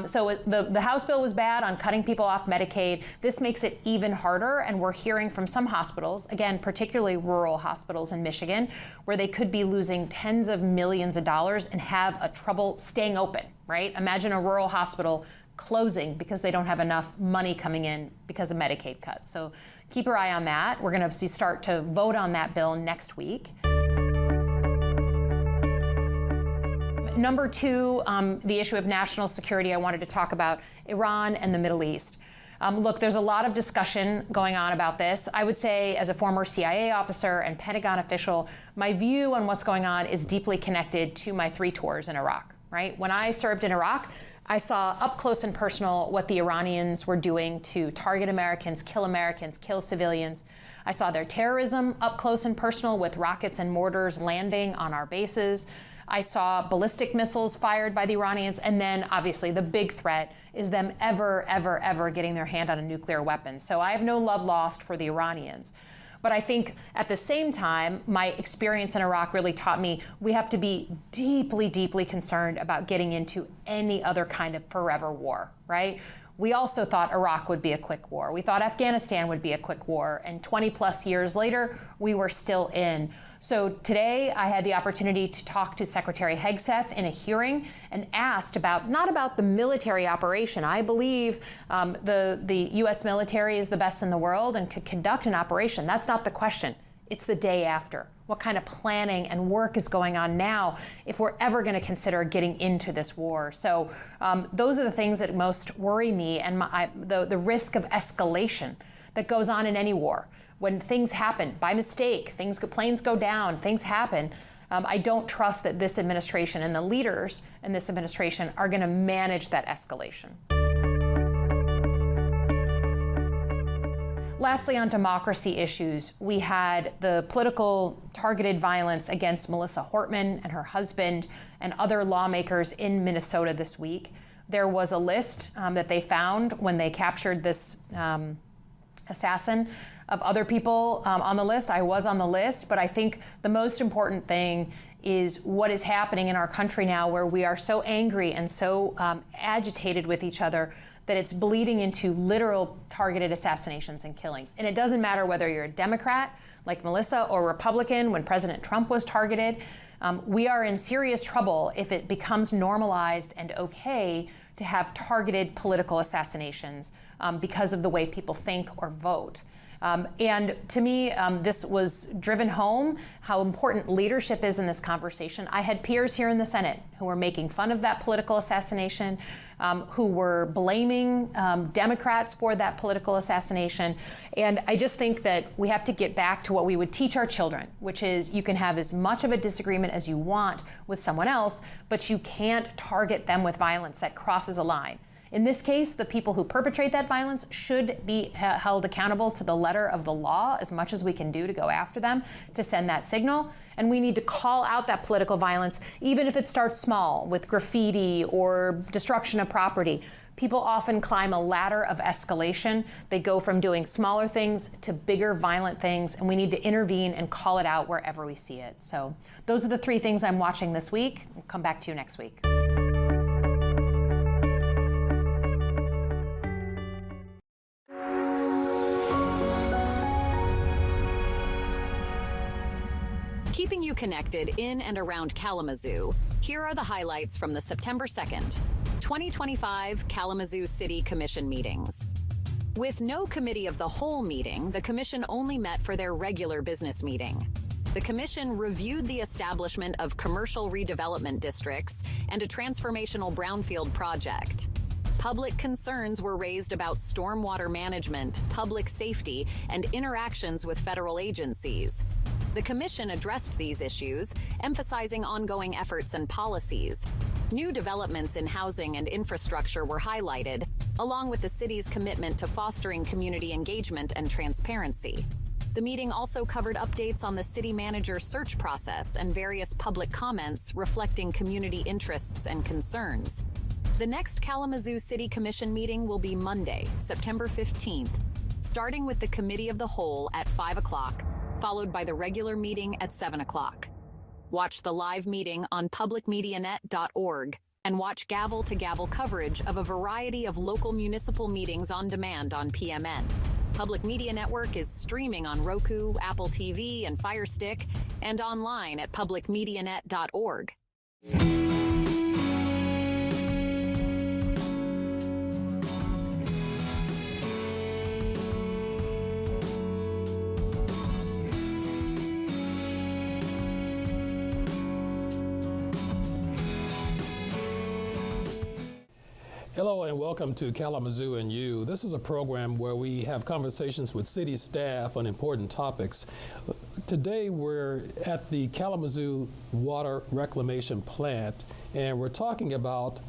N: So the House bill was bad on cutting people off Medicaid. This makes it even harder, and we're hearing from some hospitals, again, particularly rural hospitals in Michigan, where they could be losing tens of millions of dollars and have a trouble staying open, right? Imagine a rural hospital closing because they don't have enough money coming in because of Medicaid cuts. So keep your eye on that. We're going to start to vote on that bill next week. Number two, the issue of national security. I wanted to talk about Iran and the Middle East. Look, there's a lot of discussion going on about this. I would say, as a former CIA officer and Pentagon official, my view on what's going on is deeply connected to my 3 tours in Iraq, right? When I served in Iraq, I saw up close and personal what the Iranians were doing to target Americans, kill civilians. I saw their terrorism up close and personal with rockets and mortars landing on our bases. I saw ballistic missiles fired by the Iranians, and then obviously the big threat is them ever getting their hand on a nuclear weapon. So I have no love lost for the Iranians. But I think at the same time, my experience in Iraq really taught me we have to be deeply concerned about getting into any other kind of forever war, right? We also thought Iraq would be a quick war. We thought Afghanistan would be a quick war. And 20 plus years later, we were still in. So today I had the opportunity to talk to Secretary Hegseth in a hearing and asked about, not about the military operation. I believe the U.S. military is the best in the world and could conduct an operation. That's not the question. It's the day after. What kind of planning and work is going on now if we're ever going to consider getting into this war? So those are the things that most worry me, and the risk of escalation that goes on in any war. When things happen by mistake, planes go down, things happen. I don't trust that this administration and the leaders in this administration are going to manage that escalation. Lastly, on democracy issues, we had the political targeted violence against Melissa Hortman and her husband and other lawmakers in Minnesota this week. There was a list that they found when they captured this assassin of other people on the list. I was on the list, but I think the most important thing is what is happening in our country now, where we are so angry and so agitated with each other that it's bleeding into literal targeted assassinations and killings. And it doesn't matter whether you're a Democrat, like Melissa, or Republican, when President Trump was targeted. We are in serious trouble if it becomes normalized and okay to have targeted political assassinations because of the way people think or vote. And to me, this was driven home how important leadership is in this conversation. I had peers here in the Senate who were making fun of that political assassination, who were blaming Democrats for that political assassination. And I just think that we have to get back to what we would teach our children, which is you can have as much of a disagreement as you want with someone else, but you can't target them with violence that crosses a line. In this case, the people who perpetrate that violence should be held accountable to the letter of the law as much as we can do to go after them, to send that signal. And we need to call out that political violence, even if it starts small, with graffiti or destruction of property. People often climb a ladder of escalation. They go from doing smaller things to bigger violent things, and we need to intervene and call it out wherever we see it. So those are the 3 things I'm watching this week. I'll come back to you next week.
Z: Keeping you connected in and around Kalamazoo, here are the highlights from the September 2nd, 2025 Kalamazoo City Commission meetings. With no committee of the whole meeting, the commission only met for their regular business meeting. The commission reviewed the establishment of commercial redevelopment districts and a transformational brownfield project. Public concerns were raised about stormwater management, public safety, and interactions with federal agencies. The Commission addressed these issues, emphasizing ongoing efforts and policies. New developments in housing and infrastructure were highlighted, along with the city's commitment to fostering community engagement and transparency. The meeting also covered updates on the city manager search process and various public comments reflecting community interests and concerns. The next Kalamazoo City Commission meeting will be Monday, September 15th, starting with the Committee of the Whole at 5 o'clock, followed by the regular meeting at 7 o'clock. Watch the live meeting on publicmedianet.org and watch gavel-to-gavel coverage of a variety of local municipal meetings on demand on PMN. Public Media Network is streaming on Roku, Apple TV, and Fire Stick, and online at publicmedianet.org.
B: Hello and welcome to Kalamazoo and You. This is a program where we have conversations with city staff on important topics. Today we're at the Kalamazoo Water Reclamation Plant, and we're talking about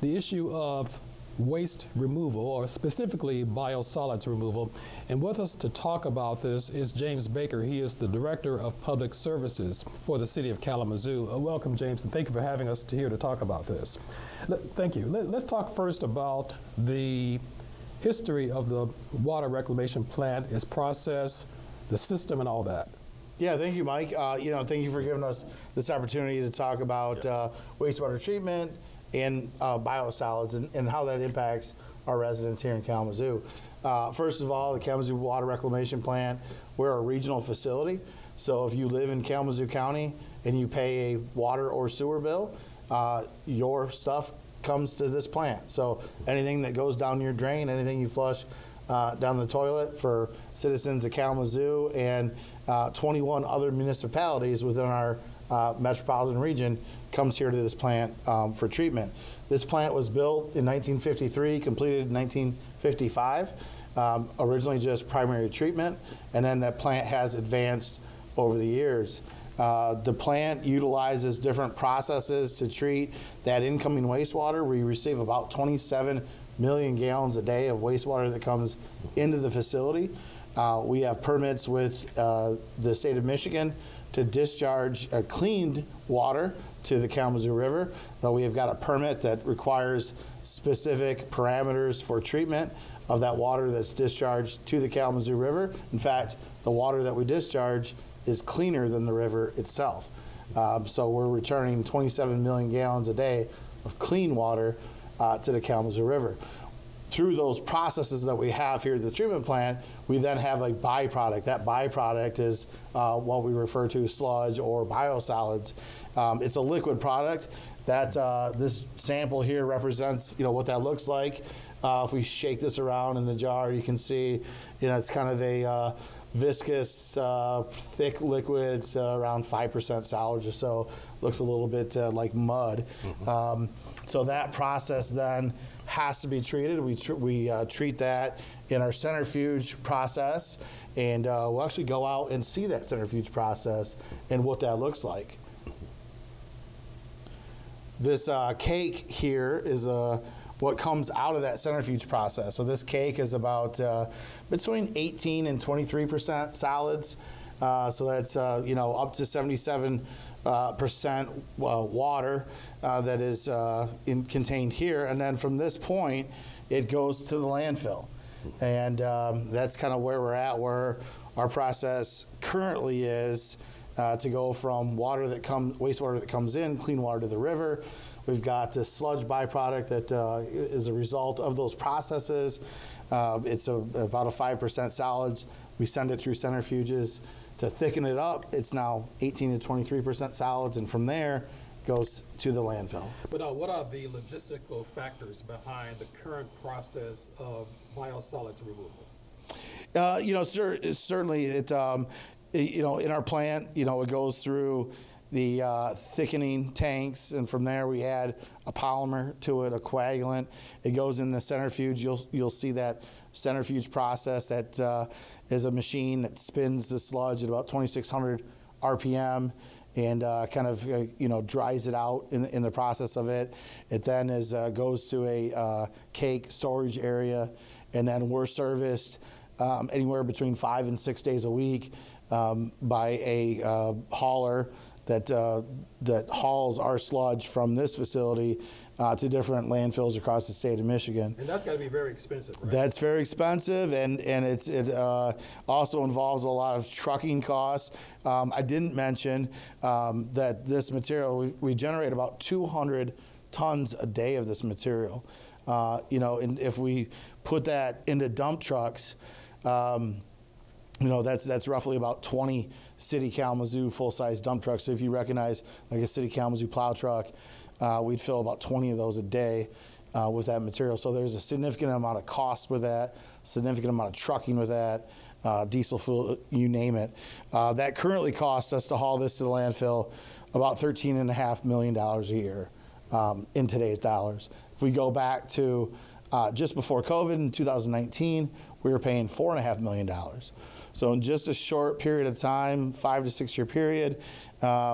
B: the issue of waste removal, or specifically biosolids removal. And with us to talk about this is James Baker. He is the Director of Public Services for the City of Kalamazoo. Welcome, James, and thank you for having us here to talk about this. Thank you. Let's talk first about the history of the water reclamation plant, its process, the system, and all that.
A: Yeah, thank you, Mike. Thank you for giving us this opportunity to talk about wastewater treatment and biosolids and how that impacts our residents here in Kalamazoo. First of all, the Kalamazoo Water Reclamation Plant, we're a regional facility. So if you live in Kalamazoo County and you pay a water or sewer bill, your stuff comes to this plant. So anything that goes down your drain, anything you flush down the toilet for citizens of Kalamazoo and 21 other municipalities within our metropolitan region comes here to this plant for treatment. This plant was built in 1953, completed in 1955, originally just primary treatment, and then that plant has advanced over the years. The plant utilizes different processes to treat that incoming wastewater. We receive about 27 million gallons a day of wastewater that comes into the facility. We have permits with the state of Michigan to discharge cleaned water to the Kalamazoo River. We have got a permit that requires specific parameters for treatment of that water that's discharged to the Kalamazoo River. In fact, the water that we discharge is cleaner than the river itself. So we're returning 27 million gallons a day of clean water to the Kalamazoo River. Through those processes that we have here at the treatment plant, we then have a byproduct. That byproduct is what we refer to as sludge or biosolids. It's a liquid product that this sample here represents, what that looks like. If we shake this around in the jar, you can see, it's kind of a viscous, thick liquid. It's around 5% solids or so. Looks a little bit like mud. Mm-hmm. So that process then has to be treated. We treat that in our centrifuge process, and we'll actually go out and see that centrifuge process and what that looks like. This cake here is what comes out of that centrifuge process. So this cake is about between 18 and 23% solids. So that's up to 77% water that is contained here. And then from this point, it goes to the landfill. And that's kind of where we're at, where our process currently is to go from wastewater that comes in, clean water to the river. We've got this sludge byproduct that is a result of those processes. It's about a 5% solids. We send it through centrifuges to thicken it up. It's now 18 to 23% solids, and from there goes to the landfill.
B: But what are the logistical factors behind the current process of biosolids removal?
A: Certainly, in our plant, it goes through the thickening tanks, and from there we add a polymer to it, a coagulant. It goes in the centrifuge. You'll see that centrifuge process. That is a machine that spins the sludge at about 2,600 RPM and kind of dries it out in the process of it. It then goes to a cake storage area, and then we're serviced anywhere between 5 and 6 days a week by a hauler that hauls our sludge from this facility to different landfills across the state of Michigan.
B: And that's got to be very expensive, right?
A: That's very expensive, and it also involves a lot of trucking costs. I didn't mention that this material, we generate about 200 tons a day of this material. And if we put that into dump trucks, that's roughly about 20 City Kalamazoo full-size dump trucks. So if you recognize like a City Kalamazoo plow truck, we'd fill about 20 of those a day with that material. So there's a significant amount of cost with that, significant amount of trucking with that, diesel fuel, you name it. That currently costs us to haul this to the landfill about $13.5 million a year in today's dollars. If we go back to just before COVID in 2019, we were paying $4.5 million. So in just a short period of time, 5 to 6 year period,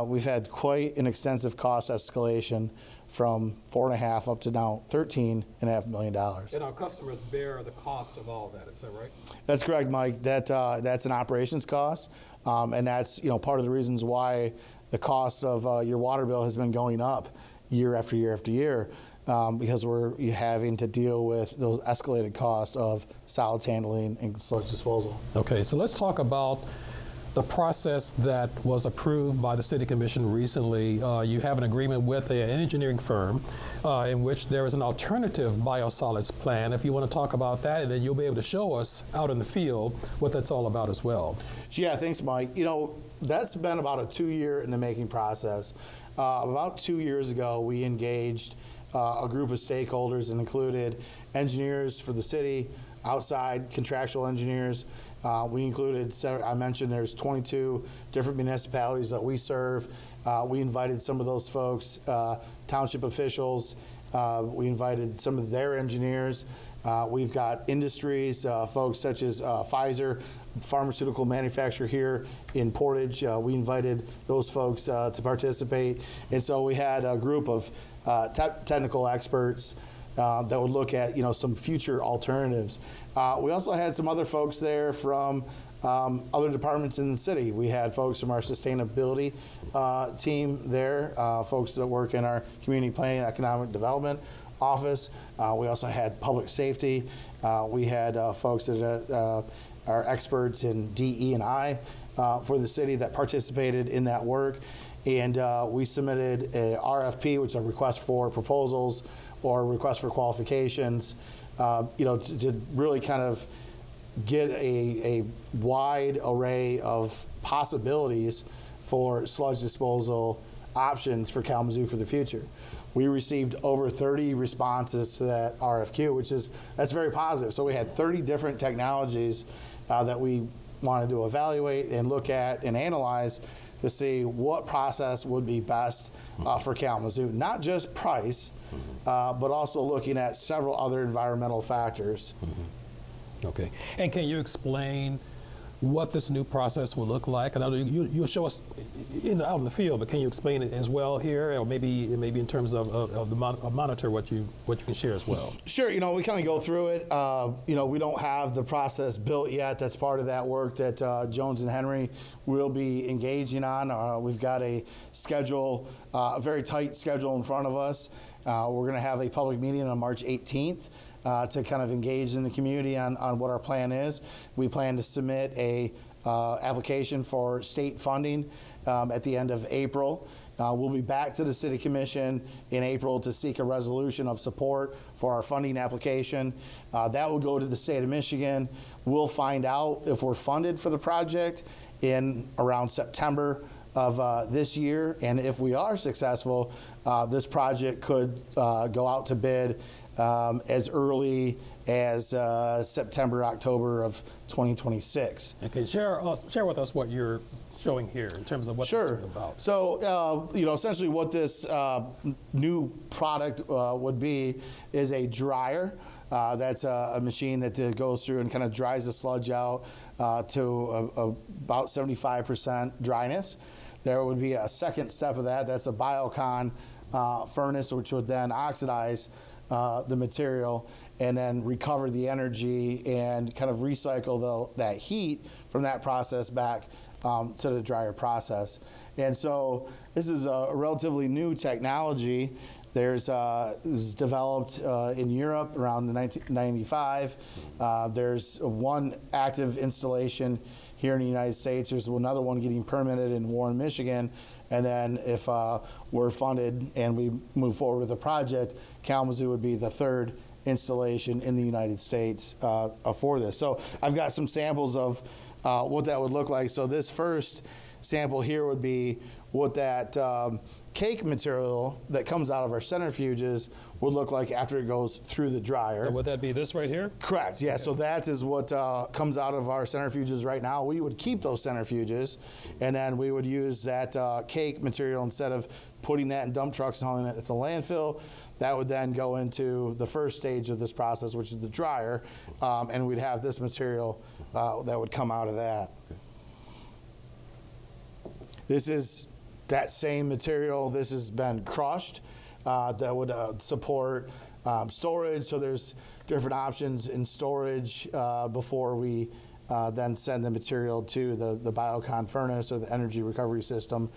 A: we've had quite an extensive cost escalation from 4.5 up to now $13.5 million.
B: And our customers bear the cost of all that, is that right?
A: That's correct, Mike. That's an operations cost, and that's part of the reasons why the cost of your water bill has been going up year after year after year. Because we're having to deal with those escalated costs of solids handling and sludge disposal.
B: Okay, so let's talk about the process that was approved by the City Commission recently. You have an agreement with an engineering firm in which there is an alternative biosolids plan. If you want to talk about that, and then you'll be able to show us out in the field what that's all about as well.
A: Yeah, thanks, Mike. That's been about a 2-year in the making process. About 2 years ago, we engaged a group of stakeholders and included engineers for the city, outside contractual engineers. We included, I mentioned there's 22 different municipalities that we serve. We invited some of those folks, township officials. We invited some of their engineers. We've got industries, folks such as Pfizer, pharmaceutical manufacturer here in Portage. We invited those folks to participate. And so we had a group of technical experts that would look at some future alternatives. We also had some other folks there from other departments in the city. We had folks from our sustainability team there, folks that work in our community planning and economic development office. We also had public safety. We had folks that are experts in DE&I for the city that participated in that work. And we submitted a RFP, which is a request for proposals or request for qualifications, to really kind of get a wide array of possibilities for sludge disposal options for Kalamazoo for the future. We received over 30 responses to that RFQ, that's very positive. So we had 30 different technologies that we wanted to evaluate and look at and analyze to see what process would be best for Kalamazoo. Not just price, but also looking at several other environmental factors.
B: Okay. And can you explain what this new process will look like? I know you'll show us out in the field, but can you explain it as well here, or maybe in terms of the monitor what you can share as well?
A: Sure. We kind of go through it. We don't have the process built yet. That's part of that work that Jones and Henry will be engaging on. We've got a schedule, a very tight schedule in front of us. We're going to have a public meeting on March 18th. To kind of engage in the community on what our plan is. We plan to submit a application for state funding at the end of April. We'll be back to the City Commission in April to seek a resolution of support for our funding application. That will go to the state of Michigan. We'll find out if we're funded for the project in around September of this year, and if we are successful, this project could go out to bid as early as September, October of 2026.
B: And can you share with us what you're showing here in terms of what this is about?
A: So, essentially what this new product would be is a dryer. That's a machine that goes through and kind of dries the sludge out to about 75% dryness. There would be a second step of that. That's a biocon furnace, which would then oxidize the material and then recover the energy and kind of recycle that heat from that process back to the dryer process. And so this is a relatively new technology. It was developed in Europe around the 1995. There's one active installation here in the United States. There's another one getting permitted in Warren, Michigan. And then if we're funded and we move forward with the project, Kalamazoo would be the third installation in the United States for this. So I've got some samples of what that would look like. So this first sample here would be what that cake material that comes out of our centrifuges would look like after it goes through the dryer.
B: And would that be this right here?
A: Correct, yeah. Okay. So that is what comes out of our centrifuges right now. We would keep those centrifuges, and then we would use that cake material instead of putting that in dump trucks and hauling it to landfill. That would then go into the first stage of this process, which is the dryer, and we'd have this material that would come out of that. Okay. This is that same material. This has been crushed that would support storage. So there's different options in storage before we then send the material to the biocon furnace or the energy recovery system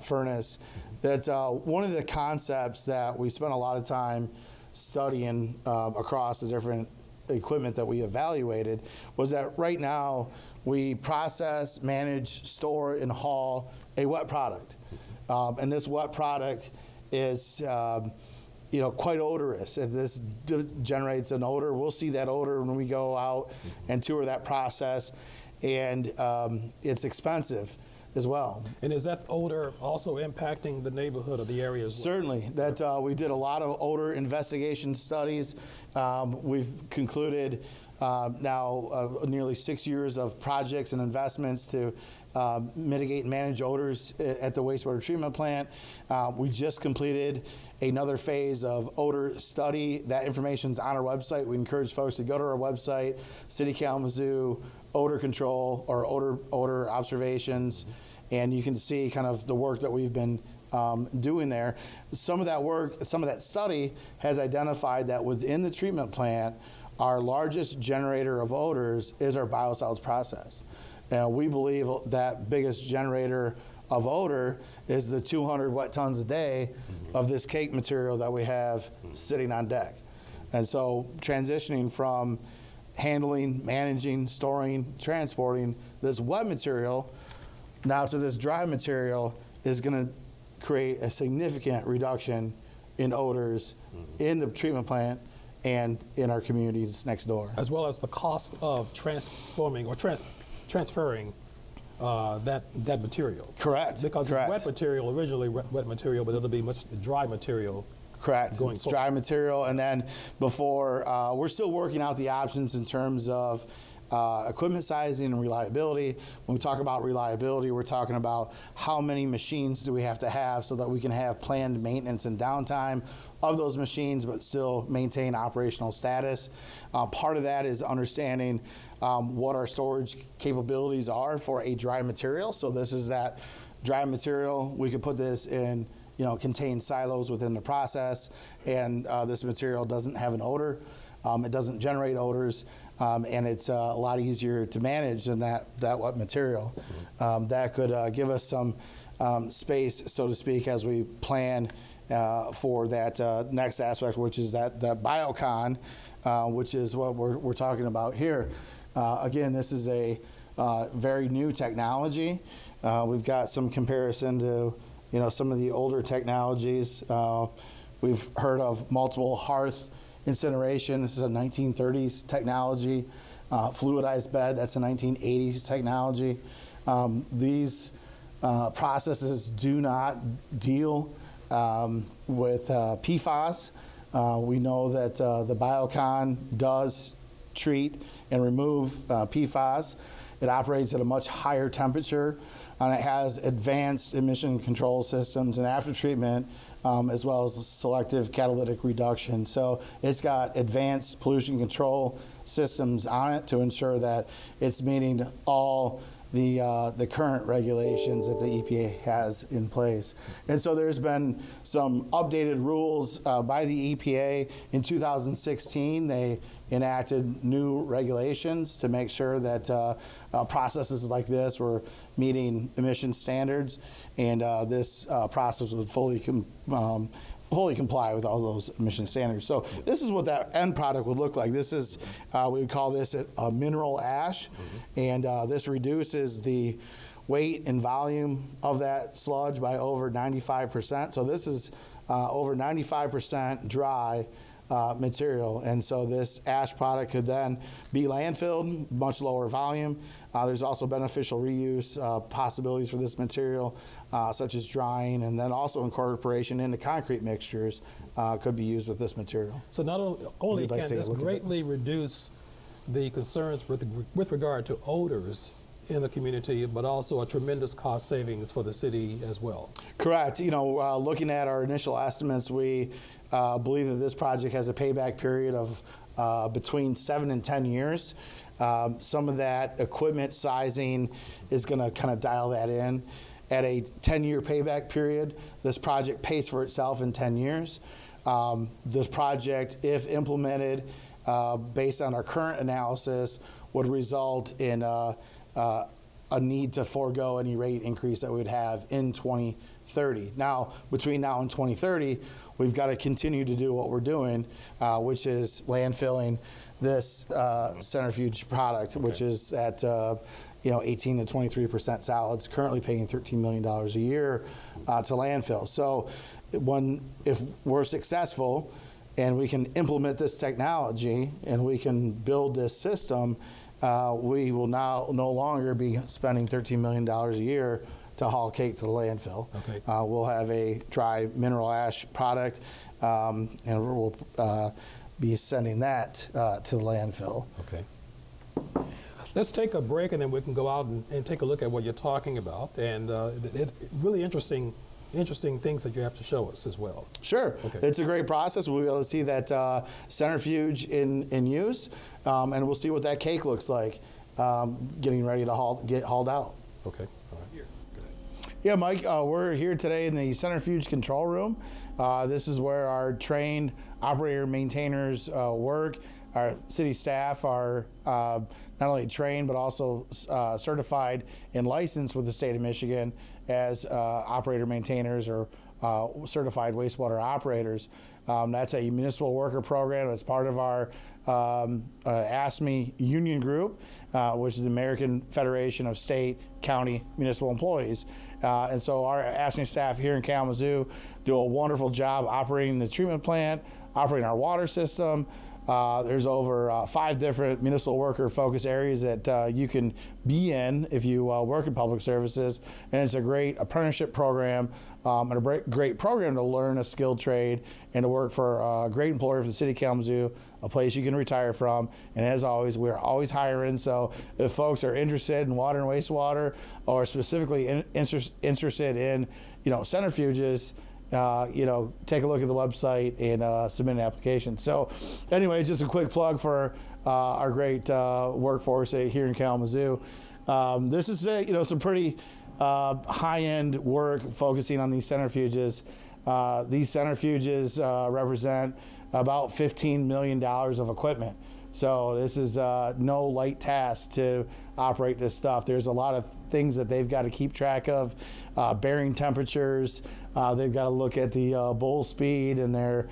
A: furnace. That's one of the concepts that we spent a lot of time studying across the different equipment that we evaluated, was that right now we process, manage, store, and haul a wet product. And this wet product is quite odorous. If this generates an odor, we'll see that odor when we go out and tour that process, and it's expensive as well.
B: And is that odor also impacting the neighborhood or the area as well?
A: Certainly. That we did a lot of odor investigation studies. We've concluded now nearly 6 years of projects and investments to mitigate and manage odors at the wastewater treatment plant. We just completed another phase of odor study. That information's on our website. We encourage folks to go to our website, City Kalamazoo Odor Control or Odor Observations, and you can see kind of the work that we've been doing there. Some of that work, some of that study has identified that within the treatment plant, our largest generator of odors is our biosolids process. And we believe that biggest generator of odor is the 200 wet tons a day of this cake material that we have sitting on deck. And so transitioning from handling, managing, storing, transporting this wet material now to this dry material is going to create a significant reduction in odors in the treatment plant and in our communities next door.
B: As well as the cost of transforming or transferring that material.
A: Correct.
B: Because
A: Correct.
B: It's wet material, originally wet material, but it'll be much dry material.
A: Correct. It's dry material, and then before, we're still working out the options in terms of equipment sizing and reliability. When we talk about reliability, we're talking about how many machines do we have to have so that we can have planned maintenance and downtime of those machines, but still maintain operational status. Part of that is understanding what our storage capabilities are for a dry material. So this is that dry material. We could put this in contained silos within the process, and this material doesn't have an odor. It doesn't generate odors, and it's a lot easier to manage than that wet material. That could give us some space, so to speak, as we plan for that next aspect, which is that biocon, which is what we're talking about here. Again, this is a very new technology. We've got some comparison to some of the older technologies. We've heard of multiple hearth incineration. This is a 1930s technology. Fluidized bed, that's a 1980s technology. These processes do not deal with PFAS. We know that the Biocon does treat and remove PFAS. It operates at a much higher temperature, and it has advanced emission control systems and after treatment, as well as selective catalytic reduction. So it's got advanced pollution control systems on it to ensure that it's meeting all the current regulations that the EPA has in place. And so there's been some updated rules by the EPA. In 2016, they enacted new regulations to make sure that processes like this were meeting emission standards, and this process would fully comply with all those emission standards. So this is what that end product would look like. This is, we would call this a mineral ash, and this reduces the weight and volume of that sludge by over 95%. So this is over 95% dry material, and so this ash product could then be landfilled, much lower volume. There's also beneficial reuse possibilities for this material, such as drying, and then also incorporation into concrete mixtures could be used with this material.
B: So not only can this greatly reduce the concerns with regard to odors in the community, but also a tremendous cost savings for the city as well.
A: Correct. You know, looking at our initial estimates, we believe that this project has a payback period of between 7 and 10 years. Some of that equipment sizing is going to kind of dial that in. At a 10-year payback period, this project pays for itself in 10 years. This project, if implemented based on our current analysis, would result in a need to forego any rate increase that we would have in 2030. Now, between now and 2030, we've got to continue to do what we're doing, which is landfilling this centrifuge product, which is at 18 to 23% solids, currently paying $13 million a year to landfill. So if we're successful and we can implement this technology and we can build this system, we will now no longer be spending $13 million a year to haul cake to the landfill.
B: Okay.
A: We'll have a dry mineral ash product, and we'll be sending that to the landfill.
B: Okay. Let's take a break, and then we can go out and take a look at what you're talking about, and it's really interesting things that you have to show us as well.
A: Sure.
B: Okay.
A: It's a great process. We'll be able to see that centrifuge in use, and we'll see what that cake looks like getting ready to get hauled out.
B: Okay. All right.
A: Yeah, Mike, we're here today in the centrifuge control room. This is where our trained operator maintainers work. Our city staff are not only trained, but also certified and licensed with the state of Michigan as operator maintainers or certified wastewater operators. That's a municipal worker program. That's part of our ASME union group, which is the American Federation of State, County, Municipal Employees. And so our ASME staff here in Kalamazoo do a wonderful job operating the treatment plant, operating our water system. There's over 5 different municipal worker focus areas that you can be in if you work in public services, and it's a great apprenticeship program and a great program to learn a skilled trade and to work for a great employer for the city of Kalamazoo, a place you can retire from. And as always, we're always hiring, so if folks are interested in water and wastewater, or specifically interested in centrifuges, take a look at the website and submit an application. So anyways, just a quick plug for our great workforce here in Kalamazoo. This is some pretty high-end work focusing on these centrifuges. These centrifuges represent about $15 million of equipment. So this is no light task to operate this stuff. There's a lot of things that they've got to keep track of, bearing temperatures. They've got to look at the bowl speed and their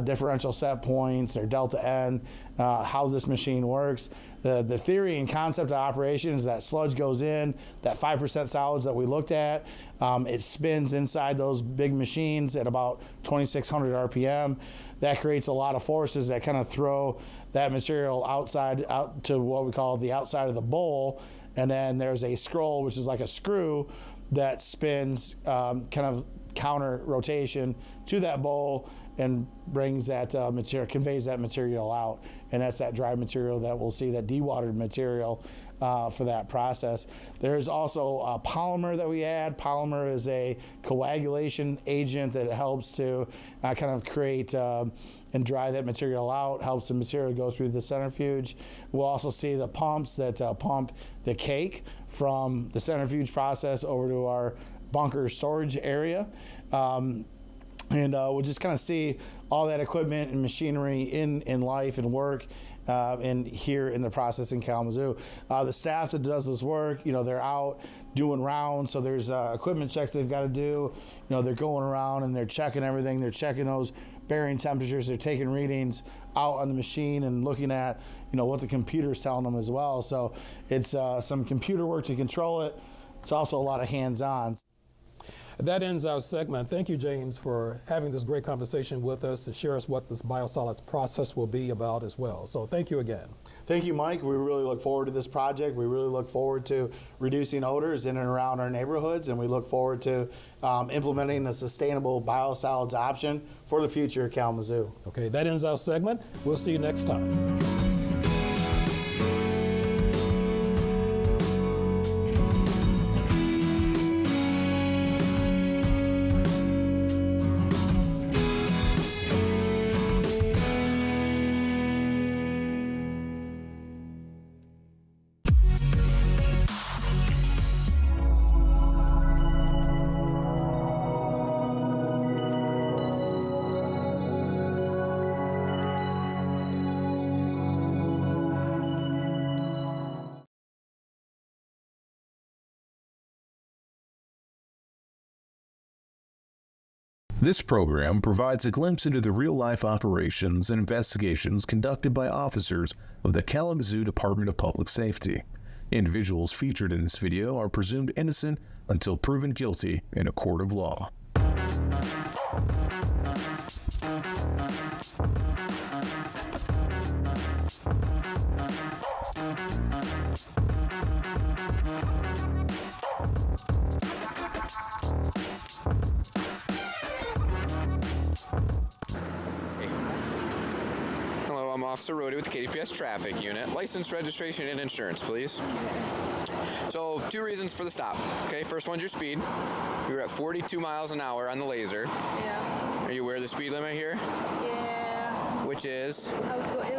A: differential set points, their delta N, how this machine works. The theory and concept of operation is that sludge goes in, that 5% solids that we looked at, it spins inside those big machines at about 2,600 RPM. That creates a lot of forces that kind of throw that material out to what we call the outside of the bowl. And then there's a scroll, which is like a screw, that spins kind of counter rotation to that bowl and brings that material, conveys that material out. And that's that dry material that we'll see, that dewatered material for that process. There's also a polymer that we add. Polymer is a coagulation agent that helps to kind of create and dry that material out, helps the material go through the centrifuge. We'll also see the pumps that pump the cake from the centrifuge process over to our bunker storage area. And we'll just kind of see all that equipment and machinery in life and work and here in the process in Kalamazoo. The staff that does this work, they're out doing rounds, so there's equipment checks they've got to do. They're going around and they're checking everything. They're checking those bearing temperatures. They're taking readings out on the machine and looking at, what the computer's telling them as well. So it's some computer work to control it. It's also a lot of hands-on.
B: That ends our segment. Thank you, James, for having this great conversation with us to share us what this biosolids process will be about as well. So thank you again.
A: Thank you, Mike. We really look forward to this project. We really look forward to reducing odors in and around our neighborhoods, and we look forward to implementing a sustainable biosolids option for the future of Kalamazoo.
B: Okay, that ends our segment. We'll see you next time.
C: This program provides a glimpse into the real-life operations and investigations conducted by officers of the Kalamazoo Department of Public Safety. Individuals featured in this video are presumed innocent until proven guilty in a court of law.
O: I'm Officer Rody with the KDPS Traffic Unit. License, registration, and insurance, please. So, 2 reasons for the stop. Okay, first one's your speed. You were at 42 miles an hour on the laser.
V: Yeah.
O: Are you aware of the speed limit here?
V: Yeah.
O: Which is?
V: It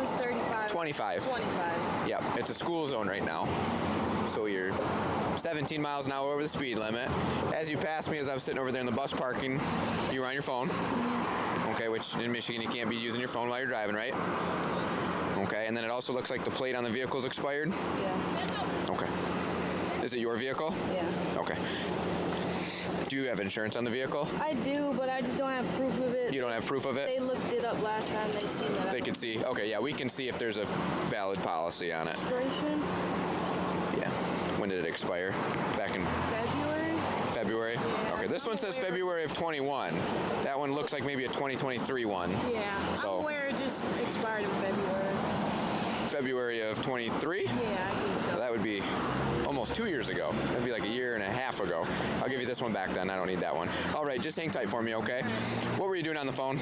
V: was 35.
O: 25.
V: 25.
O: Yep, it's a school zone right now. So you're 17 miles an hour over the speed limit. As you passed me, as I was sitting over there in the bus parking, you were on your phone. Okay, which in Michigan you can't be using your phone while you're driving, right? Okay, and then it also looks like the plate on the vehicle's expired?
V: Yeah.
O: Okay. Is it your vehicle?
V: Yeah.
O: Okay. Do you have insurance on the vehicle?
V: I do, but I just don't have proof of it.
O: You don't have proof of it?
V: They looked it up last time. They seen that.
O: They could see. Okay, yeah, we can see if there's a valid policy on it.
V: Registration?
O: Yeah. When did it expire? Back in
V: February?
O: February?
V: Yeah.
O: Okay, this one says February of 21. That one looks like maybe a 2023 one.
V: Yeah.
O: So,
V: I'm aware it just expired in February.
O: February of 23?
V: Yeah, I think so.
O: Well, that would be almost 2 years ago. That'd be like a year and a half ago. I'll give you this one back then. I don't need that one. All right, just hang tight for me, okay? What were you doing on the phone?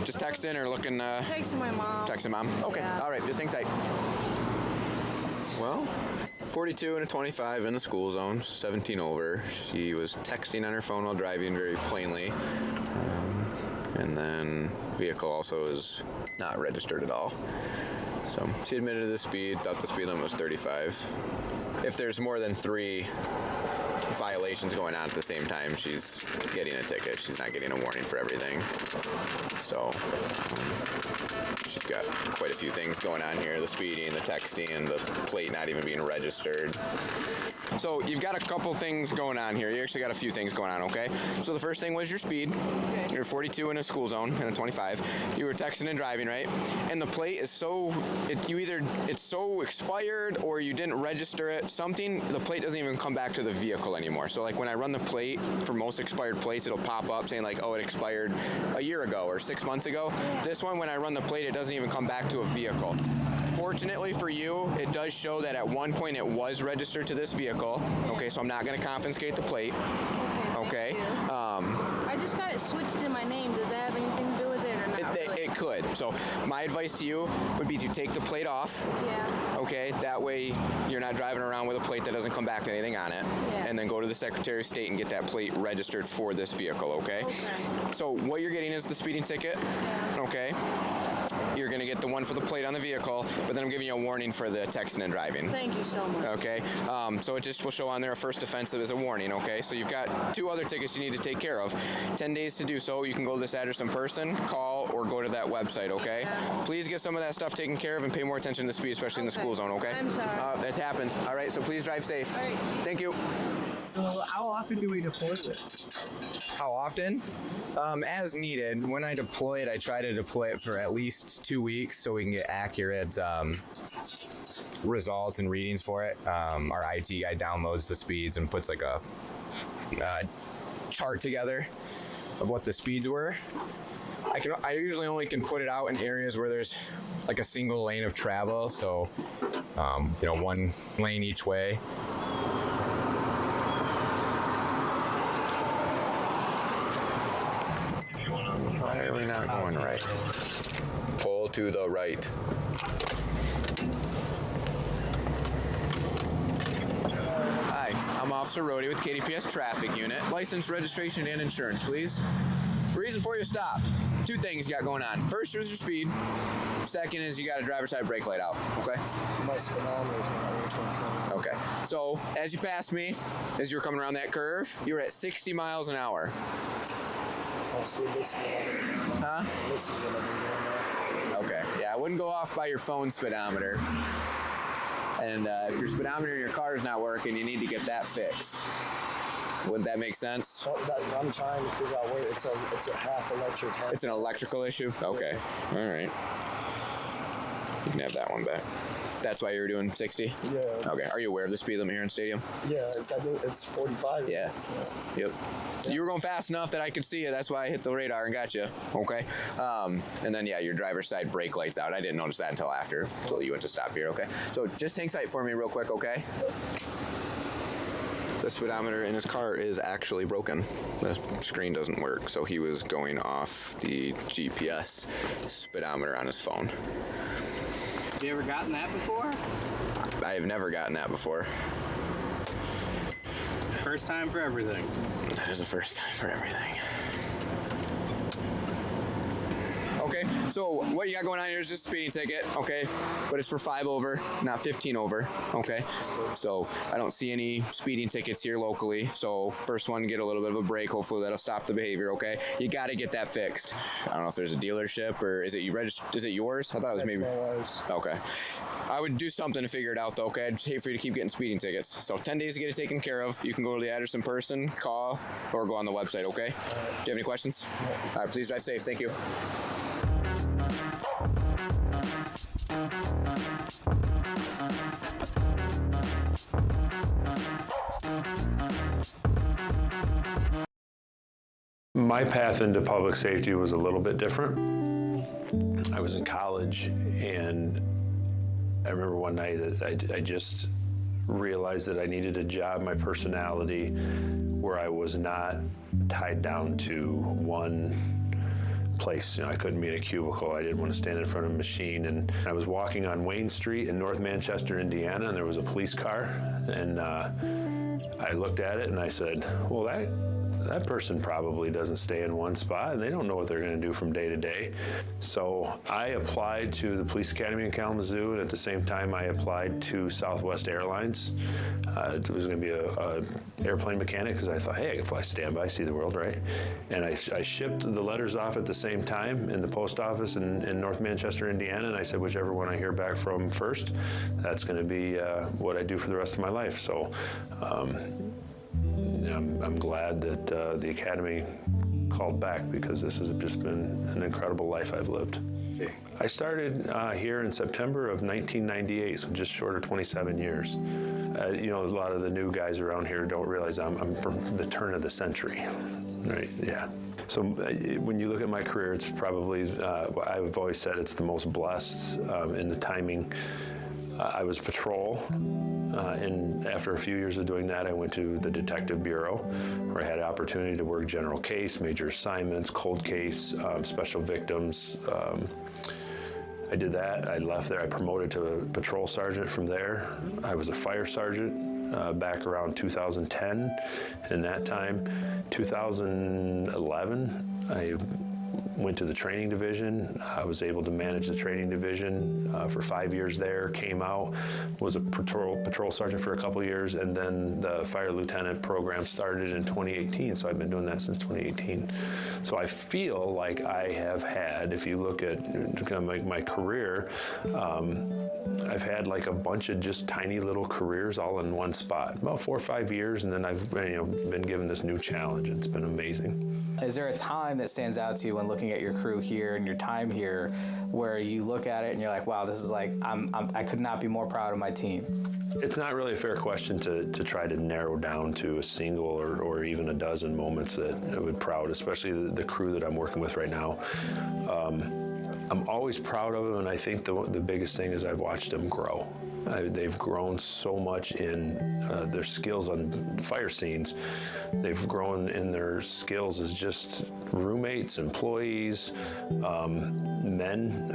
O: Just texting or looking?
V: Texting my mom.
O: Texting mom? Okay,
V: Yeah.
O: all right, just hang tight. Well, 42 and a 25 in the school zone, 17 over. She was texting on her phone while driving very plainly. And then vehicle also is not registered at all. So she admitted to the speed, thought the speed limit was 35. If there's more than 3 violations going on at the same time, she's getting a ticket. She's not getting a warning for everything. So she's got quite a few things going on here, the speeding, the texting, the plate not even being registered. So you've got a couple things going on here. You actually got a few things going on, okay? So the first thing was your speed. Okay. You're 42 in a school zone and a 25. You were texting and driving, right? And the plate is it's so expired or you didn't register it. The plate doesn't even come back to the vehicle anymore. So like when I run the plate for most expired plates, it'll pop up saying like, oh, it expired a year ago or 6 months ago. Yeah. This one, when I run the plate, it doesn't even come back to a vehicle. Fortunately for you, it does show that at one point it was registered to this vehicle. Okay, so I'm not going to confiscate the plate. Okay.
V: I just got it switched in my name. Does that have anything to do with it or not?
O: it could. So my advice to you would be to take the plate off.
V: Yeah.
O: Okay, that way you're not driving around with a plate that doesn't come back to anything on it.
V: Yeah.
O: And then go to the Secretary of State and get that plate registered for this vehicle, okay? So what you're getting is the speeding ticket, okay? You're going to get the one for the plate on the vehicle, but then I'm giving you a warning for the texting and driving.
V: Thank you so much.
O: Okay, so it just will show on there a first offense as a warning, okay? So you've got 2 other tickets you need to take care of. 10 days to do so. You can go to this address in person, call, or go to that website, okay? Please get some of that stuff taken care of and pay more attention to speed, especially in the school zone, okay?
V: I'm sorry.
O: That happens, all right? So please drive safe.
V: All right.
O: Thank you.
I: So how often do we deploy this?
O: How often? As needed. When I deploy it, I try to deploy it for at least 2 weeks so we can get accurate results and readings for it. Our IT guy downloads the speeds and puts like a chart together of what the speeds were. I usually only can put it out in areas where there's like a single lane of travel, so 1 lane each way. Why are we not going right? Pull to the right. Hi, I'm Officer Rody with KDPS Traffic Unit. License, registration, and insurance, please. Reason for your stop. 2 things you got going on. First is your speed. Second is you got a driver's side brake light out, okay?
G: My speedometer's not working.
O: Okay, so as you passed me, as you were coming around that curve, you were at 60 miles an hour.
G: I'll see this one.
O: Huh?
G: This is what I've been doing now.
O: Okay, yeah, I wouldn't go off by your phone speedometer. And if your speedometer in your car is not working, you need to get that fixed. Would that make sense?
G: Well, I'm trying to figure out where it's a half electric.
O: It's an electrical issue? Okay, all right. You can have that one back. That's why you were doing 60?
G: Yeah.
O: Okay, are you aware of the speed limit here in Stadium?
G: Yeah, it's 45.
O: Yeah. Yep. So you were going fast enough that I could see you. That's why I hit the radar and got you. Okay. And then, yeah, your driver's side brake light's out. I didn't notice that until you went to stop here, okay? So just hang tight for me real quick, okay? The speedometer in his car is actually broken. The screen doesn't work, so he was going off the GPS speedometer on his phone.
I: Have you ever gotten that before?
O: I have never gotten that before.
I: First time for everything.
O: That is the first time for everything. Okay, so what you got going on here is just a speeding ticket, okay? But it's for 5 over, not 15 over, okay? So I don't see any speeding tickets here locally. So first one, get a little bit of a break. Hopefully that'll stop the behavior, okay? You got to get that fixed. I don't know if there's a dealership or is it yours? I thought it was maybe. Okay. I would do something to figure it out though, okay? I'd just hate for you to keep getting speeding tickets. So 10 days to get it taken care of. You can go to the address in person, call, or go on the website, okay? Do you have any questions? All right, please drive safe. Thank you.
P: My path into public safety was a little bit different. I was in college, and I remember one night that I just realized that I needed a job, my personality, where I was not tied down to one place. I couldn't be in a cubicle. I didn't want to stand in front of a machine. And I was walking on Wayne Street in North Manchester, Indiana, and there was a police car. And I looked at it and I said, well, that person probably doesn't stay in one spot, and they don't know what they're going to do from day to day. So I applied to the police academy in Kalamazoo, and at the same time I applied to Southwest Airlines. It was going to be a airplane mechanic, because I thought, hey, I can fly standby, see the world, right? And I shipped the letters off at the same time in the post office in North Manchester, Indiana, and I said, whichever one I hear back from first, that's going to be what I do for the rest of my life. So I'm glad that the Academy called back, because this has just been an incredible life I've lived. I started here in September of 1998, so just short of 27 years. A lot of the new guys around here don't realize I'm from the turn of the century, right? Yeah. So when you look at my career, it's probably, I've always said it's the most blessed in the timing. I was patrol And after a few years of doing that, I went to the Detective Bureau, where I had an opportunity to work general case, major assignments, cold case, special victims. I did that. I left there. I promoted to a patrol sergeant from there. I was a fire sergeant back around 2010. In that time, 2011, I went to the training division. I was able to manage the training division for 5 years there, came out, was a patrol sergeant for a couple years, and then the fire lieutenant program started in 2018, so I've been doing that since 2018. So I feel like I have had, if you look at kind of my career, I've had like a bunch of just tiny little careers all in one spot, about 4 or 5 years, and then I've been given this new challenge. It's been amazing.
M: Is there a time that stands out to you when looking at your crew here and your time here where you look at it and you're like, wow, this is like, I could not be more proud of my team?
P: It's not really a fair question to try to narrow down to a single or even a dozen moments that I would proud, especially the crew that I'm working with right now. I'm always proud of them, and I think the biggest thing is I've watched them grow. They've grown so much in their skills on fire scenes. They've grown in their skills as just roommates, employees, men.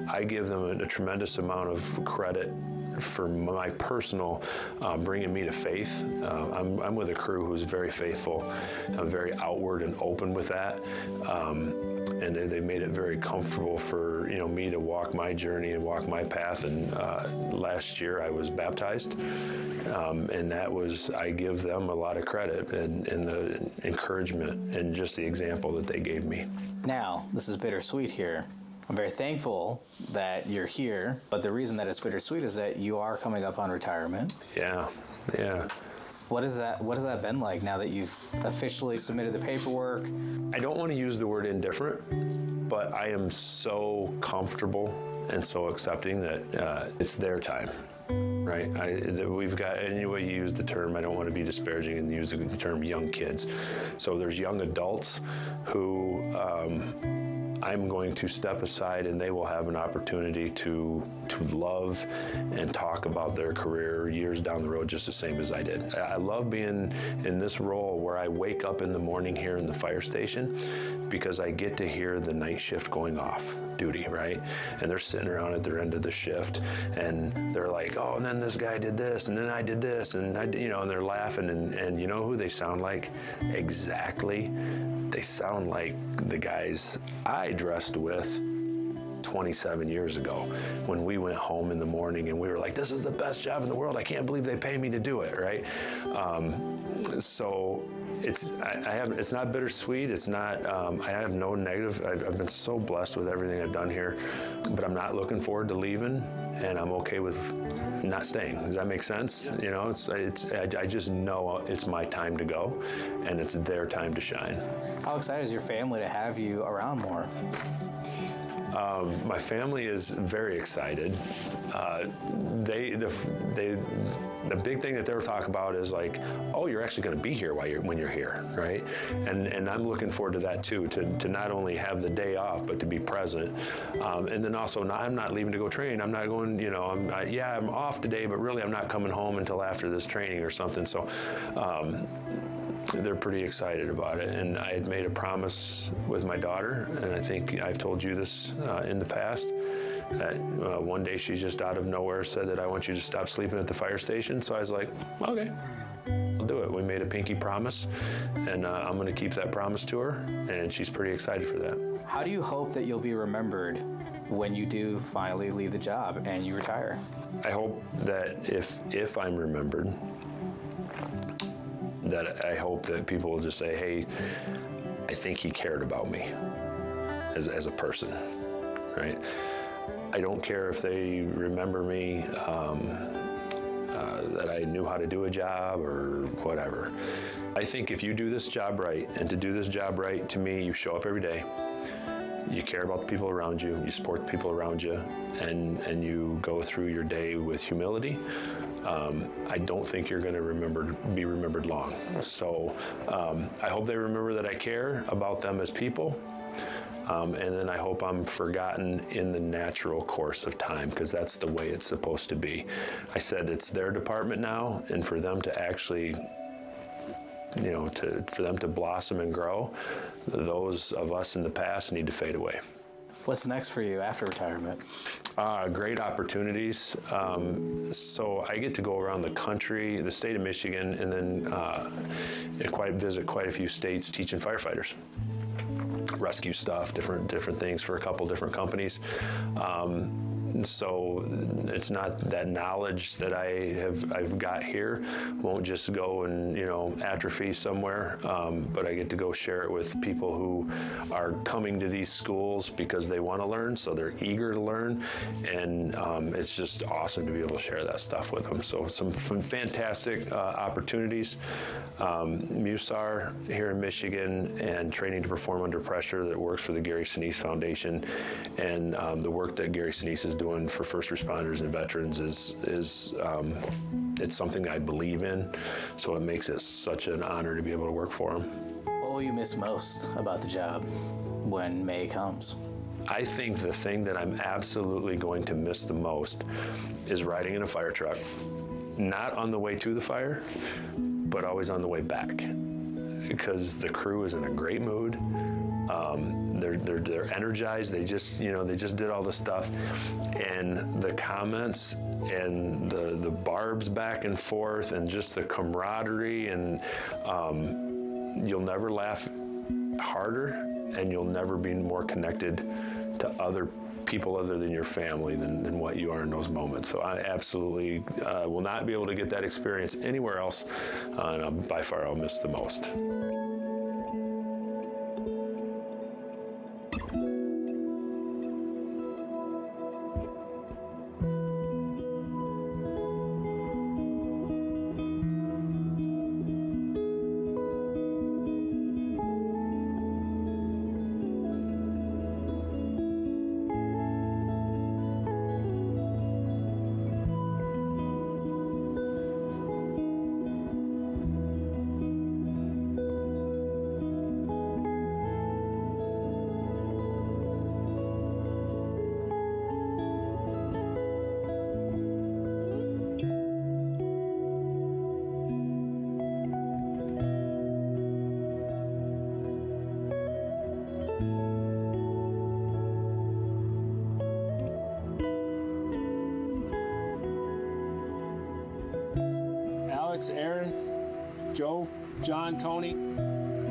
P: I give them a tremendous amount of credit for my personal bringing me to faith. I'm with a crew who's very faithful. I'm very outward and open with that. And they made it very comfortable for me to walk my journey and walk my path. And last year I was baptized, and I give them a lot of credit and the encouragement and just the example that they gave me.
M: Now, this is bittersweet here. I'm very thankful that you're here, but the reason that it's bittersweet is that you are coming up on retirement.
P: Yeah.
M: What has that been like now that you've officially submitted the paperwork?
P: I don't want to use the word indifferent, but I am so comfortable and so accepting that it's their time, right? We've got, anyway you use the term, I don't want to be disparaging and use the term young kids. So there's young adults who I'm going to step aside, and they will have an opportunity to love and talk about their career years down the road just the same as I did. I love being in this role where I wake up in the morning here in the fire station because I get to hear the night shift going off duty, right? And they're sitting around at their end of the shift, and they're like, oh, and then this guy did this, and then I did this, and and they're laughing, and you know who they sound like? Exactly. They sound like the guys I dressed with 27 years ago when we went home in the morning and we were like, this is the best job in the world. I can't believe they pay me to do it, right? So it's not bittersweet. It's not, I have no negative. I've been so blessed with everything I've done here, but I'm not looking forward to leaving, and I'm okay with not staying. Does that make sense? I just know it's my time to go, and it's their time to shine.
M: How excited is your family to have you around more?
P: My family is very excited. The big thing that they were talking about is like, oh, you're actually going to be here when you're here, right? And I'm looking forward to that too, to not only have the day off, but to be present. And then also, I'm not leaving to go train. I'm not going, I'm off today, but really I'm not coming home until after this training or something. So they're pretty excited about it. And I had made a promise with my daughter, and I think I've told you this in the past, that one day she just out of nowhere said that I want you to stop sleeping at the fire station. So I was like, okay, I'll do it. We made a pinky promise, and I'm going to keep that promise to her, and she's pretty excited for that.
M: How do you hope that you'll be remembered when you do finally leave the job and you retire?
P: I hope that if I'm remembered, that I hope that people will just say, hey, I think he cared about me as a person, right? I don't care if they remember me, that I knew how to do a job or whatever. I think if you do this job right, and to do this job right, to me, you show up every day, you care about the people around you, you support the people around you, and you go through your day with humility, I don't think you're going to be remembered long. So I hope they remember that I care about them as people. And then I hope I'm forgotten in the natural course of time, because that's the way it's supposed to be. I said it's their department now, and for them to actually, for them to blossom and grow, those of us in the past need to fade away.
M: What's next for you after retirement?
P: Great opportunities. So I get to go around the country, the state of Michigan, and then visit quite a few states teaching firefighters. Rescue stuff, different things for a couple different companies. So it's not that knowledge that I've got here won't just go and atrophy somewhere, but I get to go share it with people who are coming to these schools because they want to learn, so they're eager to learn, and it's just awesome to be able to share that stuff with them. So some fantastic opportunities. MUSAR here in Michigan, and training to perform under pressure that works for the Gary Sinise Foundation, and the work that Gary Sinise is doing for first responders and veterans is it's something I believe in, so it makes it such an honor to be able to work for him.
M: What will you miss most about the job when May comes?
P: I think the thing that I'm absolutely going to miss the most is riding in a fire truck, not on the way to the fire, but always on the way back, because the crew is in a great mood. They're energized. They just did all the stuff, and the comments and the barbs back and forth, and just the camaraderie, and you'll never laugh harder, and you'll never be more connected to other people other than your family than what you are in those moments. So I absolutely will not be able to get that experience anywhere else, and by far I'll miss the most.
F: Aaron, Joe, John, Tony,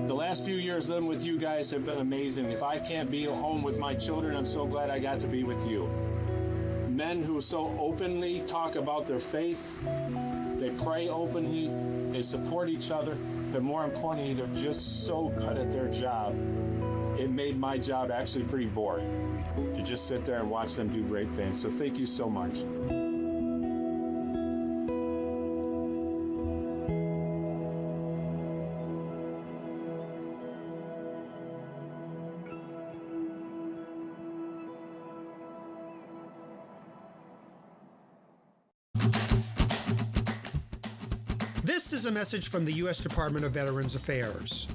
F: the last few years living with you guys have been amazing. If I can't be at home with my children, I'm so glad I got to be with you. Men who so openly talk about their faith, they pray openly, they support each other, but more importantly, they're just so good at their job. It made my job actually pretty boring to just sit there and watch them do great things. So thank you so much.
Q: This is a message from the U.S. Department of Veterans Affairs.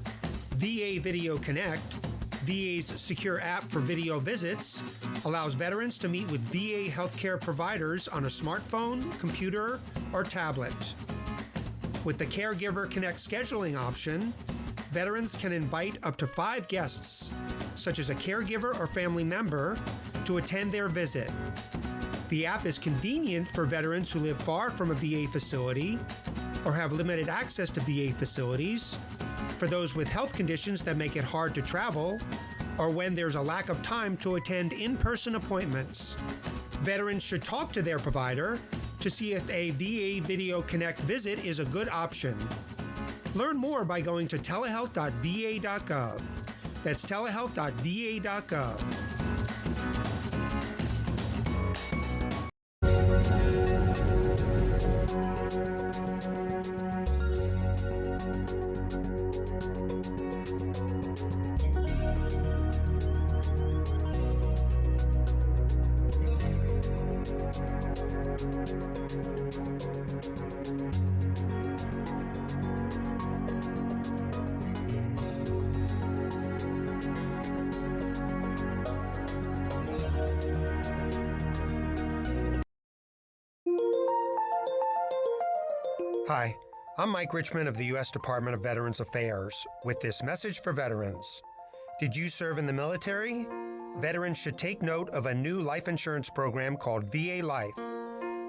Q: VA Video Connect, VA's secure app for video visits, allows veterans to meet with VA healthcare providers on a smartphone, computer, or tablet. With the Caregiver Connect scheduling option, veterans can invite up to 5 guests, such as a caregiver or family member, to attend their visit. The app is convenient for veterans who live far from a VA facility or have limited access to VA facilities, for those with health conditions that make it hard to travel, or when there's a lack of time to attend in-person appointments. Veterans should talk to their provider to see if a VA Video Connect visit is a good option. Learn more by going to telehealth.va.gov. That's telehealth.va.gov. Hi, I'm Mike Richmond of the U.S. Department of Veterans Affairs with this message for veterans. Did you serve in the military? Veterans should take note of a new life insurance program called VA Life.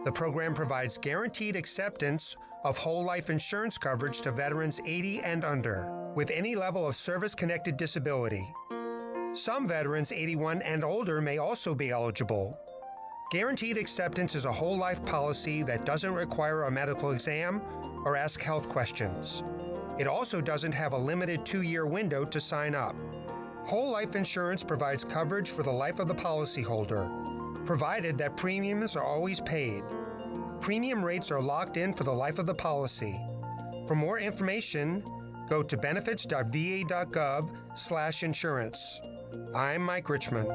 Q: The program provides guaranteed acceptance of whole life insurance coverage to veterans 80 and under, with any level of service-connected disability. Some veterans 81 and older may also be eligible. Guaranteed acceptance is a whole life policy that doesn't require a medical exam or ask health questions. It also doesn't have a limited 2-year window to sign up. Whole life insurance provides coverage for the life of the policyholder, provided that premiums are always paid. Premium rates are locked in for the life of the policy. For more information, go to benefits.va.gov/insurance. I'm Mike Richmond.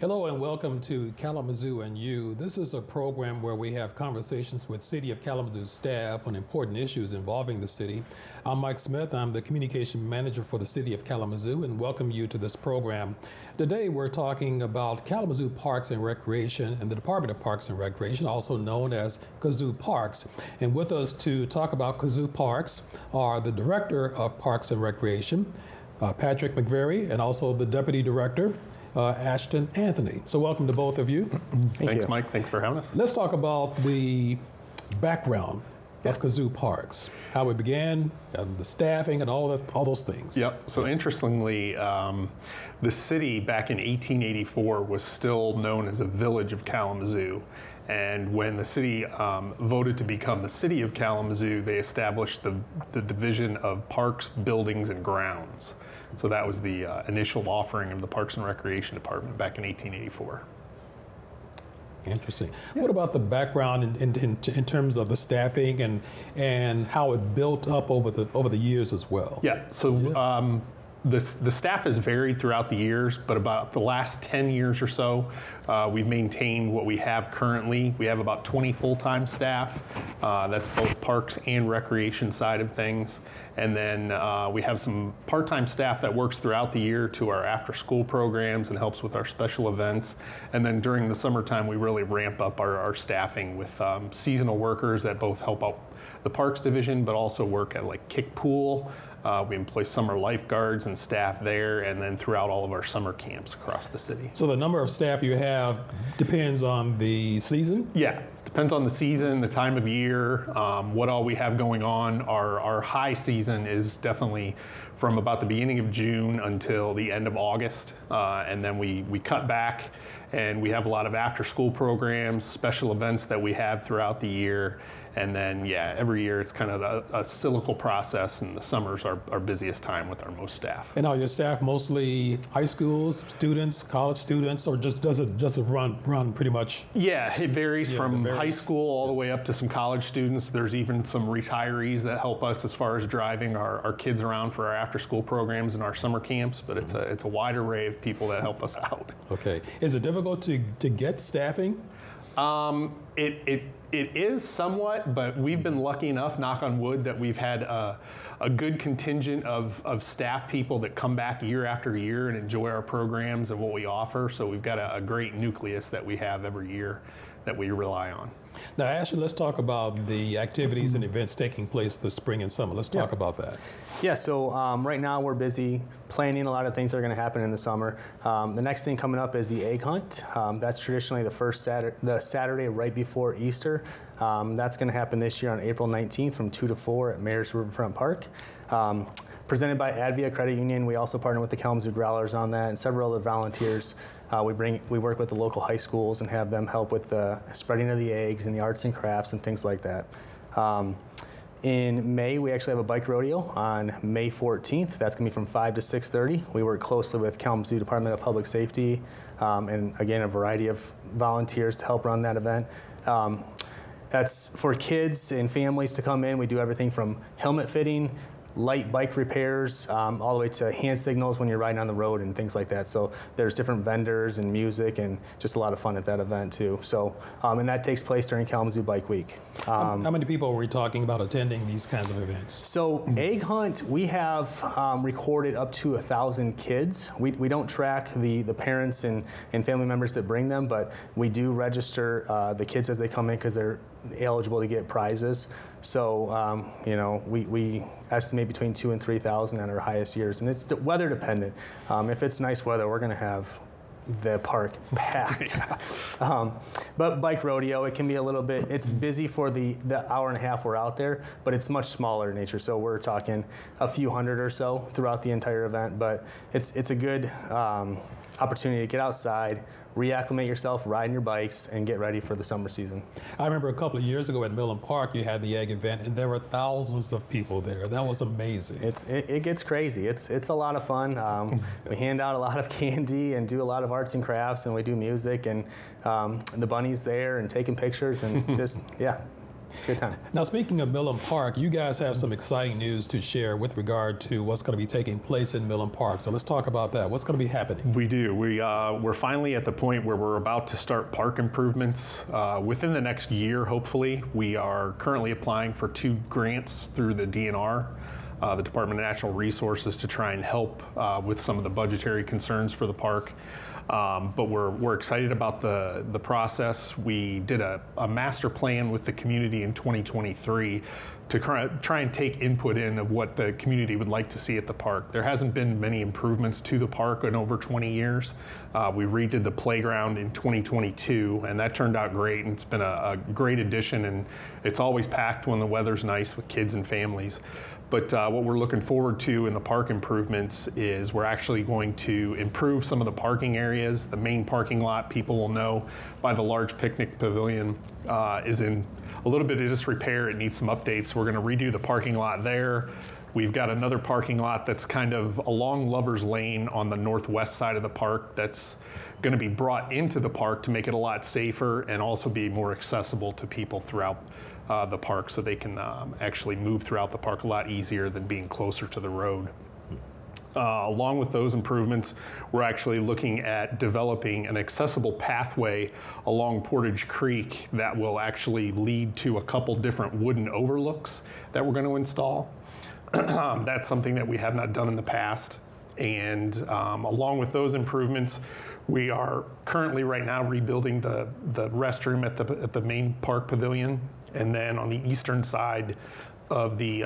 B: Hello and welcome to Kalamazoo and You. This is a program where we have conversations with City of Kalamazoo staff on important issues involving the city. I'm Mike Smith. I'm the communication manager for the City of Kalamazoo and welcome you to this program. Today we're talking about Kalamazoo Parks and Recreation and the Department of Parks and Recreation, also known as Kazoo Parks. And with us to talk about Kazoo Parks are the Director of Parks and Recreation, Patrick McVeary, and also the Deputy Director, Ashton Anthony. So welcome to both of you.
K: Thanks, Mike. Thanks for having us.
B: Let's talk about the background of Kazoo Parks, how it began, the staffing, and all those things.
K: Yep. So interestingly, the city back in 1884 was still known as a village of Kalamazoo. And when the city voted to become the City of Kalamazoo, they established the division of Parks, Buildings, and Grounds. So that was the initial offering of the Parks and Recreation Department back in 1884.
B: Interesting. Yeah. What about the background in terms of the staffing and how it built up over the years as well?
K: Yeah. So the staff has varied throughout the years, but about the last 10 years or so, we've maintained what we have currently. We have about 20 full-time staff. That's both parks and recreation side of things. And then we have some part-time staff that works throughout the year to our after-school programs and helps with our special events. And then during the summertime, we really ramp up our staffing with seasonal workers that both help out the parks division, but also work at like kick pool. We employ summer lifeguards and staff there, and then throughout all of our summer camps across the city.
B: So the number of staff you have depends on the season?
K: Yeah, depends on the season, the time of year, what all we have going on. Our high season is definitely from about the beginning of June until the end of August, and then we cut back, and we have a lot of after-school programs, special events that we have throughout the year. And then, yeah, every year it's kind of a cyclical process, and the summer's our busiest time with our most staff.
B: And are your staff mostly high schools, students, college students, or does it run pretty much?
K: Yeah, it varies from high school all the way up to some college students. There's even some retirees that help us as far as driving our kids around for our after-school programs and our summer camps, but it's a wide array of people that help us out.
B: Okay. Is it difficult to get staffing?
K: It is somewhat, but we've been lucky enough, knock on wood, that we've had a good contingent of staff people that come back year after year and enjoy our programs and what we offer. So we've got a great nucleus that we have every year that we rely on.
B: Now, Ashley, let's talk about the activities and events taking place this spring and summer. Let's talk about that.
R: Yeah, so right now we're busy planning a lot of things that are going to happen in the summer. The next thing coming up is the egg hunt. That's traditionally the Saturday right before Easter. That's going to happen this year on April 19th from 2 to 4 at Mayor's Riverfront Park. Presented by Advia Credit Union. We also partner with the Kalamazoo Growlers on that and several other volunteers. We work with the local high schools and have them help with the spreading of the eggs and the arts and crafts and things like that. In May, we actually have a bike rodeo on May 14th. That's going to be from 5 to 6:30. We work closely with Kalamazoo Department of Public Safety and, again, a variety of volunteers to help run that event. That's for kids and families to come in. We do everything from helmet fitting, light bike repairs, all the way to hand signals when you're riding on the road and things like that. So there's different vendors and music and just a lot of fun at that event too. So, and that takes place during Kalamazoo Bike Week.
B: How many people are we talking about attending these kinds of events?
R: So egg hunt, we have recorded up to 1,000 kids. We don't track the parents and family members that bring them, but we do register the kids as they come in because they're eligible to get prizes. So, you know, we estimate between 2,000 and 3,000 on our highest years, and it's weather dependent. If it's nice weather, we're going to have the park packed. But bike rodeo, it can be a little bit, it's busy for the hour and a half we're out there, but it's much smaller in nature. So we're talking a few hundred or so throughout the entire event, but it's a good opportunity to get outside, reacclimate yourself, riding your bikes, and get ready for the summer season.
B: I remember a couple of years ago at Millen Park, you had the egg event, and there were thousands of people there. That was amazing.
R: It gets crazy. It's a lot of fun. We hand out a lot of candy and do a lot of arts and crafts, and we do music, and the bunny's there and taking pictures, and just, yeah. It's a good time.
B: Now, speaking of Millen Park, you guys have some exciting news to share with regard to what's going to be taking place in Millen Park. So let's talk about that. What's going to be happening?
K: We do. We're finally at the point where we're about to start park improvements within the next year, hopefully. We are currently applying for 2 grants through the DNR, the Department of Natural Resources, to try and help with some of the budgetary concerns for the park. But we're excited about the process. We did a master plan with the community in 2023 to try and take input in of what the community would like to see at the park. There hasn't been many improvements to the park in over 20 years. We redid the playground in 2022, and that turned out great, and it's been a great addition, and it's always packed when the weather's nice with kids and families. But what we're looking forward to in the park improvements is we're actually going to improve some of the parking areas. The main parking lot, people will know by the large picnic pavilion, is in a little bit of disrepair. It needs some updates. We're going to redo the parking lot there. We've got another parking lot that's kind of along Lover's Lane on the northwest side of the park that's going to be brought into the park to make it a lot safer and also be more accessible to people throughout the park, so they can actually move throughout the park a lot easier than being closer to the road. Along with those improvements, we're actually looking at developing an accessible pathway along Portage Creek that will actually lead to a couple different wooden overlooks that we're going to install. That's something that we have not done in the past. And along with those improvements, we are currently right now rebuilding the restroom at the main park pavilion. And then on the eastern side of the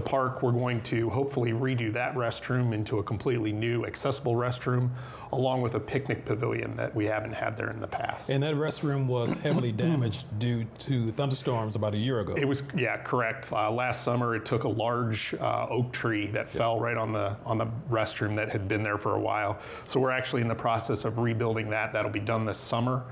K: park, we're going to hopefully redo that restroom into a completely new accessible restroom, along with a picnic pavilion that we haven't had there in the past.
B: And that restroom was heavily damaged due to thunderstorms about a year ago.
K: It was, yeah, correct. Last summer, it took a large oak tree that fell right on the restroom that had been there for a while. So we're actually in the process of rebuilding that. That'll be done this summer.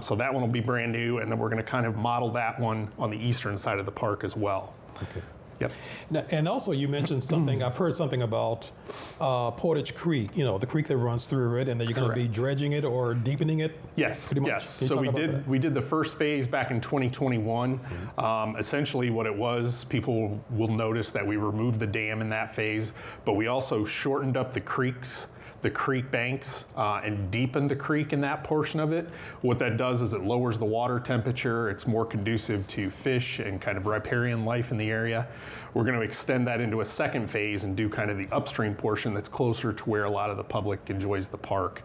K: So that one will be brand new, and then we're going to kind of model that one on the eastern side of the park as well.
B: Okay.
K: Yep.
B: Now, and also you mentioned something, I've heard something about Portage Creek, you know, the creek that runs through it, and that you're going to be dredging it or deepening it?
K: Yes,
B: pretty much.
K: yes. So we did the first phase back in 2021. Essentially what it was, people will notice that we removed the dam in that phase, but we also shortened up the creeks, the creek banks, and deepened the creek in that portion of it. What that does is it lowers the water temperature. It's more conducive to fish and kind of riparian life in the area. We're going to extend that into a second phase and do kind of the upstream portion that's closer to where a lot of the public enjoys the park.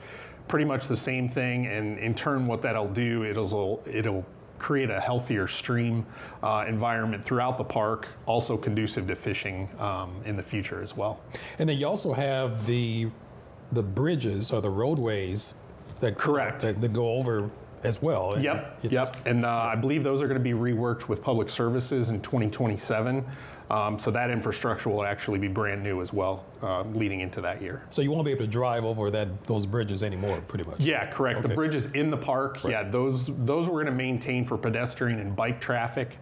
K: Pretty much the same thing, and in turn what that'll do, it'll create a healthier stream environment throughout the park, also conducive to fishing in the future as well.
B: And then you also have the bridges or the roadways that that go over as well.
K: Yep. And I believe those are going to be reworked with public services in 2027. So that infrastructure will actually be brand new as well, leading into that year.
B: So you won't be able to drive over those bridges anymore, pretty much.
K: Yeah, correct.
B: Okay.
K: The bridges in the park, yeah, those we're going to maintain for pedestrian and bike traffic.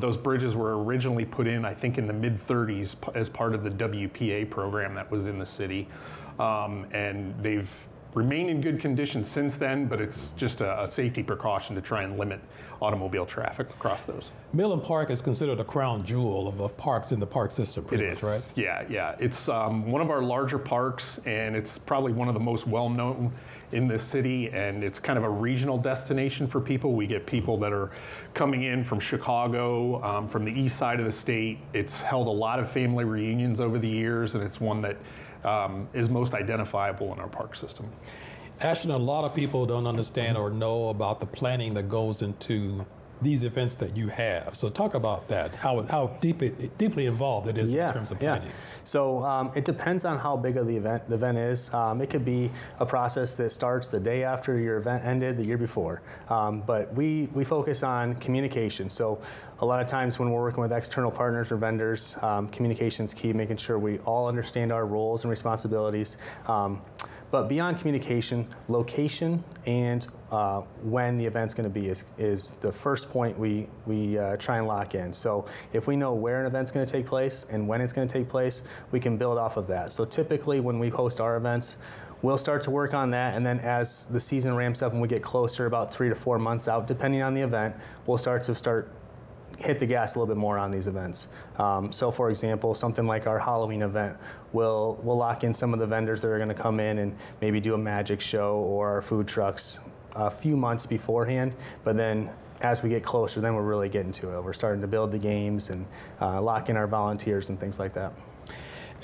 K: Those bridges were originally put in, I think, in the mid-30s as part of the WPA program that was in the city. And they've remained in good condition since then, but it's just a safety precaution to try and limit automobile traffic across those.
B: Millen Park is considered a crown jewel of parks in the park system, pretty much, right?
K: Yeah. It's one of our larger parks, and it's probably one of the most well-known in this city, and it's kind of a regional destination for people. We get people that are coming in from Chicago, from the east side of the state. It's held a lot of family reunions over the years, and it's one that is most identifiable in our park system.
B: Ashton, a lot of people don't understand or know about the planning that goes into these events that you have. So talk about that, how deeply involved it is in terms of planning.
R: So it depends on how big of the event is. It could be a process that starts the day after your event ended the year before. But we focus on communication. So a lot of times when we're working with external partners or vendors, communication is key, making sure we all understand our roles and responsibilities. But beyond communication, location and when the event's going to be is the first point we try and lock in. So if we know where an event's going to take place and when it's going to take place, we can build off of that. So typically when we host our events, we'll start to work on that, and then as the season ramps up and we get closer, about 3 to 4 months out, depending on the event, we'll start hit the gas a little bit more on these events. So for example, something like our Halloween event, we'll lock in some of the vendors that are going to come in and maybe do a magic show or our food trucks a few months beforehand, but then as we get closer, then we're really getting to it. We're starting to build the games and lock in our volunteers and things like that.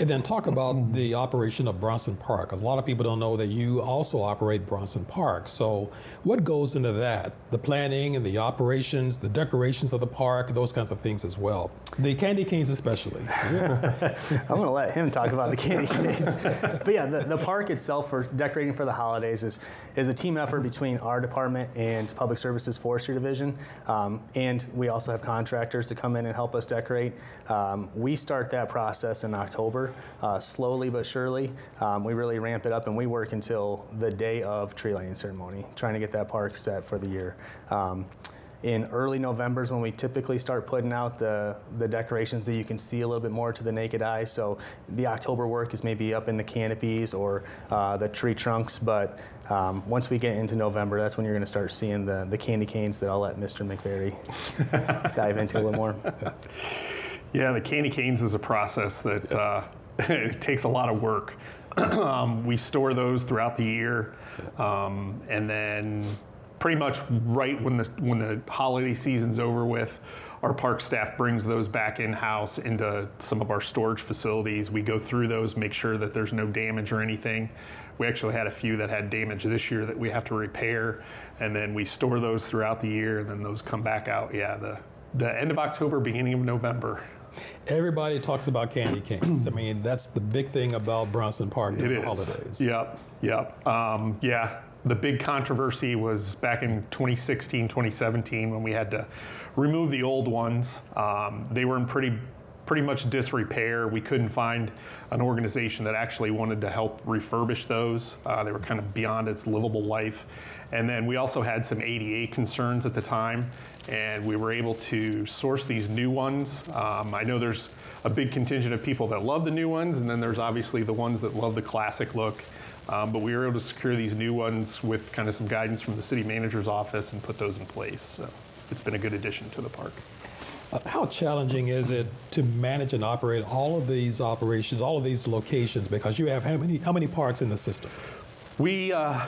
B: And then talk about the operation of Bronson Park, because a lot of people don't know that you also operate Bronson Park. So what goes into that? The planning and the operations, the decorations of the park, those kinds of things as well. The candy canes especially.
R: I'm going to let him talk about the candy canes. But yeah, the park itself for decorating for the holidays is a team effort between our department and Public Services Forestry Division. And we also have contractors to come in and help us decorate. We start that process in October. Slowly but surely, we really ramp it up, and we work until the day of tree lighting ceremony, trying to get that park set for the year. In early November is when we typically start putting out the decorations that you can see a little bit more to the naked eye. So the October work is maybe up in the canopies or the tree trunks, but once we get into November, that's when you're going to start seeing the candy canes that I'll let Mr. McVeary dive into a little more.
K: Yeah, the candy canes is a process that it takes a lot of work. We store those throughout the year, and then pretty much right when the holiday season's over with, our park staff brings those back in-house into some of our storage facilities. We go through those, make sure that there's no damage or anything. We actually had a few that had damage this year that we have to repair, and then we store those throughout the year, and then those come back out. Yeah, the end of October, beginning of November.
B: Everybody talks about candy canes. I mean, that's the big thing about Bronson Park during the holidays.
K: Yep. Yeah, the big controversy was back in 2016, 2017 when we had to remove the old ones. They were in pretty much disrepair. We couldn't find an organization that actually wanted to help refurbish those. They were kind of beyond its livable life. And then we also had some ADA concerns at the time, and we were able to source these new ones. I know there's a big contingent of people that love the new ones, and then there's obviously the ones that love the classic look. But we were able to secure these new ones with kind of some guidance from the city manager's office and put those in place. So it's been a good addition to the park.
B: How challenging is it to manage and operate all of these operations, all of these locations, because you have how many parks in the system?
R: I'd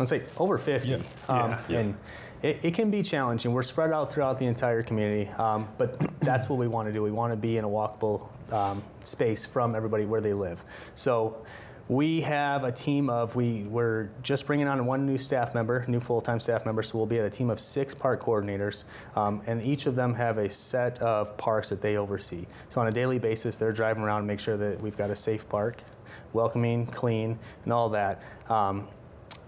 R: say over 50. And it can be challenging. We're spread out throughout the entire community, but that's what we want to do. We want to be in a walkable space from everybody where they live. So we have a team of, we're just bringing on one new staff member, new full-time staff member, so we'll be at a team of 6 park coordinators, and each of them have a set of parks that they oversee. So on a daily basis, they're driving around and make sure that we've got a safe park, welcoming, clean, and all that.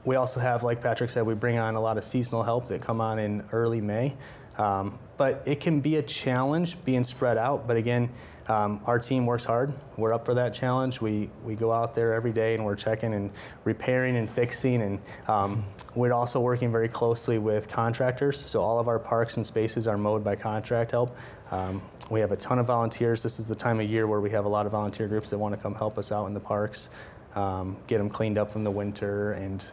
R: We also have, like Patrick said, we bring on a lot of seasonal help that come on in early May. But it can be a challenge being spread out. But again, our team works hard. We're up for that challenge. We go out there every day and we're checking and repairing and fixing. And we're also working very closely with contractors. So all of our parks and spaces are mowed by contract help. We have a ton of volunteers. This is the time of year where we have a lot of volunteer groups that want to come help us out in the parks. get them cleaned up from the winter, and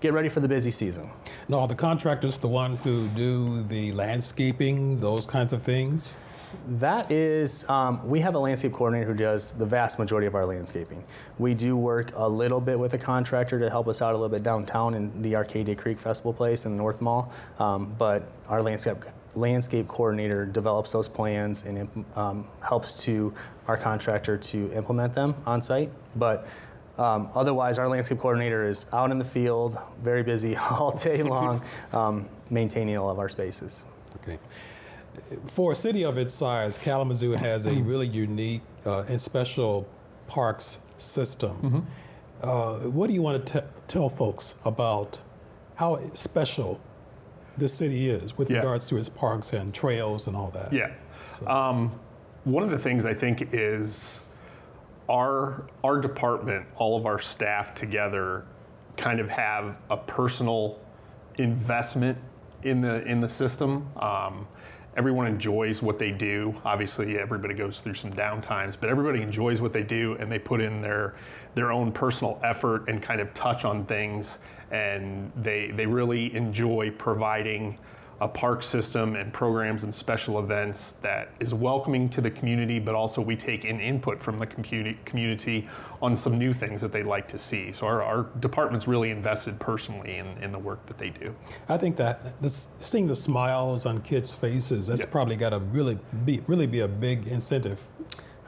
R: get ready for the busy season.
B: Now, are the contractors the one who do the landscaping, those kinds of things?
R: That is, we have a landscape coordinator who does the vast majority of our landscaping. We do work a little bit with a contractor to help us out a little bit downtown in the Arcadia Creek Festival Place in the North Mall, but our landscape coordinator develops those plans and helps to our contractor to implement them on site. But otherwise, our landscape coordinator is out in the field, very busy all day long, maintaining all of our spaces.
B: Okay. For a city of its size, Kalamazoo has a really unique and special parks system. What do you want to tell folks about how special this city is with regards to its parks and trails and all that?
K: Yeah. So. One of the things I think is our department, all of our staff together, kind of have a personal investment in the system. Everyone enjoys what they do. Obviously, everybody goes through some downtimes, but everybody enjoys what they do, and they put in their own personal effort and kind of touch on things, and they really enjoy providing a park system and programs and special events that is welcoming to the community, but also we take in input from the community on some new things that they'd like to see. So our department's really invested personally in the work that they do.
B: I think that seeing the smiles on kids' faces, that's probably got to really be a big incentive.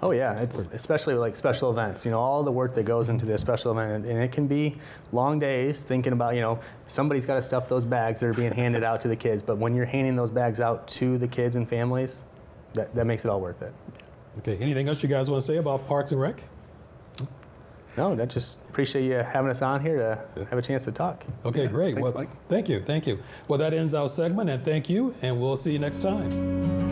R: Oh yeah, it's especially like special events, all the work that goes into this special event, and it can be long days thinking about, somebody's got to stuff those bags that are being handed out to the kids, but when you're handing those bags out to the kids and families, that makes it all worth it.
B: Okay, anything else you guys want to say about Parks and Rec?
R: No, I just appreciate you having us on here to have a chance to talk.
B: Okay, great.
K: Thanks,
B: well,
K: Mike.
B: Thank you. Well, that ends our segment, and thank you, and we'll see you next time.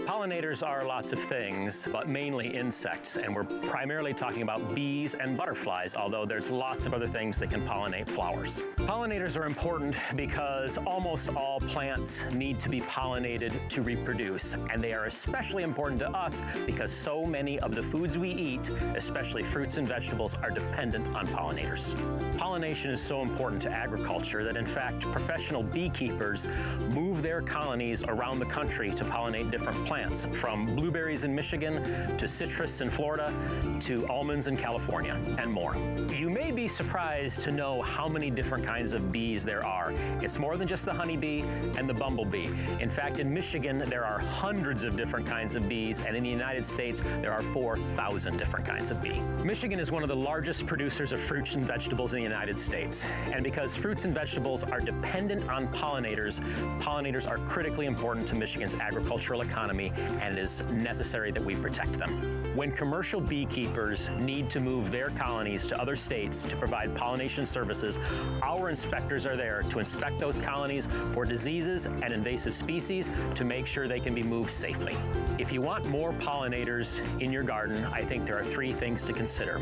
D: Pollinators are lots of things, but mainly insects, and we're primarily talking about bees and butterflies, although there's lots of other things that can pollinate flowers. Pollinators are important because almost all plants need to be pollinated to reproduce, and they are especially important to us because so many of the foods we eat, especially fruits and vegetables, are dependent on pollinators. Pollination is so important to agriculture that, in fact, professional beekeepers move their colonies around the country to pollinate different plants, from blueberries in Michigan to citrus in Florida to almonds in California and more. You may be surprised to know how many different kinds of bees there are. It's more than just the honeybee and the bumblebee. In fact, in Michigan, there are hundreds of different kinds of bees, and in the United States, there are 4,000 different kinds of bee. Michigan is one of the largest producers of fruits and vegetables in the United States. And because fruits and vegetables are dependent on pollinators, pollinators are critically important to Michigan's agricultural economy, and it is necessary that we protect them. When commercial beekeepers need to move their colonies to other states to provide pollination services, our inspectors are there to inspect those colonies for diseases and invasive species to make sure they can be moved safely. If you want more pollinators in your garden, I think there are 3 things to consider.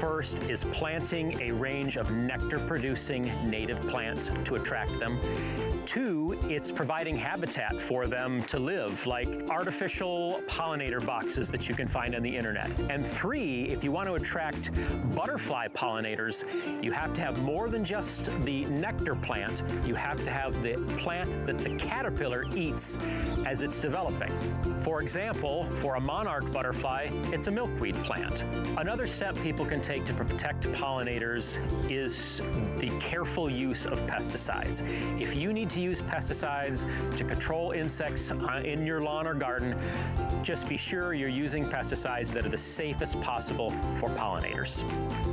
D: First is planting a range of nectar-producing native plants to attract them. 2, it's providing habitat for them to live, like artificial pollinator boxes that you can find on the internet. And 3, if you want to attract butterfly pollinators, you have to have more than just the nectar plant, you have to have the plant that the caterpillar eats as it's developing. For example, for a monarch butterfly, it's a milkweed plant. Another step people can take to protect pollinators is the careful use of pesticides. If you need to use pesticides to control insects in your lawn or garden, just be sure you're using pesticides that are the safest possible for pollinators.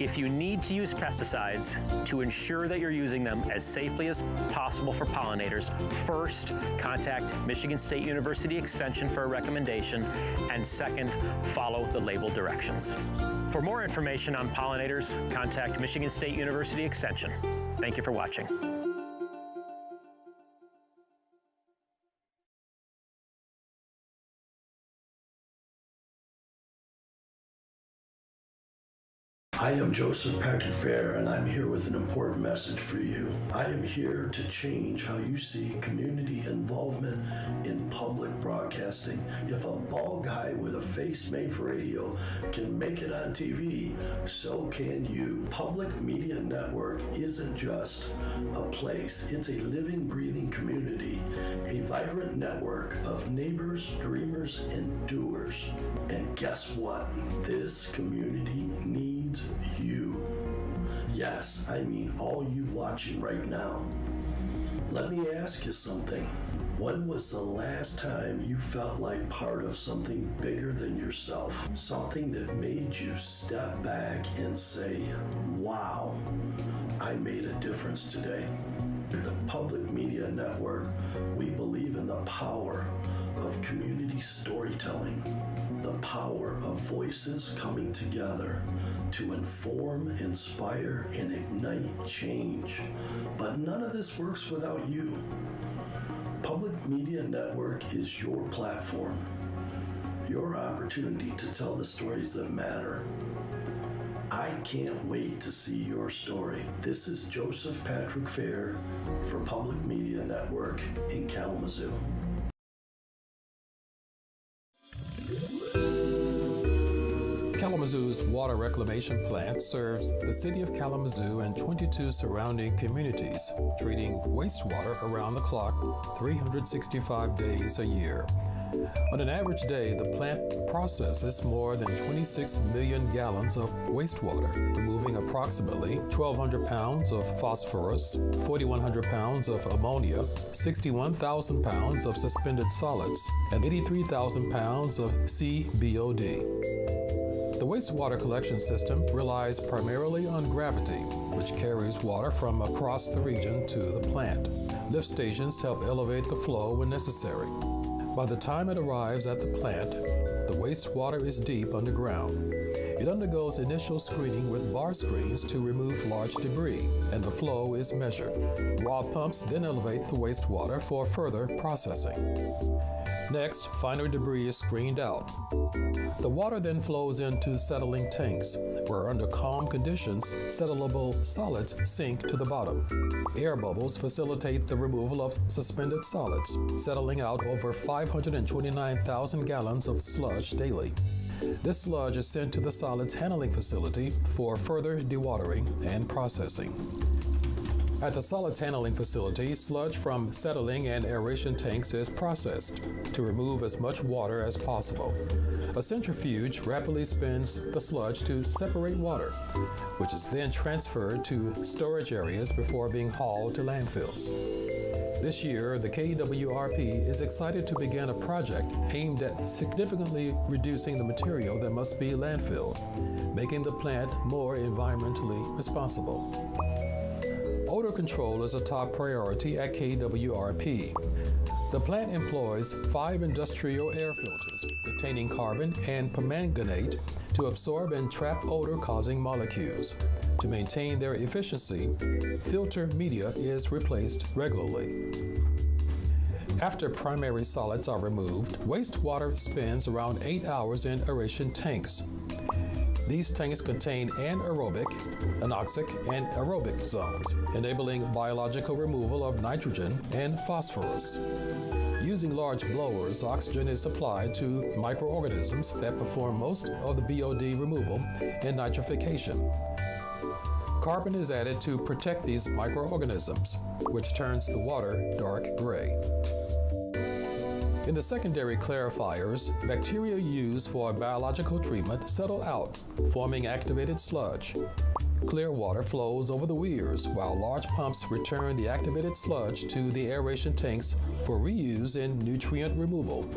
D: If you need to use pesticides to ensure that you're using them as safely as possible for pollinators, first, contact Michigan State University Extension for a recommendation, and second, follow the label directions. For more information on pollinators, contact Michigan State University Extension. Thank you for watching.
E: I am Joseph Patrick Fair, and I'm here with an important message for you. I am here to change how you see community involvement in public broadcasting. If a bald guy with a face made for radio can make it on TV, so can you. Public Media Network isn't just a place. It's a living, breathing community, a vibrant network of neighbors, dreamers, and doers. And guess what? This community needs you. Yes, I mean all you watching right now. Let me ask you something. When was the last time you felt like part of something bigger than yourself? Something that made you step back and say, wow, I made a difference today. At the Public Media Network, we believe in the power of community storytelling, the power of voices coming together to inform, inspire, and ignite change. But none of this works without you. Public Media Network is your platform, your opportunity to tell the stories that matter. I can't wait to see your story. This is Joseph Patrick Fair for Public Media Network in Kalamazoo.
B: Kalamazoo's water reclamation plant serves the city of Kalamazoo and 22 surrounding communities, treating wastewater around the clock 365 days a year. On an average day, the plant processes more than 26 million gallons of wastewater, removing approximately 1,200 pounds of phosphorus, 4,100 pounds of ammonia, 61,000 pounds of suspended solids, and 83,000 pounds of CBOD. The wastewater collection system relies primarily on gravity, which carries water from across the region to the plant. Lift stations help elevate the flow when necessary. By the time it arrives at the plant, the wastewater is deep underground. It undergoes initial screening with bar screens to remove large debris, and the flow is measured. Raw pumps then elevate the wastewater for further processing. Next, finer debris is screened out. The water then flows into settling tanks, where under calm conditions, settleable solids sink to the bottom. Air bubbles facilitate the removal of suspended solids, settling out over 529,000 gallons of sludge daily. This sludge is sent to the solids handling facility for further dewatering and processing. At the solids handling facility, sludge from settling and aeration tanks is processed to remove as much water as possible. A centrifuge rapidly spins the sludge to separate water, which is then transferred to storage areas before being hauled to landfills. This year, the KWRP is excited to begin a project aimed at significantly reducing the material that must be landfilled, making the plant more environmentally responsible. Odor control is a top priority at KWRP. The plant employs 5 industrial air filters containing carbon and permanganate to absorb and trap odor-causing molecules. To maintain their efficiency, filter media is replaced regularly. After primary solids are removed, wastewater spends around 8 hours in aeration tanks. These tanks contain anaerobic, anoxic, and aerobic zones, enabling biological removal of nitrogen and phosphorus. Using large blowers, oxygen is supplied to microorganisms that perform most of the BOD removal and nitrification. Carbon is added to protect these microorganisms, which turns the water dark gray. In the secondary clarifiers, bacteria used for biological treatment settle out, forming activated sludge. Clear water flows over the weirs, while large pumps return the activated sludge to the aeration tanks for reuse in nutrient removal.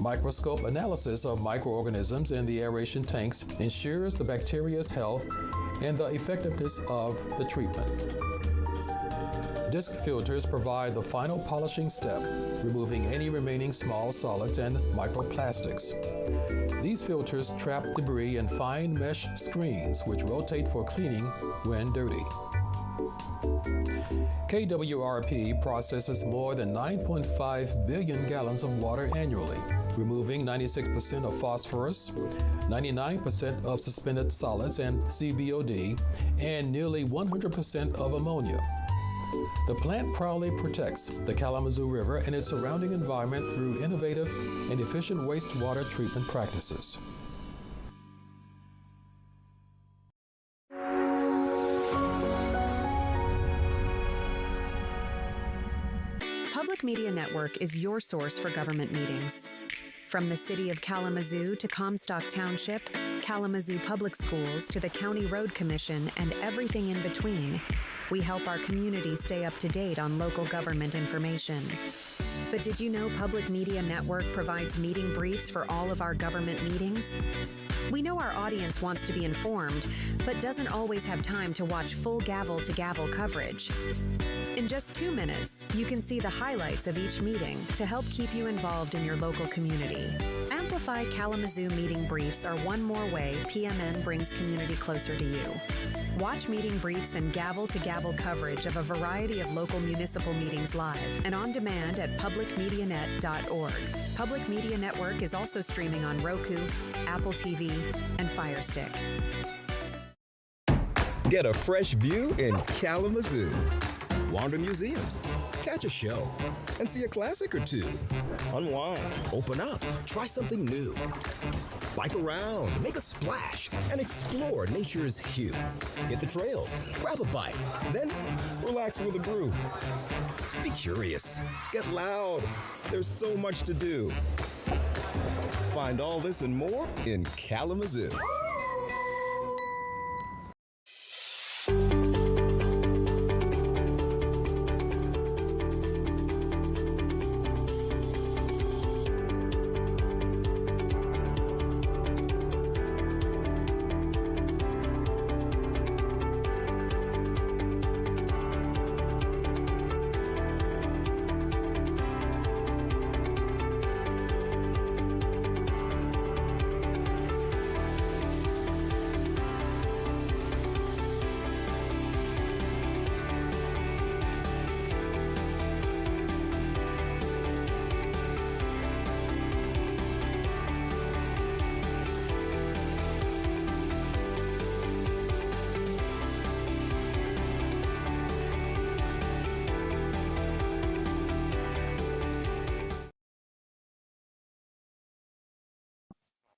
B: Microscope analysis of microorganisms in the aeration tanks ensures the bacteria's health and the effectiveness of the treatment. Disc filters provide the final polishing step, removing any remaining small solids and microplastics. These filters trap debris in fine mesh screens, which rotate for cleaning when dirty. KWRP processes more than 9.5 billion gallons of water annually, removing 96% of phosphorus, 99% of suspended solids and CBOD, and nearly 100% of ammonia. The plant proudly protects the Kalamazoo River and its surrounding environment through innovative and efficient wastewater treatment practices.
J: Public Media Network is your source for government meetings. From the city of Kalamazoo to Comstock Township, Kalamazoo Public Schools to the County Road Commission and everything in between, we help our community stay up to date on local government information. But did you know Public Media Network provides meeting briefs for all of our government meetings? We know our audience wants to be informed, but doesn't always have time to watch full gavel-to-gavel coverage. In just 2 minutes, you can see the highlights of each meeting to help keep you involved in your local community. Amplify Kalamazoo meeting briefs are one more way PMN brings community closer to you. Watch meeting briefs and gavel-to-gavel coverage of a variety of local municipal meetings live and on demand at publicmedianet.org. Public Media Network is also streaming on Roku, Apple TV, and Fire Stick.
L: Get a fresh view in Kalamazoo. Wander museums, catch a show, and see a classic or two. Unwind, open up, try something new. Bike around, make a splash, and explore nature's hue. Hit the trails, grab a bite, then relax with a brew. Be curious, get loud. There's so much to do. Find all this and more in Kalamazoo.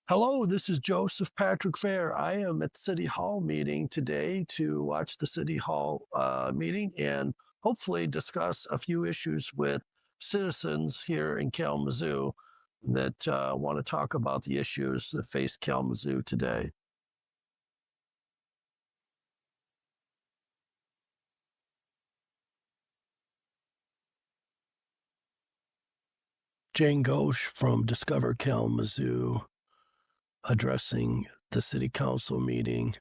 E: Hello, this is Joseph Patrick Fair. I am at City Hall meeting today to watch the City Hall meeting and hopefully discuss a few issues with citizens here in Kalamazoo that want to talk about the issues that face Kalamazoo today. Jane Ghosh from Discover Kalamazoo addressing the City Council meeting,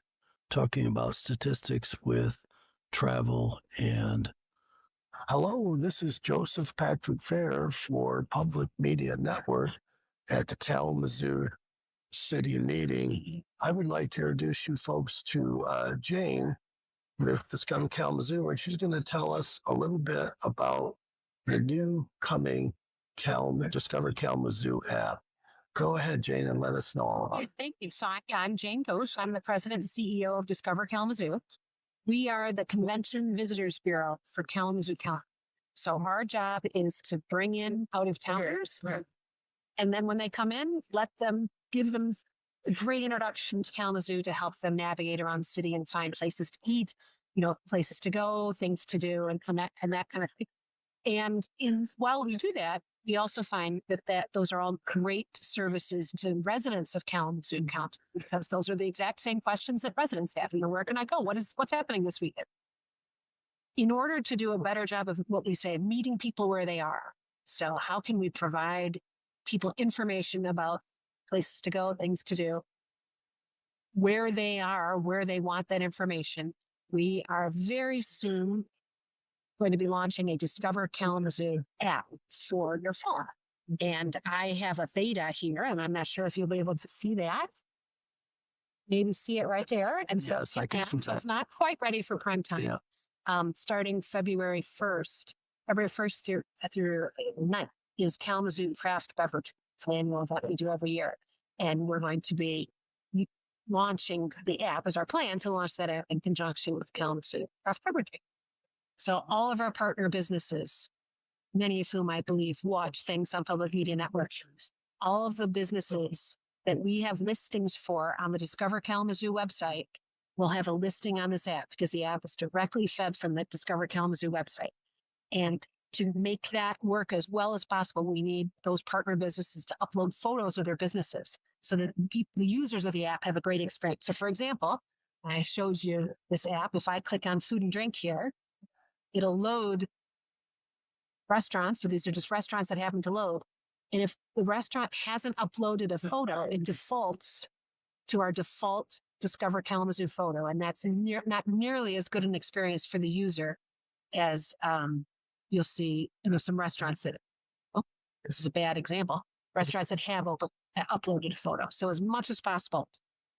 E: talking about statistics with travel. And hello, this is Joseph Patrick Fair for Public Media Network at the Kalamazoo City meeting. I would like to introduce you folks to Jane with Discover Kalamazoo, and she's going to tell us a little bit about the new coming Discover Kalamazoo app. Go ahead, Jane, and let us know all about it.
U: Thank you. So I'm Jane Ghosh. I'm the president and CEO of Discover Kalamazoo. We are the Convention Visitors Bureau for Kalamazoo County. So our job is to bring in out-of-towners, and then when they come in, give them a great introduction to Kalamazoo to help them navigate around the city and find places to eat, places to go, things to do, and that kind of thing. And while we do that, we also find that those are all great services to residents of Kalamazoo County, because those are the exact same questions that residents have. Where can I go? What's happening this weekend? In order to do a better job of what we say, meeting people where they are. So how can we provide people information about places to go, things to do, where they are, where they want that information? We are very soon going to be launching a Discover Kalamazoo app for your phone. And I have a beta here, and I'm not sure if you'll be able to see that. Maybe see it right there. And
E: yes,
U: so
E: I can see that.
U: it's not quite ready for prime time.
E: Yeah.
U: Starting February 1st through 9th is Kalamazoo Craft Beverage. It's an annual event we do every year. And we're going to be launching the app, as our plan to launch that app in conjunction with Kalamazoo Craft Beverage. So all of our partner businesses, many of whom I believe watch things on public media networks, all of the businesses that we have listings for on the Discover Kalamazoo website will have a listing on this app, because the app is directly fed from the Discover Kalamazoo website. And to make that work as well as possible, we need those partner businesses to upload photos of their businesses so that the users of the app have a great experience. So for example, I showed you this app. If I click on food and drink here, it'll load restaurants. So these are just restaurants that happen to load. And if the restaurant hasn't uploaded a photo, it defaults to our default Discover Kalamazoo photo. And that's not nearly as good an experience for the user as you'll see, some restaurants that, this is a bad example, restaurants that have uploaded a photo. So as much as possible,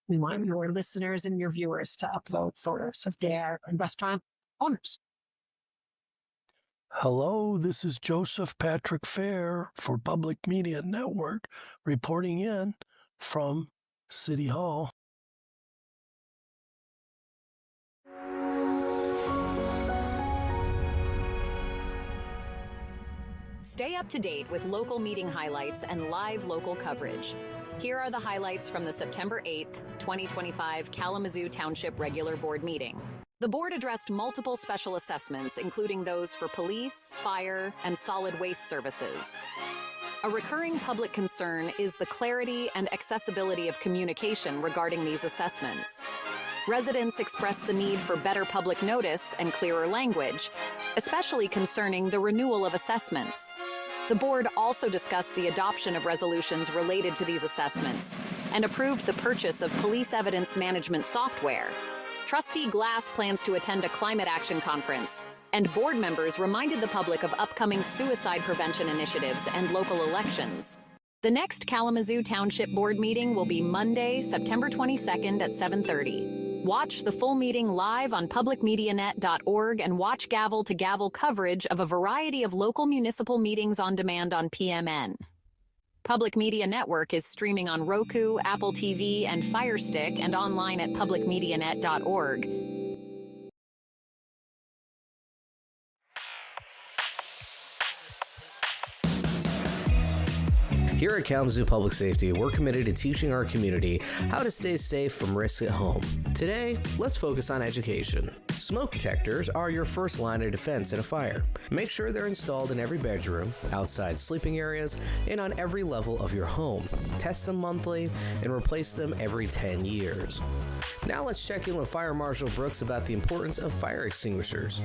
U: we want your listeners and your viewers to upload photos of their restaurant owners.
E: Hello, this is Joseph Patrick Fair for Public Media Network, reporting in from City Hall.
Z: Stay up to date with local meeting highlights and live local coverage. Here are the highlights from the September 8th, 2025 Kalamazoo Township Regular Board meeting. The board addressed multiple special assessments, including those for police, fire, and solid waste services. A recurring public concern is the clarity and accessibility of communication regarding these assessments. Residents expressed the need for better public notice and clearer language, especially concerning the renewal of assessments. The board also discussed the adoption of resolutions related to these assessments and approved the purchase of police evidence management software. Trustee Glass plans to attend a climate action conference, and board members reminded the public of upcoming suicide prevention initiatives and local elections. The next Kalamazoo Township Board meeting will be Monday, September 22nd at 7:30. Watch the full meeting live on publicmedianet.org and watch gavel to gavel coverage of a variety of local municipal meetings on demand on PMN. Public Media Network is streaming on Roku, Apple TV, and Fire Stick, and online at publicmedianet.org.
H: Here at Kalamazoo Public Safety, we're committed to teaching our community how to stay safe from risks at home. Today, let's focus on education. Smoke detectors are your first line of defense in a fire. Make sure they're installed in every bedroom, outside sleeping areas, and on every level of your home. Test them monthly and replace them every 10 years. Now let's check in with Fire Marshal Brooks about the importance of fire extinguishers.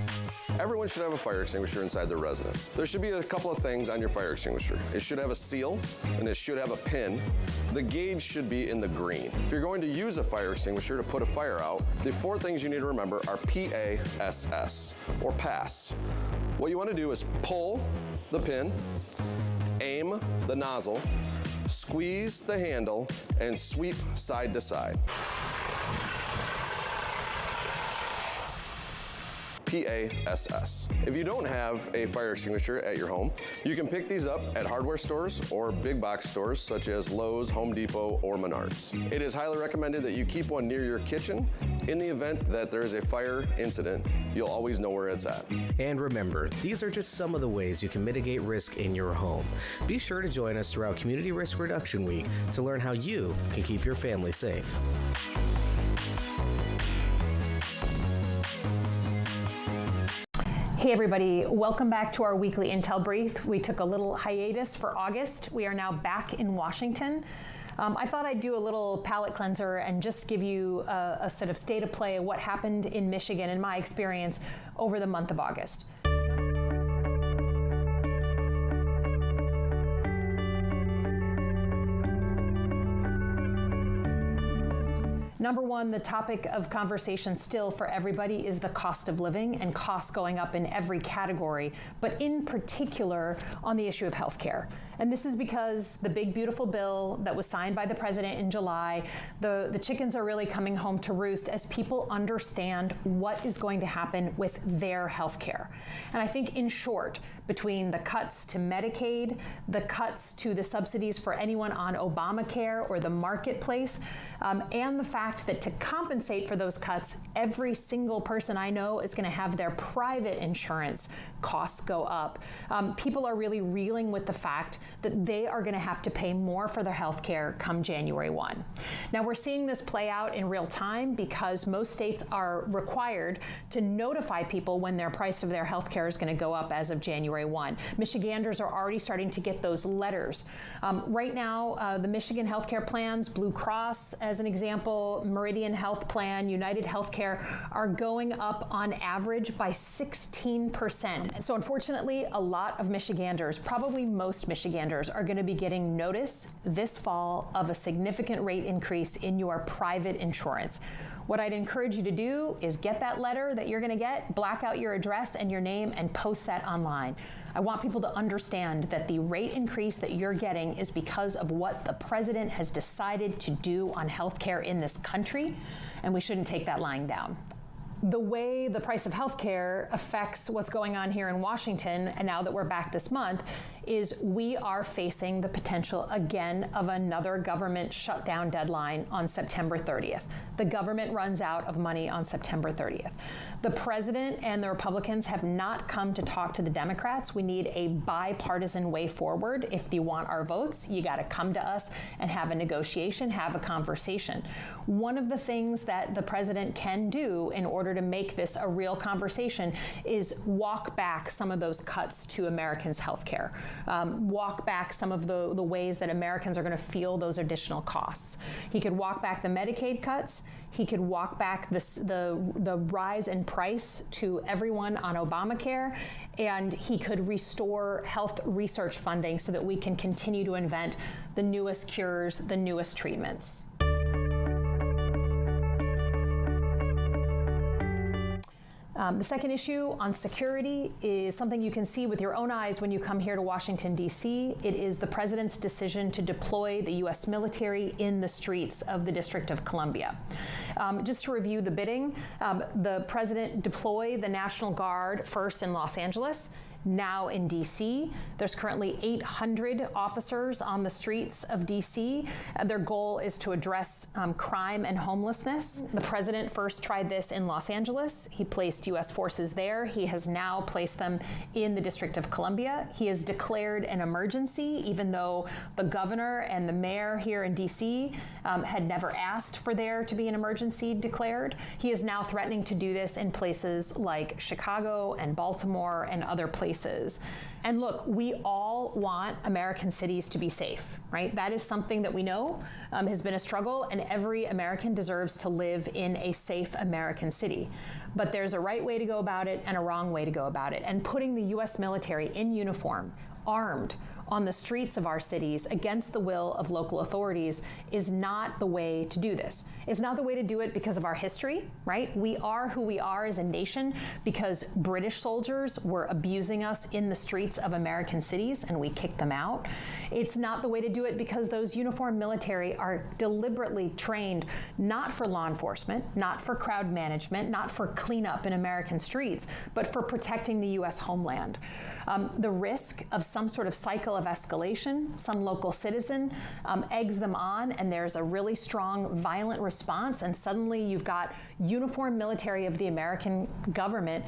S: Everyone should have a fire extinguisher inside their residence. There should be a couple of things on your fire extinguisher. It should have a seal, and it should have a pin. The gauge should be in the green. If you're going to use a fire extinguisher to put a fire out, the four things you need to remember are PASS, or pass. What you want to do is pull the pin, aim the nozzle, squeeze the handle, and sweep side to side. PASS. If you don't have a fire extinguisher at your home, you can pick these up at hardware stores or big box stores such as Lowe's, Home Depot, or Menards. It is highly recommended that you keep one near your kitchen. In the event that there is a fire incident, you'll always know where it's at.
H: And remember, these are just some of the ways you can mitigate risk in your home. Be sure to join us throughout Community Risk Reduction Week to learn how you can keep your family safe.
A: Hey everybody, welcome back to our weekly Intel Brief. We took a little hiatus for August. We are now back in Washington. I thought I'd do a little palate cleanser and just give you a sort of state of play of what happened in Michigan, in my experience, over the month of August. Number one, the topic of conversation still for everybody is the cost of living and costs going up in every category, but in particular on the issue of healthcare. And this is because the big, beautiful bill that was signed by the president in July, the chickens are really coming home to roost as people understand what is going to happen with their healthcare. And I think, in short, between the cuts to Medicaid, the cuts to the subsidies for anyone on Obamacare or the marketplace, and the fact that to compensate for those cuts, every single person I know is going to have their private insurance costs go up. People are really reeling with the fact that they are going to have to pay more for their health care come January 1. Now, we're seeing this play out in real time because most states are required to notify people when their price of their health care is going to go up as of January 1. Michiganders are already starting to get those letters. Right now, the Michigan healthcare plans, Blue Cross as an example, Meridian Health Plan, United Healthcare, are going up on average by 16%. So unfortunately, a lot of Michiganders, probably most Michiganders, are going to be getting notice this fall of a significant rate increase in your private insurance. What I'd encourage you to do is get that letter that you're going to get, black out your address and your name, and post that online. I want people to understand that the rate increase that you're getting is because of what the president has decided to do on healthcare in this country, and we shouldn't take that lying down. The way the price of healthcare affects what's going on here in Washington, and now that we're back this month, is we are facing the potential again of another government shutdown deadline on September 30th. The government runs out of money on September 30th. The president and the Republicans have not come to talk to the Democrats. We need a bipartisan way forward. If you want our votes, you got to come to us and have a negotiation, have a conversation. One of the things that the president can do in order to make this a real conversation is walk back some of those cuts to Americans' health care. Walk back some of the ways that Americans are going to feel those additional costs. He could walk back the Medicaid cuts. He could walk back the rise in price to everyone on Obamacare, and he could restore health research funding so that we can continue to invent the newest cures, the newest treatments. The second issue on security is something you can see with your own eyes when you come here to Washington, D.C. It is the president's decision to deploy the U.S. military in the streets of the District of Columbia. Just to review the bidding, the president deployed the National Guard first in Los Angeles, now in D.C. There's currently 800 officers on the streets of D.C. Their goal is to address crime and homelessness. The president first tried this in Los Angeles. He placed U.S. forces there. He has now placed them in the District of Columbia. He has declared an emergency, even though the governor and the mayor here in D.C. had never asked for there to be an emergency declared. He is now threatening to do this in places like Chicago and Baltimore and other places. And look, we all want American cities to be safe, right? That is something that we know has been a struggle, and every American deserves to live in a safe American city. But there's a right way to go about it and a wrong way to go about it. And putting the U.S. military in uniform, armed, on the streets of our cities against the will of local authorities is not the way to do this. It's not the way to do it because of our history, right? We are who we are as a nation because British soldiers were abusing us in the streets of American cities and we kicked them out. It's not the way to do it because those uniformed military are deliberately trained not for law enforcement, not for crowd management, not for cleanup in American streets, but for protecting the U.S. homeland. The risk of some sort of cycle of escalation, some local citizen eggs them on, and there's a really strong violent response, and suddenly you've got uniformed military of the American government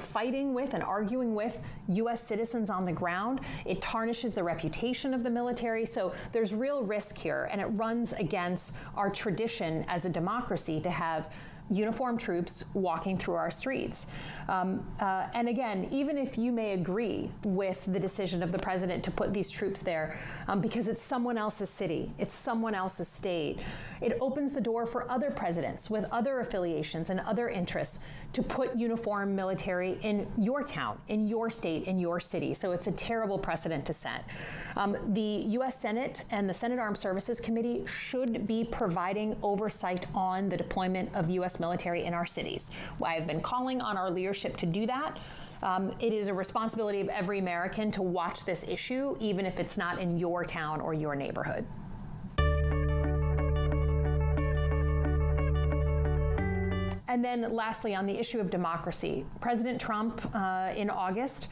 A: fighting with and arguing with U.S. citizens on the ground. It tarnishes the reputation of the military. So there's real risk here, and it runs against our tradition as a democracy to have uniformed troops walking through our streets. And again, even if you may agree with the decision of the president to put these troops there because it's someone else's city, it's someone else's state, it opens the door for other presidents with other affiliations and other interests to put uniformed military in your town, in your state, in your city. So it's a terrible precedent to set. The U.S. Senate and the Senate Armed Services Committee should be providing oversight on the deployment of U.S. military in our cities. I have been calling on our leadership to do that. It is a responsibility of every American to watch this issue, even if it's not in your town or your neighborhood. And then lastly, on the issue of democracy, President Trump in August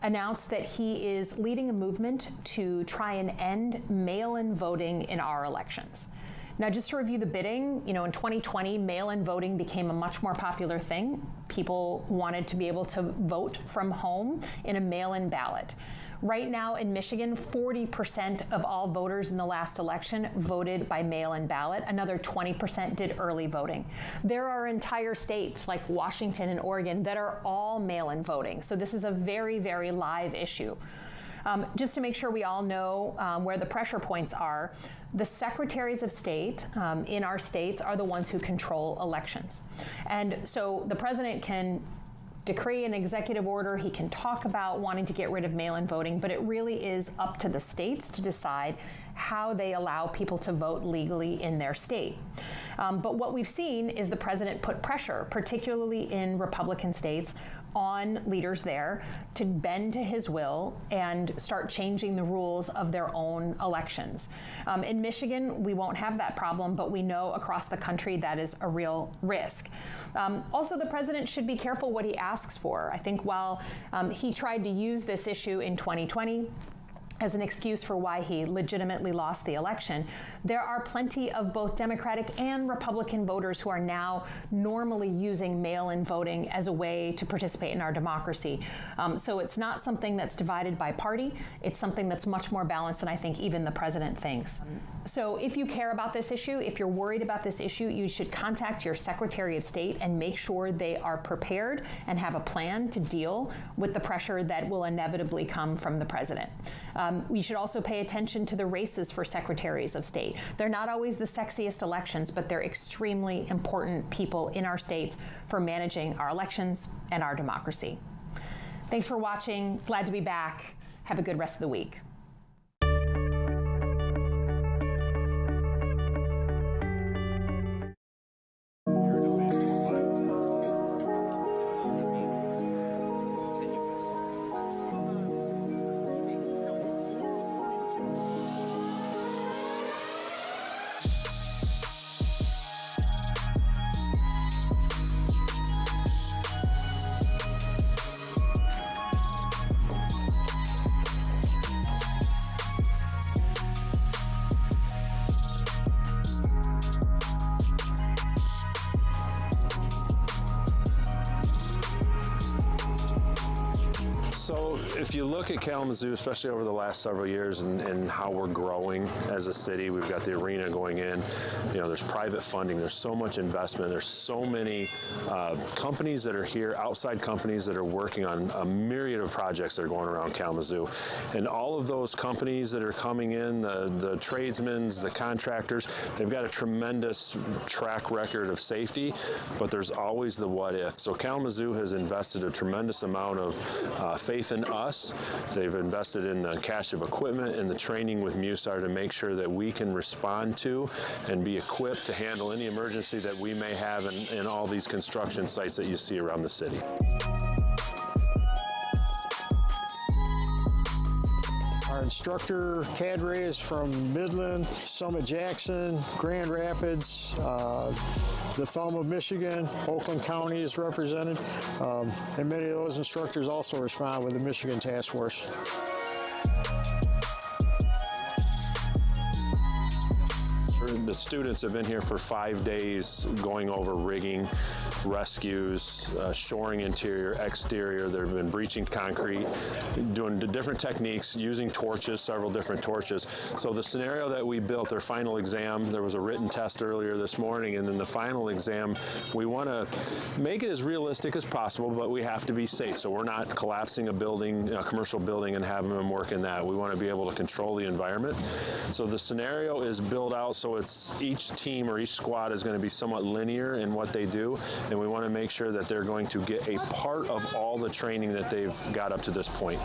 A: announced that he is leading a movement to try and end mail-in voting in our elections. Now, just to review the bidding, in 2020, mail-in voting became a much more popular thing. People wanted to be able to vote from home in a mail-in ballot. Right now in Michigan, 40% of all voters in the last election voted by mail-in ballot. Another 20% did early voting. There are entire states like Washington and Oregon that are all mail-in voting. So this is a very, very live issue. Just to make sure we all know where the pressure points are, the secretaries of state in our states are the ones who control elections. And so the president can decree an executive order, he can talk about wanting to get rid of mail-in voting, but it really is up to the states to decide how they allow people to vote legally in their state. But what we've seen is the president put pressure, particularly in Republican states, on leaders there to bend to his will and start changing the rules of their own elections. In Michigan, we won't have that problem, but we know across the country that is a real risk. Also, the president should be careful what he asks for. I think while he tried to use this issue in 2020 as an excuse for why he legitimately lost the election, there are plenty of both Democratic and Republican voters who are now normally using mail-in voting as a way to participate in our democracy. So it's not something that's divided by party. It's something that's much more balanced than I think even the president thinks. So if you care about this issue, if you're worried about this issue, you should contact your Secretary of State and make sure they are prepared and have a plan to deal with the pressure that will inevitably come from the president. We should also pay attention to the races for secretaries of state. They're not always the sexiest elections, but they're extremely important people in our states for managing our elections and our democracy. Thanks for watching. Glad to be back. Have a good rest of the week.
P: So if you look at Kalamazoo, especially over the last several years and how we're growing as a city, we've got the arena going in, there's private funding, there's so much investment, there's so many companies that are here, outside companies that are working on a myriad of projects that are going around Kalamazoo. And all of those companies that are coming in, the tradesmen, the contractors, they've got a tremendous track record of safety, but there's always the what if. So Kalamazoo has invested a tremendous amount of faith in us us. They've invested in the cache of equipment and the training with MUSAR to make sure that we can respond to and be equipped to handle any emergency that we may have in all these construction sites that you see around the city.
C: Our instructor cadre is from Midland, Summit Jackson, Grand Rapids, the Thumb of Michigan, Oakland County is represented, and many of those instructors also respond with the Michigan Task Force.
P: The students have been here for 5 days going over rigging, rescues, shoring interior, exterior. They've been breaching concrete, doing the different techniques, using torches, several different torches. So the scenario that we built, their final exam, there was a written test earlier this morning, and then the final exam, we want to make it as realistic as possible, but we have to be safe. So we're not collapsing a building, a commercial building, and having them work in that. We want to be able to control the environment. So the scenario is built out so it's each team or each squad is going to be somewhat linear in what they do, and we want to make sure that they're going to get a part of all the training that they've got up to this point.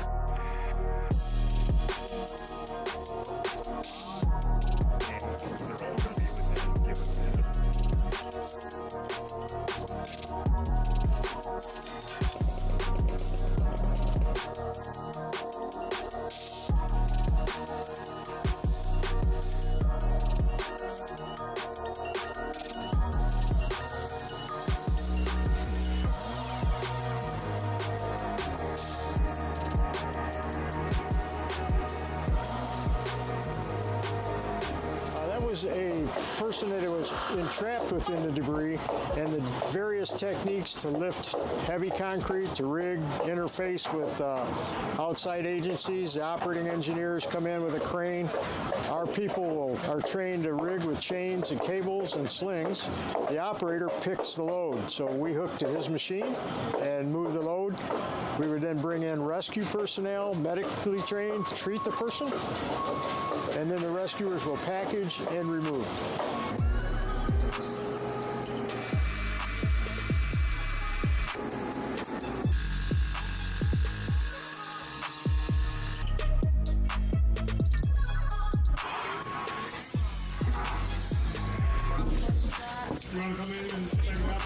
C: A person that was entrapped within the debris, and the various techniques to lift heavy concrete, to rig, interface with outside agencies. The operating engineers come in with a crane. Our people are trained to rig with chains and cables and slings. The operator picks the load, so we hook to his machine and move the load. We would then bring in rescue personnel, medically trained, to treat the person, and then the rescuers will package and remove.
N: You want to come in and check it out?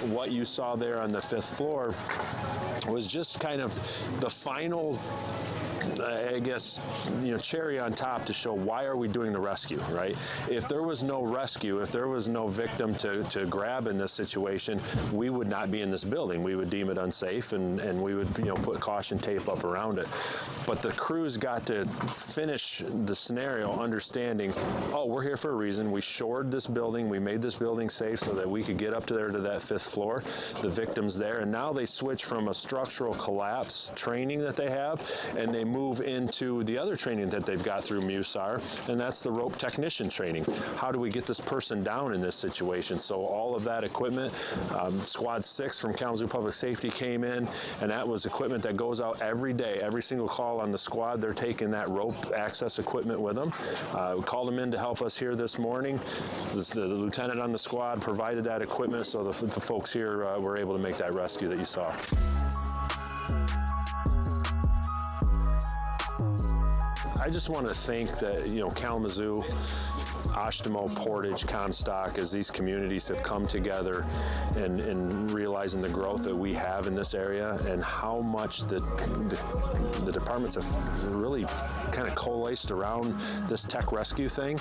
P: What you saw there on the 5th floor was just kind of the final, I guess, cherry on top to show why are we doing the rescue, right? If there was no rescue, if there was no victim to grab in this situation, we would not be in this building. We would deem it unsafe, and we would put caution tape up around it. But the crews got to finish the scenario understanding, oh, we're here for a reason. We shored this building. We made this building safe so that we could get up to there to that 5th floor, the victims there. And now they switch from a structural collapse training that they have, and they move move into the other training that they've got through MUSAR, and that's the rope technician training. How do we get this person down in this situation? So all of that equipment, Squad 6 from Kalamazoo Public Safety came in, and that was equipment that goes out every day. Every single call on the squad, they're taking that rope access equipment with them. We called them in to help us here this morning. The lieutenant on the squad provided that equipment, so the folks here were able to make that rescue that you saw. I just want to thank that, Kalamazoo, Ashtimo, Portage, Comstock, as these communities have come together and realizing the growth that we have in this area and how much the departments have really kind of coalesced around this tech rescue thing.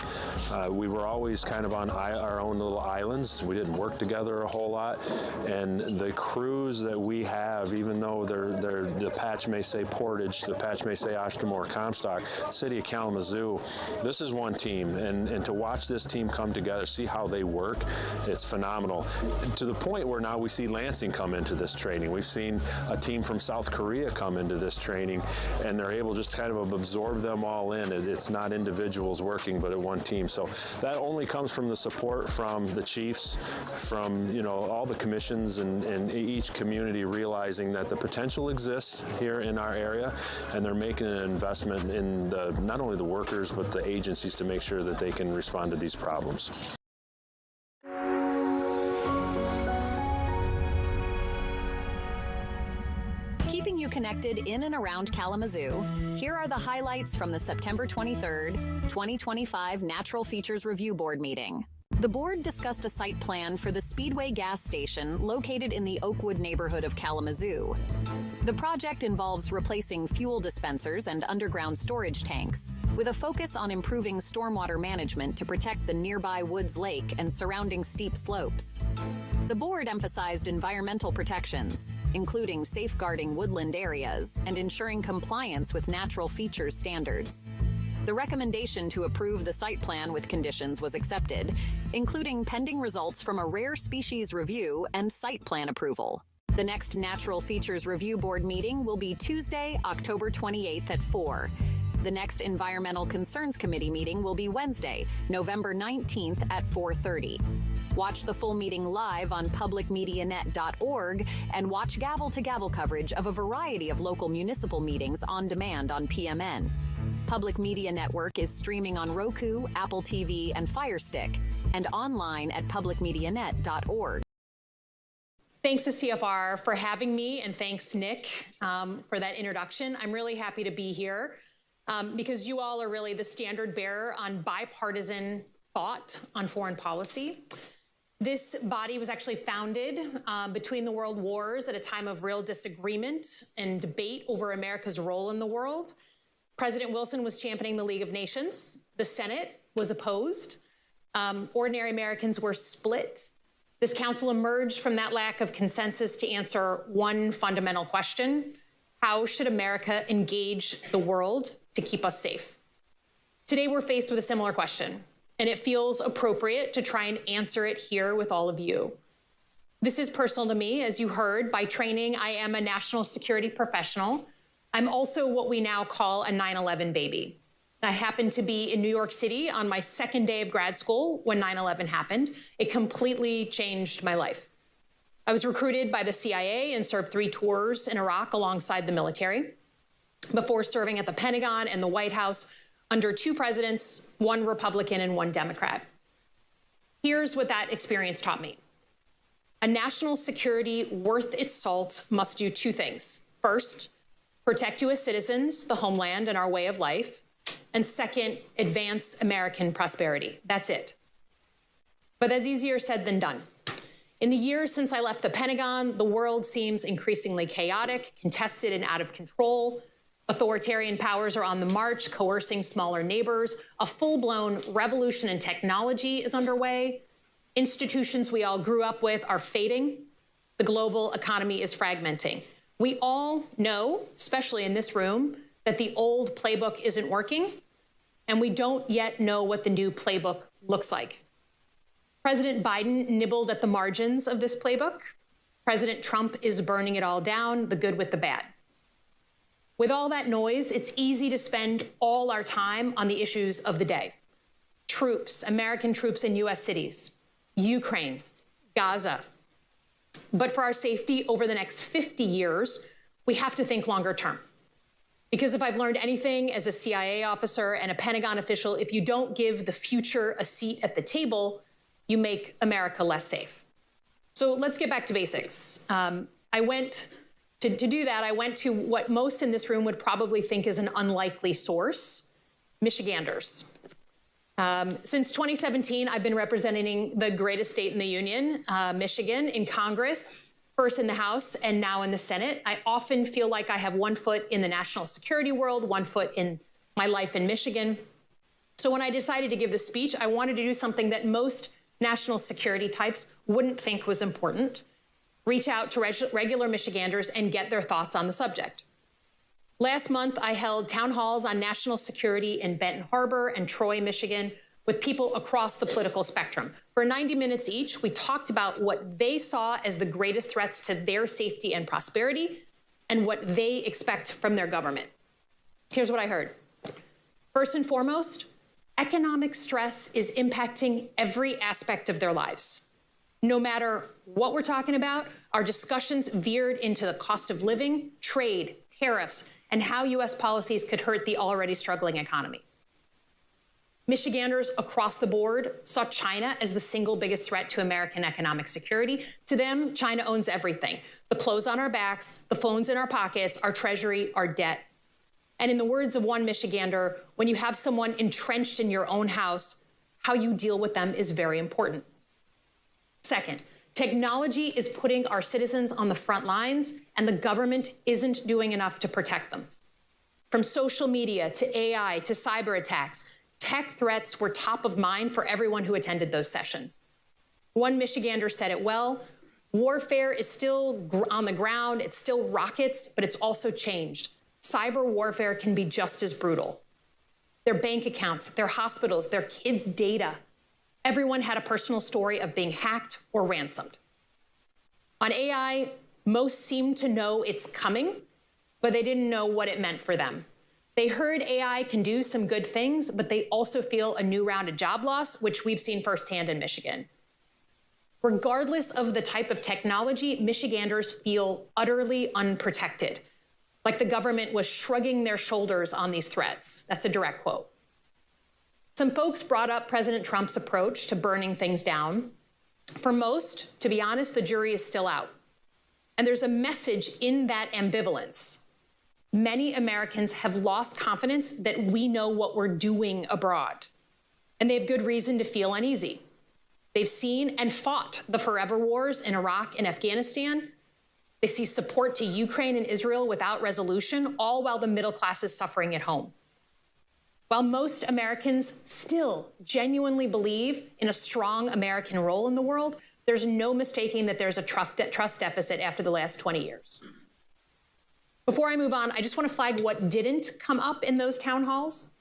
P: We were always kind of on our own little islands. We didn't work together a whole lot. And the crews that we have, even though the patch may say Portage, the patch may say Ashtimo or Comstock, City of Kalamazoo, this is one team. And to watch this team come together, see how they work, it's phenomenal. To the point where now we see Lansing come into this training. We've seen a team from South Korea come into this training, and they're able just kind of absorb them all in. It's not individuals working, but at one team. So that only comes from the support from the chiefs, from all the commissions and each community realizing that the potential exists here in our area, and they're making an investment in not only the workers but the agencies to make sure that they can respond to these problems.
Z: Keeping you connected in and around Kalamazoo, here are the highlights from the September 23rd, 2025 Natural Features Review Board meeting. The board discussed a site plan for the Speedway gas station located in the Oakwood neighborhood of Kalamazoo. The project involves replacing fuel dispensers and underground storage tanks, with a focus on improving stormwater management to protect the nearby Woods Lake and surrounding steep slopes. The board emphasized environmental protections, including safeguarding woodland areas and ensuring compliance with natural features standards. The recommendation to approve the site plan with conditions was accepted, including pending results from a rare species review and site plan approval. The next Natural Features Review Board meeting will be Tuesday, October 28th at 4. The next Environmental Concerns Committee meeting will be Wednesday, November 19th at 4:30. Watch the full meeting live on publicmedianet.org and watch gavel-to-gavel coverage of a variety of local municipal meetings on demand on PMN. Public Media Network is streaming on Roku, Apple TV, and Fire Stick, and online at publicmedianet.org.
A: Thanks to CFR for having me, and thanks, Nick, for that introduction. I'm really happy to be here because you all are really the standard bearer on bipartisan thought on foreign policy. This body was actually founded between the world wars at a time of real disagreement and debate over America's role in the world. President Wilson was championing the League of Nations. The Senate was opposed. Ordinary Americans were split. This council emerged from that lack of consensus to answer one fundamental question: how should America engage the world to keep us safe? Today, we're faced with a similar question, and it feels appropriate to try and answer it here with all of you. This is personal to me. As you heard, by training, I am a national security professional. I'm also what we now call a 9/11 baby. I happened to be in New York City on my second day of grad school when 9/11 happened. It completely changed my life. I was recruited by the CIA and served 3 tours in Iraq alongside the military before serving at the Pentagon and the White House under 2 presidents, 1 Republican and 1 Democrat. Here's what that experience taught me. A national security worth its salt must do 2 things. First, protect U.S. citizens, the homeland, and our way of life. And second, advance American prosperity. That's it. But that's easier said than done. In the years since I left the Pentagon, the world seems increasingly chaotic, contested, and out of control. Authoritarian powers are on the march, coercing smaller neighbors. A full-blown revolution in technology is underway. Institutions we all grew up with are fading. The global economy is fragmenting. We all know, especially in this room, that the old playbook isn't working, and we don't yet know what the new playbook looks like. President Biden nibbled at the margins of this playbook. President Trump is burning it all down, the good with the bad. With all that noise, it's easy to spend all our time on the issues of the day. Troops, American troops in US cities, Ukraine, Gaza. But for our safety over the next 50 years, we have to think longer term. Because if I've learned anything as a CIA officer and a Pentagon official, if you don't give the future a seat at the table, you make America less safe. So let's get back to basics. To do that, I went to what most in this room would probably think is an unlikely source, Michiganders. Since 2017, I've been representing the greatest state in the union, Michigan, in Congress, first in the House and now in the Senate. I often feel like I have one foot in the national security world, one foot in my life in Michigan. So when I decided to give this speech, I wanted to do something that most national security types wouldn't think was important: reach out to regular Michiganders and get their thoughts on the subject. Last month, I held town halls on national security in Benton Harbor and Troy, Michigan, with people across the political spectrum. For 90 minutes each, we talked about what they saw as the greatest threats to their safety and prosperity and what they expect from their government. Here's what I heard. First and foremost, economic stress is impacting every aspect of their lives. No matter what we're talking about, our discussions veered into the cost of living, trade, tariffs, and how U.S. policies could hurt the already struggling economy. Michiganders across the board saw China as the single biggest threat to American economic security. To them, China owns everything: the clothes on our backs, the phones in our pockets, our treasury, our debt. And in the words of one Michigander, when you have someone entrenched in your own house, how you deal with them is very important. Second, technology is putting our citizens on the front lines, and the government isn't doing enough to protect them. From social media to AI to cyber attacks, tech threats were top of mind for everyone who attended those sessions. One Michigander said it well: warfare is still on the ground, it's still rockets, but it's also changed. Cyber warfare can be just as brutal. Their bank accounts, their hospitals, their kids' data. Everyone had a personal story of being hacked or ransomed. On AI, most seemed to know it's coming, but they didn't know what it meant for them. They heard AI can do some good things, but they also feel a new round of job loss, which we've seen firsthand in Michigan. Regardless of the type of technology, Michiganders feel utterly unprotected, like the government was shrugging their shoulders on these threats. That's a direct quote. Some folks brought up President Trump's approach to burning things down. For most, to be honest, the jury is still out. And there's a message in that ambivalence. Many Americans have lost confidence that we know what we're doing abroad. And they have good reason to feel uneasy. They've seen and fought the forever wars in Iraq and Afghanistan. They see support to Ukraine and Israel without resolution, all while the middle class is suffering at home. While most Americans still genuinely believe in a strong American role in the world, there's no mistaking that there's a trust deficit after the last 20 years. Before I move on, I just want to flag what didn't come up in those town halls.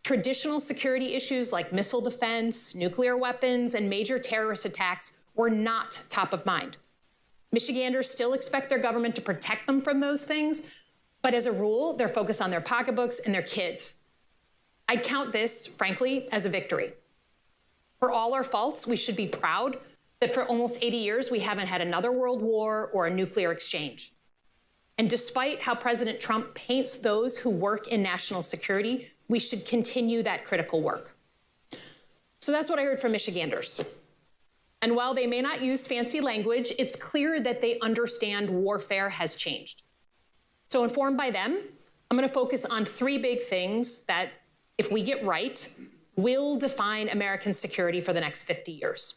A: Traditional security issues like missile defense, nuclear weapons, and major terrorist attacks were not top of mind. Michiganders still expect their government to protect them from those things, but as a rule, they're focused on their pocketbooks and their kids. I count this, frankly, as a victory. For all our faults, we should be proud that for almost 80 years, we haven't had another world war or a nuclear exchange. And despite how President Trump paints those who work in national security, we should continue that critical work. So that's what I heard from Michiganders. And while they may not use fancy language, it's clear that they understand warfare has changed. So informed by them, I'm going to focus on three big things that, if we get right, will define American security for the next 50 years.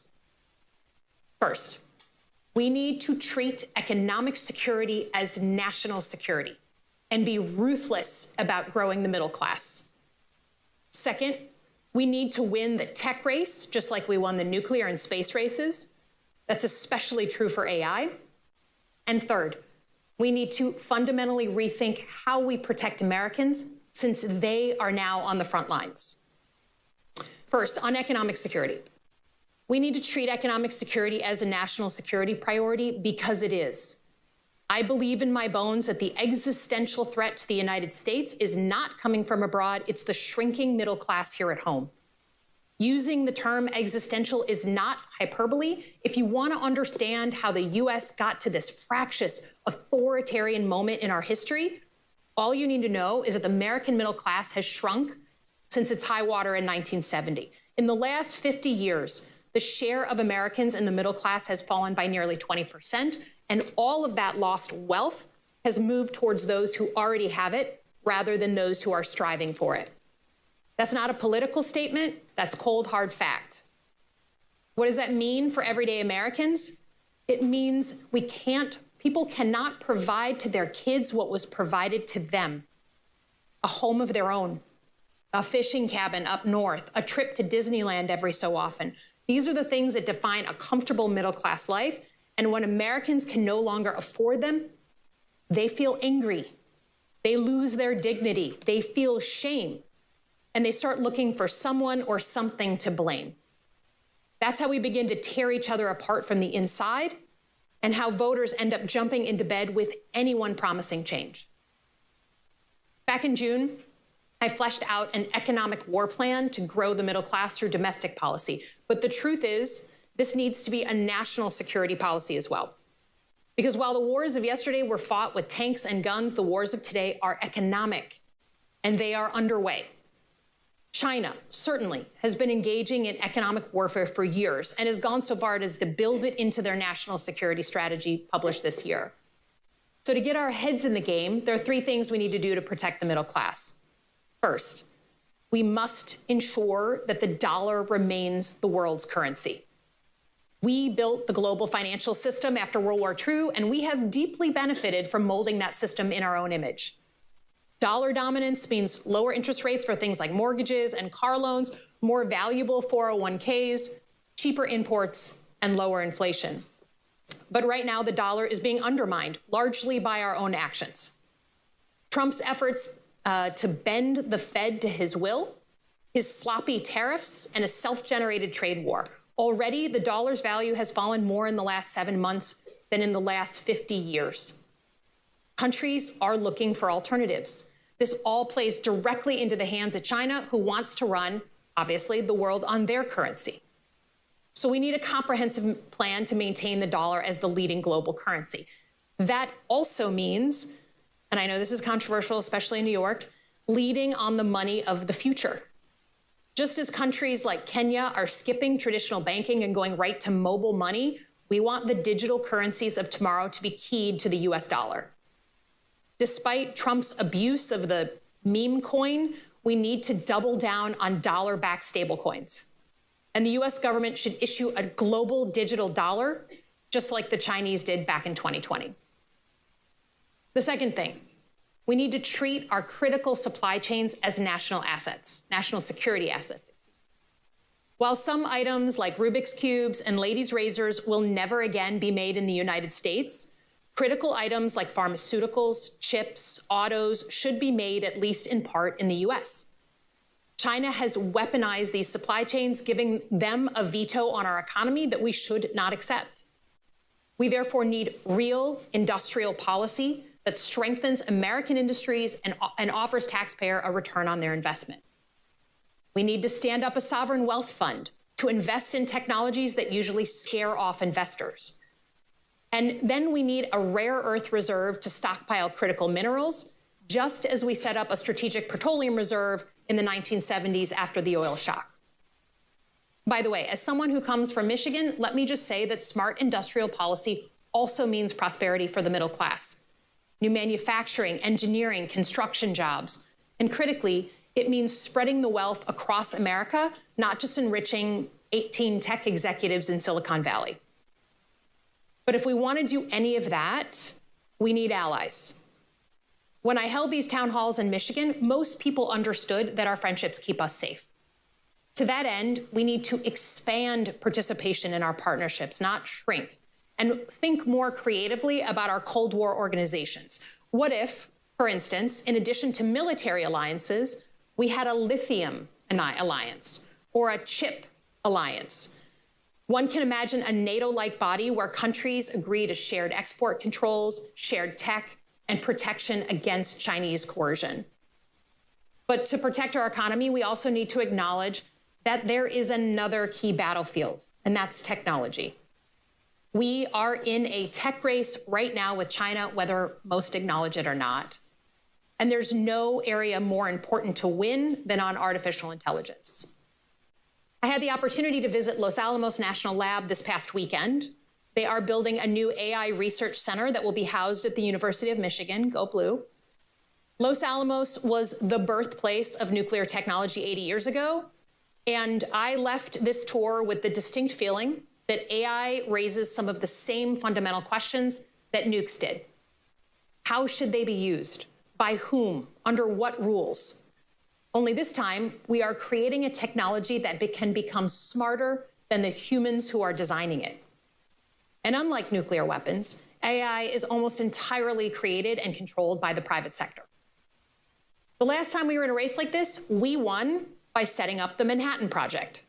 A: First, we need to treat economic security as national security and be ruthless about growing the middle class. Second, we need to win the tech race, just like we won the nuclear and space races. That's especially true for AI. And third, we need to fundamentally rethink how we protect Americans, since they are now on the front lines. First, on economic security. We need to treat economic security as a national security priority because it is. I believe in my bones that the existential threat to the United States is not coming from abroad, it's the shrinking middle class here at home. Using the term existential is not hyperbole. If you want to understand how the US got to this fractious, authoritarian moment in our history, all you need to know is that the American middle class has shrunk since its high water in 1970. In the last 50 years, the share of Americans in the middle class has fallen by nearly 20%, and all of that lost wealth has moved towards those who already have it rather than those who are striving for it. That's not a political statement, that's cold, hard fact. What does that mean for everyday Americans? It means people cannot provide to their kids what was provided to them. A home of their own, a fishing cabin up north, a trip to Disneyland every so often. These are the things that define a comfortable middle-class life, and when Americans can no longer afford them, they feel angry, they lose their dignity, they feel shame, and they start looking for someone or something to blame. That's how we begin to tear each other apart from the inside, and how voters end up jumping into bed with anyone promising change. Back in June, I fleshed out an economic war plan to grow the middle class through domestic policy. But the truth is, this needs to be a national security policy as well. Because while the wars of yesterday were fought with tanks and guns, the wars of today are economic, and they are underway. China certainly has been engaging in economic warfare for years and has gone so far as to build it into their national security strategy published this year. So to get our heads in the game, there are three things we need to do to protect the middle class. First, we must ensure that the dollar remains the world's currency. We built the global financial system after World War II, and we have deeply benefited from molding that system in our own image. Dollar dominance means lower interest rates for things like mortgages and car loans, more valuable 401ks, cheaper imports, and lower inflation. But right now, the dollar is being undermined, largely by our own actions. Trump's efforts to bend the Fed to his will, his sloppy tariffs, and a self-generated trade war. Already, the dollar's value has fallen more in the last 7 months than in the last 50 years. Countries are looking for alternatives. This all plays directly into the hands of China, who wants to run, obviously, the world on their currency. So we need a comprehensive plan to maintain the dollar as the leading global currency. That also means, and I know this is controversial, especially in New York, leading on the money of the future. Just as countries like Kenya are skipping traditional banking and going right to mobile money, we want the digital currencies of tomorrow to be keyed to the US dollar. Despite Trump's abuse of the meme coin, we need to double down on dollar-backed stablecoins. And the US government should issue a global digital dollar, just like the Chinese did back in 2020. The second thing, we need to treat our critical supply chains as national assets, national security assets. While some items like Rubik's Cubes and ladies' razors will never again be made in the United States, critical items like pharmaceuticals, chips, autos should be made at least in part in the US. China has weaponized these supply chains, giving them a veto on our economy that we should not accept. We therefore need real industrial policy that strengthens American industries and offers taxpayer a return on their investment. We need to stand up a sovereign wealth fund to invest in technologies that usually scare off investors. And then we need a rare earth reserve to stockpile critical minerals, just as we set up a strategic petroleum reserve in the 1970s after the oil shock. By the way, as someone who comes from Michigan, let me just say that smart industrial policy also means prosperity for the middle class. New manufacturing, engineering, construction jobs. And critically, it means spreading the wealth across America, not just enriching 18 tech executives in Silicon Valley. But if we want to do any of that, we need allies. When I held these town halls in Michigan, most people understood that our friendships keep us safe. To that end, we need to expand participation in our partnerships, not shrink, and think more creatively about our Cold War organizations. What if, for instance, in addition to military alliances, we had a lithium alliance or a chip alliance? One can imagine a NATO-like body where countries agree to shared export controls, shared tech, and protection against Chinese coercion. But to protect our economy, we also need to acknowledge that there is another key battlefield, and that's technology. We are in a tech race right now with China, whether most acknowledge it or not. And there's no area more important to win than on artificial intelligence. I had the opportunity to visit Los Alamos National Lab this past weekend. They are building a new AI research center that will be housed at the University of Michigan, go blue. Los Alamos was the birthplace of nuclear technology 80 years ago, and I left this tour with the distinct feeling that AI raises some of the same fundamental questions that nukes did. How should they be used? By whom? Under what rules? Only this time, we are creating a technology that can become smarter than the humans who are designing it. And unlike nuclear weapons, AI is almost entirely created and controlled by the private sector. The last time we were in a race like this, we won by setting up the Manhattan Project.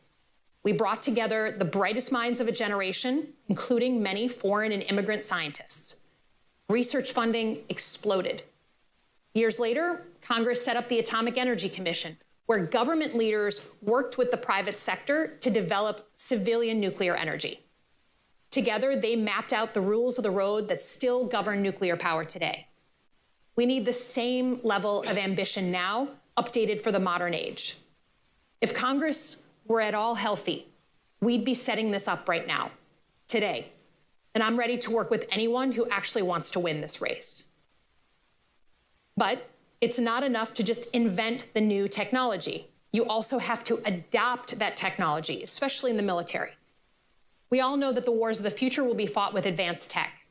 A: We brought together the brightest minds of a generation, including many foreign and immigrant scientists. Research funding exploded. Years later, Congress set up the Atomic Energy Commission, where government leaders worked with the private sector to develop civilian nuclear energy. Together, they mapped out the rules of the road that still govern nuclear power today. We need the same level of ambition now, updated for the modern age. If Congress were at all healthy, we'd be setting this up right now, today. And I'm ready to work with anyone who actually wants to win this race. But it's not enough to just invent the new technology. You also have to adopt that technology, especially in the military. We all know that the wars of the future will be fought with advanced tech.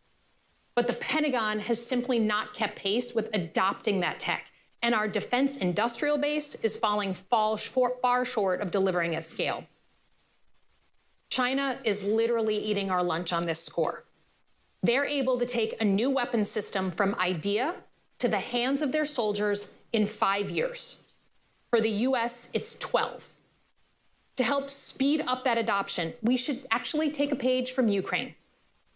A: But the Pentagon has simply not kept pace with adopting that tech, and our defense industrial base is falling far short of delivering at scale. China is literally eating our lunch on this score. They're able to take a new weapon system from idea to the hands of their soldiers in 5 years. For the US, it's 12. To help speed up that adoption, we should actually take a page from Ukraine.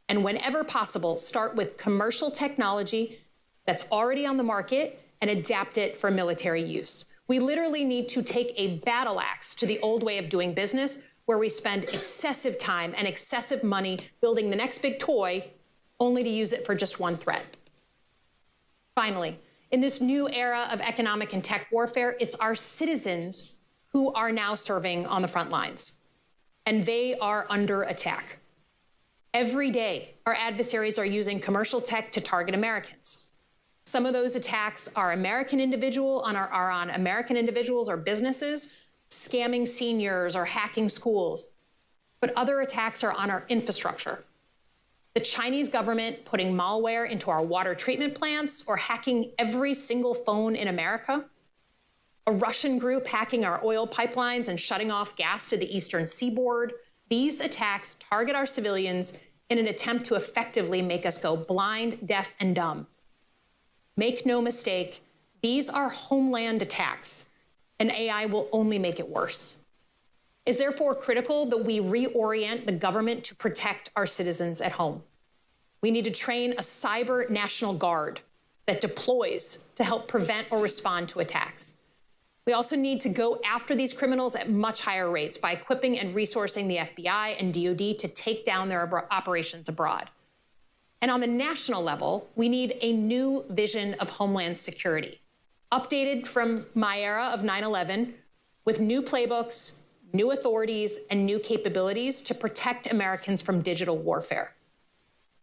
A: And whenever possible, start with commercial technology that's already on the market and adapt it for military use. We literally need to take a battle axe to the old way of doing business, where we spend excessive time and excessive money building the next big toy, only to use it for just one threat. Finally, in this new era of economic and tech warfare, it's our citizens who are now serving on the front lines, and they are under attack. Every day, our adversaries are using commercial tech to target Americans. Some of those attacks are on American individuals or businesses, scamming seniors or hacking schools. But other attacks are on our infrastructure. The Chinese government putting malware into our water treatment plants or hacking every single phone in America. A Russian group hacking our oil pipelines and shutting off gas to the eastern seaboard. These attacks target our civilians in an attempt to effectively make us go blind, deaf, and dumb. Make no mistake, these are homeland attacks, and AI will only make it worse. It's therefore critical that we reorient the government to protect our citizens at home. We need to train a cyber national guard that deploys to help prevent or respond to attacks. We also need to go after these criminals at much higher rates by equipping and resourcing the FBI and DoD to take down their operations abroad. And on the national level, we need a new vision of homeland security, updated from my era of 9/11, with new playbooks, new authorities, and new capabilities to protect Americans from digital warfare.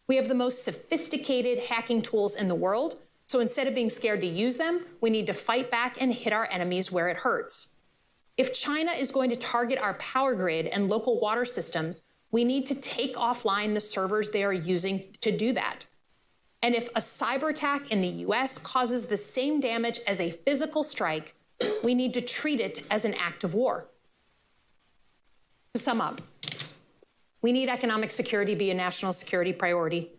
A: We have the most sophisticated hacking tools in the world, so instead of being scared to use them, we need to fight back and hit our enemies where it hurts. If China is going to target our power grid and local water systems, we need to take offline the servers they are using to do that. And if a cyber attack in the US causes the same damage as a physical strike, we need to treat it as an act of war. To sum up, we need economic security be a national security priority.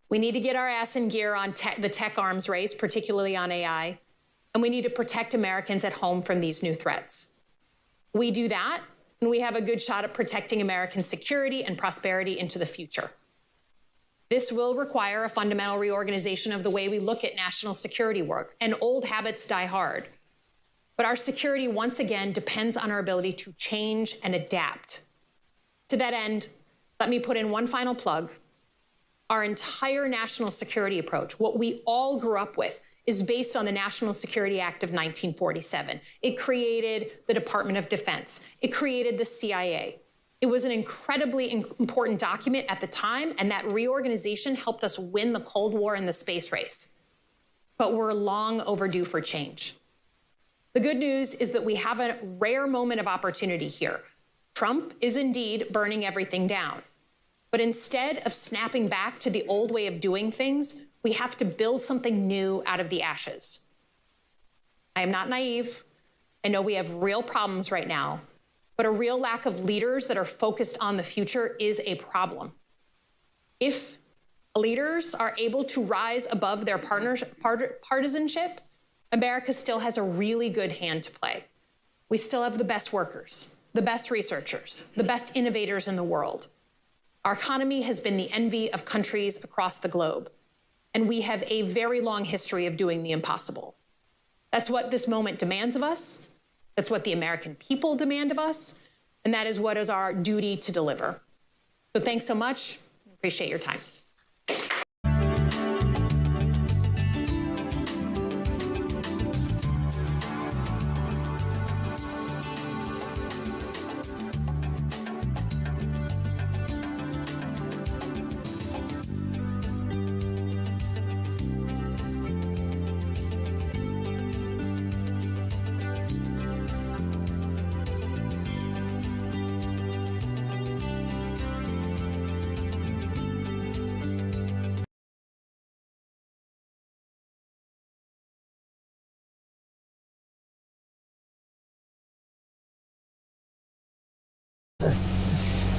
A: We need to get our ass in gear on the tech arms race, particularly on AI, and we need to protect Americans at home from these new threats. We do that and we have a good shot at protecting American security and prosperity into the future. This will require a fundamental reorganization of the way we look at national security work, and old habits die hard. But our security, once again, depends on our ability to change and adapt. To that end, let me put in one final plug. Our entire national security approach, what we all grew up with, is based on the National Security Act of 1947. It created the Department of Defense. It created the CIA. It was an incredibly important document at the time, and that reorganization helped us win the Cold War and the space race. But we're long overdue for change. The good news is that we have a rare moment of opportunity here. Trump is indeed burning everything down. But instead of snapping back to the old way of doing things, we have to build something new out of the ashes. I am not naive. I know we have real problems right now, but a real lack of leaders that are focused on the future is a problem. If leaders are able to rise above their partisanship, America still has a really good hand to play. We still have the best workers, the best researchers, the best innovators in the world. Our economy has been the envy of countries across the globe, and we have a very long history of doing the impossible. That's what this moment demands of us. That's what the American people demand of us, and that is what is our duty to deliver. So thanks so much. Appreciate your time.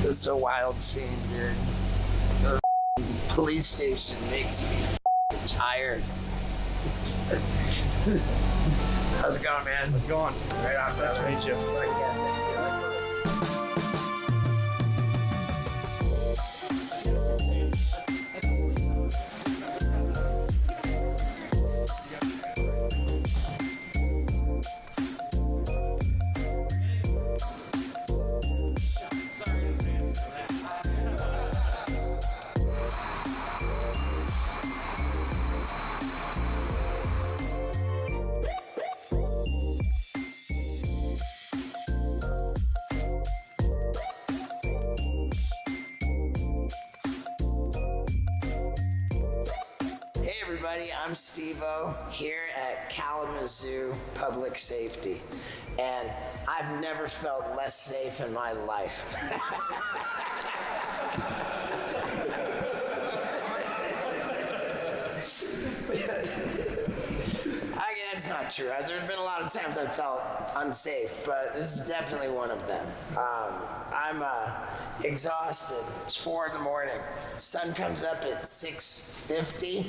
G: This is a wild scene, dude. The police station makes me tired. How's it going, man?
I: How's it going? Right off, nice to meet you.
G: I'm Steve-O here at Kalamazoo Public Safety, and I've never felt less safe in my life. That's not true. There's been a lot of times I've felt unsafe, but this is definitely one of them. I'm exhausted. It's 4 in the morning. Sun comes up at 6:50,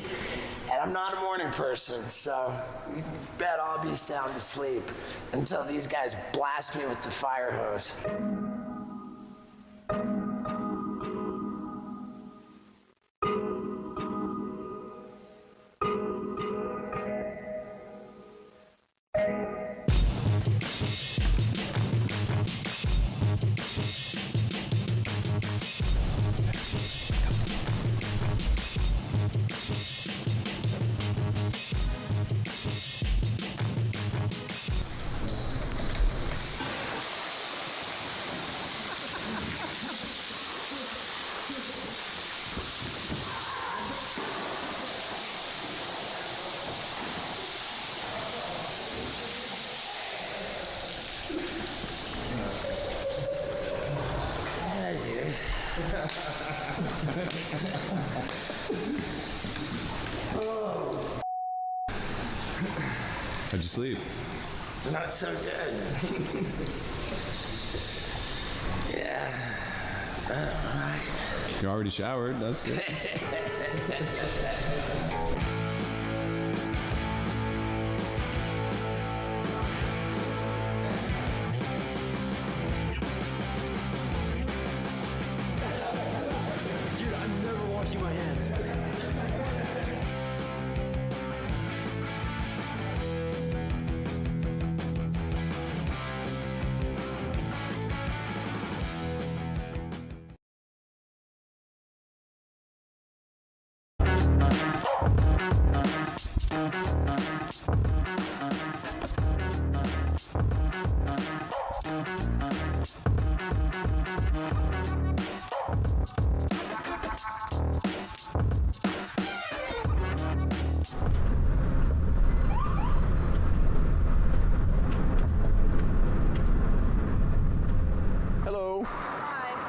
G: and I'm not a morning person, so you bet I'll be sound asleep until these guys blast me with the fire hose.
T: How'd you sleep?
G: Not so good. Yeah. All right.
T: You already showered. That's good.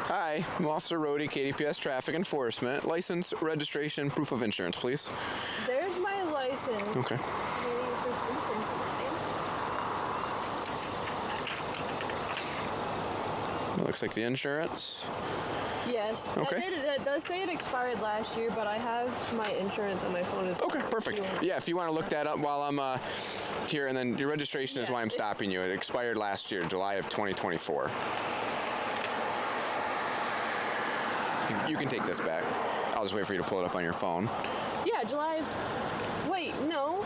M: Hi, I'm Officer Rody, KDPS Traffic Enforcement. License, registration, proof of insurance, please.
O: There's my license.
M: Okay. It looks like the insurance.
O: Yes.
M: Okay.
O: That does say it expired last year, but I have my insurance on my phone as well.
M: Okay, perfect. Yeah, if you want to look that up while I'm here, and then your registration is why I'm stopping you. It expired last year, July of 2024. You can take this back. I'll just wait for you to pull it up on your phone.
O: Yeah, July of... Wait, no.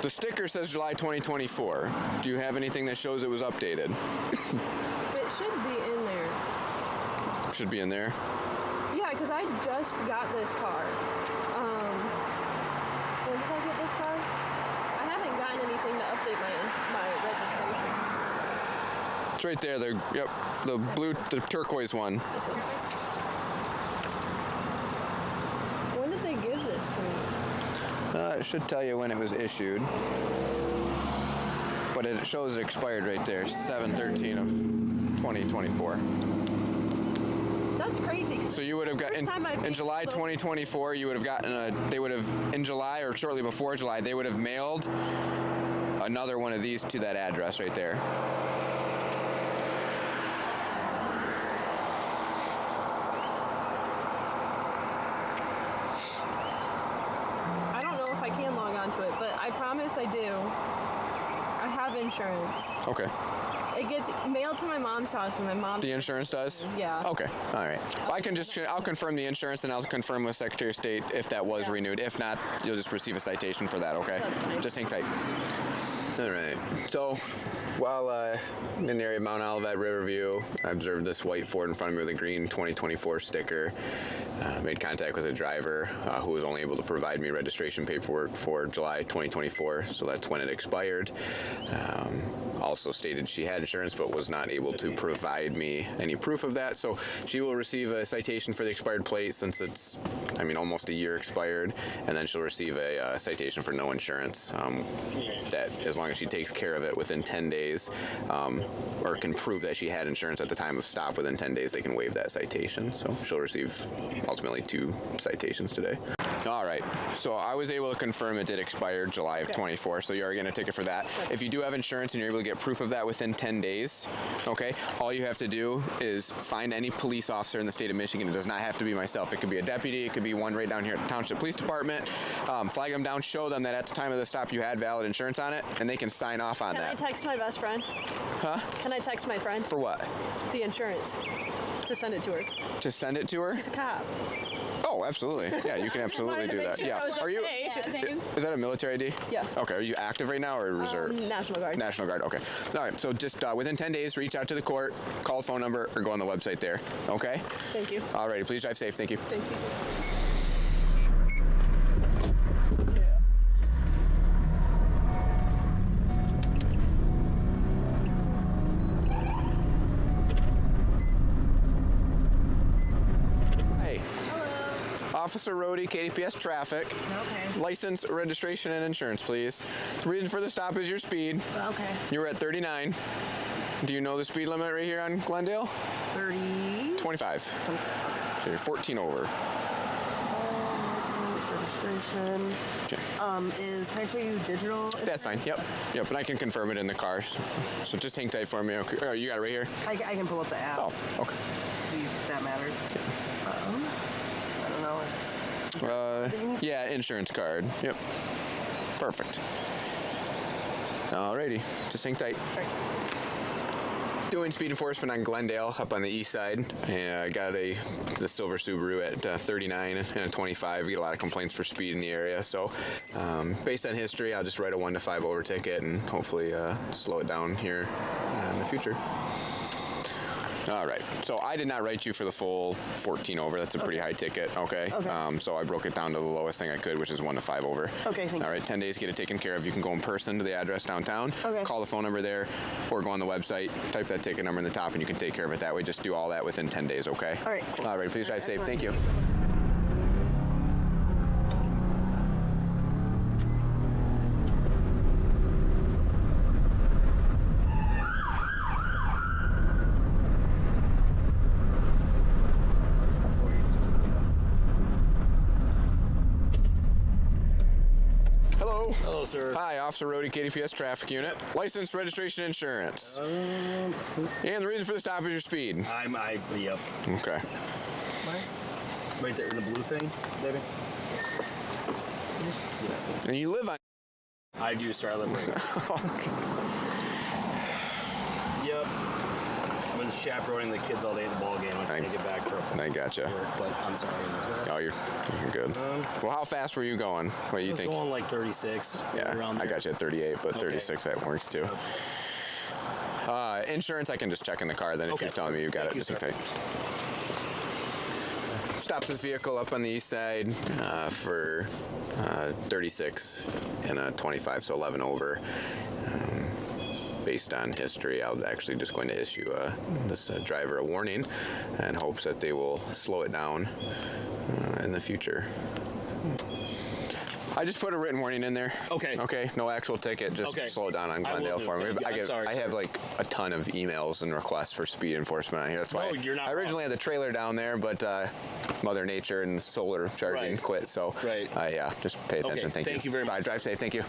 M: The sticker says July 2024. Do you have anything that shows it was updated?
O: It should be in there.
M: Should be in there.
O: Yeah, because I just got this car. When did I get this car? I haven't gotten anything to update my registration.
M: It's right there. Yep, the blue, the turquoise one.
O: When did they give this to me?
M: It should tell you when it was issued. But it shows it expired right there, 7/13 of 2024.
O: That's crazy.
M: So you would have gotten in July 2024. You would have gotten they would have in July or shortly before July. They would have mailed another one of these to that address right there.
O: I don't know if I can log on to it, but I promise I do. I have insurance.
M: Okay.
O: It gets mailed to my mom's house, and my mom.
M: The insurance does?
O: Yeah.
M: Okay. All right. I'll confirm the insurance, and I'll confirm with Secretary of State if that was renewed. If not, you'll just receive a citation for that. Okay.
O: That's fine.
M: Just hang tight. All right. So, while in the area of Mount Olivet, Riverview, I observed this white Ford in front of me with a green 2024 sticker. Made contact with a driver who was only able to provide me registration paperwork for July 2024, so that's when it expired. Also stated she had insurance but was not able to provide me any proof of that, so she will receive a citation for the expired plate since it's, almost a year expired, and then she'll receive a citation for no insurance. That as long as she takes care of it within 10 days, or can prove that she had insurance at the time of stop within 10 days, they can waive that citation. So she'll receive ultimately 2 citations today. All right, so I was able to confirm it did expire July of 24, so you are getting a ticket for that. If you do have insurance and you're able to get proof of that within 10 days, okay, all you have to do is find any police officer in the state of Michigan. It does not have to be myself. It could be a deputy, it could be one right down here at the Township Police Department. Flag them down, show them that at the time of the stop you had valid insurance on it, and they can sign off on that.
O: Can I text my best friend?
M: Huh?
O: Can I text my friend?
M: For what?
O: The insurance. To send it to her.
M: To send it to her?
O: She's a cop.
M: Oh, absolutely. Yeah, you can absolutely do that. Yeah. Are you? Is that a military ID?
O: Yes.
M: Okay. Are you active right now or reserve?
O: National Guard.
M: National Guard. Okay. All right. So just within 10 days, reach out to the court, call the phone number, or go on the website there. Okay.
O: Thank you.
M: All righty. Please drive safe. Thank you.
O: Thanks, you too.
M: Officer Rody, KDPS Traffic.
V: Okay.
M: License, registration, and insurance, please. The reason for the stop is your speed.
V: Okay.
M: You were at 39. Do you know the speed limit right here on Glendale?
V: 30.
M: 25. So you're 14 over.
V: License, registration.
M: Okay.
V: Can I show you digital?
M: That's fine. Yep. Yep. And I can confirm it in the car. So just hang tight for me. Okay. Oh, you got it right here?
V: I can pull up the app.
M: Oh, okay.
V: See if that matters. I don't know.
M: Yeah, insurance card. Yep. Perfect. Alrighty. Just hang tight. Doing speed enforcement on Glendale up on the east side. I got the silver Subaru at 39 and 25. We get a lot of complaints for speed in the area. So based on history, I'll just write a 1 to 5 over ticket and hopefully slow it down here in the future. All right. So I did not write you for the full 14 over. That's a pretty high ticket. Okay. So I broke it down to the lowest thing I could, which is 1 to 5 over.
V: Okay. Thank you.
M: All right. 10 days, get it taken care of. You can go in person to the address downtown.
V: Okay.
M: Call the phone number there, or go on the website, type that ticket number in the top, and you can take care of it that way. Just do all that within 10 days. Okay.
V: All right. Cool.
M: All right. Please drive safe. Thank you. Hello.
F: Hello, sir.
M: Hi, Officer Rody, KDPS Traffic Unit. License, registration, insurance. And the reason for the stop is your speed.
F: Yep.
M: Okay.
F: Right there in the blue thing, baby.
M: And you live on...
F: I do, sir. I live right here. Yep. I've been chaperoning the kids all day at the ball game. I'm trying to get back for a
M: I gotcha.
F: work, but I'm sorry.
M: Oh, you're good. Well, how fast were you going? What do you think?
F: Going like 36.
M: Yeah,
F: around
M: I
F: there.
M: got you at 38, but 36 that works too. Insurance, I can just check in the car then if you're telling me you got it. Just hang tight. Stop this vehicle up on the east side for 36 and a 25, so 11 over. Based on history, I'm actually just going to issue this driver a warning in hopes that they will slow it down in the future. I just put a written warning in there.
F: Okay.
M: Okay, no actual ticket, just slow it down on Glendale for me. I have like a ton of emails and requests for speed enforcement on here. That's why I originally had the trailer down there, but Mother Nature and solar charging quit. So yeah, just pay attention.
F: Okay,
M: Thank you very much. Bye, drive safe. Thank you.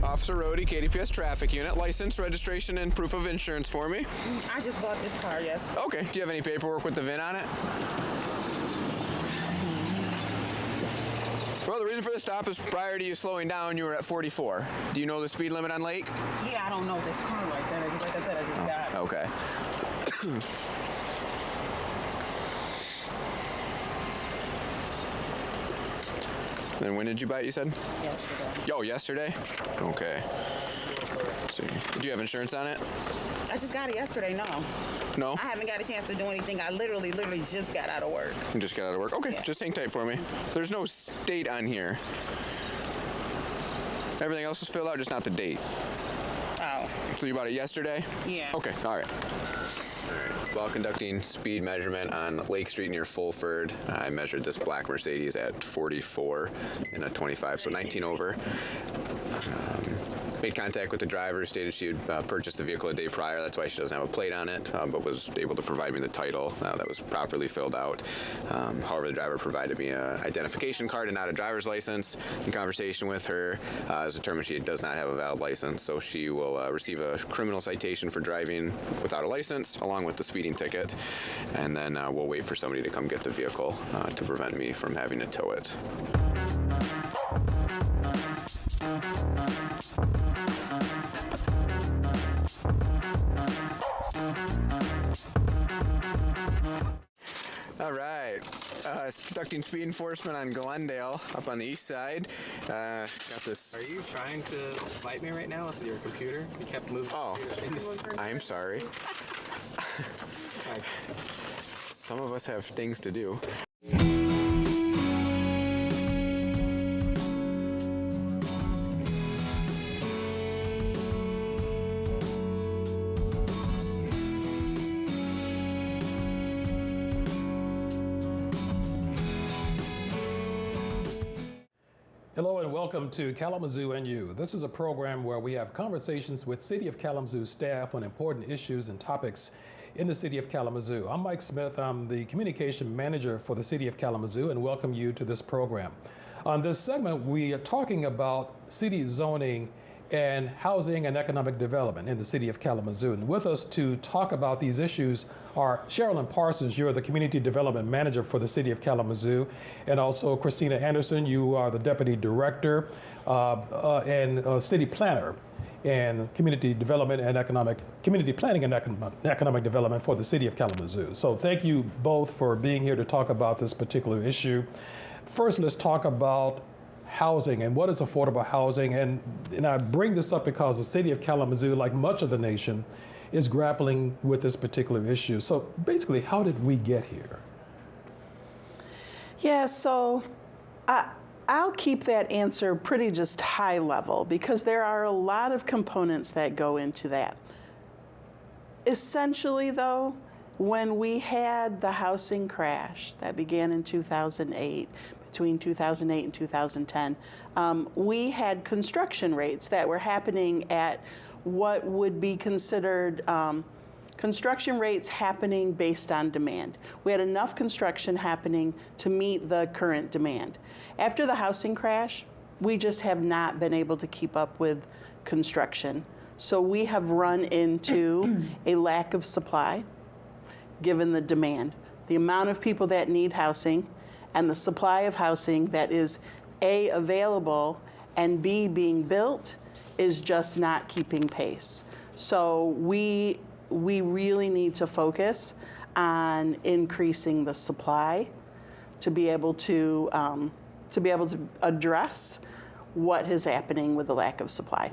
M: Officer Rody, KDPS Traffic Unit. License, registration, and proof of insurance for me.
V: I just bought this car, yes.
M: Okay. Do you have any paperwork with the VIN on it? Well, the reason for the stop is prior to you slowing down, you were at 44. Do you know the speed limit on Lake?
V: Yeah, I don't know this car like that. Like I said, I just got it.
M: Okay. And when did you buy it, you said?
V: Yesterday.
M: Oh, yesterday? Okay. Let's see. Do you have insurance on it?
V: I just got it yesterday, no.
M: No?
V: I haven't got a chance to do anything. I literally just got out of work.
M: You just got out of work? Okay, just hang tight for me. There's no date on here. Everything else is filled out, just not the date.
V: Oh.
M: So you bought it yesterday?
V: Yeah.
M: Okay, all right. While conducting speed measurement on Lake Street near Fulford, I measured this black Mercedes at 44 and a 25, so 19 over. Made contact with the driver, stated she had purchased the vehicle a day prior. That's why she doesn't have a plate on it, but was able to provide me the title that was properly filled out. However, the driver provided me an identification card and not a driver's license. In conversation with her, it was determined she does not have a valid license, so she will receive a criminal citation for driving without a license, along with the speeding ticket. And then we'll wait for somebody to come get the vehicle to prevent me from having to tow it. All right, conducting speed enforcement on Glendale up on the east side. Got this.
Q: Are you trying to fight me right now with your computer? You kept moving.
M: Oh, I'm sorry. Some of us have things to do.
B: Hello and welcome to Kalamazoo and You. This is a program where we have conversations with City of Kalamazoo staff on important issues and topics in the City of Kalamazoo. I'm Mike Smith. I'm the Communication Manager for the City of Kalamazoo and welcome you to this program. On this segment, we are talking about city zoning and housing and economic development in the City of Kalamazoo. And with us to talk about these issues are Sherilyn Parsons, you're the Community Development Manager for the City of Kalamazoo, and also Christina Anderson, you are the Deputy Director and City Planner and Community Development and Community Planning and Economic Development for the City of Kalamazoo. So thank you both for being here to talk about this particular issue. First, let's talk about housing and what is affordable housing. And I bring this up because the City of Kalamazoo, like much of the nation, is grappling with this particular issue. So basically, how did we get here?
R: Yeah, so I'll keep that answer pretty just high level because there are a lot of components that go into that. Essentially though, when we had the housing crash that began in 2008, between 2008 and 2010, we had construction rates that were happening at what would be considered construction rates happening based on demand. We had enough construction happening to meet the current demand. After the housing crash, we just have not been able to keep up with construction. So we have run into a lack of supply given the demand. The amount of people that need housing and the supply of housing that is A, available, and B, being built is just not keeping pace. So we really need to focus on increasing the supply to be able to address what is happening with the lack of supply.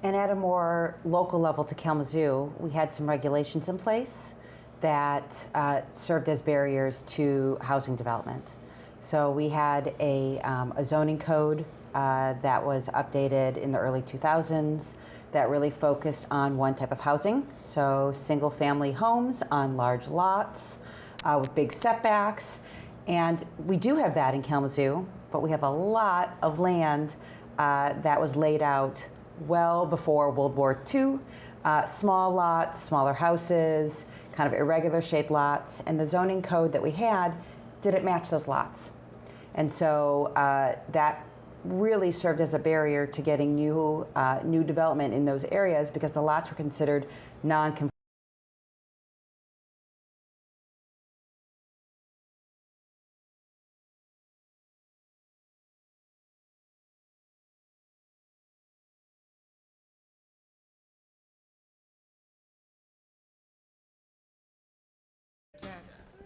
D: And at a more local level to Kalamazoo, we had some regulations in place that served as barriers to housing development. So we had a zoning code that was updated in the early 2000s that really focused on one type of housing, so single-family homes on large lots with big setbacks. And we do have that in Kalamazoo, but we have a lot of land that was laid out well before World War II. Small lots, smaller houses, kind of irregular shaped lots, and the zoning code that we had didn't match those lots. And so that really served as a barrier to getting new development in those areas because the lots were considered non-conforming.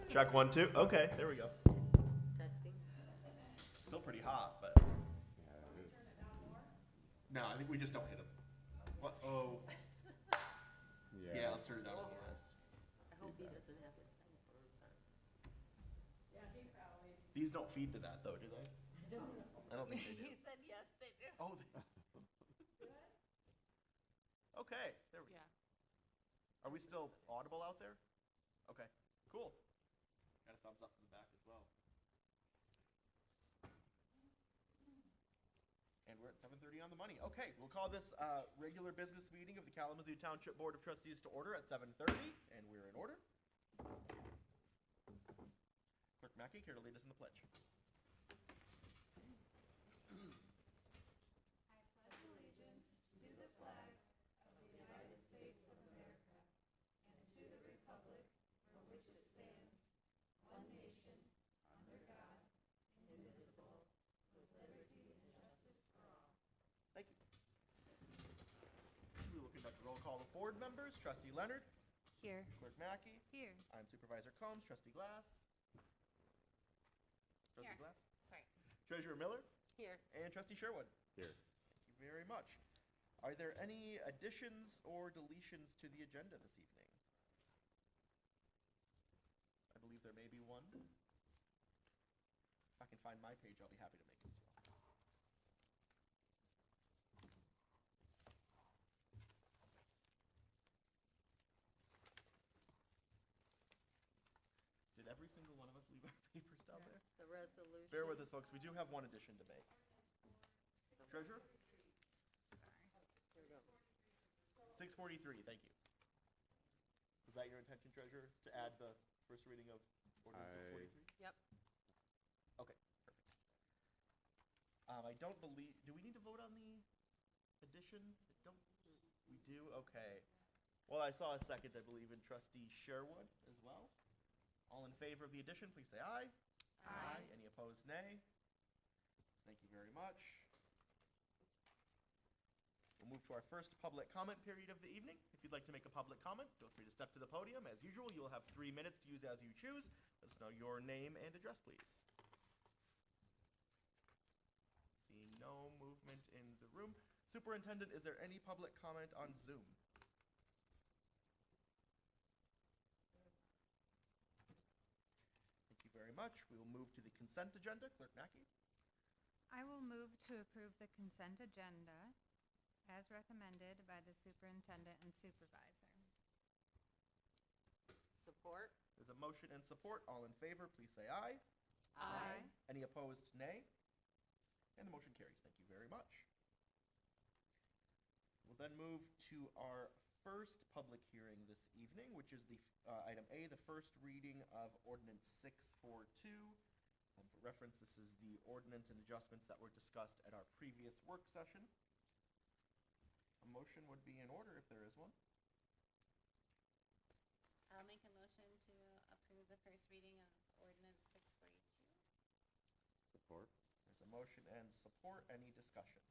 J: Check 1, 2. Okay, there we go.
K: Testing.
J: Still pretty hot, but. No, I think we just don't hit him. What? Oh. Yeah, let's turn it down.
K: I hope he doesn't have his head burned.
J: These don't feed to that, though, do they? I don't think they do.
K: He said yes, they do.
J: Oh, okay, there we go. Are we still audible out there? Okay, cool. Got a thumbs up from the back as well. And we're at 7:30 on the money. Okay, we'll call this regular business meeting of the Kalamazoo Township Board of Trustees to order at 7:30, and we're in order. Clerk Mackey, care to lead us in the pledge? Thank you. We will conduct a roll call of board members. Trustee Leonard.
K: Here.
J: Clerk Mackey.
K: Here.
J: I'm Supervisor Combs. Trustee Glass. Trustee
K: Here.
J: Glass.
K: Sorry.
J: Treasurer Miller.
K: Here.
J: And Trustee Sherwood.
M: Here.
J: Thank you very much. Are there any additions or deletions to the agenda this evening? I believe there may be one. If I can find my page, I'll be happy to make it as well. Did every single one of us leave our papers down there?
K: The resolution.
J: Bear with us, folks. We do have one addition to make. Treasurer?
K: Here we go.
J: 643, thank you. Was that your intention, Treasurer, to add the first reading of ordinance 643?
K: Yep.
J: Okay, perfect. I don't believe, do we need to vote on the addition? We do? Okay. Well, I saw a second, I believe, in Trustee Sherwood as well. All in favor of the addition, please say aye.
K: Aye.
J: Any opposed, nay. Thank you very much. We'll move to our first public comment period of the evening. If you'd like to make a public comment, feel free to step to the podium. As usual, you will have 3 minutes to use as you choose. Let us know your name and address, please. Seeing no movement in the room. Superintendent, is there any public comment on Zoom? Thank you very much. We will move to the consent agenda. Clerk Mackey.
W: I will move to approve the consent agenda as recommended by the superintendent and supervisor.
K: Support.
J: There's a motion and support. All in favor, please say aye.
K: Aye.
J: Any opposed, nay. And the motion carries. Thank you very much. We'll then move to our first public hearing this evening, which is the item A, the first reading of Ordinance 642. For reference, this is the ordinance and adjustments that were discussed at our previous work session. A motion would be in order if there is one.
K: I'll make a motion to approve the first reading of ordinance 642.
J: Support. There's a motion and support. Any discussion?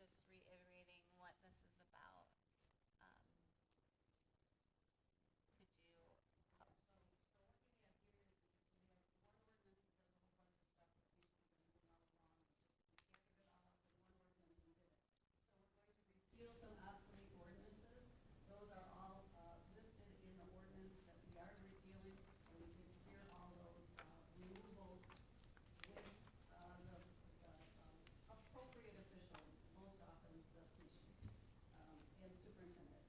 K: Just reiterating what this is about. Could you help? So what we have here is we have one ordinance that does a whole bunch of stuff that we should be doing all along. We can't get it all up in one ordinance and do it. So we're going to repeal some obsolete ordinances. Those are all listed in the ordinance that we are repealing, and we can clear all those removals with the appropriate official, most often the police chief and superintendent.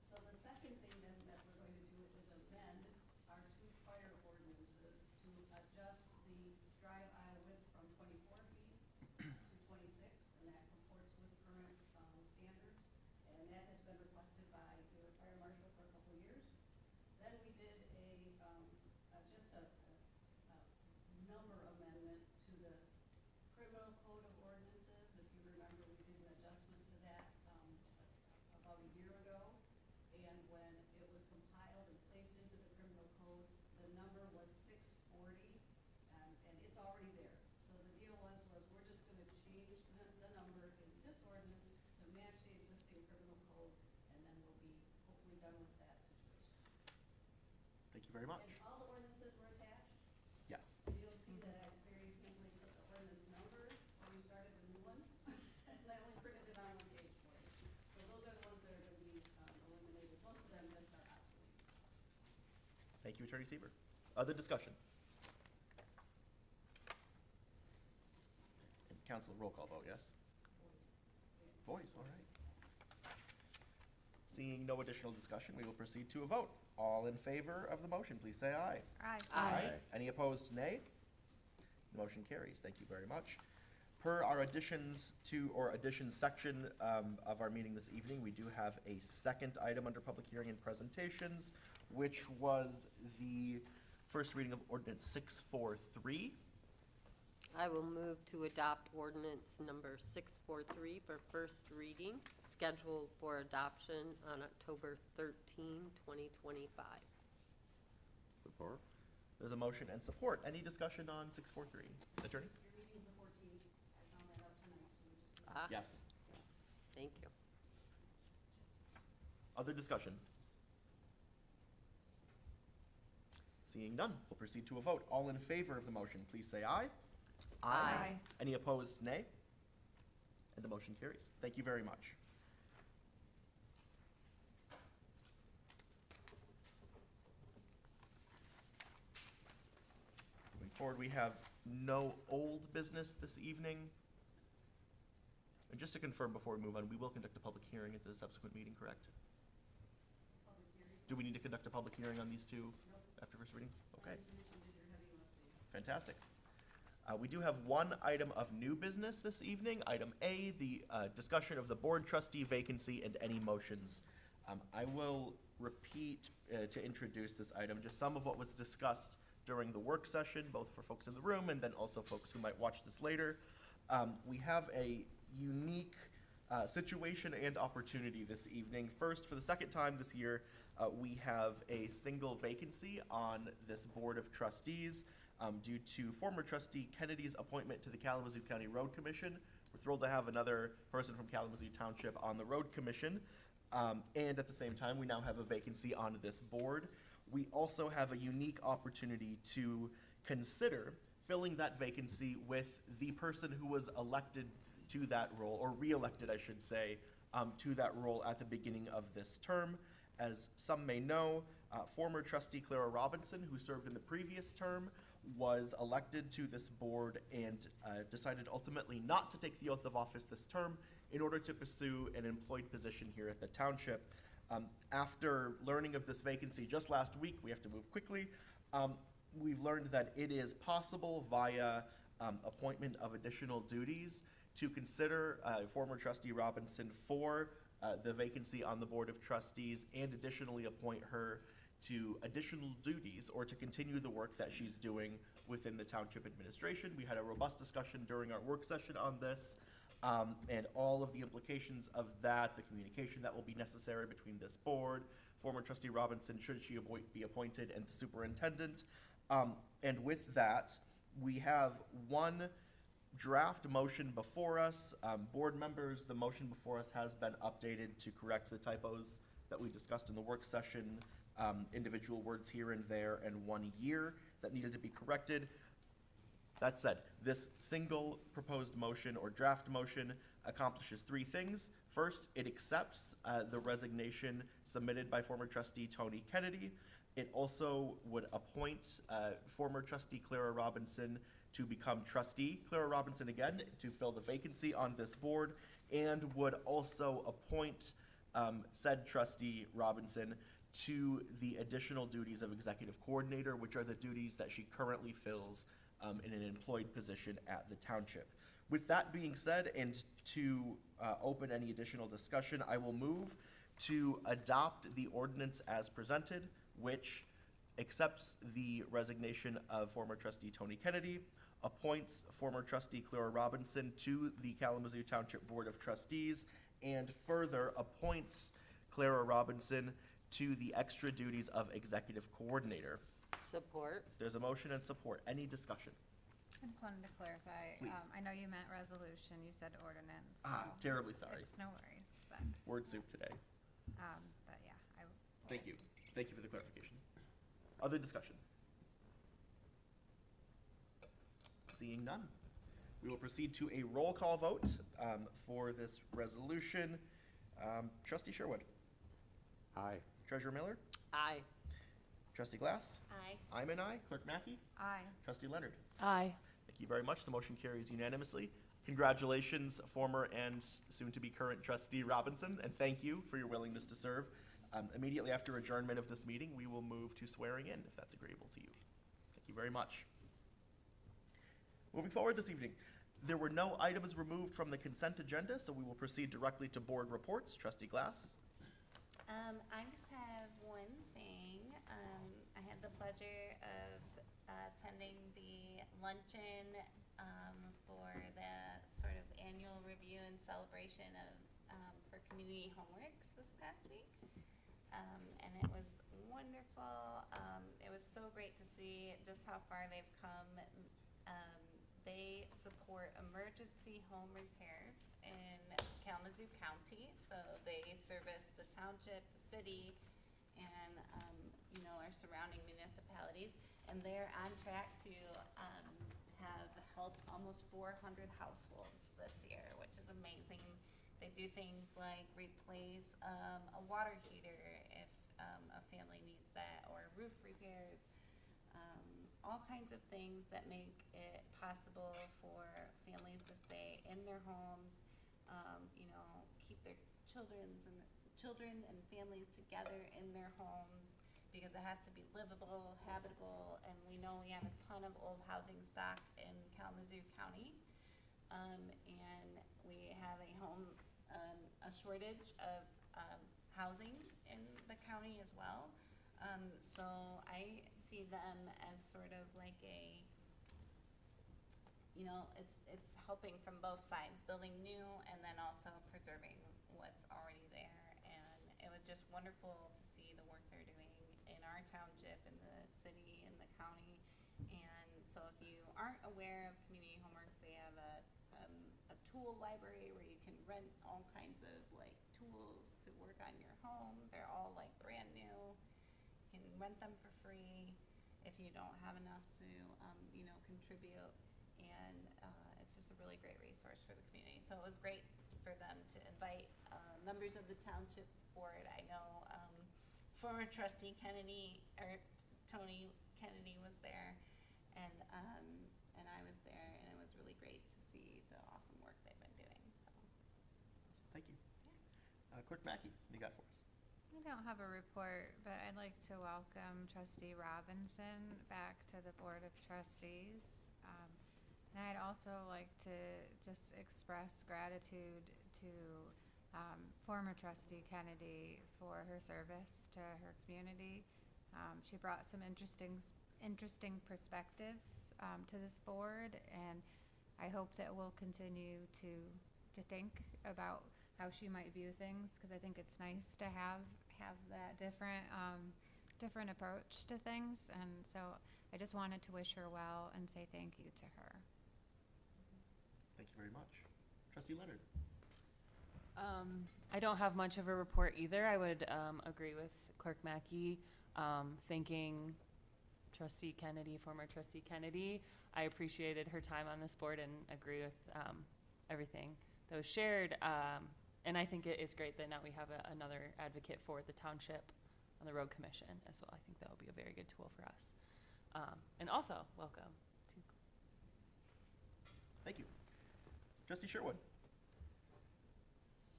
K: So the second thing then that we're going to do is amend our two prior ordinances to adjust the drive aisle width from 24 feet to 26, and that comports with current standards. And that has been requested by the fire marshal for a couple of years. Then we did just a number amendment to the criminal code of ordinances. If you remember, we did an adjustment to that about a year ago. And when it was compiled and placed into the criminal code, the number was 640, and it's already there. So the deal was we're just going to change the number in this ordinance to match the existing criminal code, and then we'll be hopefully done with that situation.
J: Thank you very much.
K: And all the ordinances were attached.
J: Yes.
K: You'll see that I very simply put the ordinance number when we started the new one, and I only printed it on one page for you. So those are the ones that are going to be eliminated. Most of them just are obsolete.
J: Thank you, Attorney Seaver. Other discussion? And council, roll call vote, yes? Voice, all right. Seeing no additional discussion, we will proceed to a vote. All in favor of the motion, please say aye.
K: Aye.
J: Aye. Any opposed, nay? The motion carries. Thank you very much. Per our additions section of our meeting this evening, we do have a second item under public hearing and presentations, which was the first reading of ordinance 643.
E: I will move to adopt ordinance number 643 for first reading, scheduled for adoption on October 13, 2025.
J: Support. There's a motion and support. Any discussion on 643? Attorney?
K: Your meeting's the 14th. I found that out tonight, so we just.
J: Yes.
E: Thank you.
J: Other discussion? Seeing none, we'll proceed to a vote. All in favor of the motion, please say aye.
E: Aye.
J: Any opposed, nay? And the motion carries. Thank you very much. Moving forward, we have no old business this evening. And just to confirm before we move on, we will conduct a public hearing at the subsequent meeting, correct? Do we need to conduct a public hearing on these two after first reading? Okay. Fantastic. We do have one item of new business this evening. Item A, the discussion of the board trustee vacancy and any motions. I will repeat to introduce this item, just some of what was discussed during the work session, both for folks in the room and then also folks who might watch this later. We have a unique situation and opportunity this evening. First, for the second time this year, we have a single vacancy on this board of trustees. Due to former trustee Kennedy's appointment to the Kalamazoo County Road Commission. We're thrilled to have another person from Kalamazoo Township on the Road Commission. And at the same time, we now have a vacancy on this board. We also have a unique opportunity to consider filling that vacancy with the person who was elected to that role, or re-elected, I should say, to that role at the beginning of this term. As some may know, former trustee Clara Robinson, who served in the previous term, was elected to this board and decided ultimately not to take the oath of office this term in order to pursue an employed position here at the township. After learning of this vacancy just last week, we have to move quickly, we've learned that it is possible via appointment of additional duties to consider former trustee Robinson for the vacancy on the Board of Trustees and additionally appoint her to additional duties or to continue the work that she's doing within the township administration. We had a robust discussion during our work session on this, and all of the implications of that, the communication that will be necessary between this board, former trustee Robinson, should she be appointed, and the superintendent. And with that, we have one draft motion before us. Board members, the motion before us has been updated to correct the typos that we discussed in the work session, individual words here and there, and 1 year that needed to be corrected. That said, this single proposed motion or draft motion accomplishes 3 things. First, it accepts the resignation submitted by former trustee Tony Kennedy. It also would appoint former trustee Clara Robinson to become trustee Clara Robinson again to fill the vacancy on this board, and would also appoint said trustee Robinson to the additional duties of executive coordinator, which are the duties that she currently fills in an employed position at the township. With that being said, and to open any additional discussion, I will move to adopt the ordinance as presented, which accepts the resignation of former trustee Tony Kennedy, appoints former trustee Clara Robinson to the Kalamazoo Township Board of Trustees, and further appoints Clara Robinson to the extra duties of executive coordinator.
E: Support.
J: There's a motion and support. Any discussion?
W: I just wanted to clarify.
J: Please.
W: I know you meant resolution, you said ordinance.
J: Terribly sorry.
W: It's no worries, but,
J: Word soup today.
W: but yeah,
J: Thank you. Thank you for the clarification. Other discussion? Seeing none. We will proceed to a roll call vote for this resolution. Trustee Sherwood.
B: Aye.
J: Treasurer Miller.
E: Aye.
J: Trustee Glass.
E: Aye.
J: I'm an aye. Clerk Mackey.
W: Aye.
J: Trustee Leonard.
A: Aye.
J: Thank you very much. The motion carries unanimously. Congratulations, former and soon-to-be current trustee Robinson, and thank you for your willingness to serve. Immediately after adjournment of this meeting, we will move to swearing in, if that's agreeable to you. Thank you very much. Moving forward this evening, there were no items removed from the consent agenda, so we will proceed directly to board reports. Trustee Glass.
H: I just have one thing. I had the pleasure of attending the luncheon for the sort of annual review and celebration of for community homeworks this past week, and it was wonderful. It was so great to see just how far they've come. They support emergency home repairs in Kalamazoo County, so they service the township, the city, and our surrounding municipalities. And they're on track to have helped almost 400 households this year, which is amazing. They do things like replace a water heater if a family needs that, or roof repairs. All kinds of things that make it possible for families to stay in their homes, keep their children and families together in their homes, because it has to be livable, habitable, and we know we have a ton of old housing stock in Kalamazoo County, and we have a shortage of housing in the county as well. So I see them as sort of like it's helping from both sides, building new and then also preserving what's already there. And it was just wonderful to see the work they're doing in our township, in the city, in the county. And so if you aren't aware of Community Homeworks, they have a tool library where you can rent all kinds of like tools to work on your home. They're all like brand new. You can rent them for free if you don't have enough to contribute, and it's just a really great resource for the community. So it was great for them to invite members of the township board. I know former trustee Kennedy, or Tony Kennedy, was there, and I was there, and it was really great to see the awesome work they've been doing. So
J: Thank you. Clerk Mackey, what do you got for us?
W: I don't have a report, but I'd like to welcome Trustee Robinson back to the Board of Trustees. And I'd also like to just express gratitude to former trustee Kennedy for her service to her community. She brought some interesting perspectives to this board, and I hope that we'll continue to think about how she might view things, because I think it's nice to have that different approach to things. And so I just wanted to wish her well and say thank you to her.
J: Thank you very much. Trustee Leonard.
C: I don't have much of a report either. I would agree with Clerk Mackey, thanking Trustee Kennedy, former Trustee Kennedy. I appreciated her time on this board and agree with everything that was shared. And I think it is great that now we have another advocate for the township on the road commission as well. I think that will be a very good tool for us. And also, welcome to.
J: Thank you. Trustee Sherwood.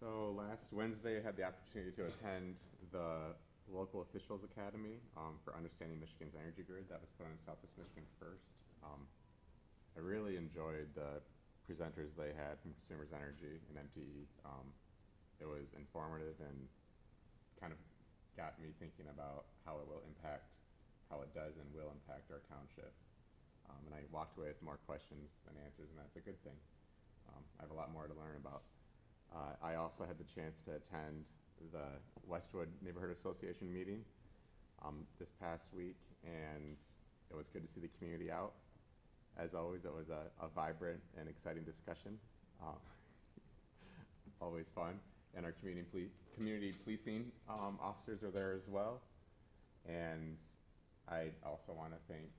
L: So last Wednesday, I had the opportunity to attend the Local Officials Academy for Understanding Michigan's Energy Grid that was put on in Southwest Michigan first. I really enjoyed the presenters they had from Consumers Energy and MTE. It was informative and kind of got me thinking about how it does and will impact our township. And I walked away with more questions than answers, and that's a good thing. I have a lot more to learn about. I also had the chance to attend the Westwood Neighborhood Association meeting this past week, and it was good to see the community out. As always, it was a vibrant and exciting discussion. Always fun. And our community policing officers are there as well. And I also want to thank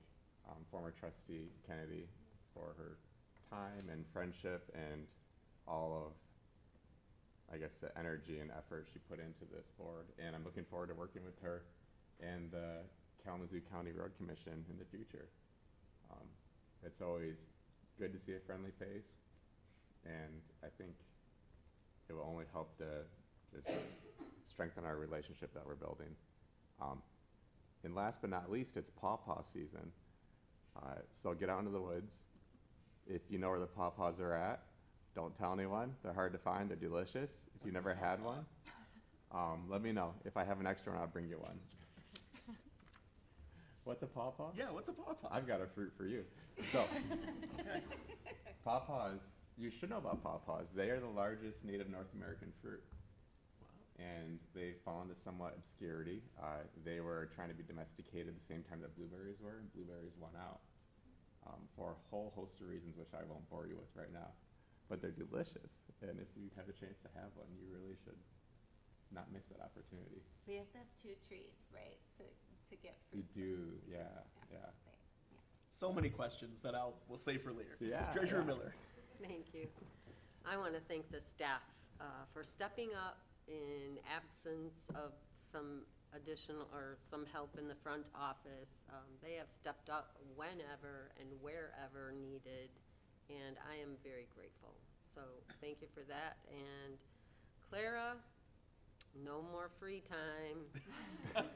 L: former trustee Kennedy for her time and friendship and all of, I guess, the energy and effort she put into this board. And I'm looking forward to working with her and the Kalamazoo County Road Commission in the future. It's always good to see a friendly face, and I think it will only help to just strengthen our relationship that we're building. And last but not least, it's pawpaw season. So get out into the woods. If you know where the pawpaws are at, don't tell anyone. They're hard to find. They're delicious. If you've never had one, let me know. If I have an extra one, I'll bring you one. What's a pawpaw?
J: Yeah, what's a pawpaw?
L: I've got a fruit for you. So, okay. Pawpaws, you should know about pawpaws. They are the largest native North American fruit. Wow. And they fall into somewhat obscurity. They were trying to be domesticated the same time that blueberries were, and blueberries won out for a whole host of reasons, which I won't bore you with right now. But they're delicious, and if you have a chance to have one, you really should not miss that opportunity.
H: We have to have 2 trees, right, to get fruit.
L: You do, yeah.
J: So many questions that we'll save for later.
L: Yeah.
J: Treasurer Miller.
E: Thank you. I want to thank the staff for stepping up in absence of some additional or some help in the front office. They have stepped up whenever and wherever needed, and I am very grateful. So thank you for that. And Clara, no more free time.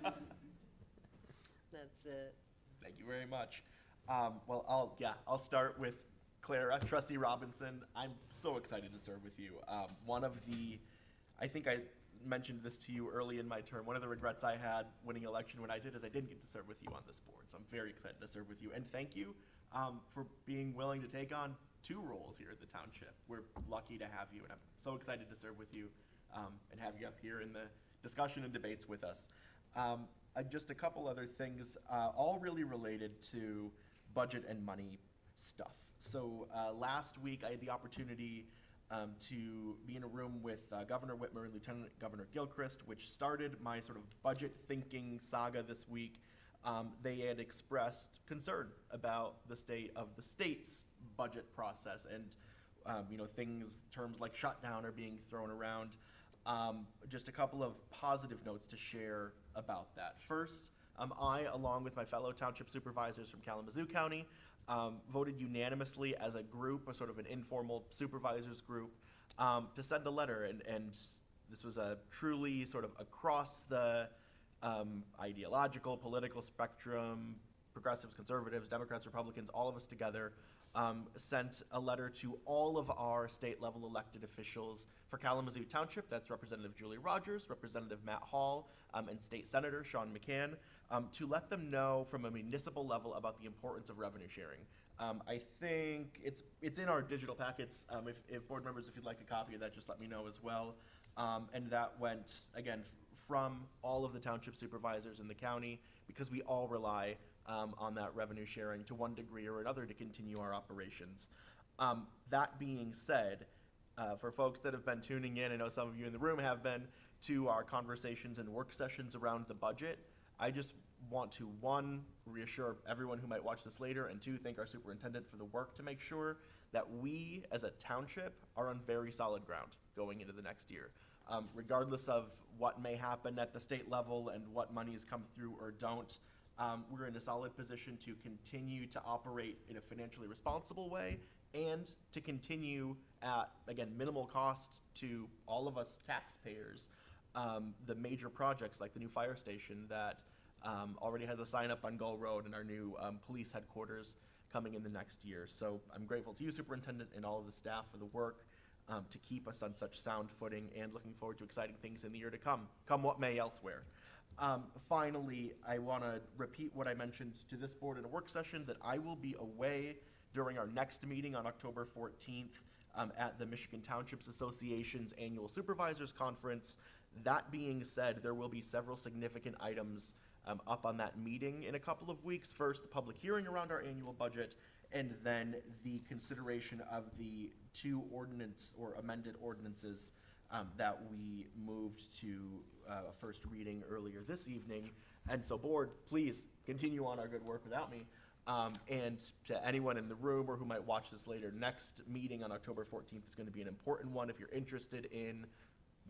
E: That's it.
J: Thank you very much. Well, I'll start with Clara, Trustee Robinson. I'm so excited to serve with you. I think I mentioned this to you early in my term. One of the regrets I had winning election when I did is I didn't get to serve with you on this board. So I'm very excited to serve with you. And thank you for being willing to take on 2 roles here at the township. We're lucky to have you, and I'm so excited to serve with you and have you up here in the discussion and debates with us. Just a couple other things, all really related to budget and money stuff. So last week I had the opportunity to be in a room with Governor Whitmer and Lieutenant Governor Gilchrist, which started my sort of budget thinking saga this week. They had expressed concern about the state of the state's budget process, and terms like shutdown are being thrown around. Just a couple of positive notes to share about that. First, I, along with my fellow township supervisors from Kalamazoo County, voted unanimously as a group, a sort of an informal supervisors group, to send a letter, and this was a truly sort of across the ideological, political spectrum, progressives, conservatives, Democrats, Republicans, all of us together, sent a letter to all of our state-level elected officials for Kalamazoo Township. That's Representative Julie Rogers, Representative Matt Hall, and State Senator Sean McCann, to let them know from a municipal level about the importance of revenue sharing. I think it's in our digital packets. If board members, if you'd like a copy of that, just let me know as well. And that went, again, from all of the township supervisors in the county, because we all rely on that revenue sharing to one degree or another to continue our operations. That being said, for folks that have been tuning in, I know some of you in the room have been, to our conversations and work sessions around the budget, I just want to, one, reassure everyone who might watch this later, and two, thank our superintendent for the work to make sure that we as a township are on very solid ground going into the next year. Regardless of what may happen at the state level and what monies come through or don't, we're in a solid position to continue to operate in a financially responsible way and to continue at, again, minimal cost to all of us taxpayers, the major projects like the new fire station that already has a sign up on Gull Road and our new police headquarters coming in the next year. So I'm grateful to you, Superintendent, and all of the staff for the work to keep us on such sound footing, and looking forward to exciting things in the year to come what may elsewhere. Finally, I want to repeat what I mentioned to this board in a work session, that I will be away during our next meeting on October 14th at the Michigan Townships Association's annual supervisors conference. That being said, there will be several significant items up on that meeting in a couple of weeks. First, the public hearing around our annual budget, and then the consideration of the two ordinance or amended ordinances that we moved to a first reading earlier this evening. And so, board, please continue on our good work without me. And to anyone in the room or who might watch this later, next meeting on October 14th is going to be an important one if you're interested in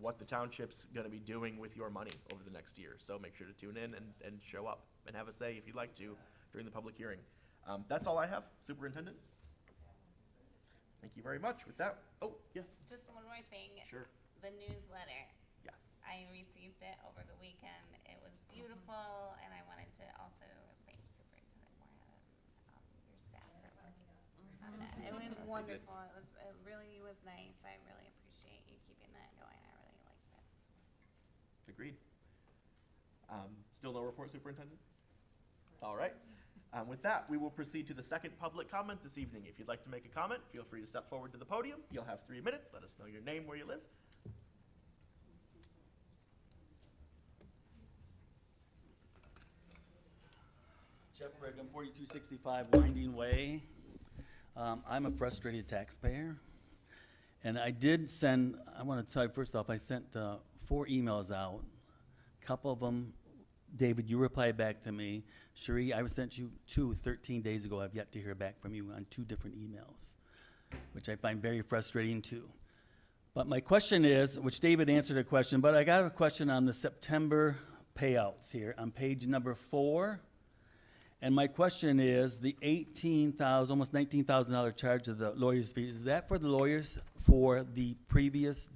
J: what the township's going to be doing with your money over the next year. So make sure to tune in and show up and have a say if you'd like to during the public hearing. That's all I have, Superintendent. Thank you very much. With that, oh, yes.
H: Just one more thing.
J: Sure.
H: The newsletter.
J: Yes.
H: I received it over the weekend. It was beautiful, and I wanted to also thank Superintendent Moorhead and your staff for working on that. It was wonderful. It really was nice. I really appreciate you keeping that going. I really liked it.
J: Agreed. Still no report, Superintendent? All right. With that, we will proceed to the second public comment this evening. If you'd like to make a comment, feel free to step forward to the podium. You'll have 3 minutes. Let us know your name, where you live.
N: Jeff Brigham, 4265 Winding Way. I'm a frustrated taxpayer. And I did send, I want to tell you, first off, I sent 4 emails out. A couple of them, David, you replied back to me. Cherie, I sent you 2 13 days ago. I've yet to hear back from you on 2 different emails, which I find very frustrating too. But my question is, which David answered a question, but I got a question on the September payouts here on page number 4. And my question is, the $18,000, almost $19,000 charge of the lawyer's fees, is that for the lawyers for the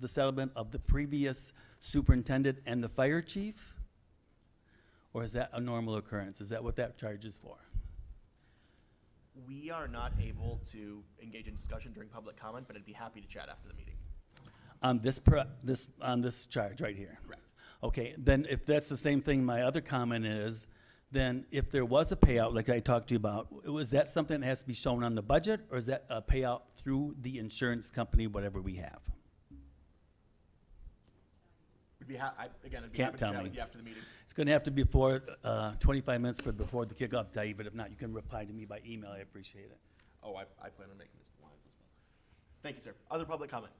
N: settlement of the previous superintendent and the fire chief? Or is that a normal occurrence? Is that what that charge is for?
J: We are not able to engage in discussion during public comment, but I'd be happy to chat after the meeting.
N: On this charge right here?
J: Correct.
N: Okay, then if that's the same thing, my other comment is, then if there was a payout like I talked to you about, was that something that has to be shown on the budget, or is that a payout through the insurance company, whatever we have?
J: I'd be happy to
N: Can't tell
J: chat
N: me.
J: with you after the meeting.
N: It's going to have to be before 25 minutes before the kickoff day, but if not, you can reply to me by email. I appreciate it.
J: Oh, I plan on making those lines as well. Thank you, sir. Other public comment?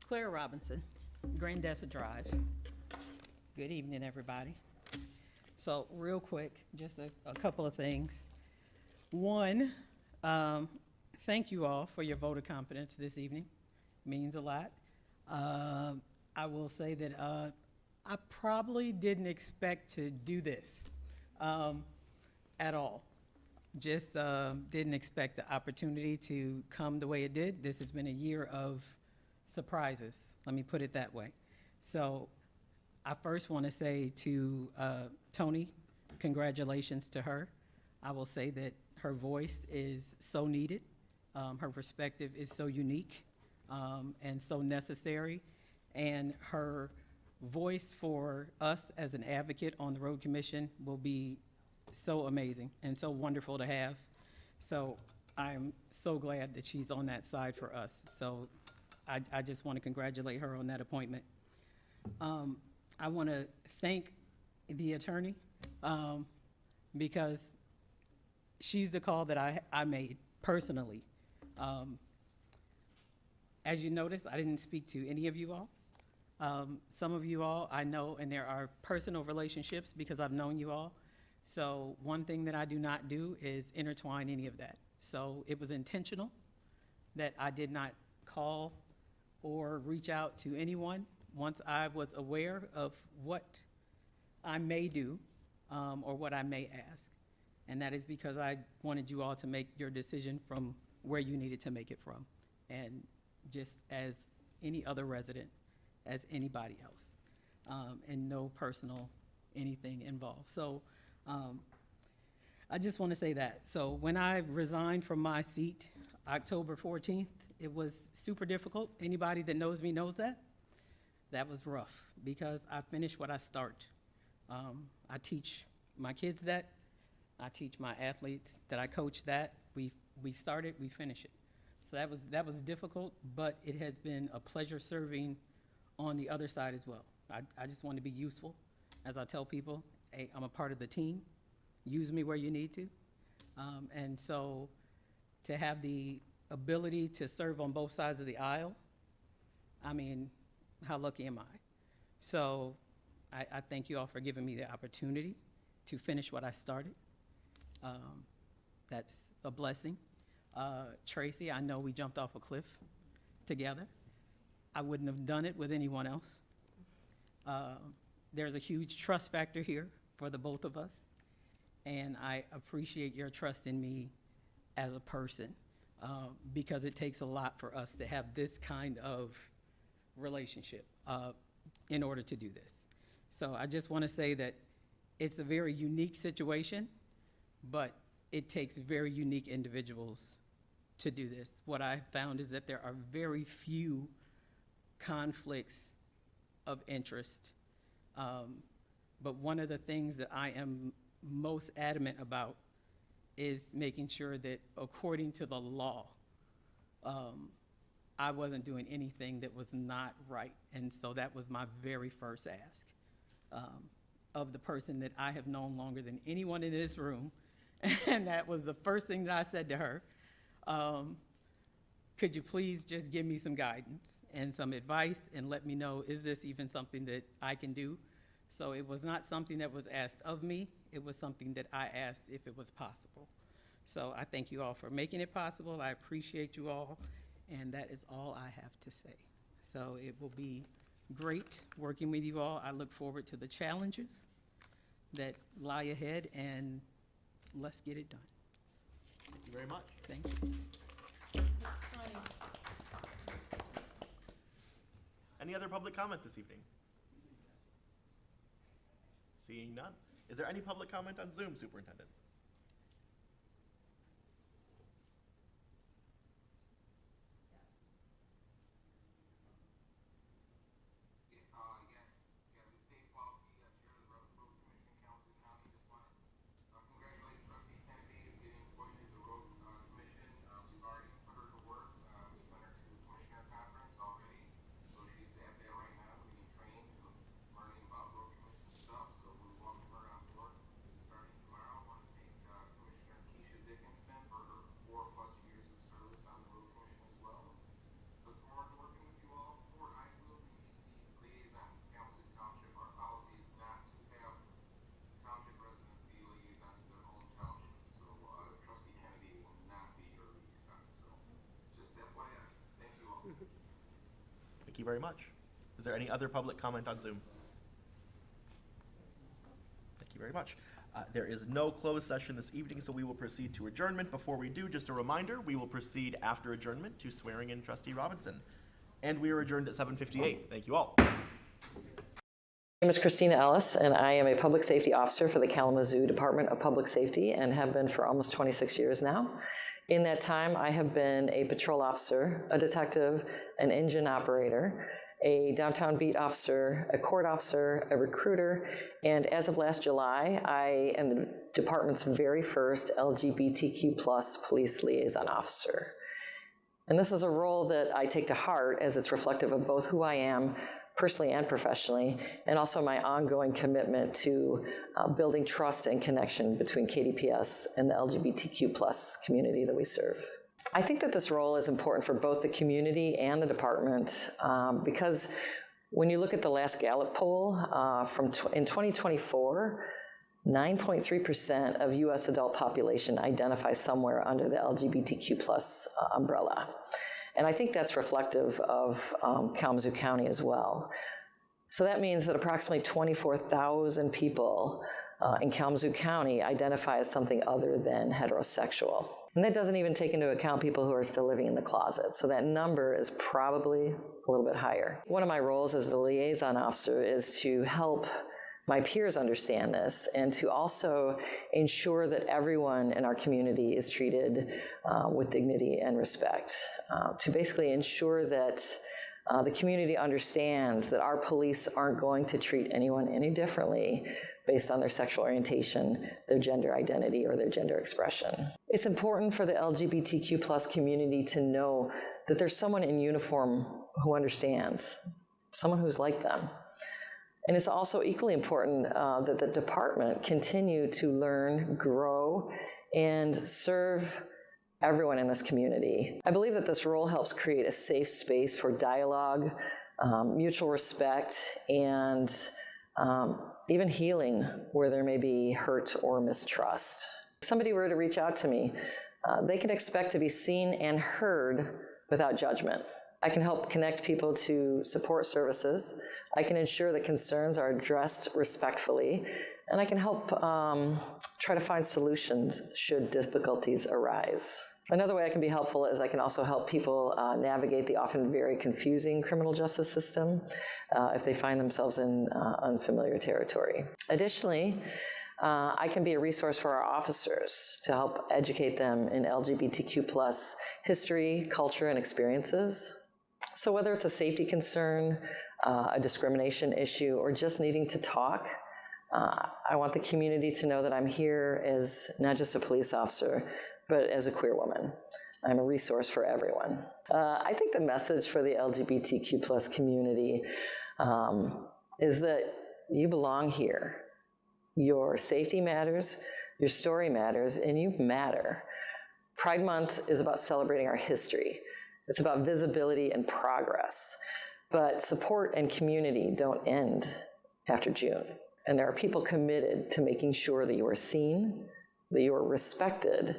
P: Claire Robinson, Grand Desert Drive. Good evening, everybody. So real quick, just a couple of things. One, thank you all for your vote of confidence this evening. Means a lot. I will say that I probably didn't expect to do this at all. Just didn't expect the opportunity to come the way it did. This has been a year of surprises. Let me put it that way. So I first want to say to Tony, congratulations to her. I will say that her voice is so needed. Her perspective is so unique and so necessary. And her voice for us as an advocate on the Road Commission will be so amazing and so wonderful to have. So I'm so glad that she's on that side for us. So I just want to congratulate her on that appointment. I want to thank the attorney because she's the call that I made personally. As you notice, I didn't speak to any of you all. Some of you all I know, and there are personal relationships because I've known you all. So one thing that I do not do is intertwine any of that. So it was intentional that I did not call or reach out to anyone once I was aware of what I may do or what I may ask. And that is because I wanted you all to make your decision from where you needed to make it from. And just as any other resident, as anybody else, and no personal anything involved. So I just want to say that. So when I resigned from my seat, October 14th, it was super difficult. Anybody that knows me knows that. That was rough because I finished what I start. I teach my kids that. I teach my athletes that I coach that. We start it, we finish it. So that was difficult, but it has been a pleasure serving on the other side as well. I just want to be useful. As I tell people, hey, I'm a part of the team. Use me where you need to. And so to have the ability to serve on both sides of the aisle, I mean, how lucky am I? So I thank you all for giving me the opportunity to finish what I started. That's a blessing. Tracy, I know we jumped off a cliff together. I wouldn't have done it with anyone else. There's a huge trust factor here for the both of us, and I appreciate your trust in me as a person because it takes a lot for us to have this kind of relationship in order to do this. So I just want to say that it's a very unique situation, but it takes very unique individuals to do this. What I found is that there are very few conflicts of interest. But one of the things that I am most adamant about is making sure that according to the law, I wasn't doing anything that was not right. And so that was my very first ask of the person that I have known longer than anyone in this room. And that was the first thing that I said to her. Could you please just give me some guidance and some advice and let me know, is this even something that I can do? So it was not something that was asked of me. It was something that I asked if it was possible. So I thank you all for making it possible. I appreciate you all. And that is all I have to say. So it will be great working with you all. I look forward to the challenges that lie ahead, and let's get it done.
J: Thank you very much.
P: Thank you.
J: Any other public comment this evening? Seeing none. Is there any public comment on Zoom, Superintendent? Thank you very much. Is there any other public comment on Zoom? Thank you very much. There is no closed session this evening, so we will proceed to adjournment. Before we do, just a reminder, we will proceed after adjournment to swearing in Trustee Robinson. and we are adjourned at 7:58. Thank you all.
I: My name is Christina Ellis, and I am a public safety officer for the Kalamazoo Department of Public Safety and have been for almost 26 years now. In that time, I have been a patrol officer, a detective, an engine operator, a downtown beat officer, a court officer, a recruiter, and as of last July, I am the department's very first LGBTQ+ police liaison officer. And this is a role that I take to heart as it's reflective of both who I am personally and professionally, and also my ongoing commitment to building trust and connection between KDPS and the LGBTQ+ community that we serve. I think that this role is important for both the community and the department because when you look at the last Gallup poll in 2024, 9.3% of U.S. adult population identifies somewhere under the LGBTQ+ umbrella. And I think that's reflective of Kalamazoo County as well. So that means that approximately 24,000 people in Kalamazoo County identify as something other than heterosexual. And that doesn't even take into account people who are still living in the closet. So that number is probably a little bit higher. One of my roles as the liaison officer is to help my peers understand this and to also ensure that everyone in our community is treated with dignity and respect. To basically ensure that the community understands that our police aren't going to treat anyone any differently based on their sexual orientation, their gender identity, or their gender expression. It's important for the LGBTQ+ community to know that there's someone in uniform who understands, someone who's like them. And it's also equally important that the department continue to learn, grow, and serve everyone in this community. I believe that this role helps create a safe space for dialogue, mutual respect, and even healing where there may be hurt or mistrust. If somebody were to reach out to me, they can expect to be seen and heard without judgment. I can help connect people to support services. I can ensure that concerns are addressed respectfully, and I can help try to find solutions should difficulties arise. Another way I can be helpful is I can also help people navigate the often very confusing criminal justice system if they find themselves in unfamiliar territory. Additionally, I can be a resource for our officers to help educate them in LGBTQ+ history, culture, and experiences. So whether it's a safety concern, a discrimination issue, or just needing to talk, I want the community to know that I'm here as not just a police officer, but as a queer woman. I'm a resource for everyone. I think the message for the LGBTQ+ community is that you belong here. Your safety matters, your story matters, and you matter. Pride Month is about celebrating our history. It's about visibility and progress. But support and community don't end after June. And there are people committed to making sure that you are seen, that you are respected,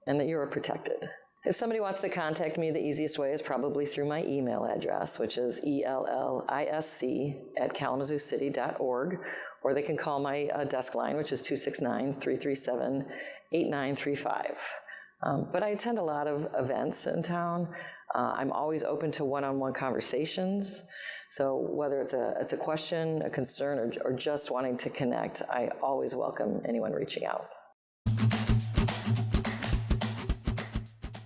I: and that you are protected. If somebody wants to contact me, the easiest way is probably through my email address, which is ellisc@kalamazooCity.org, or they can call my desk line, which is 269-337-8935. But I attend a lot of events in town. I'm always open to one-on-one conversations. So whether it's a question, a concern, or just wanting to connect, I always welcome anyone reaching out.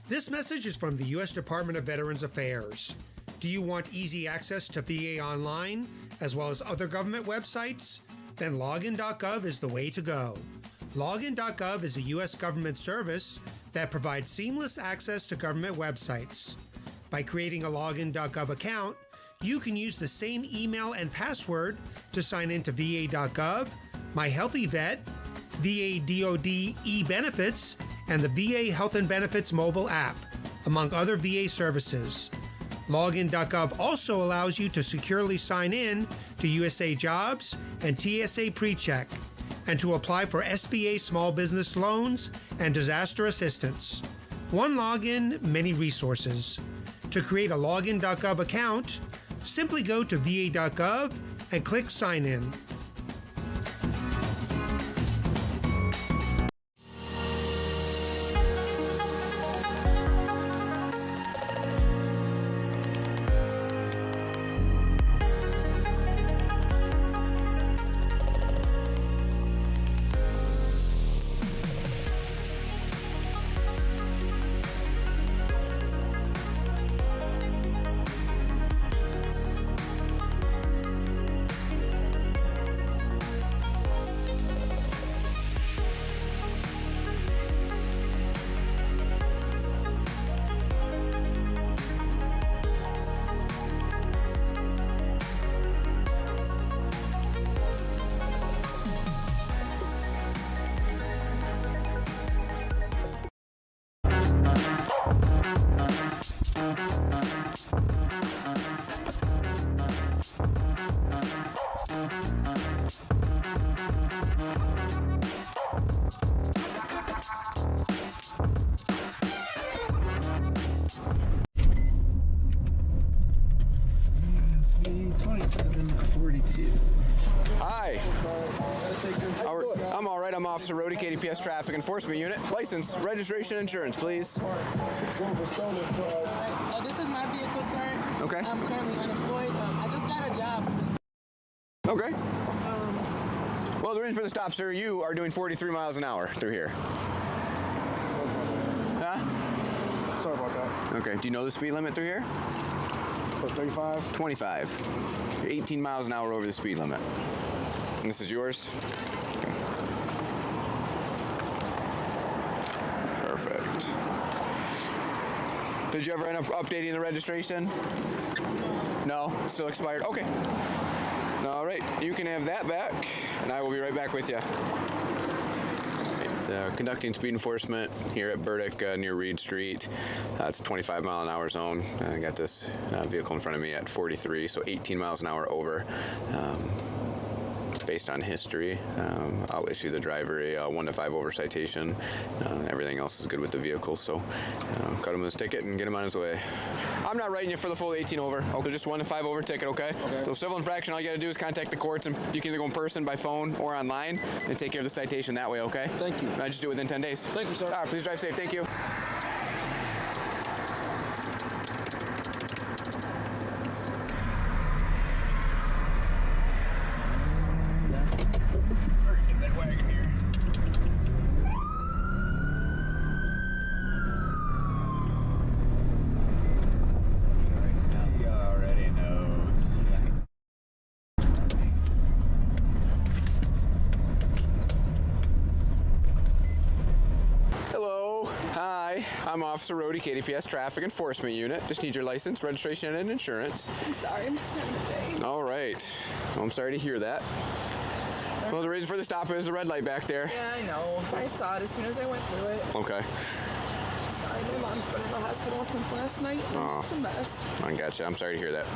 S: This message is from the U.S. Department of Veterans Affairs. Do you want easy access to VA Online, as well as other government websites? Then login.gov is the way to go. Login.gov is a U.S. government service that provides seamless access to government websites. By creating a login.gov account, you can use the same email and password to sign into VA.gov, My Healthy Vet, VA DoD e-Benefits, and the VA Health and Benefits mobile app, among other VA services. Login.gov also allows you to securely sign in to USA Jobs and TSA PreCheck, and to apply for SBA small business loans and disaster assistance. One login, many resources. To create a login.gov account, simply go to va.gov and click Sign In.
M: Hi. I'm all right. I'm Officer Rody, KDPS Traffic Enforcement Unit. License, registration, insurance, please.
G: This is my vehicle, sir.
M: Okay.
G: I'm currently unemployed. I just got a job.
M: Okay. Well, the reason for the stop, sir, you are doing 43 miles an hour through here. Huh?
T: Sorry about that.
M: Okay. Do you know the speed limit through here?
T: 35?
M: 25. You're 18 miles an hour over the speed limit. And this is yours? Perfect. Did you ever end up updating the registration? No? Still expired? Okay. All right. You can have that back, and I will be right back with you. Conducting speed enforcement here at Burdick near Reed Street. It's a 25 mile an hour zone. I got this vehicle in front of me at 43, so 18 miles an hour over. Based on history, I'll issue the driver a 1 to 5 over citation. Everything else is good with the vehicle, so cut him his ticket and get him on his way. I'm not writing you for the full 18 over. Okay. Just 1 to 5 over ticket, okay? So civil infraction, all you got to do is contact the courts, and you can either go in person, by phone, or online, and take care of the citation that way, okay?
T: Thank you.
M: I just do it within 10 days.
T: Thank you, sir.
M: All right, please drive safe. Thank you. I'm Officer Rody, KDPS Traffic Enforcement Unit. Just need your license, registration, and insurance.
G: I'm sorry, I'm just having a day.
M: All right. Well, I'm sorry to hear that. Well, the reason for the stop is the red light back there.
G: Yeah, I know. I saw it as soon as I went through it.
M: Okay.
G: Sorry, my mom's been in the hospital since last night. And I'm just a mess.
M: I gotcha. I'm sorry to hear that.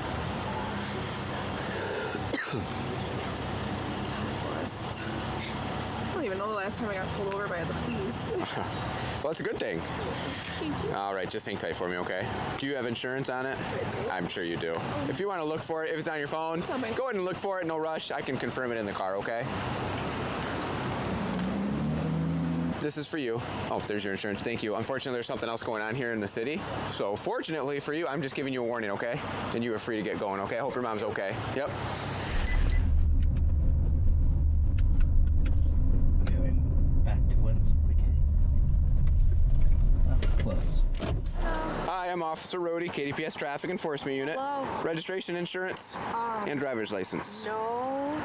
G: I don't even know the last time I got pulled over by the police.
M: Well, that's a good thing.
G: Thank you.
M: All right, just hang tight for me, okay? Do you have insurance on it? I'm sure you do. If you want to look for it, if it's on your phone, go ahead and look for it. No rush. I can confirm it in the car, okay? This is for you. Oh, there's your insurance. Thank you. Unfortunately, there's something else going on here in the city. So fortunately for you, I'm just giving you a warning, okay? And you are free to get going, okay? I hope your mom's okay. Yep. Hi, I'm Officer Rody, KDPS Traffic Enforcement Unit.
U: Hello.
M: Registration, insurance, and driver's license.
U: No.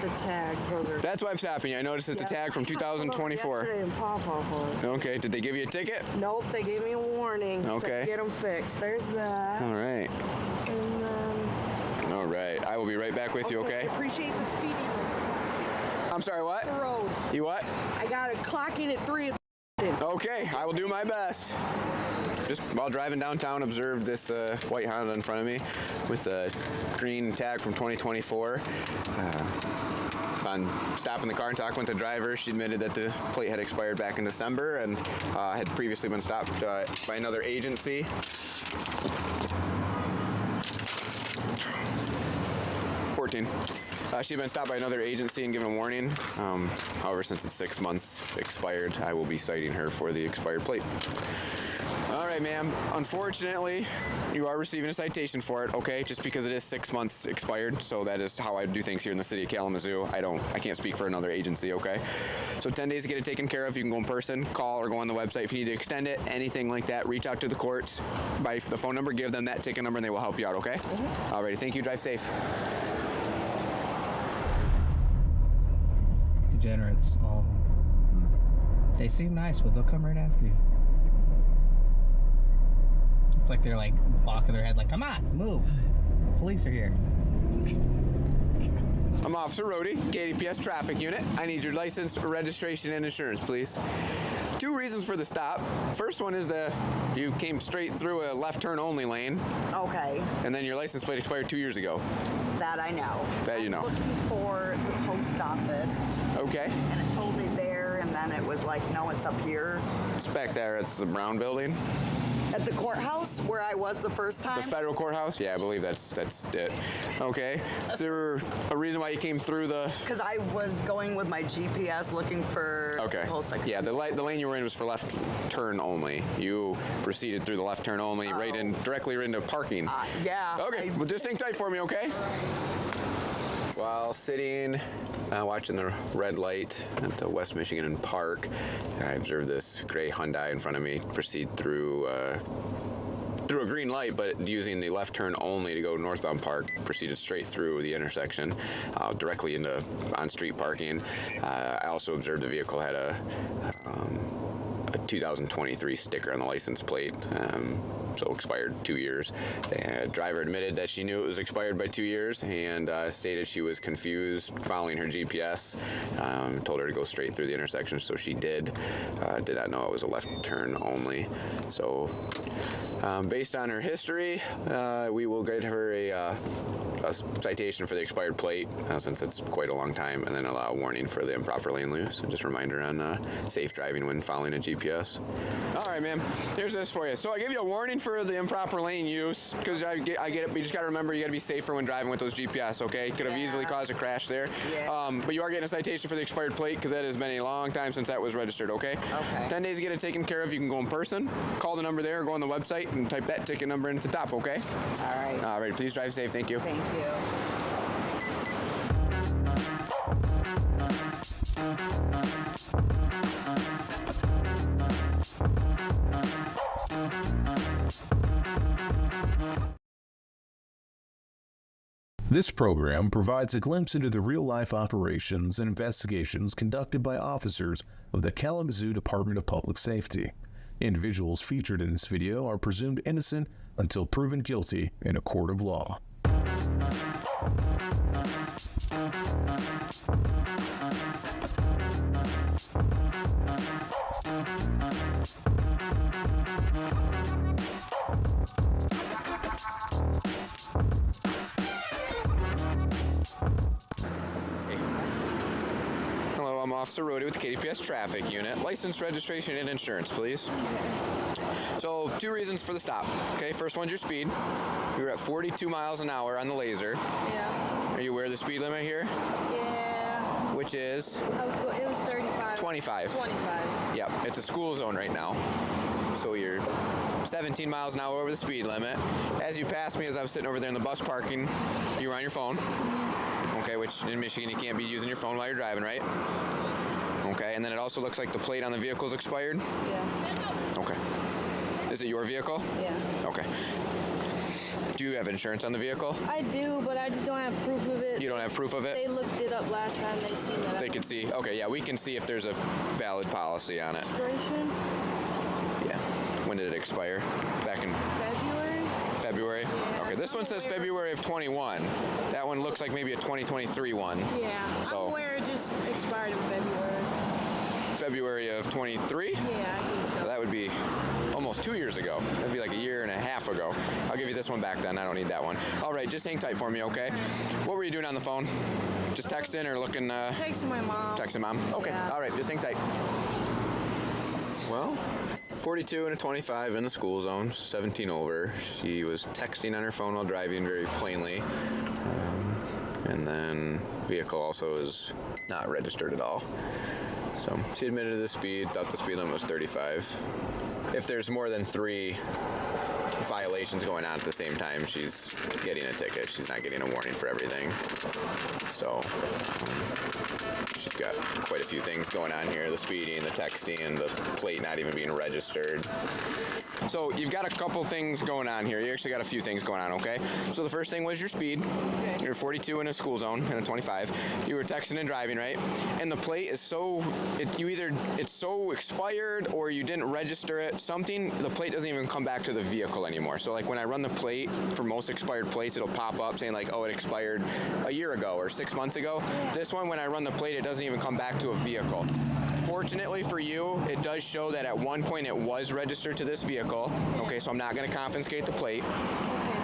U: The tags, those are...
M: That's why I'm stopping you. I noticed it's a tag from 2024.
U: Yesterday in Pawpaw.
M: Okay, did they give you a ticket?
U: Nope, they gave me a warning.
M: Okay.
U: Said get them fixed. There's that.
M: All right.
U: And then...
M: All right, I will be right back with you, okay?
U: I appreciate the speeding.
M: I'm sorry, what?
U: The road.
M: You what?
U: I got it clocking at 3.
M: Okay, I will do my best. Just while driving downtown, observed this white Honda in front of me with the green tag from 2024. On stopping the car and talking with the driver, she admitted that the plate had expired back in December and had previously been stopped by another agency. She'd been stopped by another agency and given a warning. However, since it's 6 months expired, I will be citing her for the expired plate. All right, ma'am. Unfortunately, you are receiving a citation for it, okay? Just because it is 6 months expired, so that is how I do things here in the city of Kalamazoo. I can't speak for another agency, okay? So 10 days to get it taken care of. You can go in person, call, or go on the website if you need to extend it, anything like that. Reach out to the courts by the phone number, give them that ticket number, and they will help you out, okay? All righty. Thank you. Drive safe.
X: Degenerates, all of them. They seem nice, but they'll come right after you. It's like they're like walking their head like, come on, move. Police are here.
M: I'm Officer Rody, KDPS Traffic Unit. I need your license, registration, and insurance, please. 2 reasons for the stop. First one is that you came straight through a left turn only lane.
U: Okay.
M: And then your license plate expired 2 years ago.
U: That I know.
M: That you know.
U: I'm looking for
F: post office.
M: Okay.
F: And it told me there, and then it was like, no, it's up here.
M: It's back there. It's the brown building.
F: At the courthouse where I was the first time.
M: The federal courthouse? Yeah, I believe that's it. Okay. Is there a reason why you came through the?
F: Because I was going with my GPS looking for
M: Okay.
F: the post.
M: Yeah, the lane you were in was for left turn only. You proceeded through the left turn only, directly into parking.
F: Yeah.
M: Okay. Well, just hang tight for me, okay? While sitting, watching the red light at the West Michigan Park, I observed this gray Hyundai in front of me proceed through a green light, but using the left turn only to go northbound park, proceeded straight through the intersection, directly into on-street parking. I also observed the vehicle had a 2023 sticker on the license plate. So expired 2 years. The driver admitted that she knew it was expired by 2 years and stated she was confused following her GPS. Told her to go straight through the intersection, so she did. Did not know it was a left turn only. So based on her history, we will get her a citation for the expired plate, since it's quite a long time, and then allow a warning for the improper lane use. And just a reminder on safe driving when following a GPS. All right, ma'am. Here's this for you. So I gave you a warning for the improper lane use, because I get it. But you just got to remember you got to be safer when driving with those GPS. Okay? Could have easily caused a crash there.
F: Yeah.
M: But you are getting a citation for the expired plate because that has been a long time since that was registered. Okay?
F: Okay.
M: 10 days to get it taken care of. You can go in person, call the number there, or go on the website and type that ticket number in at the top. Okay?
F: All right.
M: All right. Please drive safe. Thank you.
F: Thank you.
O: This program provides a glimpse into the real-life operations and investigations conducted by officers of the Kalamazoo Department of Public Safety. Individuals featured in this video are presumed innocent until proven guilty in a court of law.
M: Hello, I'm Officer Rody with the KDPS Traffic Unit. License, registration, and insurance, please. So, 2 reasons for the stop. Okay, first one's your speed. We were at 42 miles an hour on the laser.
G: Yeah.
M: Are you aware of the speed limit here?
G: Yeah.
M: Which is?
G: It was 35.
M: 25.
G: 25.
M: Yep, it's a school zone right now. So you're 17 miles an hour over the speed limit. As you passed me as I was sitting over there in the bus parking, you were on your phone. Okay, which in Michigan you can't be using your phone while you're driving, right? Okay, and then it also looks like the plate on the vehicle's expired?
G: Yeah.
M: Okay. Is it your vehicle?
G: Yeah.
M: Okay. Do you have insurance on the vehicle?
G: I do, but I just don't have proof of it.
M: You don't have proof of it?
G: They looked it up last time. They seen that.
M: They could see. Okay, yeah, we can see if there's a valid policy on it.
G: Registration?
M: Yeah. When did it expire? Back in
G: February?
M: February?
G: Yeah,
M: Okay, this one says February of 21. That one looks like maybe a 2023 one.
G: Yeah.
M: So,
G: I'm aware it just expired in February.
M: February of 23?
G: Yeah, I think so.
M: That would be almost 2 years ago. That'd be like a year and a half ago. I'll give you this one back then. I don't need that one. All right, just hang tight for me, okay? What were you doing on the phone? Just texting or looking?
G: Texting my mom.
M: Texting mom? Okay,
G: Yeah.
M: all right, just hang tight. Well, 42 and a 25 in the school zone, 17 over. She was texting on her phone while driving very plainly. And then vehicle also is not registered at all. So she admitted to the speed, thought the speed limit was 35. If there's more than 3 violations going on at the same time, she's getting a ticket. She's not getting a warning for everything. So she's got quite a few things going on here. The speeding, the texting, the plate not even being registered. So you've got a couple things going on here. You actually got a few things going on, okay? So the first thing was your speed. You're 42 in a school zone and a 25. You were texting and driving, right? And the plate is so, it's so expired or you didn't register it. The plate doesn't even come back to the vehicle anymore. So like when I run the plate for most expired plates, it'll pop up saying like, oh, it expired a year ago or 6 months ago. This one, when I run the plate, it doesn't even come back to a vehicle. Fortunately for you, it does show that at one point it was registered to this vehicle. Okay, so I'm not going to confiscate the plate.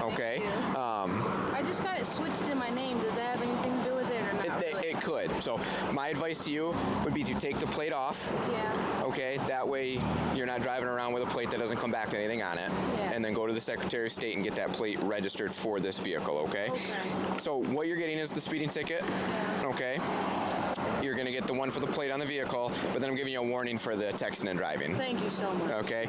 M: Okay.
G: I just got it switched in my name. Does that have anything to do with it or not?
M: It could. So my advice to you would be to take the plate off.
H: Yeah.
M: Okay, that way you're not driving around with a plate that doesn't come back to anything on it.
H: Yeah.
M: And then go to the Secretary of State and get that plate registered for this vehicle, okay? So what you're getting is the speeding ticket, okay? You're gonna get the one for the plate on the vehicle, but then I'm giving you a warning for the texting and driving.
H: Thank you so much.
M: Okay,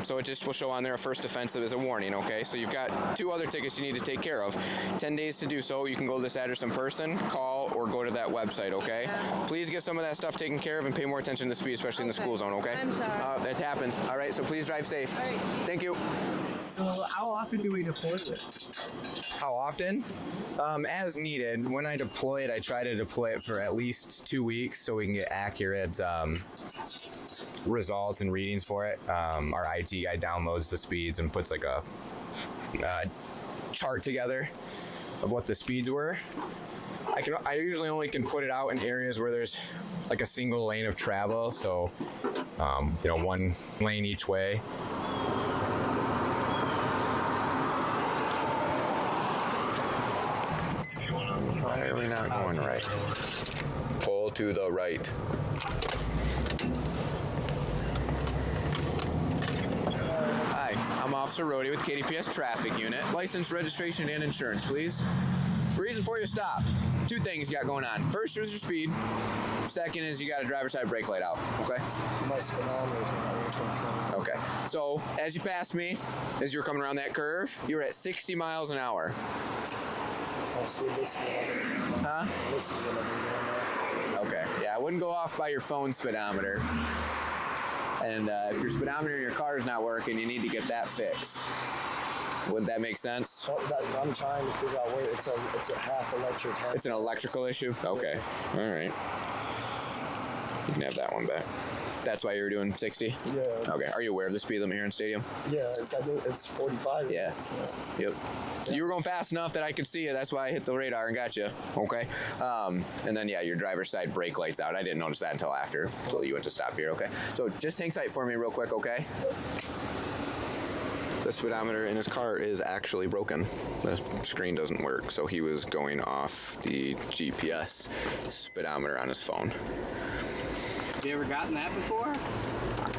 M: so it just will show on there a first offensive as a warning, okay? So you've got 2 other tickets you need to take care of. 10 days to do so. You can go to this address in person, call, or go to that website, okay? Please get some of that stuff taken care of and pay more attention to speed, especially in the school zone, okay?
H: I'm sorry.
M: That happens. All right, so please drive safe.
H: All right.
M: Thank you.
D: How often do we deploy this?
M: How often? As needed. When I deploy it, I try to deploy it for at least 2 weeks so we can get accurate results and readings for it. Our IT guy downloads the speeds and puts like a chart together of what the speeds were. I usually only can put it out in areas where there's like a single lane of travel, so 1 lane each way. Why are we not going right? Pull to the right. Hi, I'm Officer Rody with KDPS Traffic Unit. License, registration, and insurance, please. Reason for your stop. 2 things you got going on. First is your speed. Second is you got a driver's side brake light out, okay? Okay, so as you passed me, as you were coming around that curve, you were at 60 miles an hour. Huh? Okay, yeah, I wouldn't go off by your phone speedometer. And if your speedometer in your car is not working, you need to get that fixed. Would that make sense?
T: I'm trying to figure out where it's a half electric.
M: It's an electrical issue? Okay, all right. You can have that one back. That's why you were doing 60?
T: Yeah.
M: Okay, are you aware of the speed limit here in Stadium?
T: Yeah, it's 45.
M: Yeah. Yep. So you were going fast enough that I could see you. That's why I hit the radar and got you. Okay. And then, yeah, your driver's side brake light's out. I didn't notice that until you went to stop here, okay? So just hang tight for me real quick, okay? The speedometer in his car is actually broken. The screen doesn't work, so he was going off the GPS speedometer on his phone.
D: Have you ever gotten that before?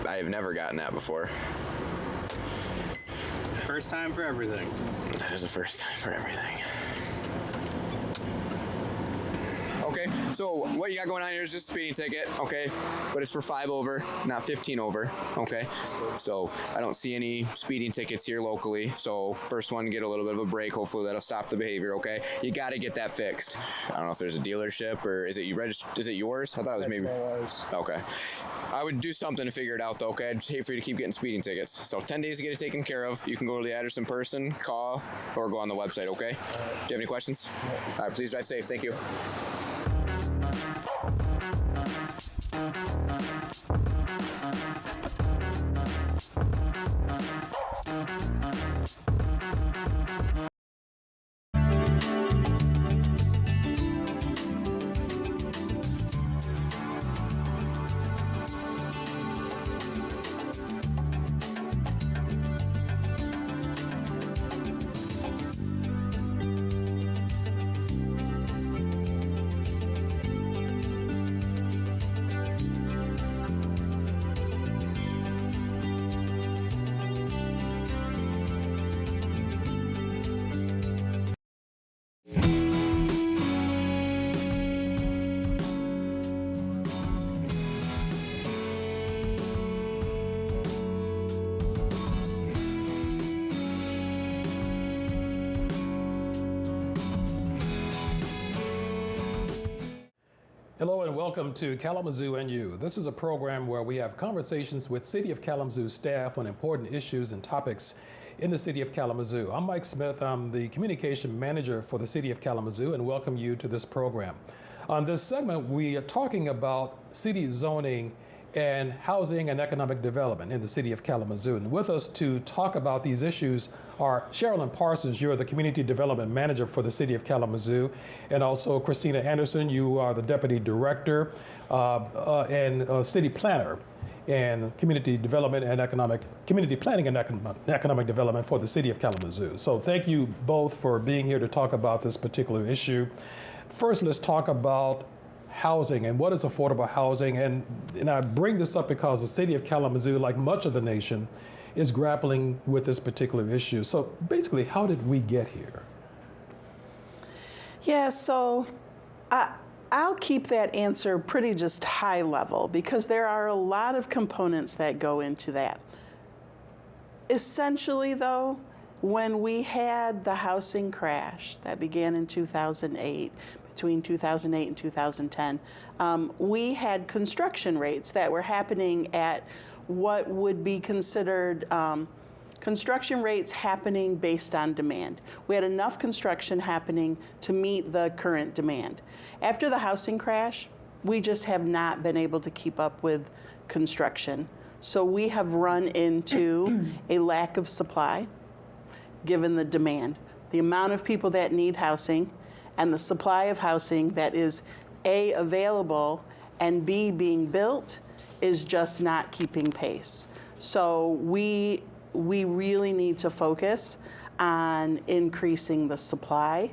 M: I have never gotten that before.
D: First time for everything.
M: That is the first time for everything. Okay, so what you got going on here is just a speeding ticket, okay? But it's for 5 over, not 15 over, okay? So I don't see any speeding tickets here locally. So first one, get a little bit of a break. Hopefully that'll stop the behavior, okay? You got to get that fixed. I don't know if there's a dealership or is it yours? I thought it was maybe. Okay. I would do something to figure it out though, okay? I'd just hate for you to keep getting speeding tickets. So 10 days to get it taken care of. You can go to the address in person, call, or go on the website, okay? Do you have any questions? All right, please drive safe. Thank you.
B: Hello and welcome to Kalamazoo and You. This is a program where we have conversations with City of Kalamazoo staff on important issues and topics in the City of Kalamazoo. I'm Mike Smith. I'm the Communication Manager for the City of Kalamazoo and welcome you to this program. On this segment, we are talking about city zoning and housing and economic development in the City of Kalamazoo. And with us to talk about these issues are Sherilyn Parsons, you're the Community Development Manager for the City of Kalamazoo, and also Christina Anderson, you are the Deputy Director and City Planner and Community Development and Community Planning and Economic Development for the City of Kalamazoo. So thank you both for being here to talk about this particular issue. First, let's talk about housing and what is affordable housing. And I bring this up because the city of Kalamazoo, like much of the nation, is grappling with this particular issue. So basically, how did we get here?
K: Yeah, so I'll keep that answer pretty just high level because there are a lot of components that go into that. Essentially, though, when we had the housing crash that began in 2008, between 2008 and 2010, we had construction rates that were happening at what would be considered construction rates happening based on demand. We had enough construction happening to meet the current demand. After the housing crash, we just have not been able to keep up with construction. So we have run into a lack of supply, given the demand. The amount of people that need housing and the supply of housing that is A, available, and B, being built is just not keeping pace. So we really need to focus on increasing the supply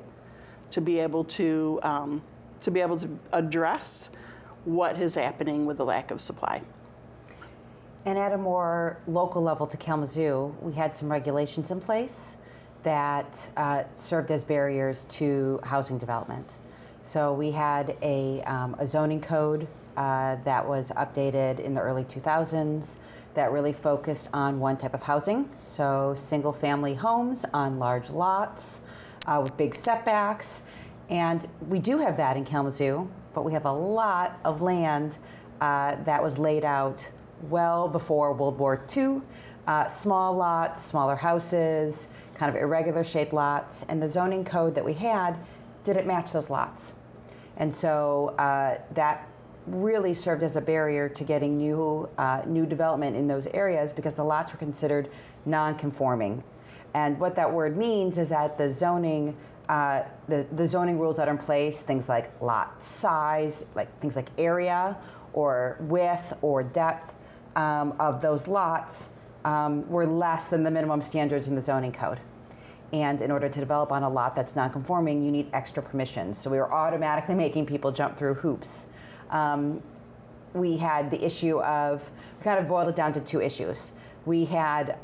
K: to be able to address what is happening with the lack of supply.
Q: And at a more local level to Kalamazoo, we had some regulations in place that served as barriers to housing development. So we had a zoning code that was updated in the early 2000s that really focused on one type of housing, so single-family homes on large lots with big setbacks. And we do have that in Kalamazoo, but we have a lot of land that was laid out well before World War II. Small lots, smaller houses, kind of irregular shaped lots, and the zoning code that we had didn't match those lots. And so that really served as a barrier to getting new development in those areas because the lots were considered non-conforming. And what that word means is that the zoning rules that are in place, things like lot size, like things like area or width or depth of those lots were less than the minimum standards in the zoning code. And in order to develop on a lot that's non-conforming, you need extra permissions. So we were automatically making people jump through hoops. We had the issue of, we kind of boiled it down to two issues. We had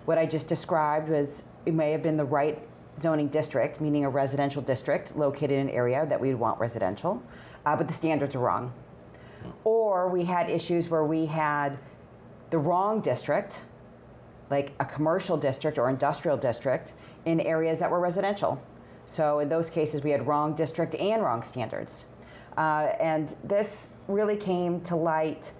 Q: what I just described was, it may have been the right zoning district, meaning a residential district located in an area that we'd want residential, but the standards are wrong. Or we had issues where we had the wrong district, like a commercial district or industrial district, in areas that were residential. So in those cases, we had wrong district and wrong standards. And this really came to light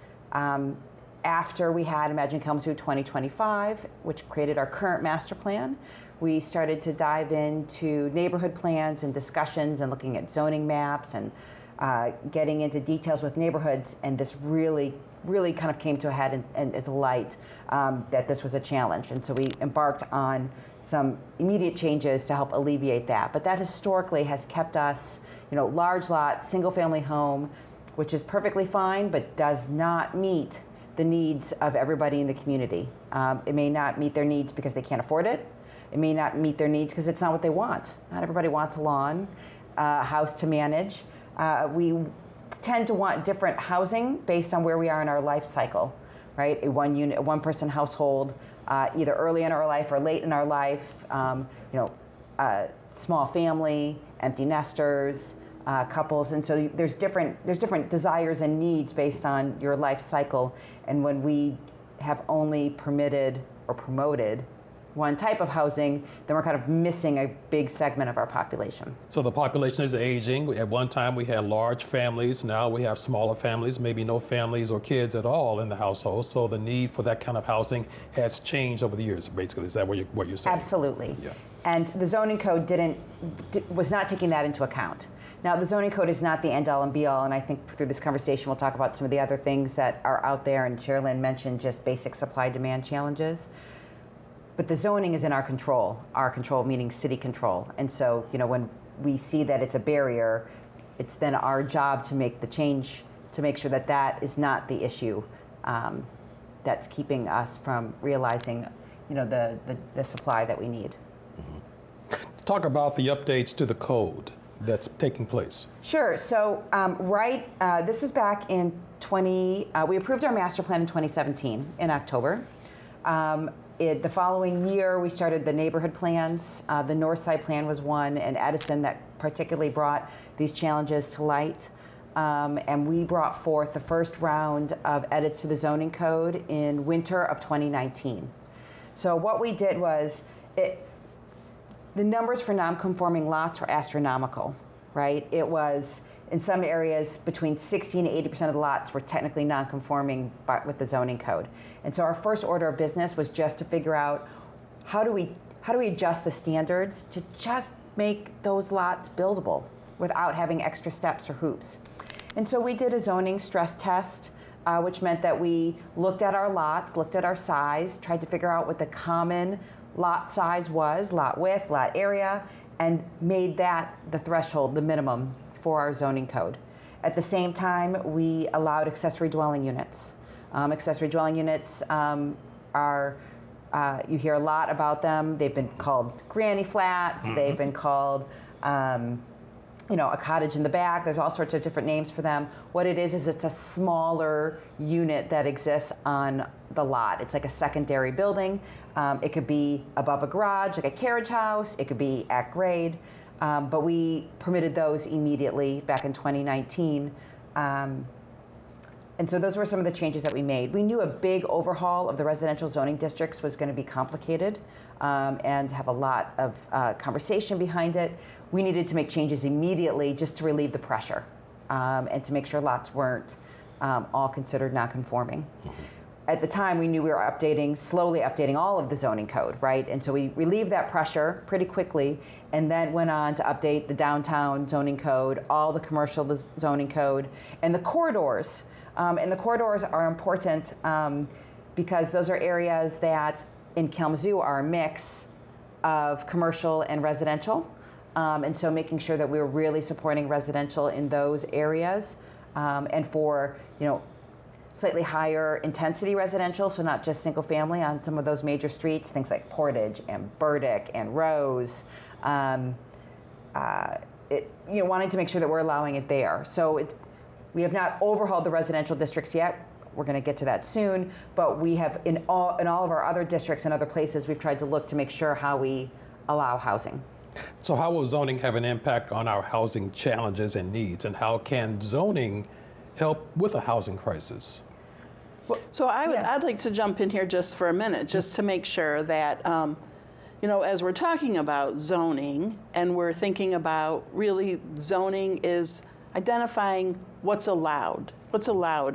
Q: after we had Imagine Kalamazoo 2025, which created our current master plan. We started to dive into neighborhood plans and discussions and looking at zoning maps and getting into details with neighborhoods, and this really kind of came to a head and it's a light that this was a challenge. And so we embarked on some immediate changes to help alleviate that. But that historically has kept us, large lot, single family home, which is perfectly fine, but does not meet the needs of everybody in the community. It may not meet their needs because they can't afford it. It may not meet their needs because it's not what they want. Not everybody wants a lawn, house to manage. We tend to want different housing based on where we are in our life cycle, right? A one-person household, either early in our life or late in our life. Small family, empty nesters, couples, and so there's different desires and needs based on your life cycle. And when we have only permitted or promoted one type of housing, then we're kind of missing a big segment of our population.
B: So the population is aging. At one time we had large families. Now we have smaller families, maybe no families or kids at all in the household. So the need for that kind of housing has changed over the years, basically. Is that what you're saying?
Q: Absolutely.
B: Yeah.
Q: And the zoning code was not taking that into account. Now, the zoning code is not the end-all and be-all, and I think through this conversation we'll talk about some of the other things that are out there, and Chair Lynn mentioned just basic supply-demand challenges. But the zoning is in our control meaning city control. And so, when we see that it's a barrier, it's then our job to make the change to make sure that that is not the issue that's keeping us from realizing, the supply that we need.
B: Talk about the updates to the code. that's taking place?
Q: Sure. So this is back in we approved our master plan in 2017 in October. The following year, we started the neighborhood plans. The North Side Plan was one, and Edison that particularly brought these challenges to light. And we brought forth the first round of edits to the zoning code in winter of 2019. So what we did was, the numbers for non-conforming lots were astronomical, right? It was, in some areas, between 60 and 80% of the lots were technically non-conforming with the zoning code. And so our first order of business was just to figure out how do we adjust the standards to just make those lots buildable without having extra steps or hoops. And so we did a zoning stress test, which meant that we looked at our lots, looked at our size, tried to figure out what the common lot size was, lot width, lot area, and made that the threshold, the minimum for our zoning code. At the same time, we allowed accessory dwelling units. Accessory dwelling units are, you hear a lot about them. They've been called granny flats. Mm-hmm. They've been called, a cottage in the back. There's all sorts of different names for them. What it is it's a smaller unit that exists on the lot. It's like a secondary building. It could be above a garage, like a carriage house. It could be at grade. But we permitted those immediately back in 2019. And so those were some of the changes that we made. We knew a big overhaul of the residential zoning districts was going to be complicated and have a lot of conversation behind it. We needed to make changes immediately just to relieve the pressure and to make sure lots weren't all considered non-conforming. At the time, we knew we were slowly updating all of the zoning code, right? And so we relieved that pressure pretty quickly and then went on to update the downtown zoning code, all the commercial zoning code, and the corridors. And the corridors are important because those are areas that in Kalamazoo are a mix of commercial and residential. And so making sure that we were really supporting residential in those areas and for, slightly higher intensity residential, so not just single family on some of those major streets, things like Portage and Burdick and Rose. Wanting to make sure that we're allowing it there. So we have not overhauled the residential districts yet. We're going to get to that soon, but we have in all of our other districts and other places, we've tried to look to make sure how we allow housing.
B: So how will zoning have an impact on our housing challenges and needs, and how can zoning help with a housing crisis?
K: So I'd like to jump in here just for a minute, just to make sure that, as we're talking about zoning and we're thinking about really zoning is identifying what's allowed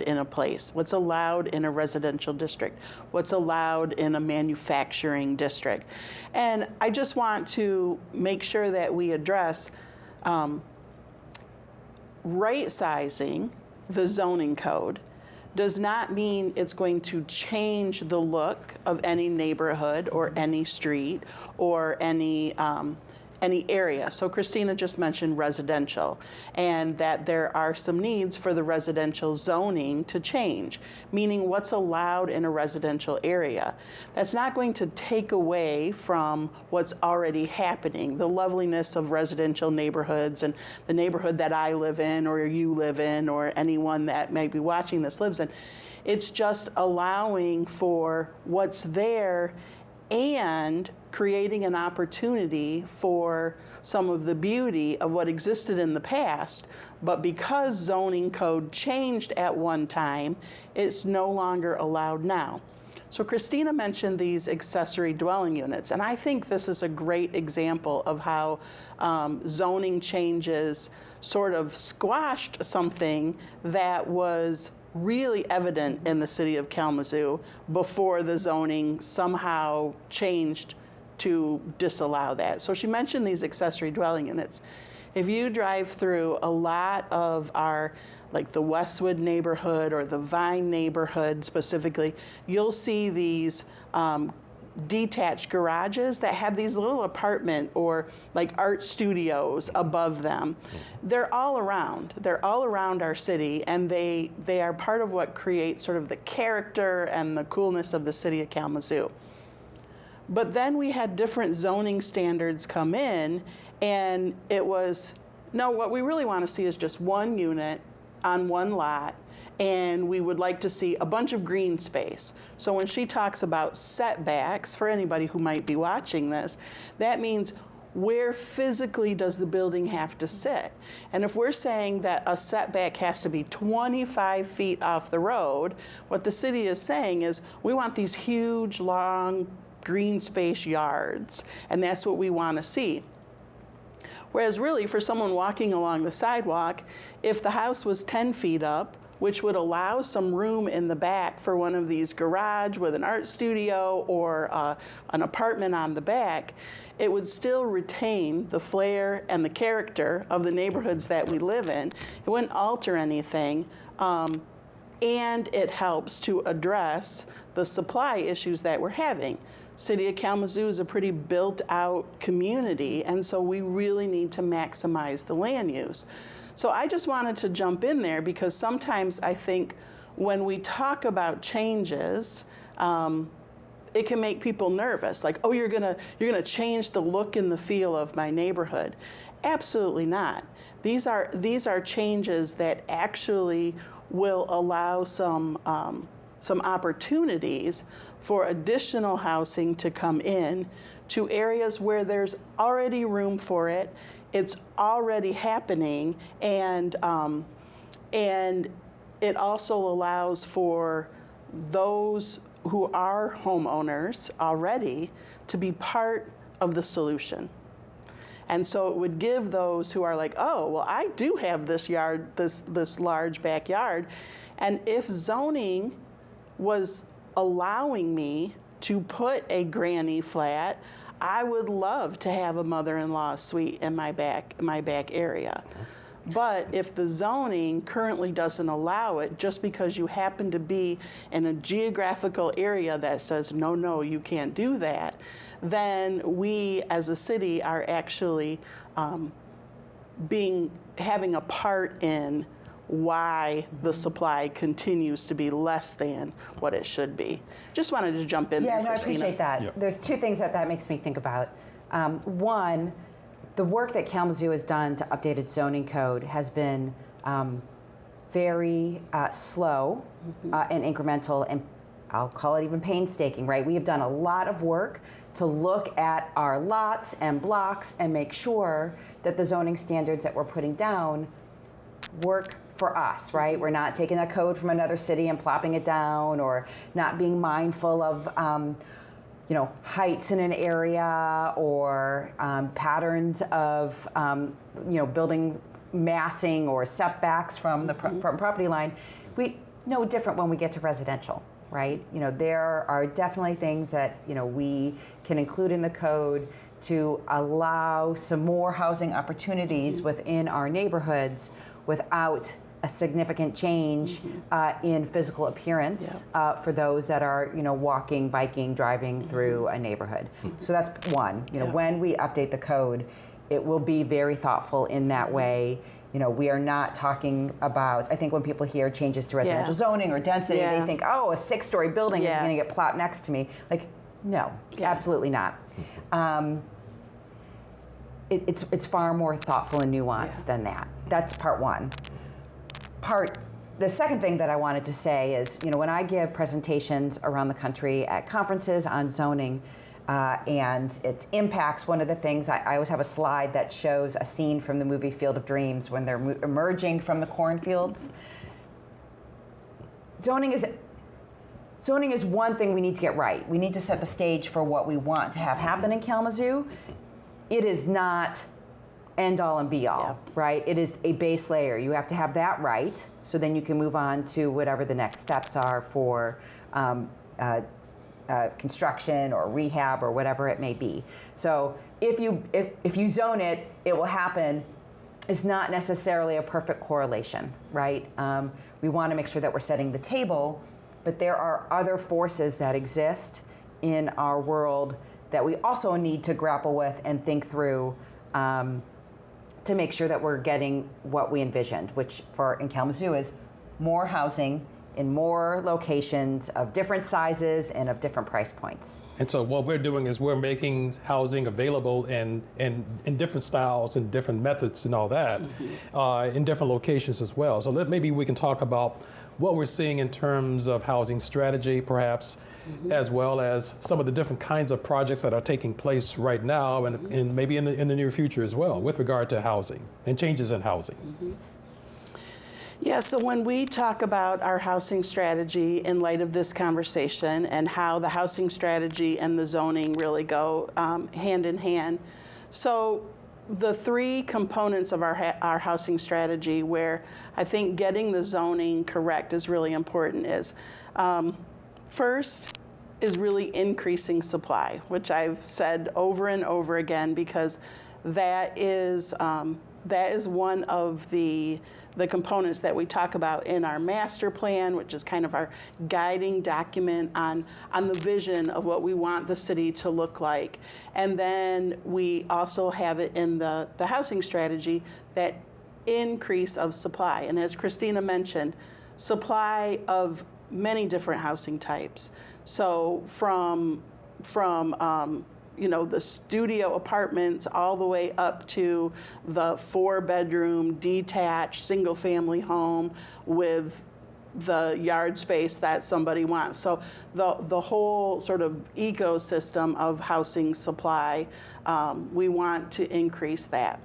K: in a place, what's allowed in a residential district, what's allowed in a manufacturing district. And I just want to make sure that we address right sizing the zoning code does not mean it's going to change the look of any neighborhood or any street or any area. So Christina just mentioned residential, and that there are some needs for the residential zoning to change, meaning what's allowed in a residential area. That's not going to take away from what's already happening, the loveliness of residential neighborhoods and the neighborhood that I live in or you live in or anyone that may be watching this lives in. It's just allowing for what's there and creating an opportunity for some of the beauty of what existed in the past, but because zoning code changed at one time, it's no longer allowed now. So Christina mentioned these accessory dwelling units, and I think this is a great example of how zoning changes sort of squashed something that was really evident in the city of Kalamazoo before the zoning somehow changed to disallow that. So she mentioned these accessory dwelling units. If you drive through a lot of our, like the Westwood neighborhood or the Vine neighborhood specifically, you'll see these detached garages that have these little apartment or like art studios above them. They're all around. They're all around our city, and they are part of what creates sort of the character and the coolness of the city of Kalamazoo. But then we had different zoning standards come in, and it was No, what we really want to see is just one unit on one lot, and we would like to see a bunch of green space. So when she talks about setbacks, for anybody who might be watching this, that means where physically does the building have to sit? And if we're saying that a setback has to be 25 feet off the road, what the city is saying is we want these huge, long, green space yards, and that's what we want to see. Whereas really, for someone walking along the sidewalk, if the house was 10 feet up, which would allow some room in the back for one of these garage with an art studio or an apartment on the back, it would still retain the flair and the character of the neighborhoods that we live in. It wouldn't alter anything, and it helps to address the supply issues that we're having. City of Kalamazoo is a pretty built-out community, and so we really need to maximize the land use. So I just wanted to jump in there because sometimes I think when we talk about changes, it can make people nervous. Like, oh, you're gonna change the look and the feel of my neighborhood. Absolutely not. These are changes that actually will allow some opportunities for additional housing to come in to areas where there's already room for it. It's already happening, and it also allows for those who are homeowners already to be part of the solution. And so it would give those who are like, oh, well, I do have this yard, this large backyard, and if zoning was allowing me to put a granny flat, I would love to have a mother-in-law suite in my back area. But if the zoning currently doesn't allow it, just because you happen to be in a geographical area that says, no, no, you can't do that, then we as a city are actually having a part in why the supply continues to be less than what it should be. Just wanted to jump in there,
Q: Yeah, no, I
K: Christina.
Q: appreciate that.
K: Yep.
Q: There's two things that makes me think about. One, the work that Kalamazoo has done to update its zoning code has been very slow and incremental, and I'll call it even painstaking, right? We have done a lot of work to look at our lots and blocks and make sure that the zoning standards that we're putting down work for us, right? We're not taking a code from another city and plopping it down, or not being mindful of heights in an area, or patterns of building massing or setbacks from the from property line. We know different when we get to residential, right? There are definitely things that we can include in the code to allow some more housing opportunities within our neighborhoods without a significant change in physical appearance for those that are, walking, biking, driving through a neighborhood. So that's one. When we update the code, it will be very thoughtful in that way. We are not talking about, I think when people hear changes to residential zoning or density, they think, oh, a 6-story building is going to get plopped next to me. Like, no, absolutely not. It's far more thoughtful and nuanced than that. That's part one. The second thing that I wanted to say is, when I give presentations around the country at conferences on zoning and its impacts, one of the things, I always have a slide that shows a scene from the movie Field of Dreams when they're emerging from the cornfields. Zoning is one thing we need to get right. We need to set the stage for what we want to have happen in Kalamazoo. It is not end all and be all, right? It is a base layer. You have to have that right, so then you can move on to whatever the next steps are for construction or rehab or whatever it may be. So if you zone it, it will happen. It's not necessarily a perfect correlation, right? We want to make sure that we're setting the table, but there are other forces that exist in our world that we also need to grapple with and think through to make sure that we're getting what we envisioned, which in Kalamazoo is more housing in more locations of different sizes and of different price points.
B: And so what we're doing is we're making housing available in different styles and different methods and all that, in different locations as well. So maybe we can talk about what we're seeing in terms of housing strategy, perhaps, as well as some of the different kinds of projects that are taking place right now and maybe in the near future as well with regard to housing and changes in housing.
K: Yeah, so when we talk about our housing strategy in light of this conversation and how the housing strategy and the zoning really go hand in hand. So the three components of our housing strategy where I think getting the zoning correct is really important is, first is really increasing supply, which I've said over and over again because that is one of the components that we talk about in our master plan, which is kind of our guiding document on the vision of what we want the city to look like. And then we also have it in the housing strategy, that increase of supply. And as Christina mentioned, supply of many different housing types. So from the studio apartments all the way up to the 4-bedroom detached single-family home with the yard space that somebody wants. So the whole sort of ecosystem of housing supply, we want to increase that.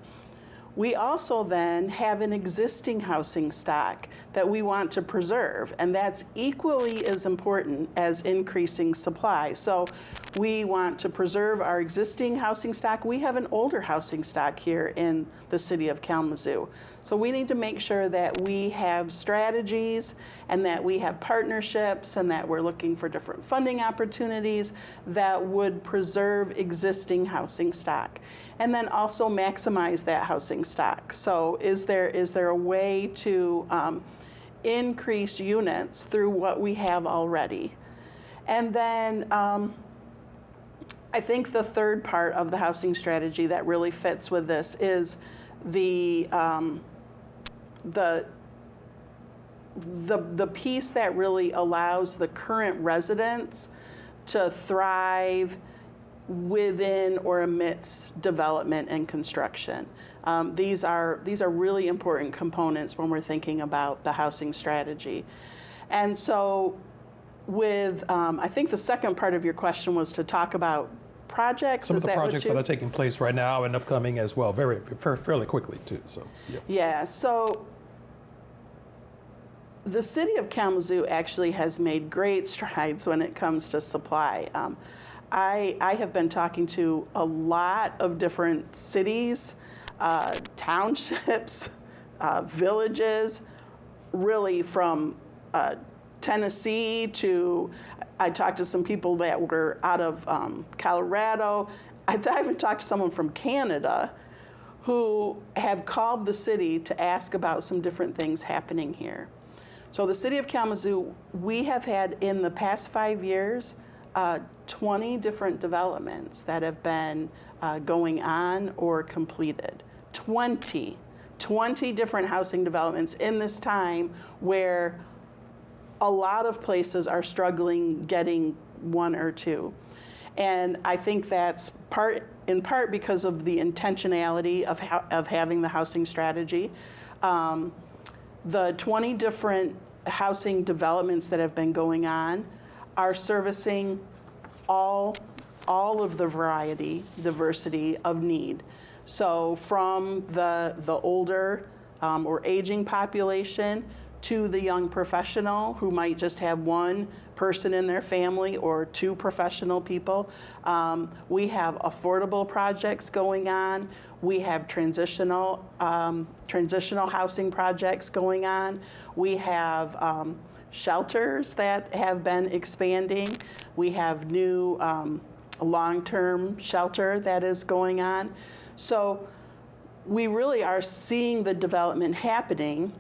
K: We also then have an existing housing stock that we want to preserve, and that's equally as important as increasing supply. So we want to preserve our existing housing stock. We have an older housing stock here in the city of Kalamazoo. So we need to make sure that we have strategies and that we have partnerships and that we're looking for different funding opportunities that would preserve existing housing stock. And then also maximize that housing stock. So is there a way to increase units through what we have already? And then I think the third part of the housing strategy that really fits with this is the piece that really allows the current residents to thrive within or amidst development and construction. These are really important components when we're thinking about the housing strategy. And so with, I think the second part of your question was to talk about projects.
B: Some of the projects that are taking place right now and upcoming as well, fairly quickly too. So
K: yeah. So the city of Kalamazoo actually has made great strides when it comes to supply. I have been talking to a lot of different cities, townships, villages, really from Tennessee to, I talked to some people that were out of Colorado. I even talked to someone from Canada who have called the city to ask about some different things happening here. So the city of Kalamazoo, we have had in the past 5 years, 20 different developments that have been going on or completed. 20 different housing developments in this time where a lot of places are struggling getting one or two. And I think that's in part because of the intentionality of having the housing strategy. The 20 different housing developments that have been going on are servicing all of the diversity of need. So from the older or aging population to the young professional who might just have one person in their family or two professional people. We have affordable projects going on. We have transitional housing projects going on. We have shelters that have been expanding. We have new long-term shelter that is going on. So we really are seeing the development happening.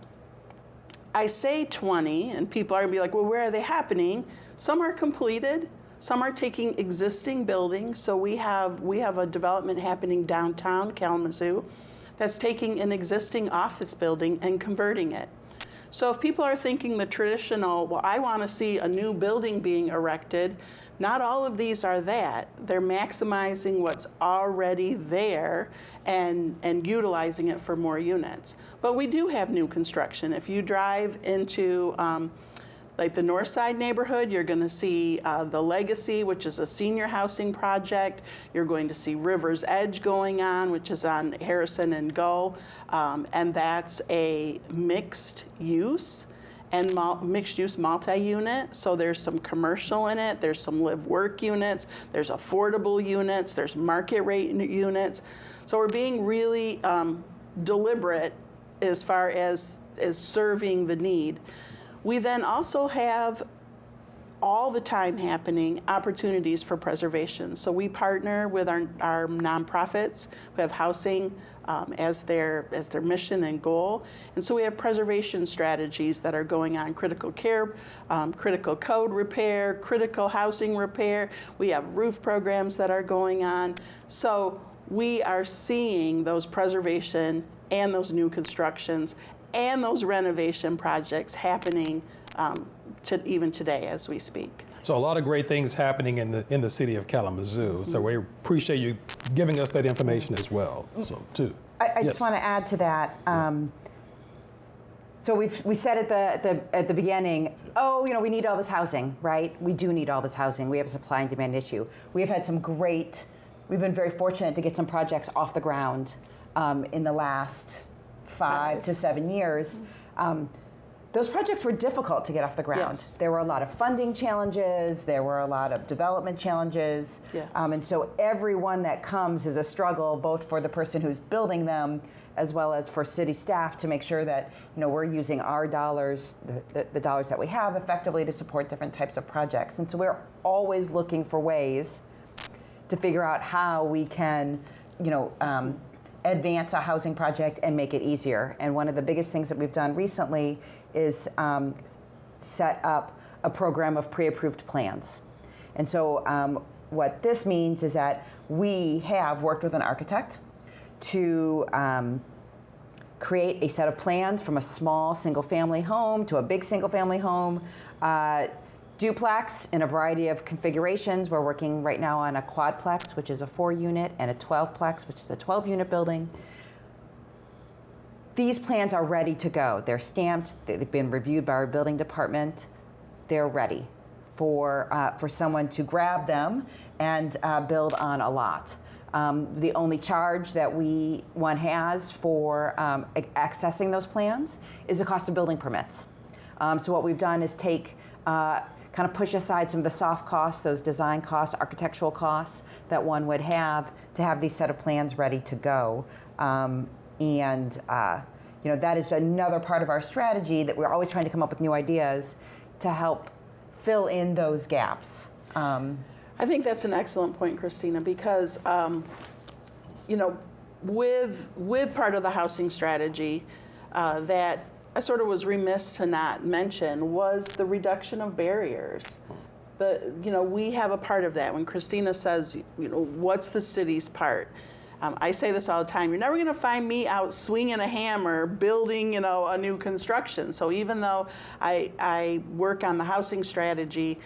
K: I say 20, and people are gonna be like, well, where are they happening? Some are completed, some are taking existing buildings. So we have a development happening downtown Kalamazoo that's taking an existing office building and converting it. So if people are thinking the traditional, well, I want to see a new building being erected, not all of these are that. They're maximizing what's already there and utilizing it for more units. But we do have new construction. If you drive into like the North Side neighborhood, you're going to see the Legacy, which is a senior housing project. You're going to see River's Edge going on, which is on Harrison and Gull, and that's a mixed use and mixed use multi-unit. So there's some commercial in it, there's some live work units, there's affordable units, there's market rate units. So we're being really deliberate as far as serving the need. We then also have all the time happening opportunities for preservation. So we partner with our nonprofits who have housing as their mission and goal. And so we have preservation strategies that are going on, critical care, critical code repair, critical housing repair. We have roof programs that are going on. So we are seeing those preservation and those new constructions and those renovation projects happening even today as we speak.
B: So a lot of great things happening in the city of Kalamazoo. So we appreciate you giving us that information as well. So too.
Q: I just want to add to that. So we said at the beginning, oh, you know, we need all this housing, right? We do need all this housing. We have a supply and demand issue. We've had we've been very fortunate to get some projects off the ground in the last 5 to 7 years. Those projects were difficult to get off the ground.
K: Yes.
Q: There were a lot of funding challenges, there were a lot of development challenges.
K: Yes.
Q: And so every one that comes is a struggle, both for the person who's building them as well as for city staff to make sure that, you know, we're using our dollars, the dollars that we have effectively to support different types of projects. And so we're always looking for ways to figure out how we can, you know, advance a housing project and make it easier. And one of the biggest things that we've done recently is set up a program of pre-approved plans. And so what this means is that we have worked with an architect to create a set of plans from a small single-family home to a big single-family home, duplex in a variety of configurations. We're working right now on a quadplex, which is a 4-unit, and a 12-plex, which is a 12-unit building. These plans are ready to go. They're stamped. They've been reviewed by our building department. They're ready for someone to grab them and build on a lot. The only charge that one has for accessing those plans is the cost of building permits. So what we've done is kind of push aside some of the soft costs, those design costs, architectural costs that one would have to have these set of plans ready to go. You know, that is another part of our strategy, that we're always trying to come up with new ideas to help fill in those gaps.
K: I think that's an excellent point, Christina, because you know, with part of the housing strategy that I sort of was remiss to not mention was the reduction of barriers. You know, we have a part of that. When Christina says, you know, what's the city's part? I say this all the time. You're never going to find me out swinging a hammer, building, you know, a new construction. So even though I work on the housing strategy,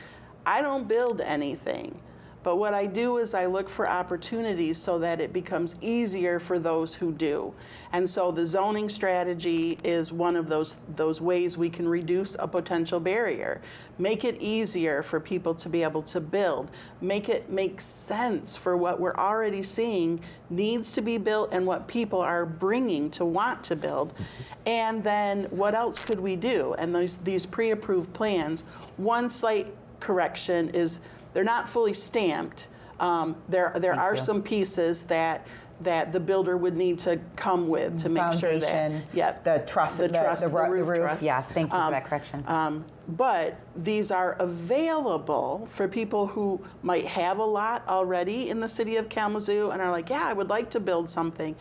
K: I don't build anything. But what I do is I look for opportunities so that it becomes easier for those who do. And so the zoning strategy is one of those ways we can reduce a potential barrier. Make it easier for people to be able to build. Make it make sense for what we're already seeing needs to be built and what people are bringing to want to build. And then what else could we do? And these pre-approved plans, one slight correction is they're not fully stamped. There are some pieces that the builder would need to come with to make sure that
Q: the truss, the roof truss. Yes, thank you for that correction.
K: But these are available for people who might have a lot already in the city of Kalamazoo and are like, yeah, I would like to build something.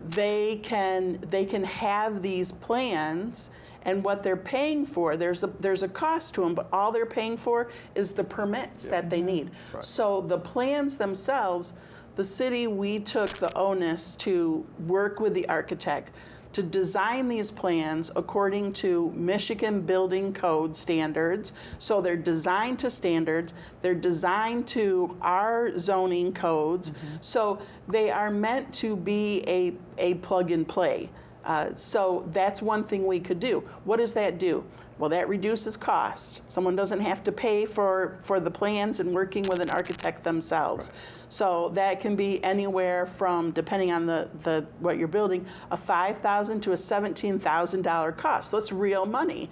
K: They can have these plans. And what they're paying for, there's a cost to them, but all they're paying for is the permits that they need. Right. So the plans themselves, the city, we took the onus to work with the architect to design these plans according to Michigan Building Code standards. So they're designed to standards, they're designed to our zoning codes. So they are meant to be a plug and play. So that's one thing we could do. What does that do? Well, that reduces cost. Someone doesn't have to pay for the plans and working with an architect themselves. Right. So that can be anywhere from, depending on the what you're building, a $5,000 to a $17,000 cost. That's real money.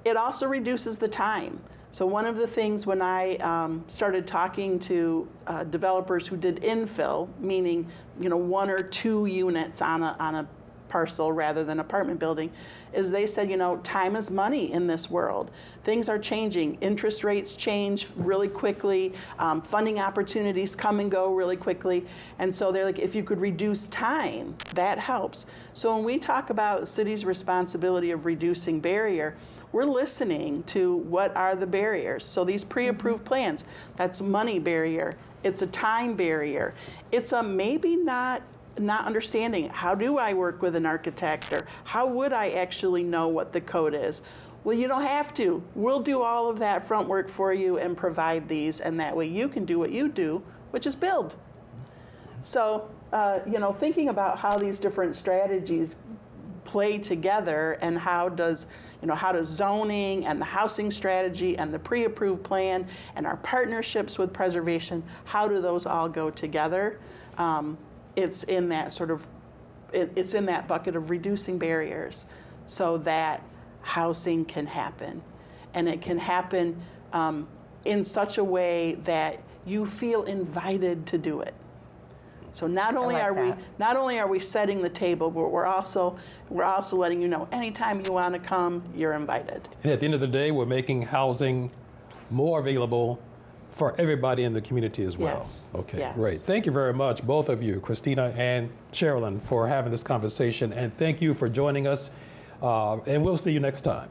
K: It also reduces the time. So one of the things when I started talking to developers who did infill, meaning 1 or 2 units on a parcel rather than apartment building, is they said, time is money in this world. Things are changing. Interest rates change really quickly. Funding opportunities come and go really quickly. And so they're like, if you could reduce time, that helps. So when we talk about the city's responsibility of reducing barrier, we're listening to what are the barriers. So these pre-approved plans, that's money barrier. It's a time barrier. It's a maybe not understanding, how do I work with an architect, or how would I actually know what the code is? Well, you don't have to. We'll do all of that front work for you and provide these, and that way you can do what you do, which is build. So, thinking about how these different strategies play together, and how does zoning and the housing strategy and the pre-approved plan and our partnerships with preservation, how do those all go together? It's in that it's in that bucket of reducing barriers so that housing can happen. And it can happen in such a way that you feel invited to do it. So not only are we setting the table, but we're also letting you know anytime you want to come, you're invited.
B: And at the end of the day, we're making housing more available for everybody in the community as well.
K: Yes.
B: Okay,
K: yes.
B: Great. Thank you very much, both of you, Christina and Sherilyn, for having this conversation. And thank you for joining us. And we'll see you next time.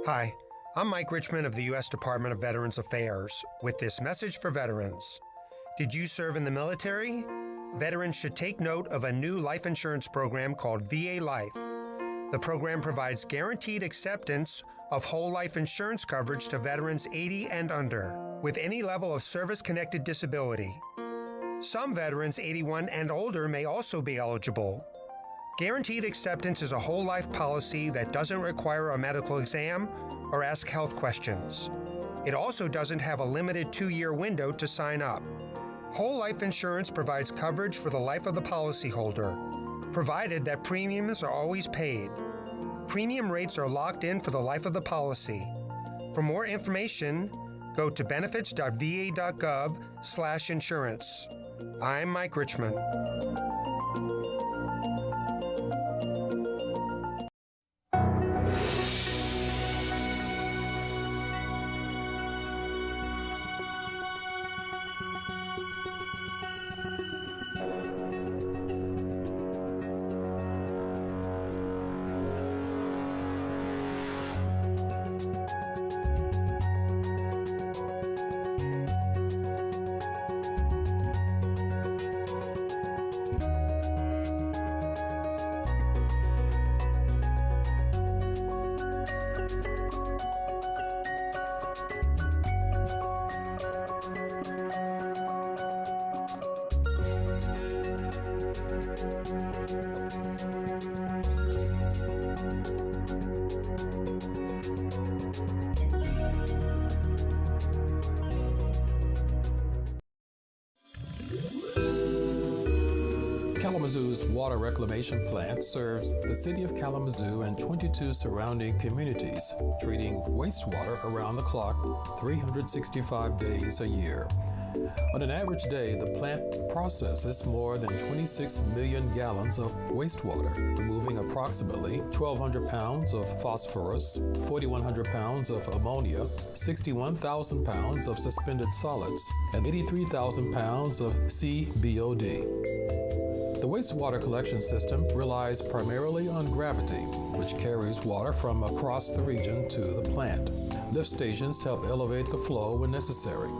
S: Hi, I'm Mike Richmond of the U.S. Department of Veterans Affairs with this message for veterans. Did you serve in the military? Veterans should take note of a new life insurance program called VA Life. The program provides guaranteed acceptance of whole life insurance coverage to veterans 80 and under, with any level of service-connected disability. Some veterans 81 and older may also be eligible. Guaranteed acceptance is a whole life policy that doesn't require a medical exam or ask health questions. It also doesn't have a limited 2-year window to sign up. Whole life insurance provides coverage for the life of the policyholder, provided that premiums are always paid. Premium rates are locked in for the life of the policy. For more information, go to benefits.va.gov/insurance. I'm Mike Richmond.
B: Kalamazoo's water reclamation plant serves the city of Kalamazoo and 22 surrounding communities, treating wastewater around the clock 365 days a year. On an average day, the plant processes more than 26 million gallons of wastewater, removing approximately 1,200 pounds of phosphorus, 4,100 pounds of ammonia, 61,000 pounds of suspended solids, and 83,000 pounds of CBOD. The wastewater collection system relies primarily on gravity, which carries water from across the region to the plant. Lift stations help elevate the flow when necessary.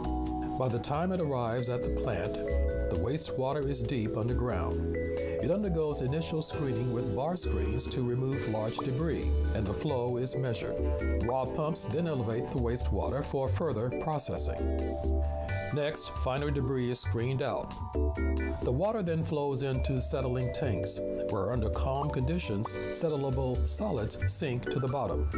B: By the time it arrives at the plant, the wastewater is deep underground. It undergoes initial screening with bar screens to remove large debris, and the flow is measured. Rod pumps then elevate the wastewater for further processing. Next, finer debris is screened out. The water then flows into settling tanks, where under calm conditions, settleable solids sink to the bottom.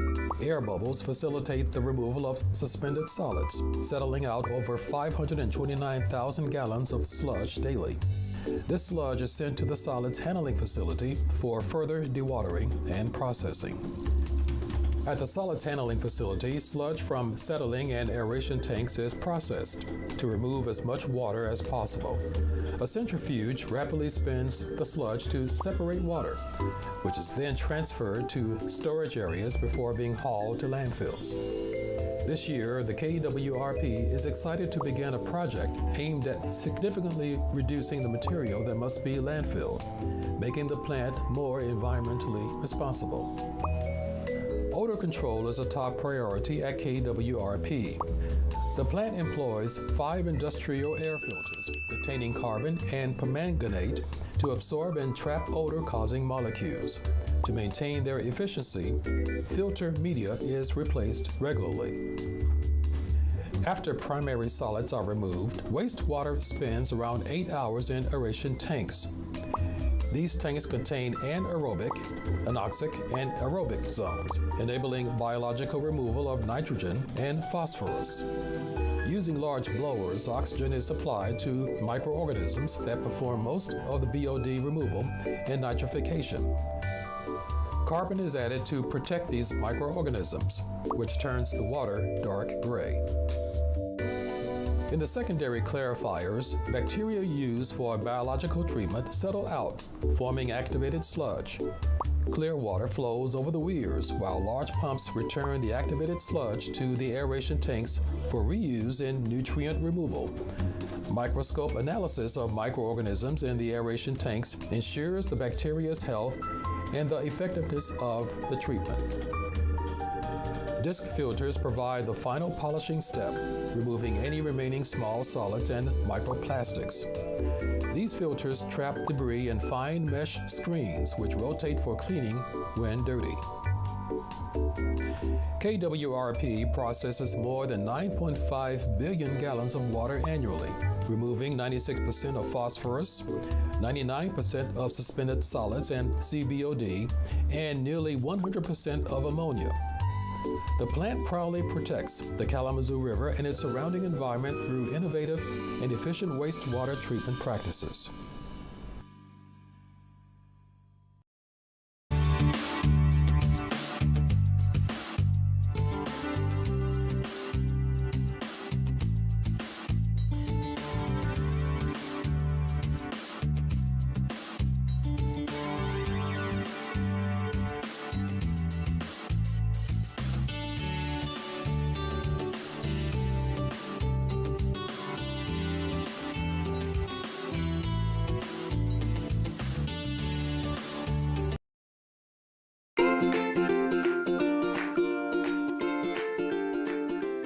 B: Air bubbles facilitate the removal of suspended solids, settling out over 529,000 gallons of sludge daily. This sludge is sent to the solids handling facility for further dewatering and processing. At the solids handling facility, sludge from settling and aeration tanks is processed to remove as much water as possible. A centrifuge rapidly spins the sludge to separate water, which is then transferred to storage areas before being hauled to landfills. This year, the KWRP is excited to begin a project aimed at significantly reducing the material that must be landfilled, making the plant more environmentally responsible. Odor control is a top priority at KWRP. The plant employs 5 industrial air filters containing carbon and permanganate to absorb and trap odor-causing molecules. To maintain their efficiency, filter media is replaced regularly. After primary solids are removed, wastewater spends around 8 hours in aeration tanks. These tanks contain anaerobic, anoxic, and aerobic zones, enabling biological removal of nitrogen and phosphorus. Using large blowers, oxygen is supplied to microorganisms that perform most of the BOD removal and nitrification. Carbon is added to protect these microorganisms, which turns the water dark gray. In the secondary clarifiers, bacteria used for biological treatment settle out, forming activated sludge. Clear water flows over the weirs, while large pumps return the activated sludge to the aeration tanks for reuse in nutrient removal. Microscope analysis of microorganisms in the aeration tanks ensures the bacteria's health and the effectiveness of the treatment. Disc filters provide the final polishing step, removing any remaining small solids and microplastics. These filters trap debris in fine mesh screens, which rotate for cleaning when dirty. KWRP processes more than 9.5 billion gallons of water annually, removing 96% of phosphorus, 99% of suspended solids and CBOD, and nearly 100% of ammonia. The plant proudly protects the Kalamazoo River and its surrounding environment through innovative and efficient wastewater treatment practices.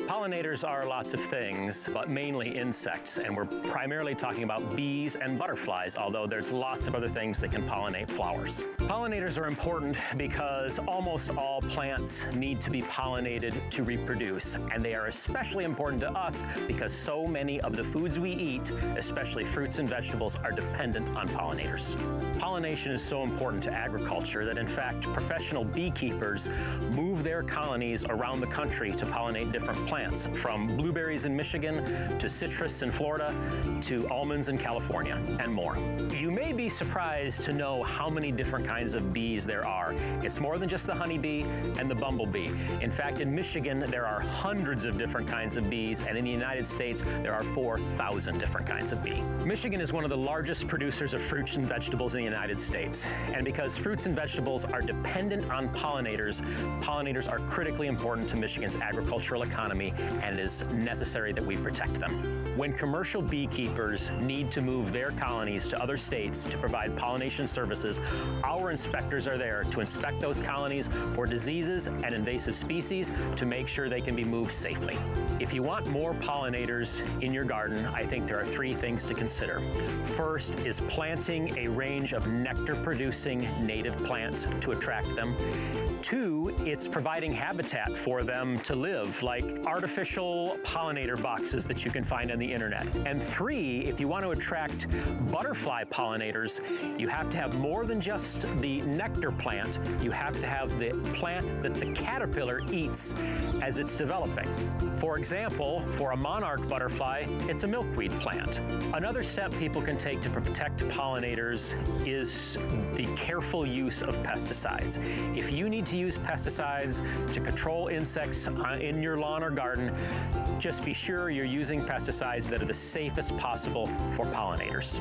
A: Pollinators are lots of things, but mainly insects, and we're primarily talking about bees and butterflies, although there's lots of other things that can pollinate flowers. Pollinators are important because almost all plants need to be pollinated to reproduce, and they are especially important to us because so many of the foods we eat, especially fruits and vegetables, are dependent on pollinators. Pollination is so important to agriculture that, in fact, professional beekeepers move their colonies around the country to pollinate different plants. For from blueberries in Michigan to citrus in Florida to almonds in California and more. You may be surprised to know how many different kinds of bees there are. It's more than just the honeybee and the bumblebee. In fact, in Michigan, there are hundreds of different kinds of bees, and in the United States, there are 4,000 different kinds of bee. Michigan is one of the largest producers of fruits and vegetables in the United States. And because fruits and vegetables are dependent on pollinators, pollinators are critically important to Michigan's agricultural economy, and it is necessary that we protect them. When commercial beekeepers need to move their colonies to other states to provide pollination services, our inspectors are there to inspect those colonies for diseases and invasive species to make sure they can be moved safely. If you want more pollinators in your garden, I think there are 3 things to consider. First is planting a range of nectar-producing native plants to attract them. 2, it's providing habitat for them to live, like artificial pollinator boxes that you can find on the internet. And 3, if you want to attract butterfly pollinators, you have to have more than just the nectar plant. You have to have the plant that the caterpillar eats as it's developing. For example, for a monarch butterfly, it's a milkweed plant. Another step people can take to protect pollinators is the careful use of pesticides. If you need to use pesticides to control insects in your lawn or garden, just be sure you're using pesticides that are the safest possible for pollinators.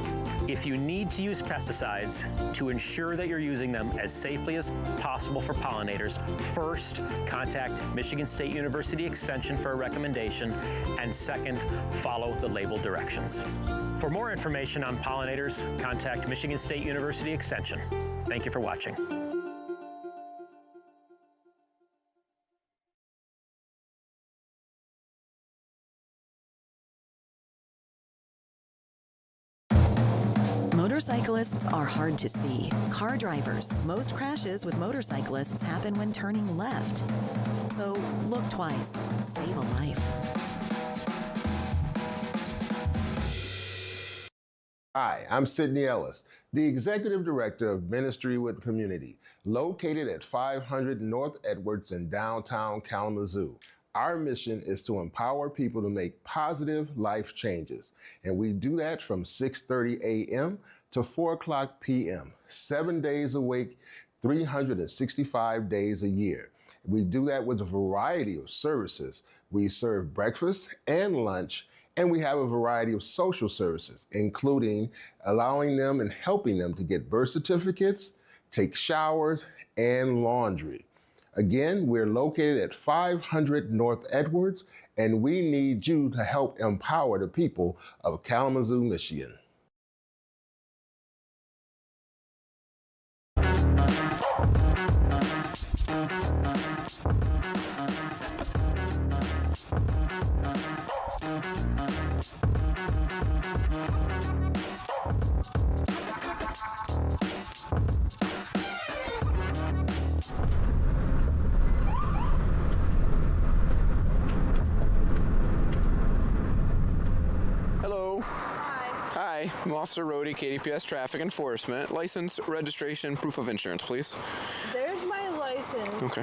A: If you need to use pesticides to ensure that you're using them as safely as possible for pollinators, first, contact Michigan State University Extension for a recommendation, and second, follow the label directions. For more information on pollinators, contact Michigan State University Extension. Thank you for watching.
C: Motorcyclists are hard to see. Car drivers, most crashes with motorcyclists happen when turning left. So look twice, save a life.
R: Hi, I'm Sidney Ellis, the Executive Director of Ministry with Community, located at 500 North Edwards in downtown Kalamazoo. Our mission is to empower people to make positive life changes, and we do that from 6:30 a.m. to 4 o'clock p.m., 7 days a week, 365 days a year. We do that with a variety of services. We serve breakfast and lunch, and we have a variety of social services, including allowing them and helping them to get birth certificates, take showers, and laundry. Again, we're located at 500 North Edwards, and we need you to help empower the people of Kalamazoo, Michigan.
M: Hi, I'm Officer Rody, KDPS Traffic Enforcement. License, registration, proof of insurance, please.
G: There's my license.
M: Okay.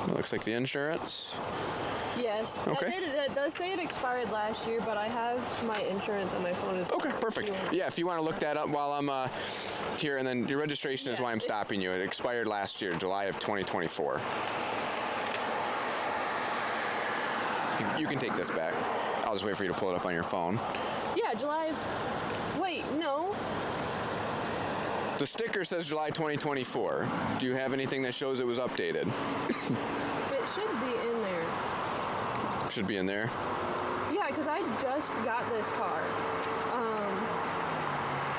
M: It looks like the insurance.
G: Yes.
M: Okay.
G: It does say it expired last year, but I have my insurance on my phone as well.
M: Okay, perfect. Yeah, if you want to look that up while I'm here, and then your registration is why I'm stopping you. It expired last year, July of 2024. You can take this back. I'll just wait for you to pull it up on your phone.
G: Yeah, July of... Wait, no.
M: The sticker says July 2024. Do you have anything that shows it was updated?
G: It should be in there.
M: Should be in there?
G: Yeah, because I just got this car.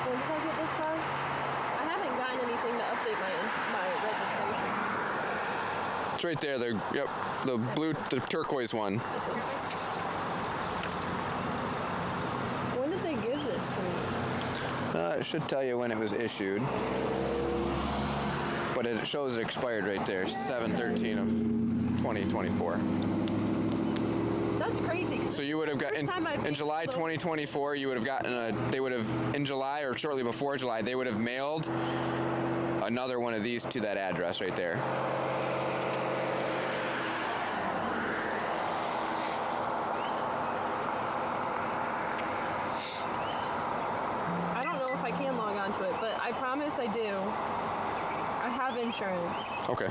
G: When did I get this car? I haven't gotten anything to update my registration.
M: It's right there. Yep, the blue, the turquoise one.
G: When did they give this to me?
M: It should tell you when it was issued. But it shows it expired right there, 7/13 of 2024.
G: That's crazy.
M: So you would have got in July 2024. You would have gotten in July or shortly before July, they would have mailed another one of these to that address right there.
G: I don't know if I can log on to it, but I promise I do. I have insurance.
M: Okay.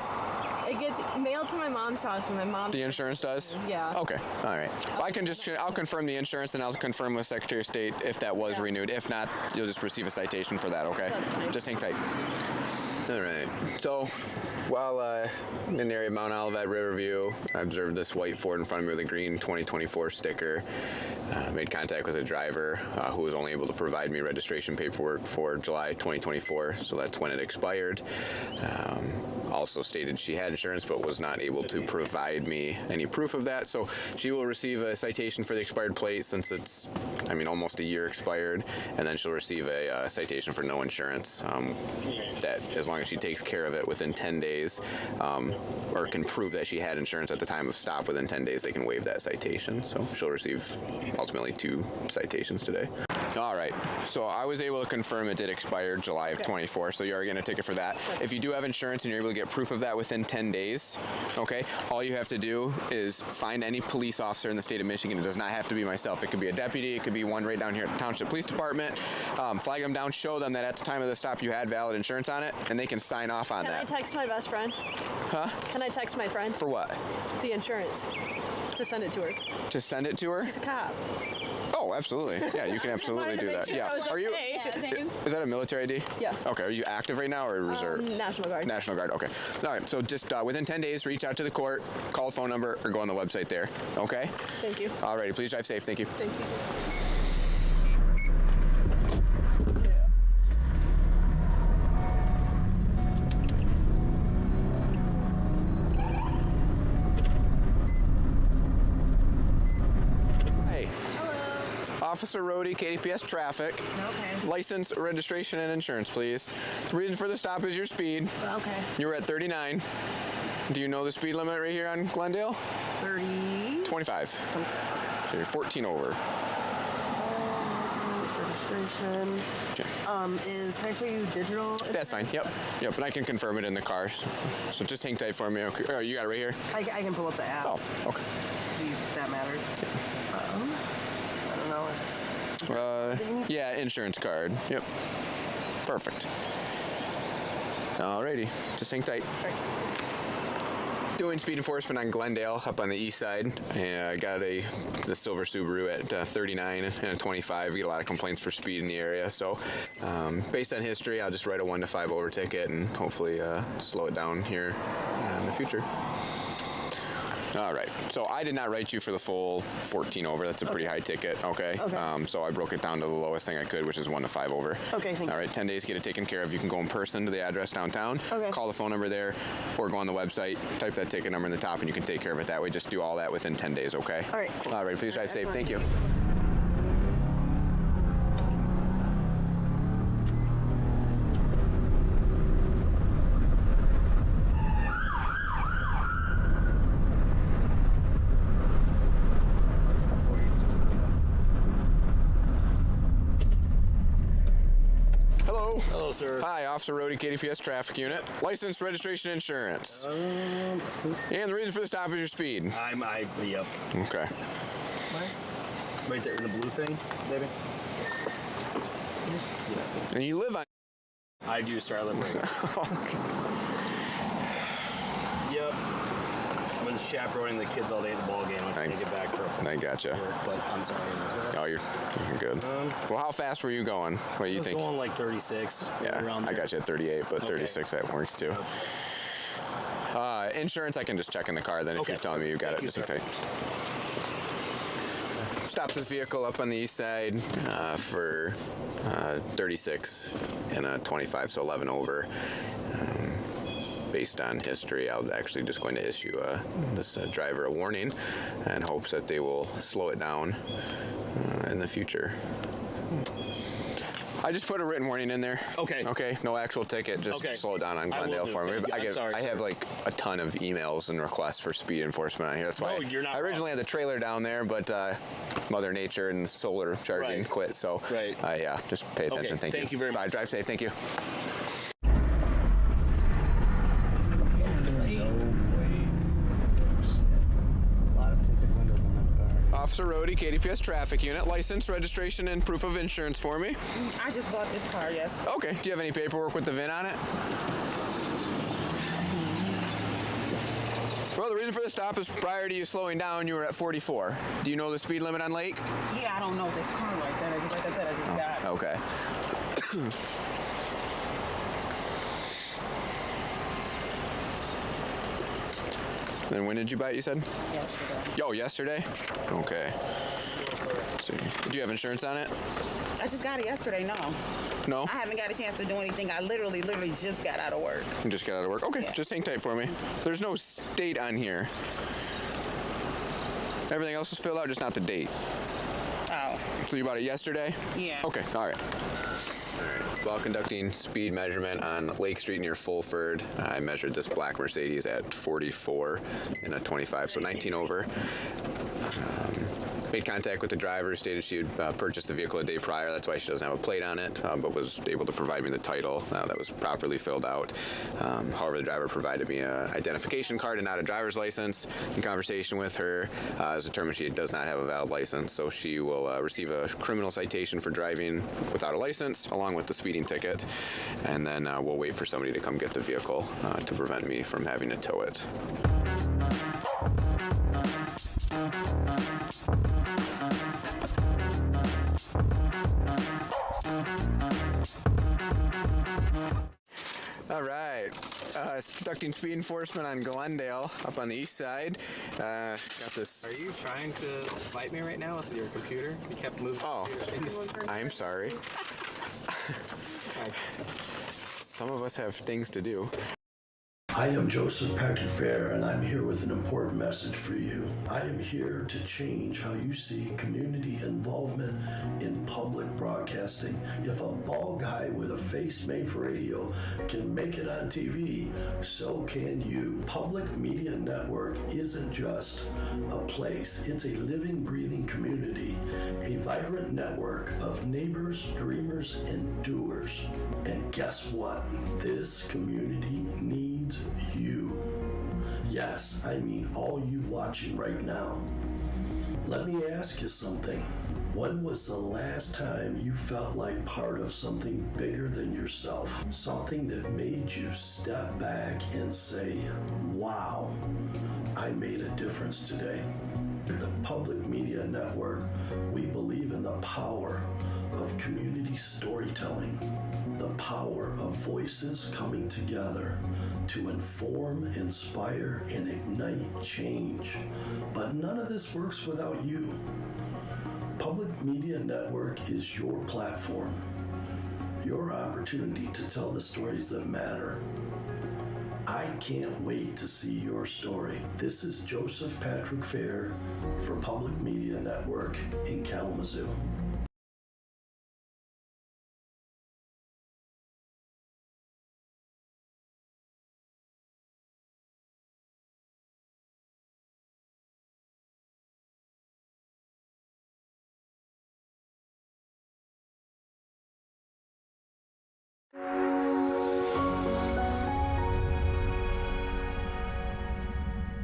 G: It gets mailed to my mom's house, and my mom.
M: The insurance does?
G: Yeah.
M: Okay. All right. Well, I'll confirm the insurance, and I'll confirm with Secretary of State if that was renewed. If not, you'll just receive a citation for that. Okay.
G: That's fine.
M: Just hang tight. All right. So, while in the area of Mount Olivet, Riverview, I observed this white Ford in front of me with a green 2024 sticker. Made contact with a driver who was only able to provide me registration paperwork for July 2024, so that's when it expired. Also stated she had insurance but was not able to provide me any proof of that, so she will receive a citation for the expired plate since it's, almost a year expired, and then she'll receive a citation for no insurance. That as long as she takes care of it within 10 days, or can prove that she had insurance at the time of stop within 10 days, they can waive that citation. So she'll receive ultimately 2 citations today. All right, so I was able to confirm it did expire July of 24, so you are getting a ticket for that. If you do have insurance and you're able to get proof of that within 10 days, okay, all you have to do is find any police officer in the state of Michigan. It does not have to be myself. It could be a deputy, it could be one right down here at the Township Police Department. Flag them down, show them that at the time of the stop you had valid insurance on it, and they can sign off on that.
G: Can I text my best friend?
M: Huh?
G: Can I text my friend?
M: For what?
G: The insurance. To send it to her.
M: To send it to her?
G: She's a cop.
M: Oh, absolutely. Yeah, you can absolutely do that. Yeah. Are you? Is that a military ID?
G: Yeah.
M: Okay. Are you active right now or reserve?
G: National Guard.
M: National Guard. Okay. All right. So just within 10 days, reach out to the court, call the phone number, or go on the website there. Okay.
G: Thank you.
M: All righty. Please drive safe. Thank you.
G: Thanks, you too.
M: Officer Rhodey, KDPS Traffic.
U: Okay.
M: License, registration, and insurance, please. The reason for the stop is your speed.
U: Okay.
M: You were at 39. Do you know the speed limit right here on Glendale?
U: 30.
M: 25. So you're 14 over.
U: License, registration.
M: Okay.
U: Can I show you digital?
M: That's fine. Yep. Yep. And I can confirm it in the car. So just hang tight for me. Okay. Oh, you got it right here?
U: I can pull up the app.
M: Oh, okay.
U: See if that matters. I don't know if...
M: yeah, insurance card. Yep. Perfect. Alrighty. Just hang tight.
U: Right.
M: Doing speed enforcement on Glendale up on the east side. I got the silver Subaru at 39 and 25. We get a lot of complaints for speed in the area. So based on history, I'll just write a 1 to 5 over ticket and hopefully slow it down here in the future. All right. So I did not write you for the full 14 over. That's a pretty high ticket. Okay. So I broke it down to the lowest thing I could, which is 1 to 5 over.
U: Okay. Thank you.
M: All right. 10 days, get it taken care of. You can go in person to the address downtown.
U: Okay.
M: Call the phone number there, or go on the website, type that ticket number in the top, and you can take care of it that way. Just do all that within 10 days. Okay.
U: All right.
M: All right. Please drive safe. Thank you.
E: Hello, sir.
M: Hi, Officer Rhodey, KDPS Traffic Unit. License, registration, insurance. And the reason for the stop is your speed.
E: Yep.
M: Okay.
E: Right there in the blue thing, baby. Yeah.
M: And you live on...
E: I do, sir. I live right here.
M: Okay.
E: Yep. I've been chaperoning the kids all day at the ball game. I'm trying to get back for a
M: I gotcha.
E: But I'm sorry.
M: Oh, you're good. Well, how fast were you going? What do you think?
E: I was going like 36.
M: Yeah,
E: around
M: I got you at 38, but 36 that works too. Insurance, I can just check in the car then if you're telling me you got it. Just hang tight. Stopped this vehicle up on the east side for 36 and a 25, so 11 over. Based on history, I'm actually just going to issue this driver a warning in hopes that they will slow it down in the future. I just put a written warning in there.
E: Okay.
M: Okay. No actual ticket. Just slow it down on Glendale for me. I have like a ton of emails and requests for speed enforcement on here. That's why I originally had the trailer down there, but Mother Nature and solar charging quit. So yeah, just pay attention. Thank you.
E: Thank you very much.
M: Bye. Drive safe. Thank you. Officer Rhodey, KDPS Traffic Unit. License, registration, and proof of insurance for me.
L: I just bought this car, yes.
M: Okay. Do you have any paperwork with the VIN on it? Well, the reason for the stop is prior to you slowing down, you were at 44. Do you know the speed limit on Lake?
L: Yeah, I don't know this car like that. Like I said, I just got it.
M: Okay. Then when did you buy it, you said?
L: Yesterday.
M: Oh, yesterday? Okay. Let's see. Do you have insurance on it?
L: I just got it yesterday, no.
M: No?
L: I haven't got a chance to do anything. I literally just got out of work.
M: You just got out of work? Okay,
L: Yeah.
M: just hang tight for me. There's no date on here. Everything else is filled out, just not the date.
L: Oh.
M: So you bought it yesterday?
L: Yeah.
M: Okay, all right. While conducting speed measurement on Lake Street near Fulford, I measured this black Mercedes at 44 in a 25, so 19 over. Made contact with the driver, stated she had purchased the vehicle a day prior. That's why she doesn't have a plate on it, but was able to provide me the title that was properly filled out. However, the driver provided me an identification card and not a driver's license. In conversation with her, it was determined she does not have a valid license, so she will receive a criminal citation for driving without a license, along with the speeding ticket. And then we'll wait for somebody to come get the vehicle to prevent me from having to tow it. All right, conducting speed enforcement on Glendale up on the east side. Got this.
N: Are you trying to fight me right now with your computer? You kept moving.
M: Oh, I'm sorry. Some of us have things to do.
V: I am Joseph Patrick Fair, and I'm here with an important message for you. I am here to change how you see community involvement in public broadcasting. If a bald guy with a face made for radio can make it on TV, so can you. Public Media Network isn't just a place, it's a living, breathing community, a vibrant network of neighbors, dreamers, and doers. And guess what? This community needs you. Yes, I mean all you watching right now. Let me ask you something. When was the last time you felt like part of something bigger than yourself? Something that made you step back and say, wow, I made a difference today. At the Public Media Network, we believe in the power of community storytelling, the power of voices coming together to inform, inspire, and ignite change. But none of this works without you. Public Media Network is your platform, your opportunity to tell the stories that matter. I can't wait to see your story. This is Joseph Patrick Fair for Public Media Network in Kalamazoo.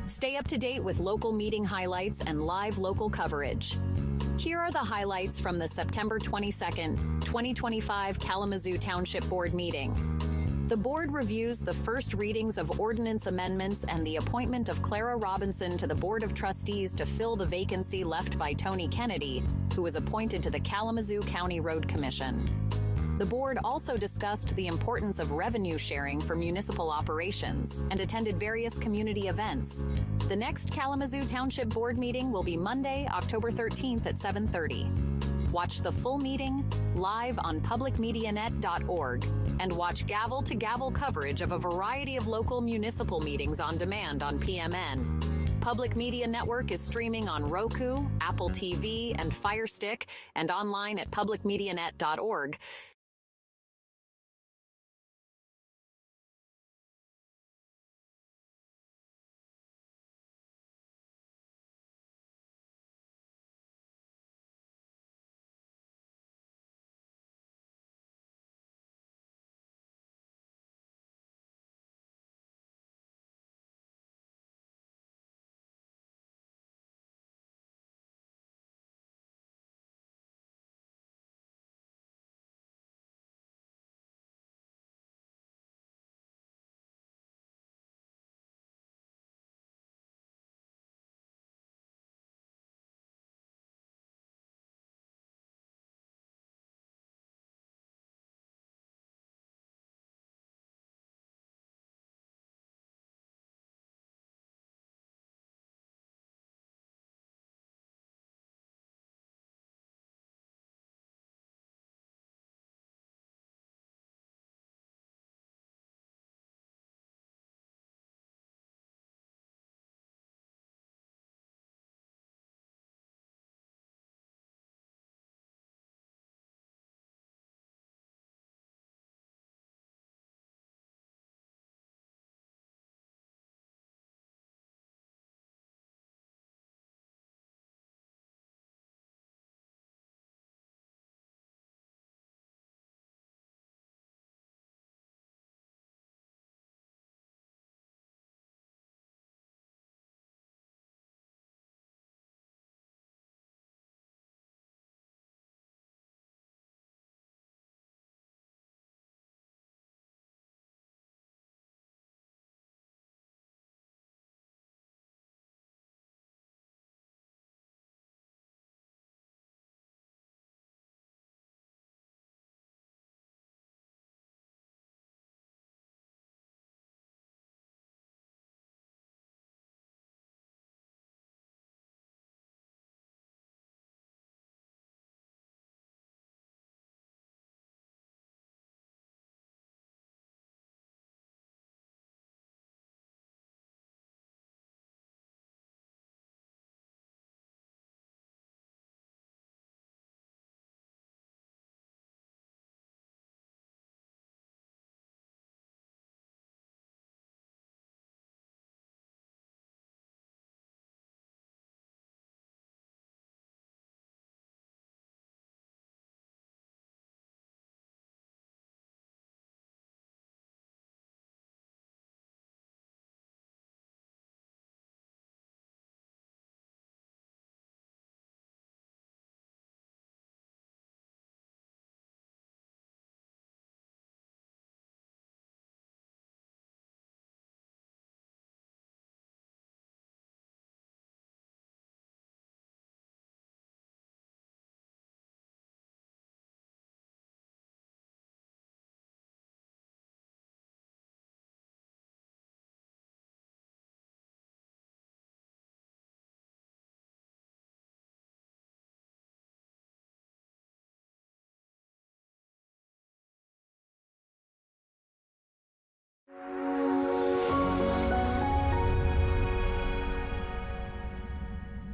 W: Stay up to date with local meeting highlights and live local coverage. Here are the highlights from the September 22nd, 2025 Kalamazoo Township Board meeting. The board reviews the first readings of ordinance amendments and the appointment of Clara Robinson to the Board of Trustees to fill the vacancy left by Tony Kennedy, who was appointed to the Kalamazoo County Road Commission. The board also discussed the importance of revenue sharing for municipal operations and attended various community events. The next Kalamazoo Township Board meeting will be Monday, October 13th at 7:30. Watch the full meeting live on publicmedianet.org and watch gavel-to-gavel coverage of a variety of local municipal meetings on demand on PMN. Public Media Network is streaming on Roku, Apple TV, and Fire Stick, and online at publicmedianet.org.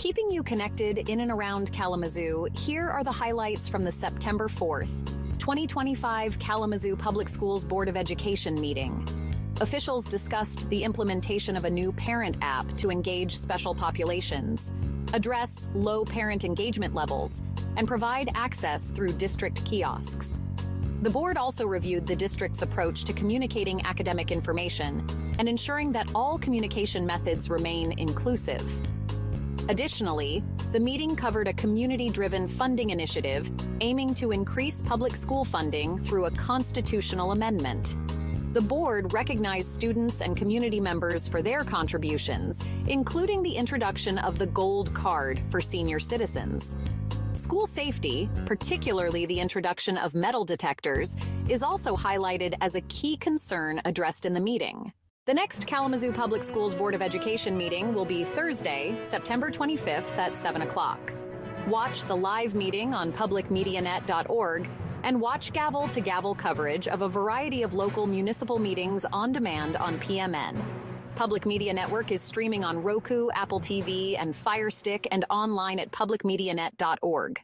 W: Keeping you connected in and around Kalamazoo, here are the highlights from the September 4th, 2025 Kalamazoo Public Schools Board of Education meeting. Officials discussed the implementation of a new parent app to engage special populations, address low parent engagement levels, and provide access through district kiosks. The board also reviewed the district's approach to communicating academic information and ensuring that all communication methods remain inclusive. Additionally, the meeting covered a community-driven funding initiative aiming to increase public school funding through a constitutional amendment. The board recognized students and community members for their contributions, including the introduction of the Gold Card for senior citizens. School safety, particularly the introduction of metal detectors, is also highlighted as a key concern addressed in the meeting. The next Kalamazoo Public Schools Board of Education meeting will be Thursday, September 25th at 7 o'clock. Watch the live meeting on publicmedianet.org and watch gavel-to-gavel coverage of a variety of local municipal meetings on demand on PMN. Public Media Network is streaming on Roku, Apple TV, and Fire Stick, and online at publicmedianet.org.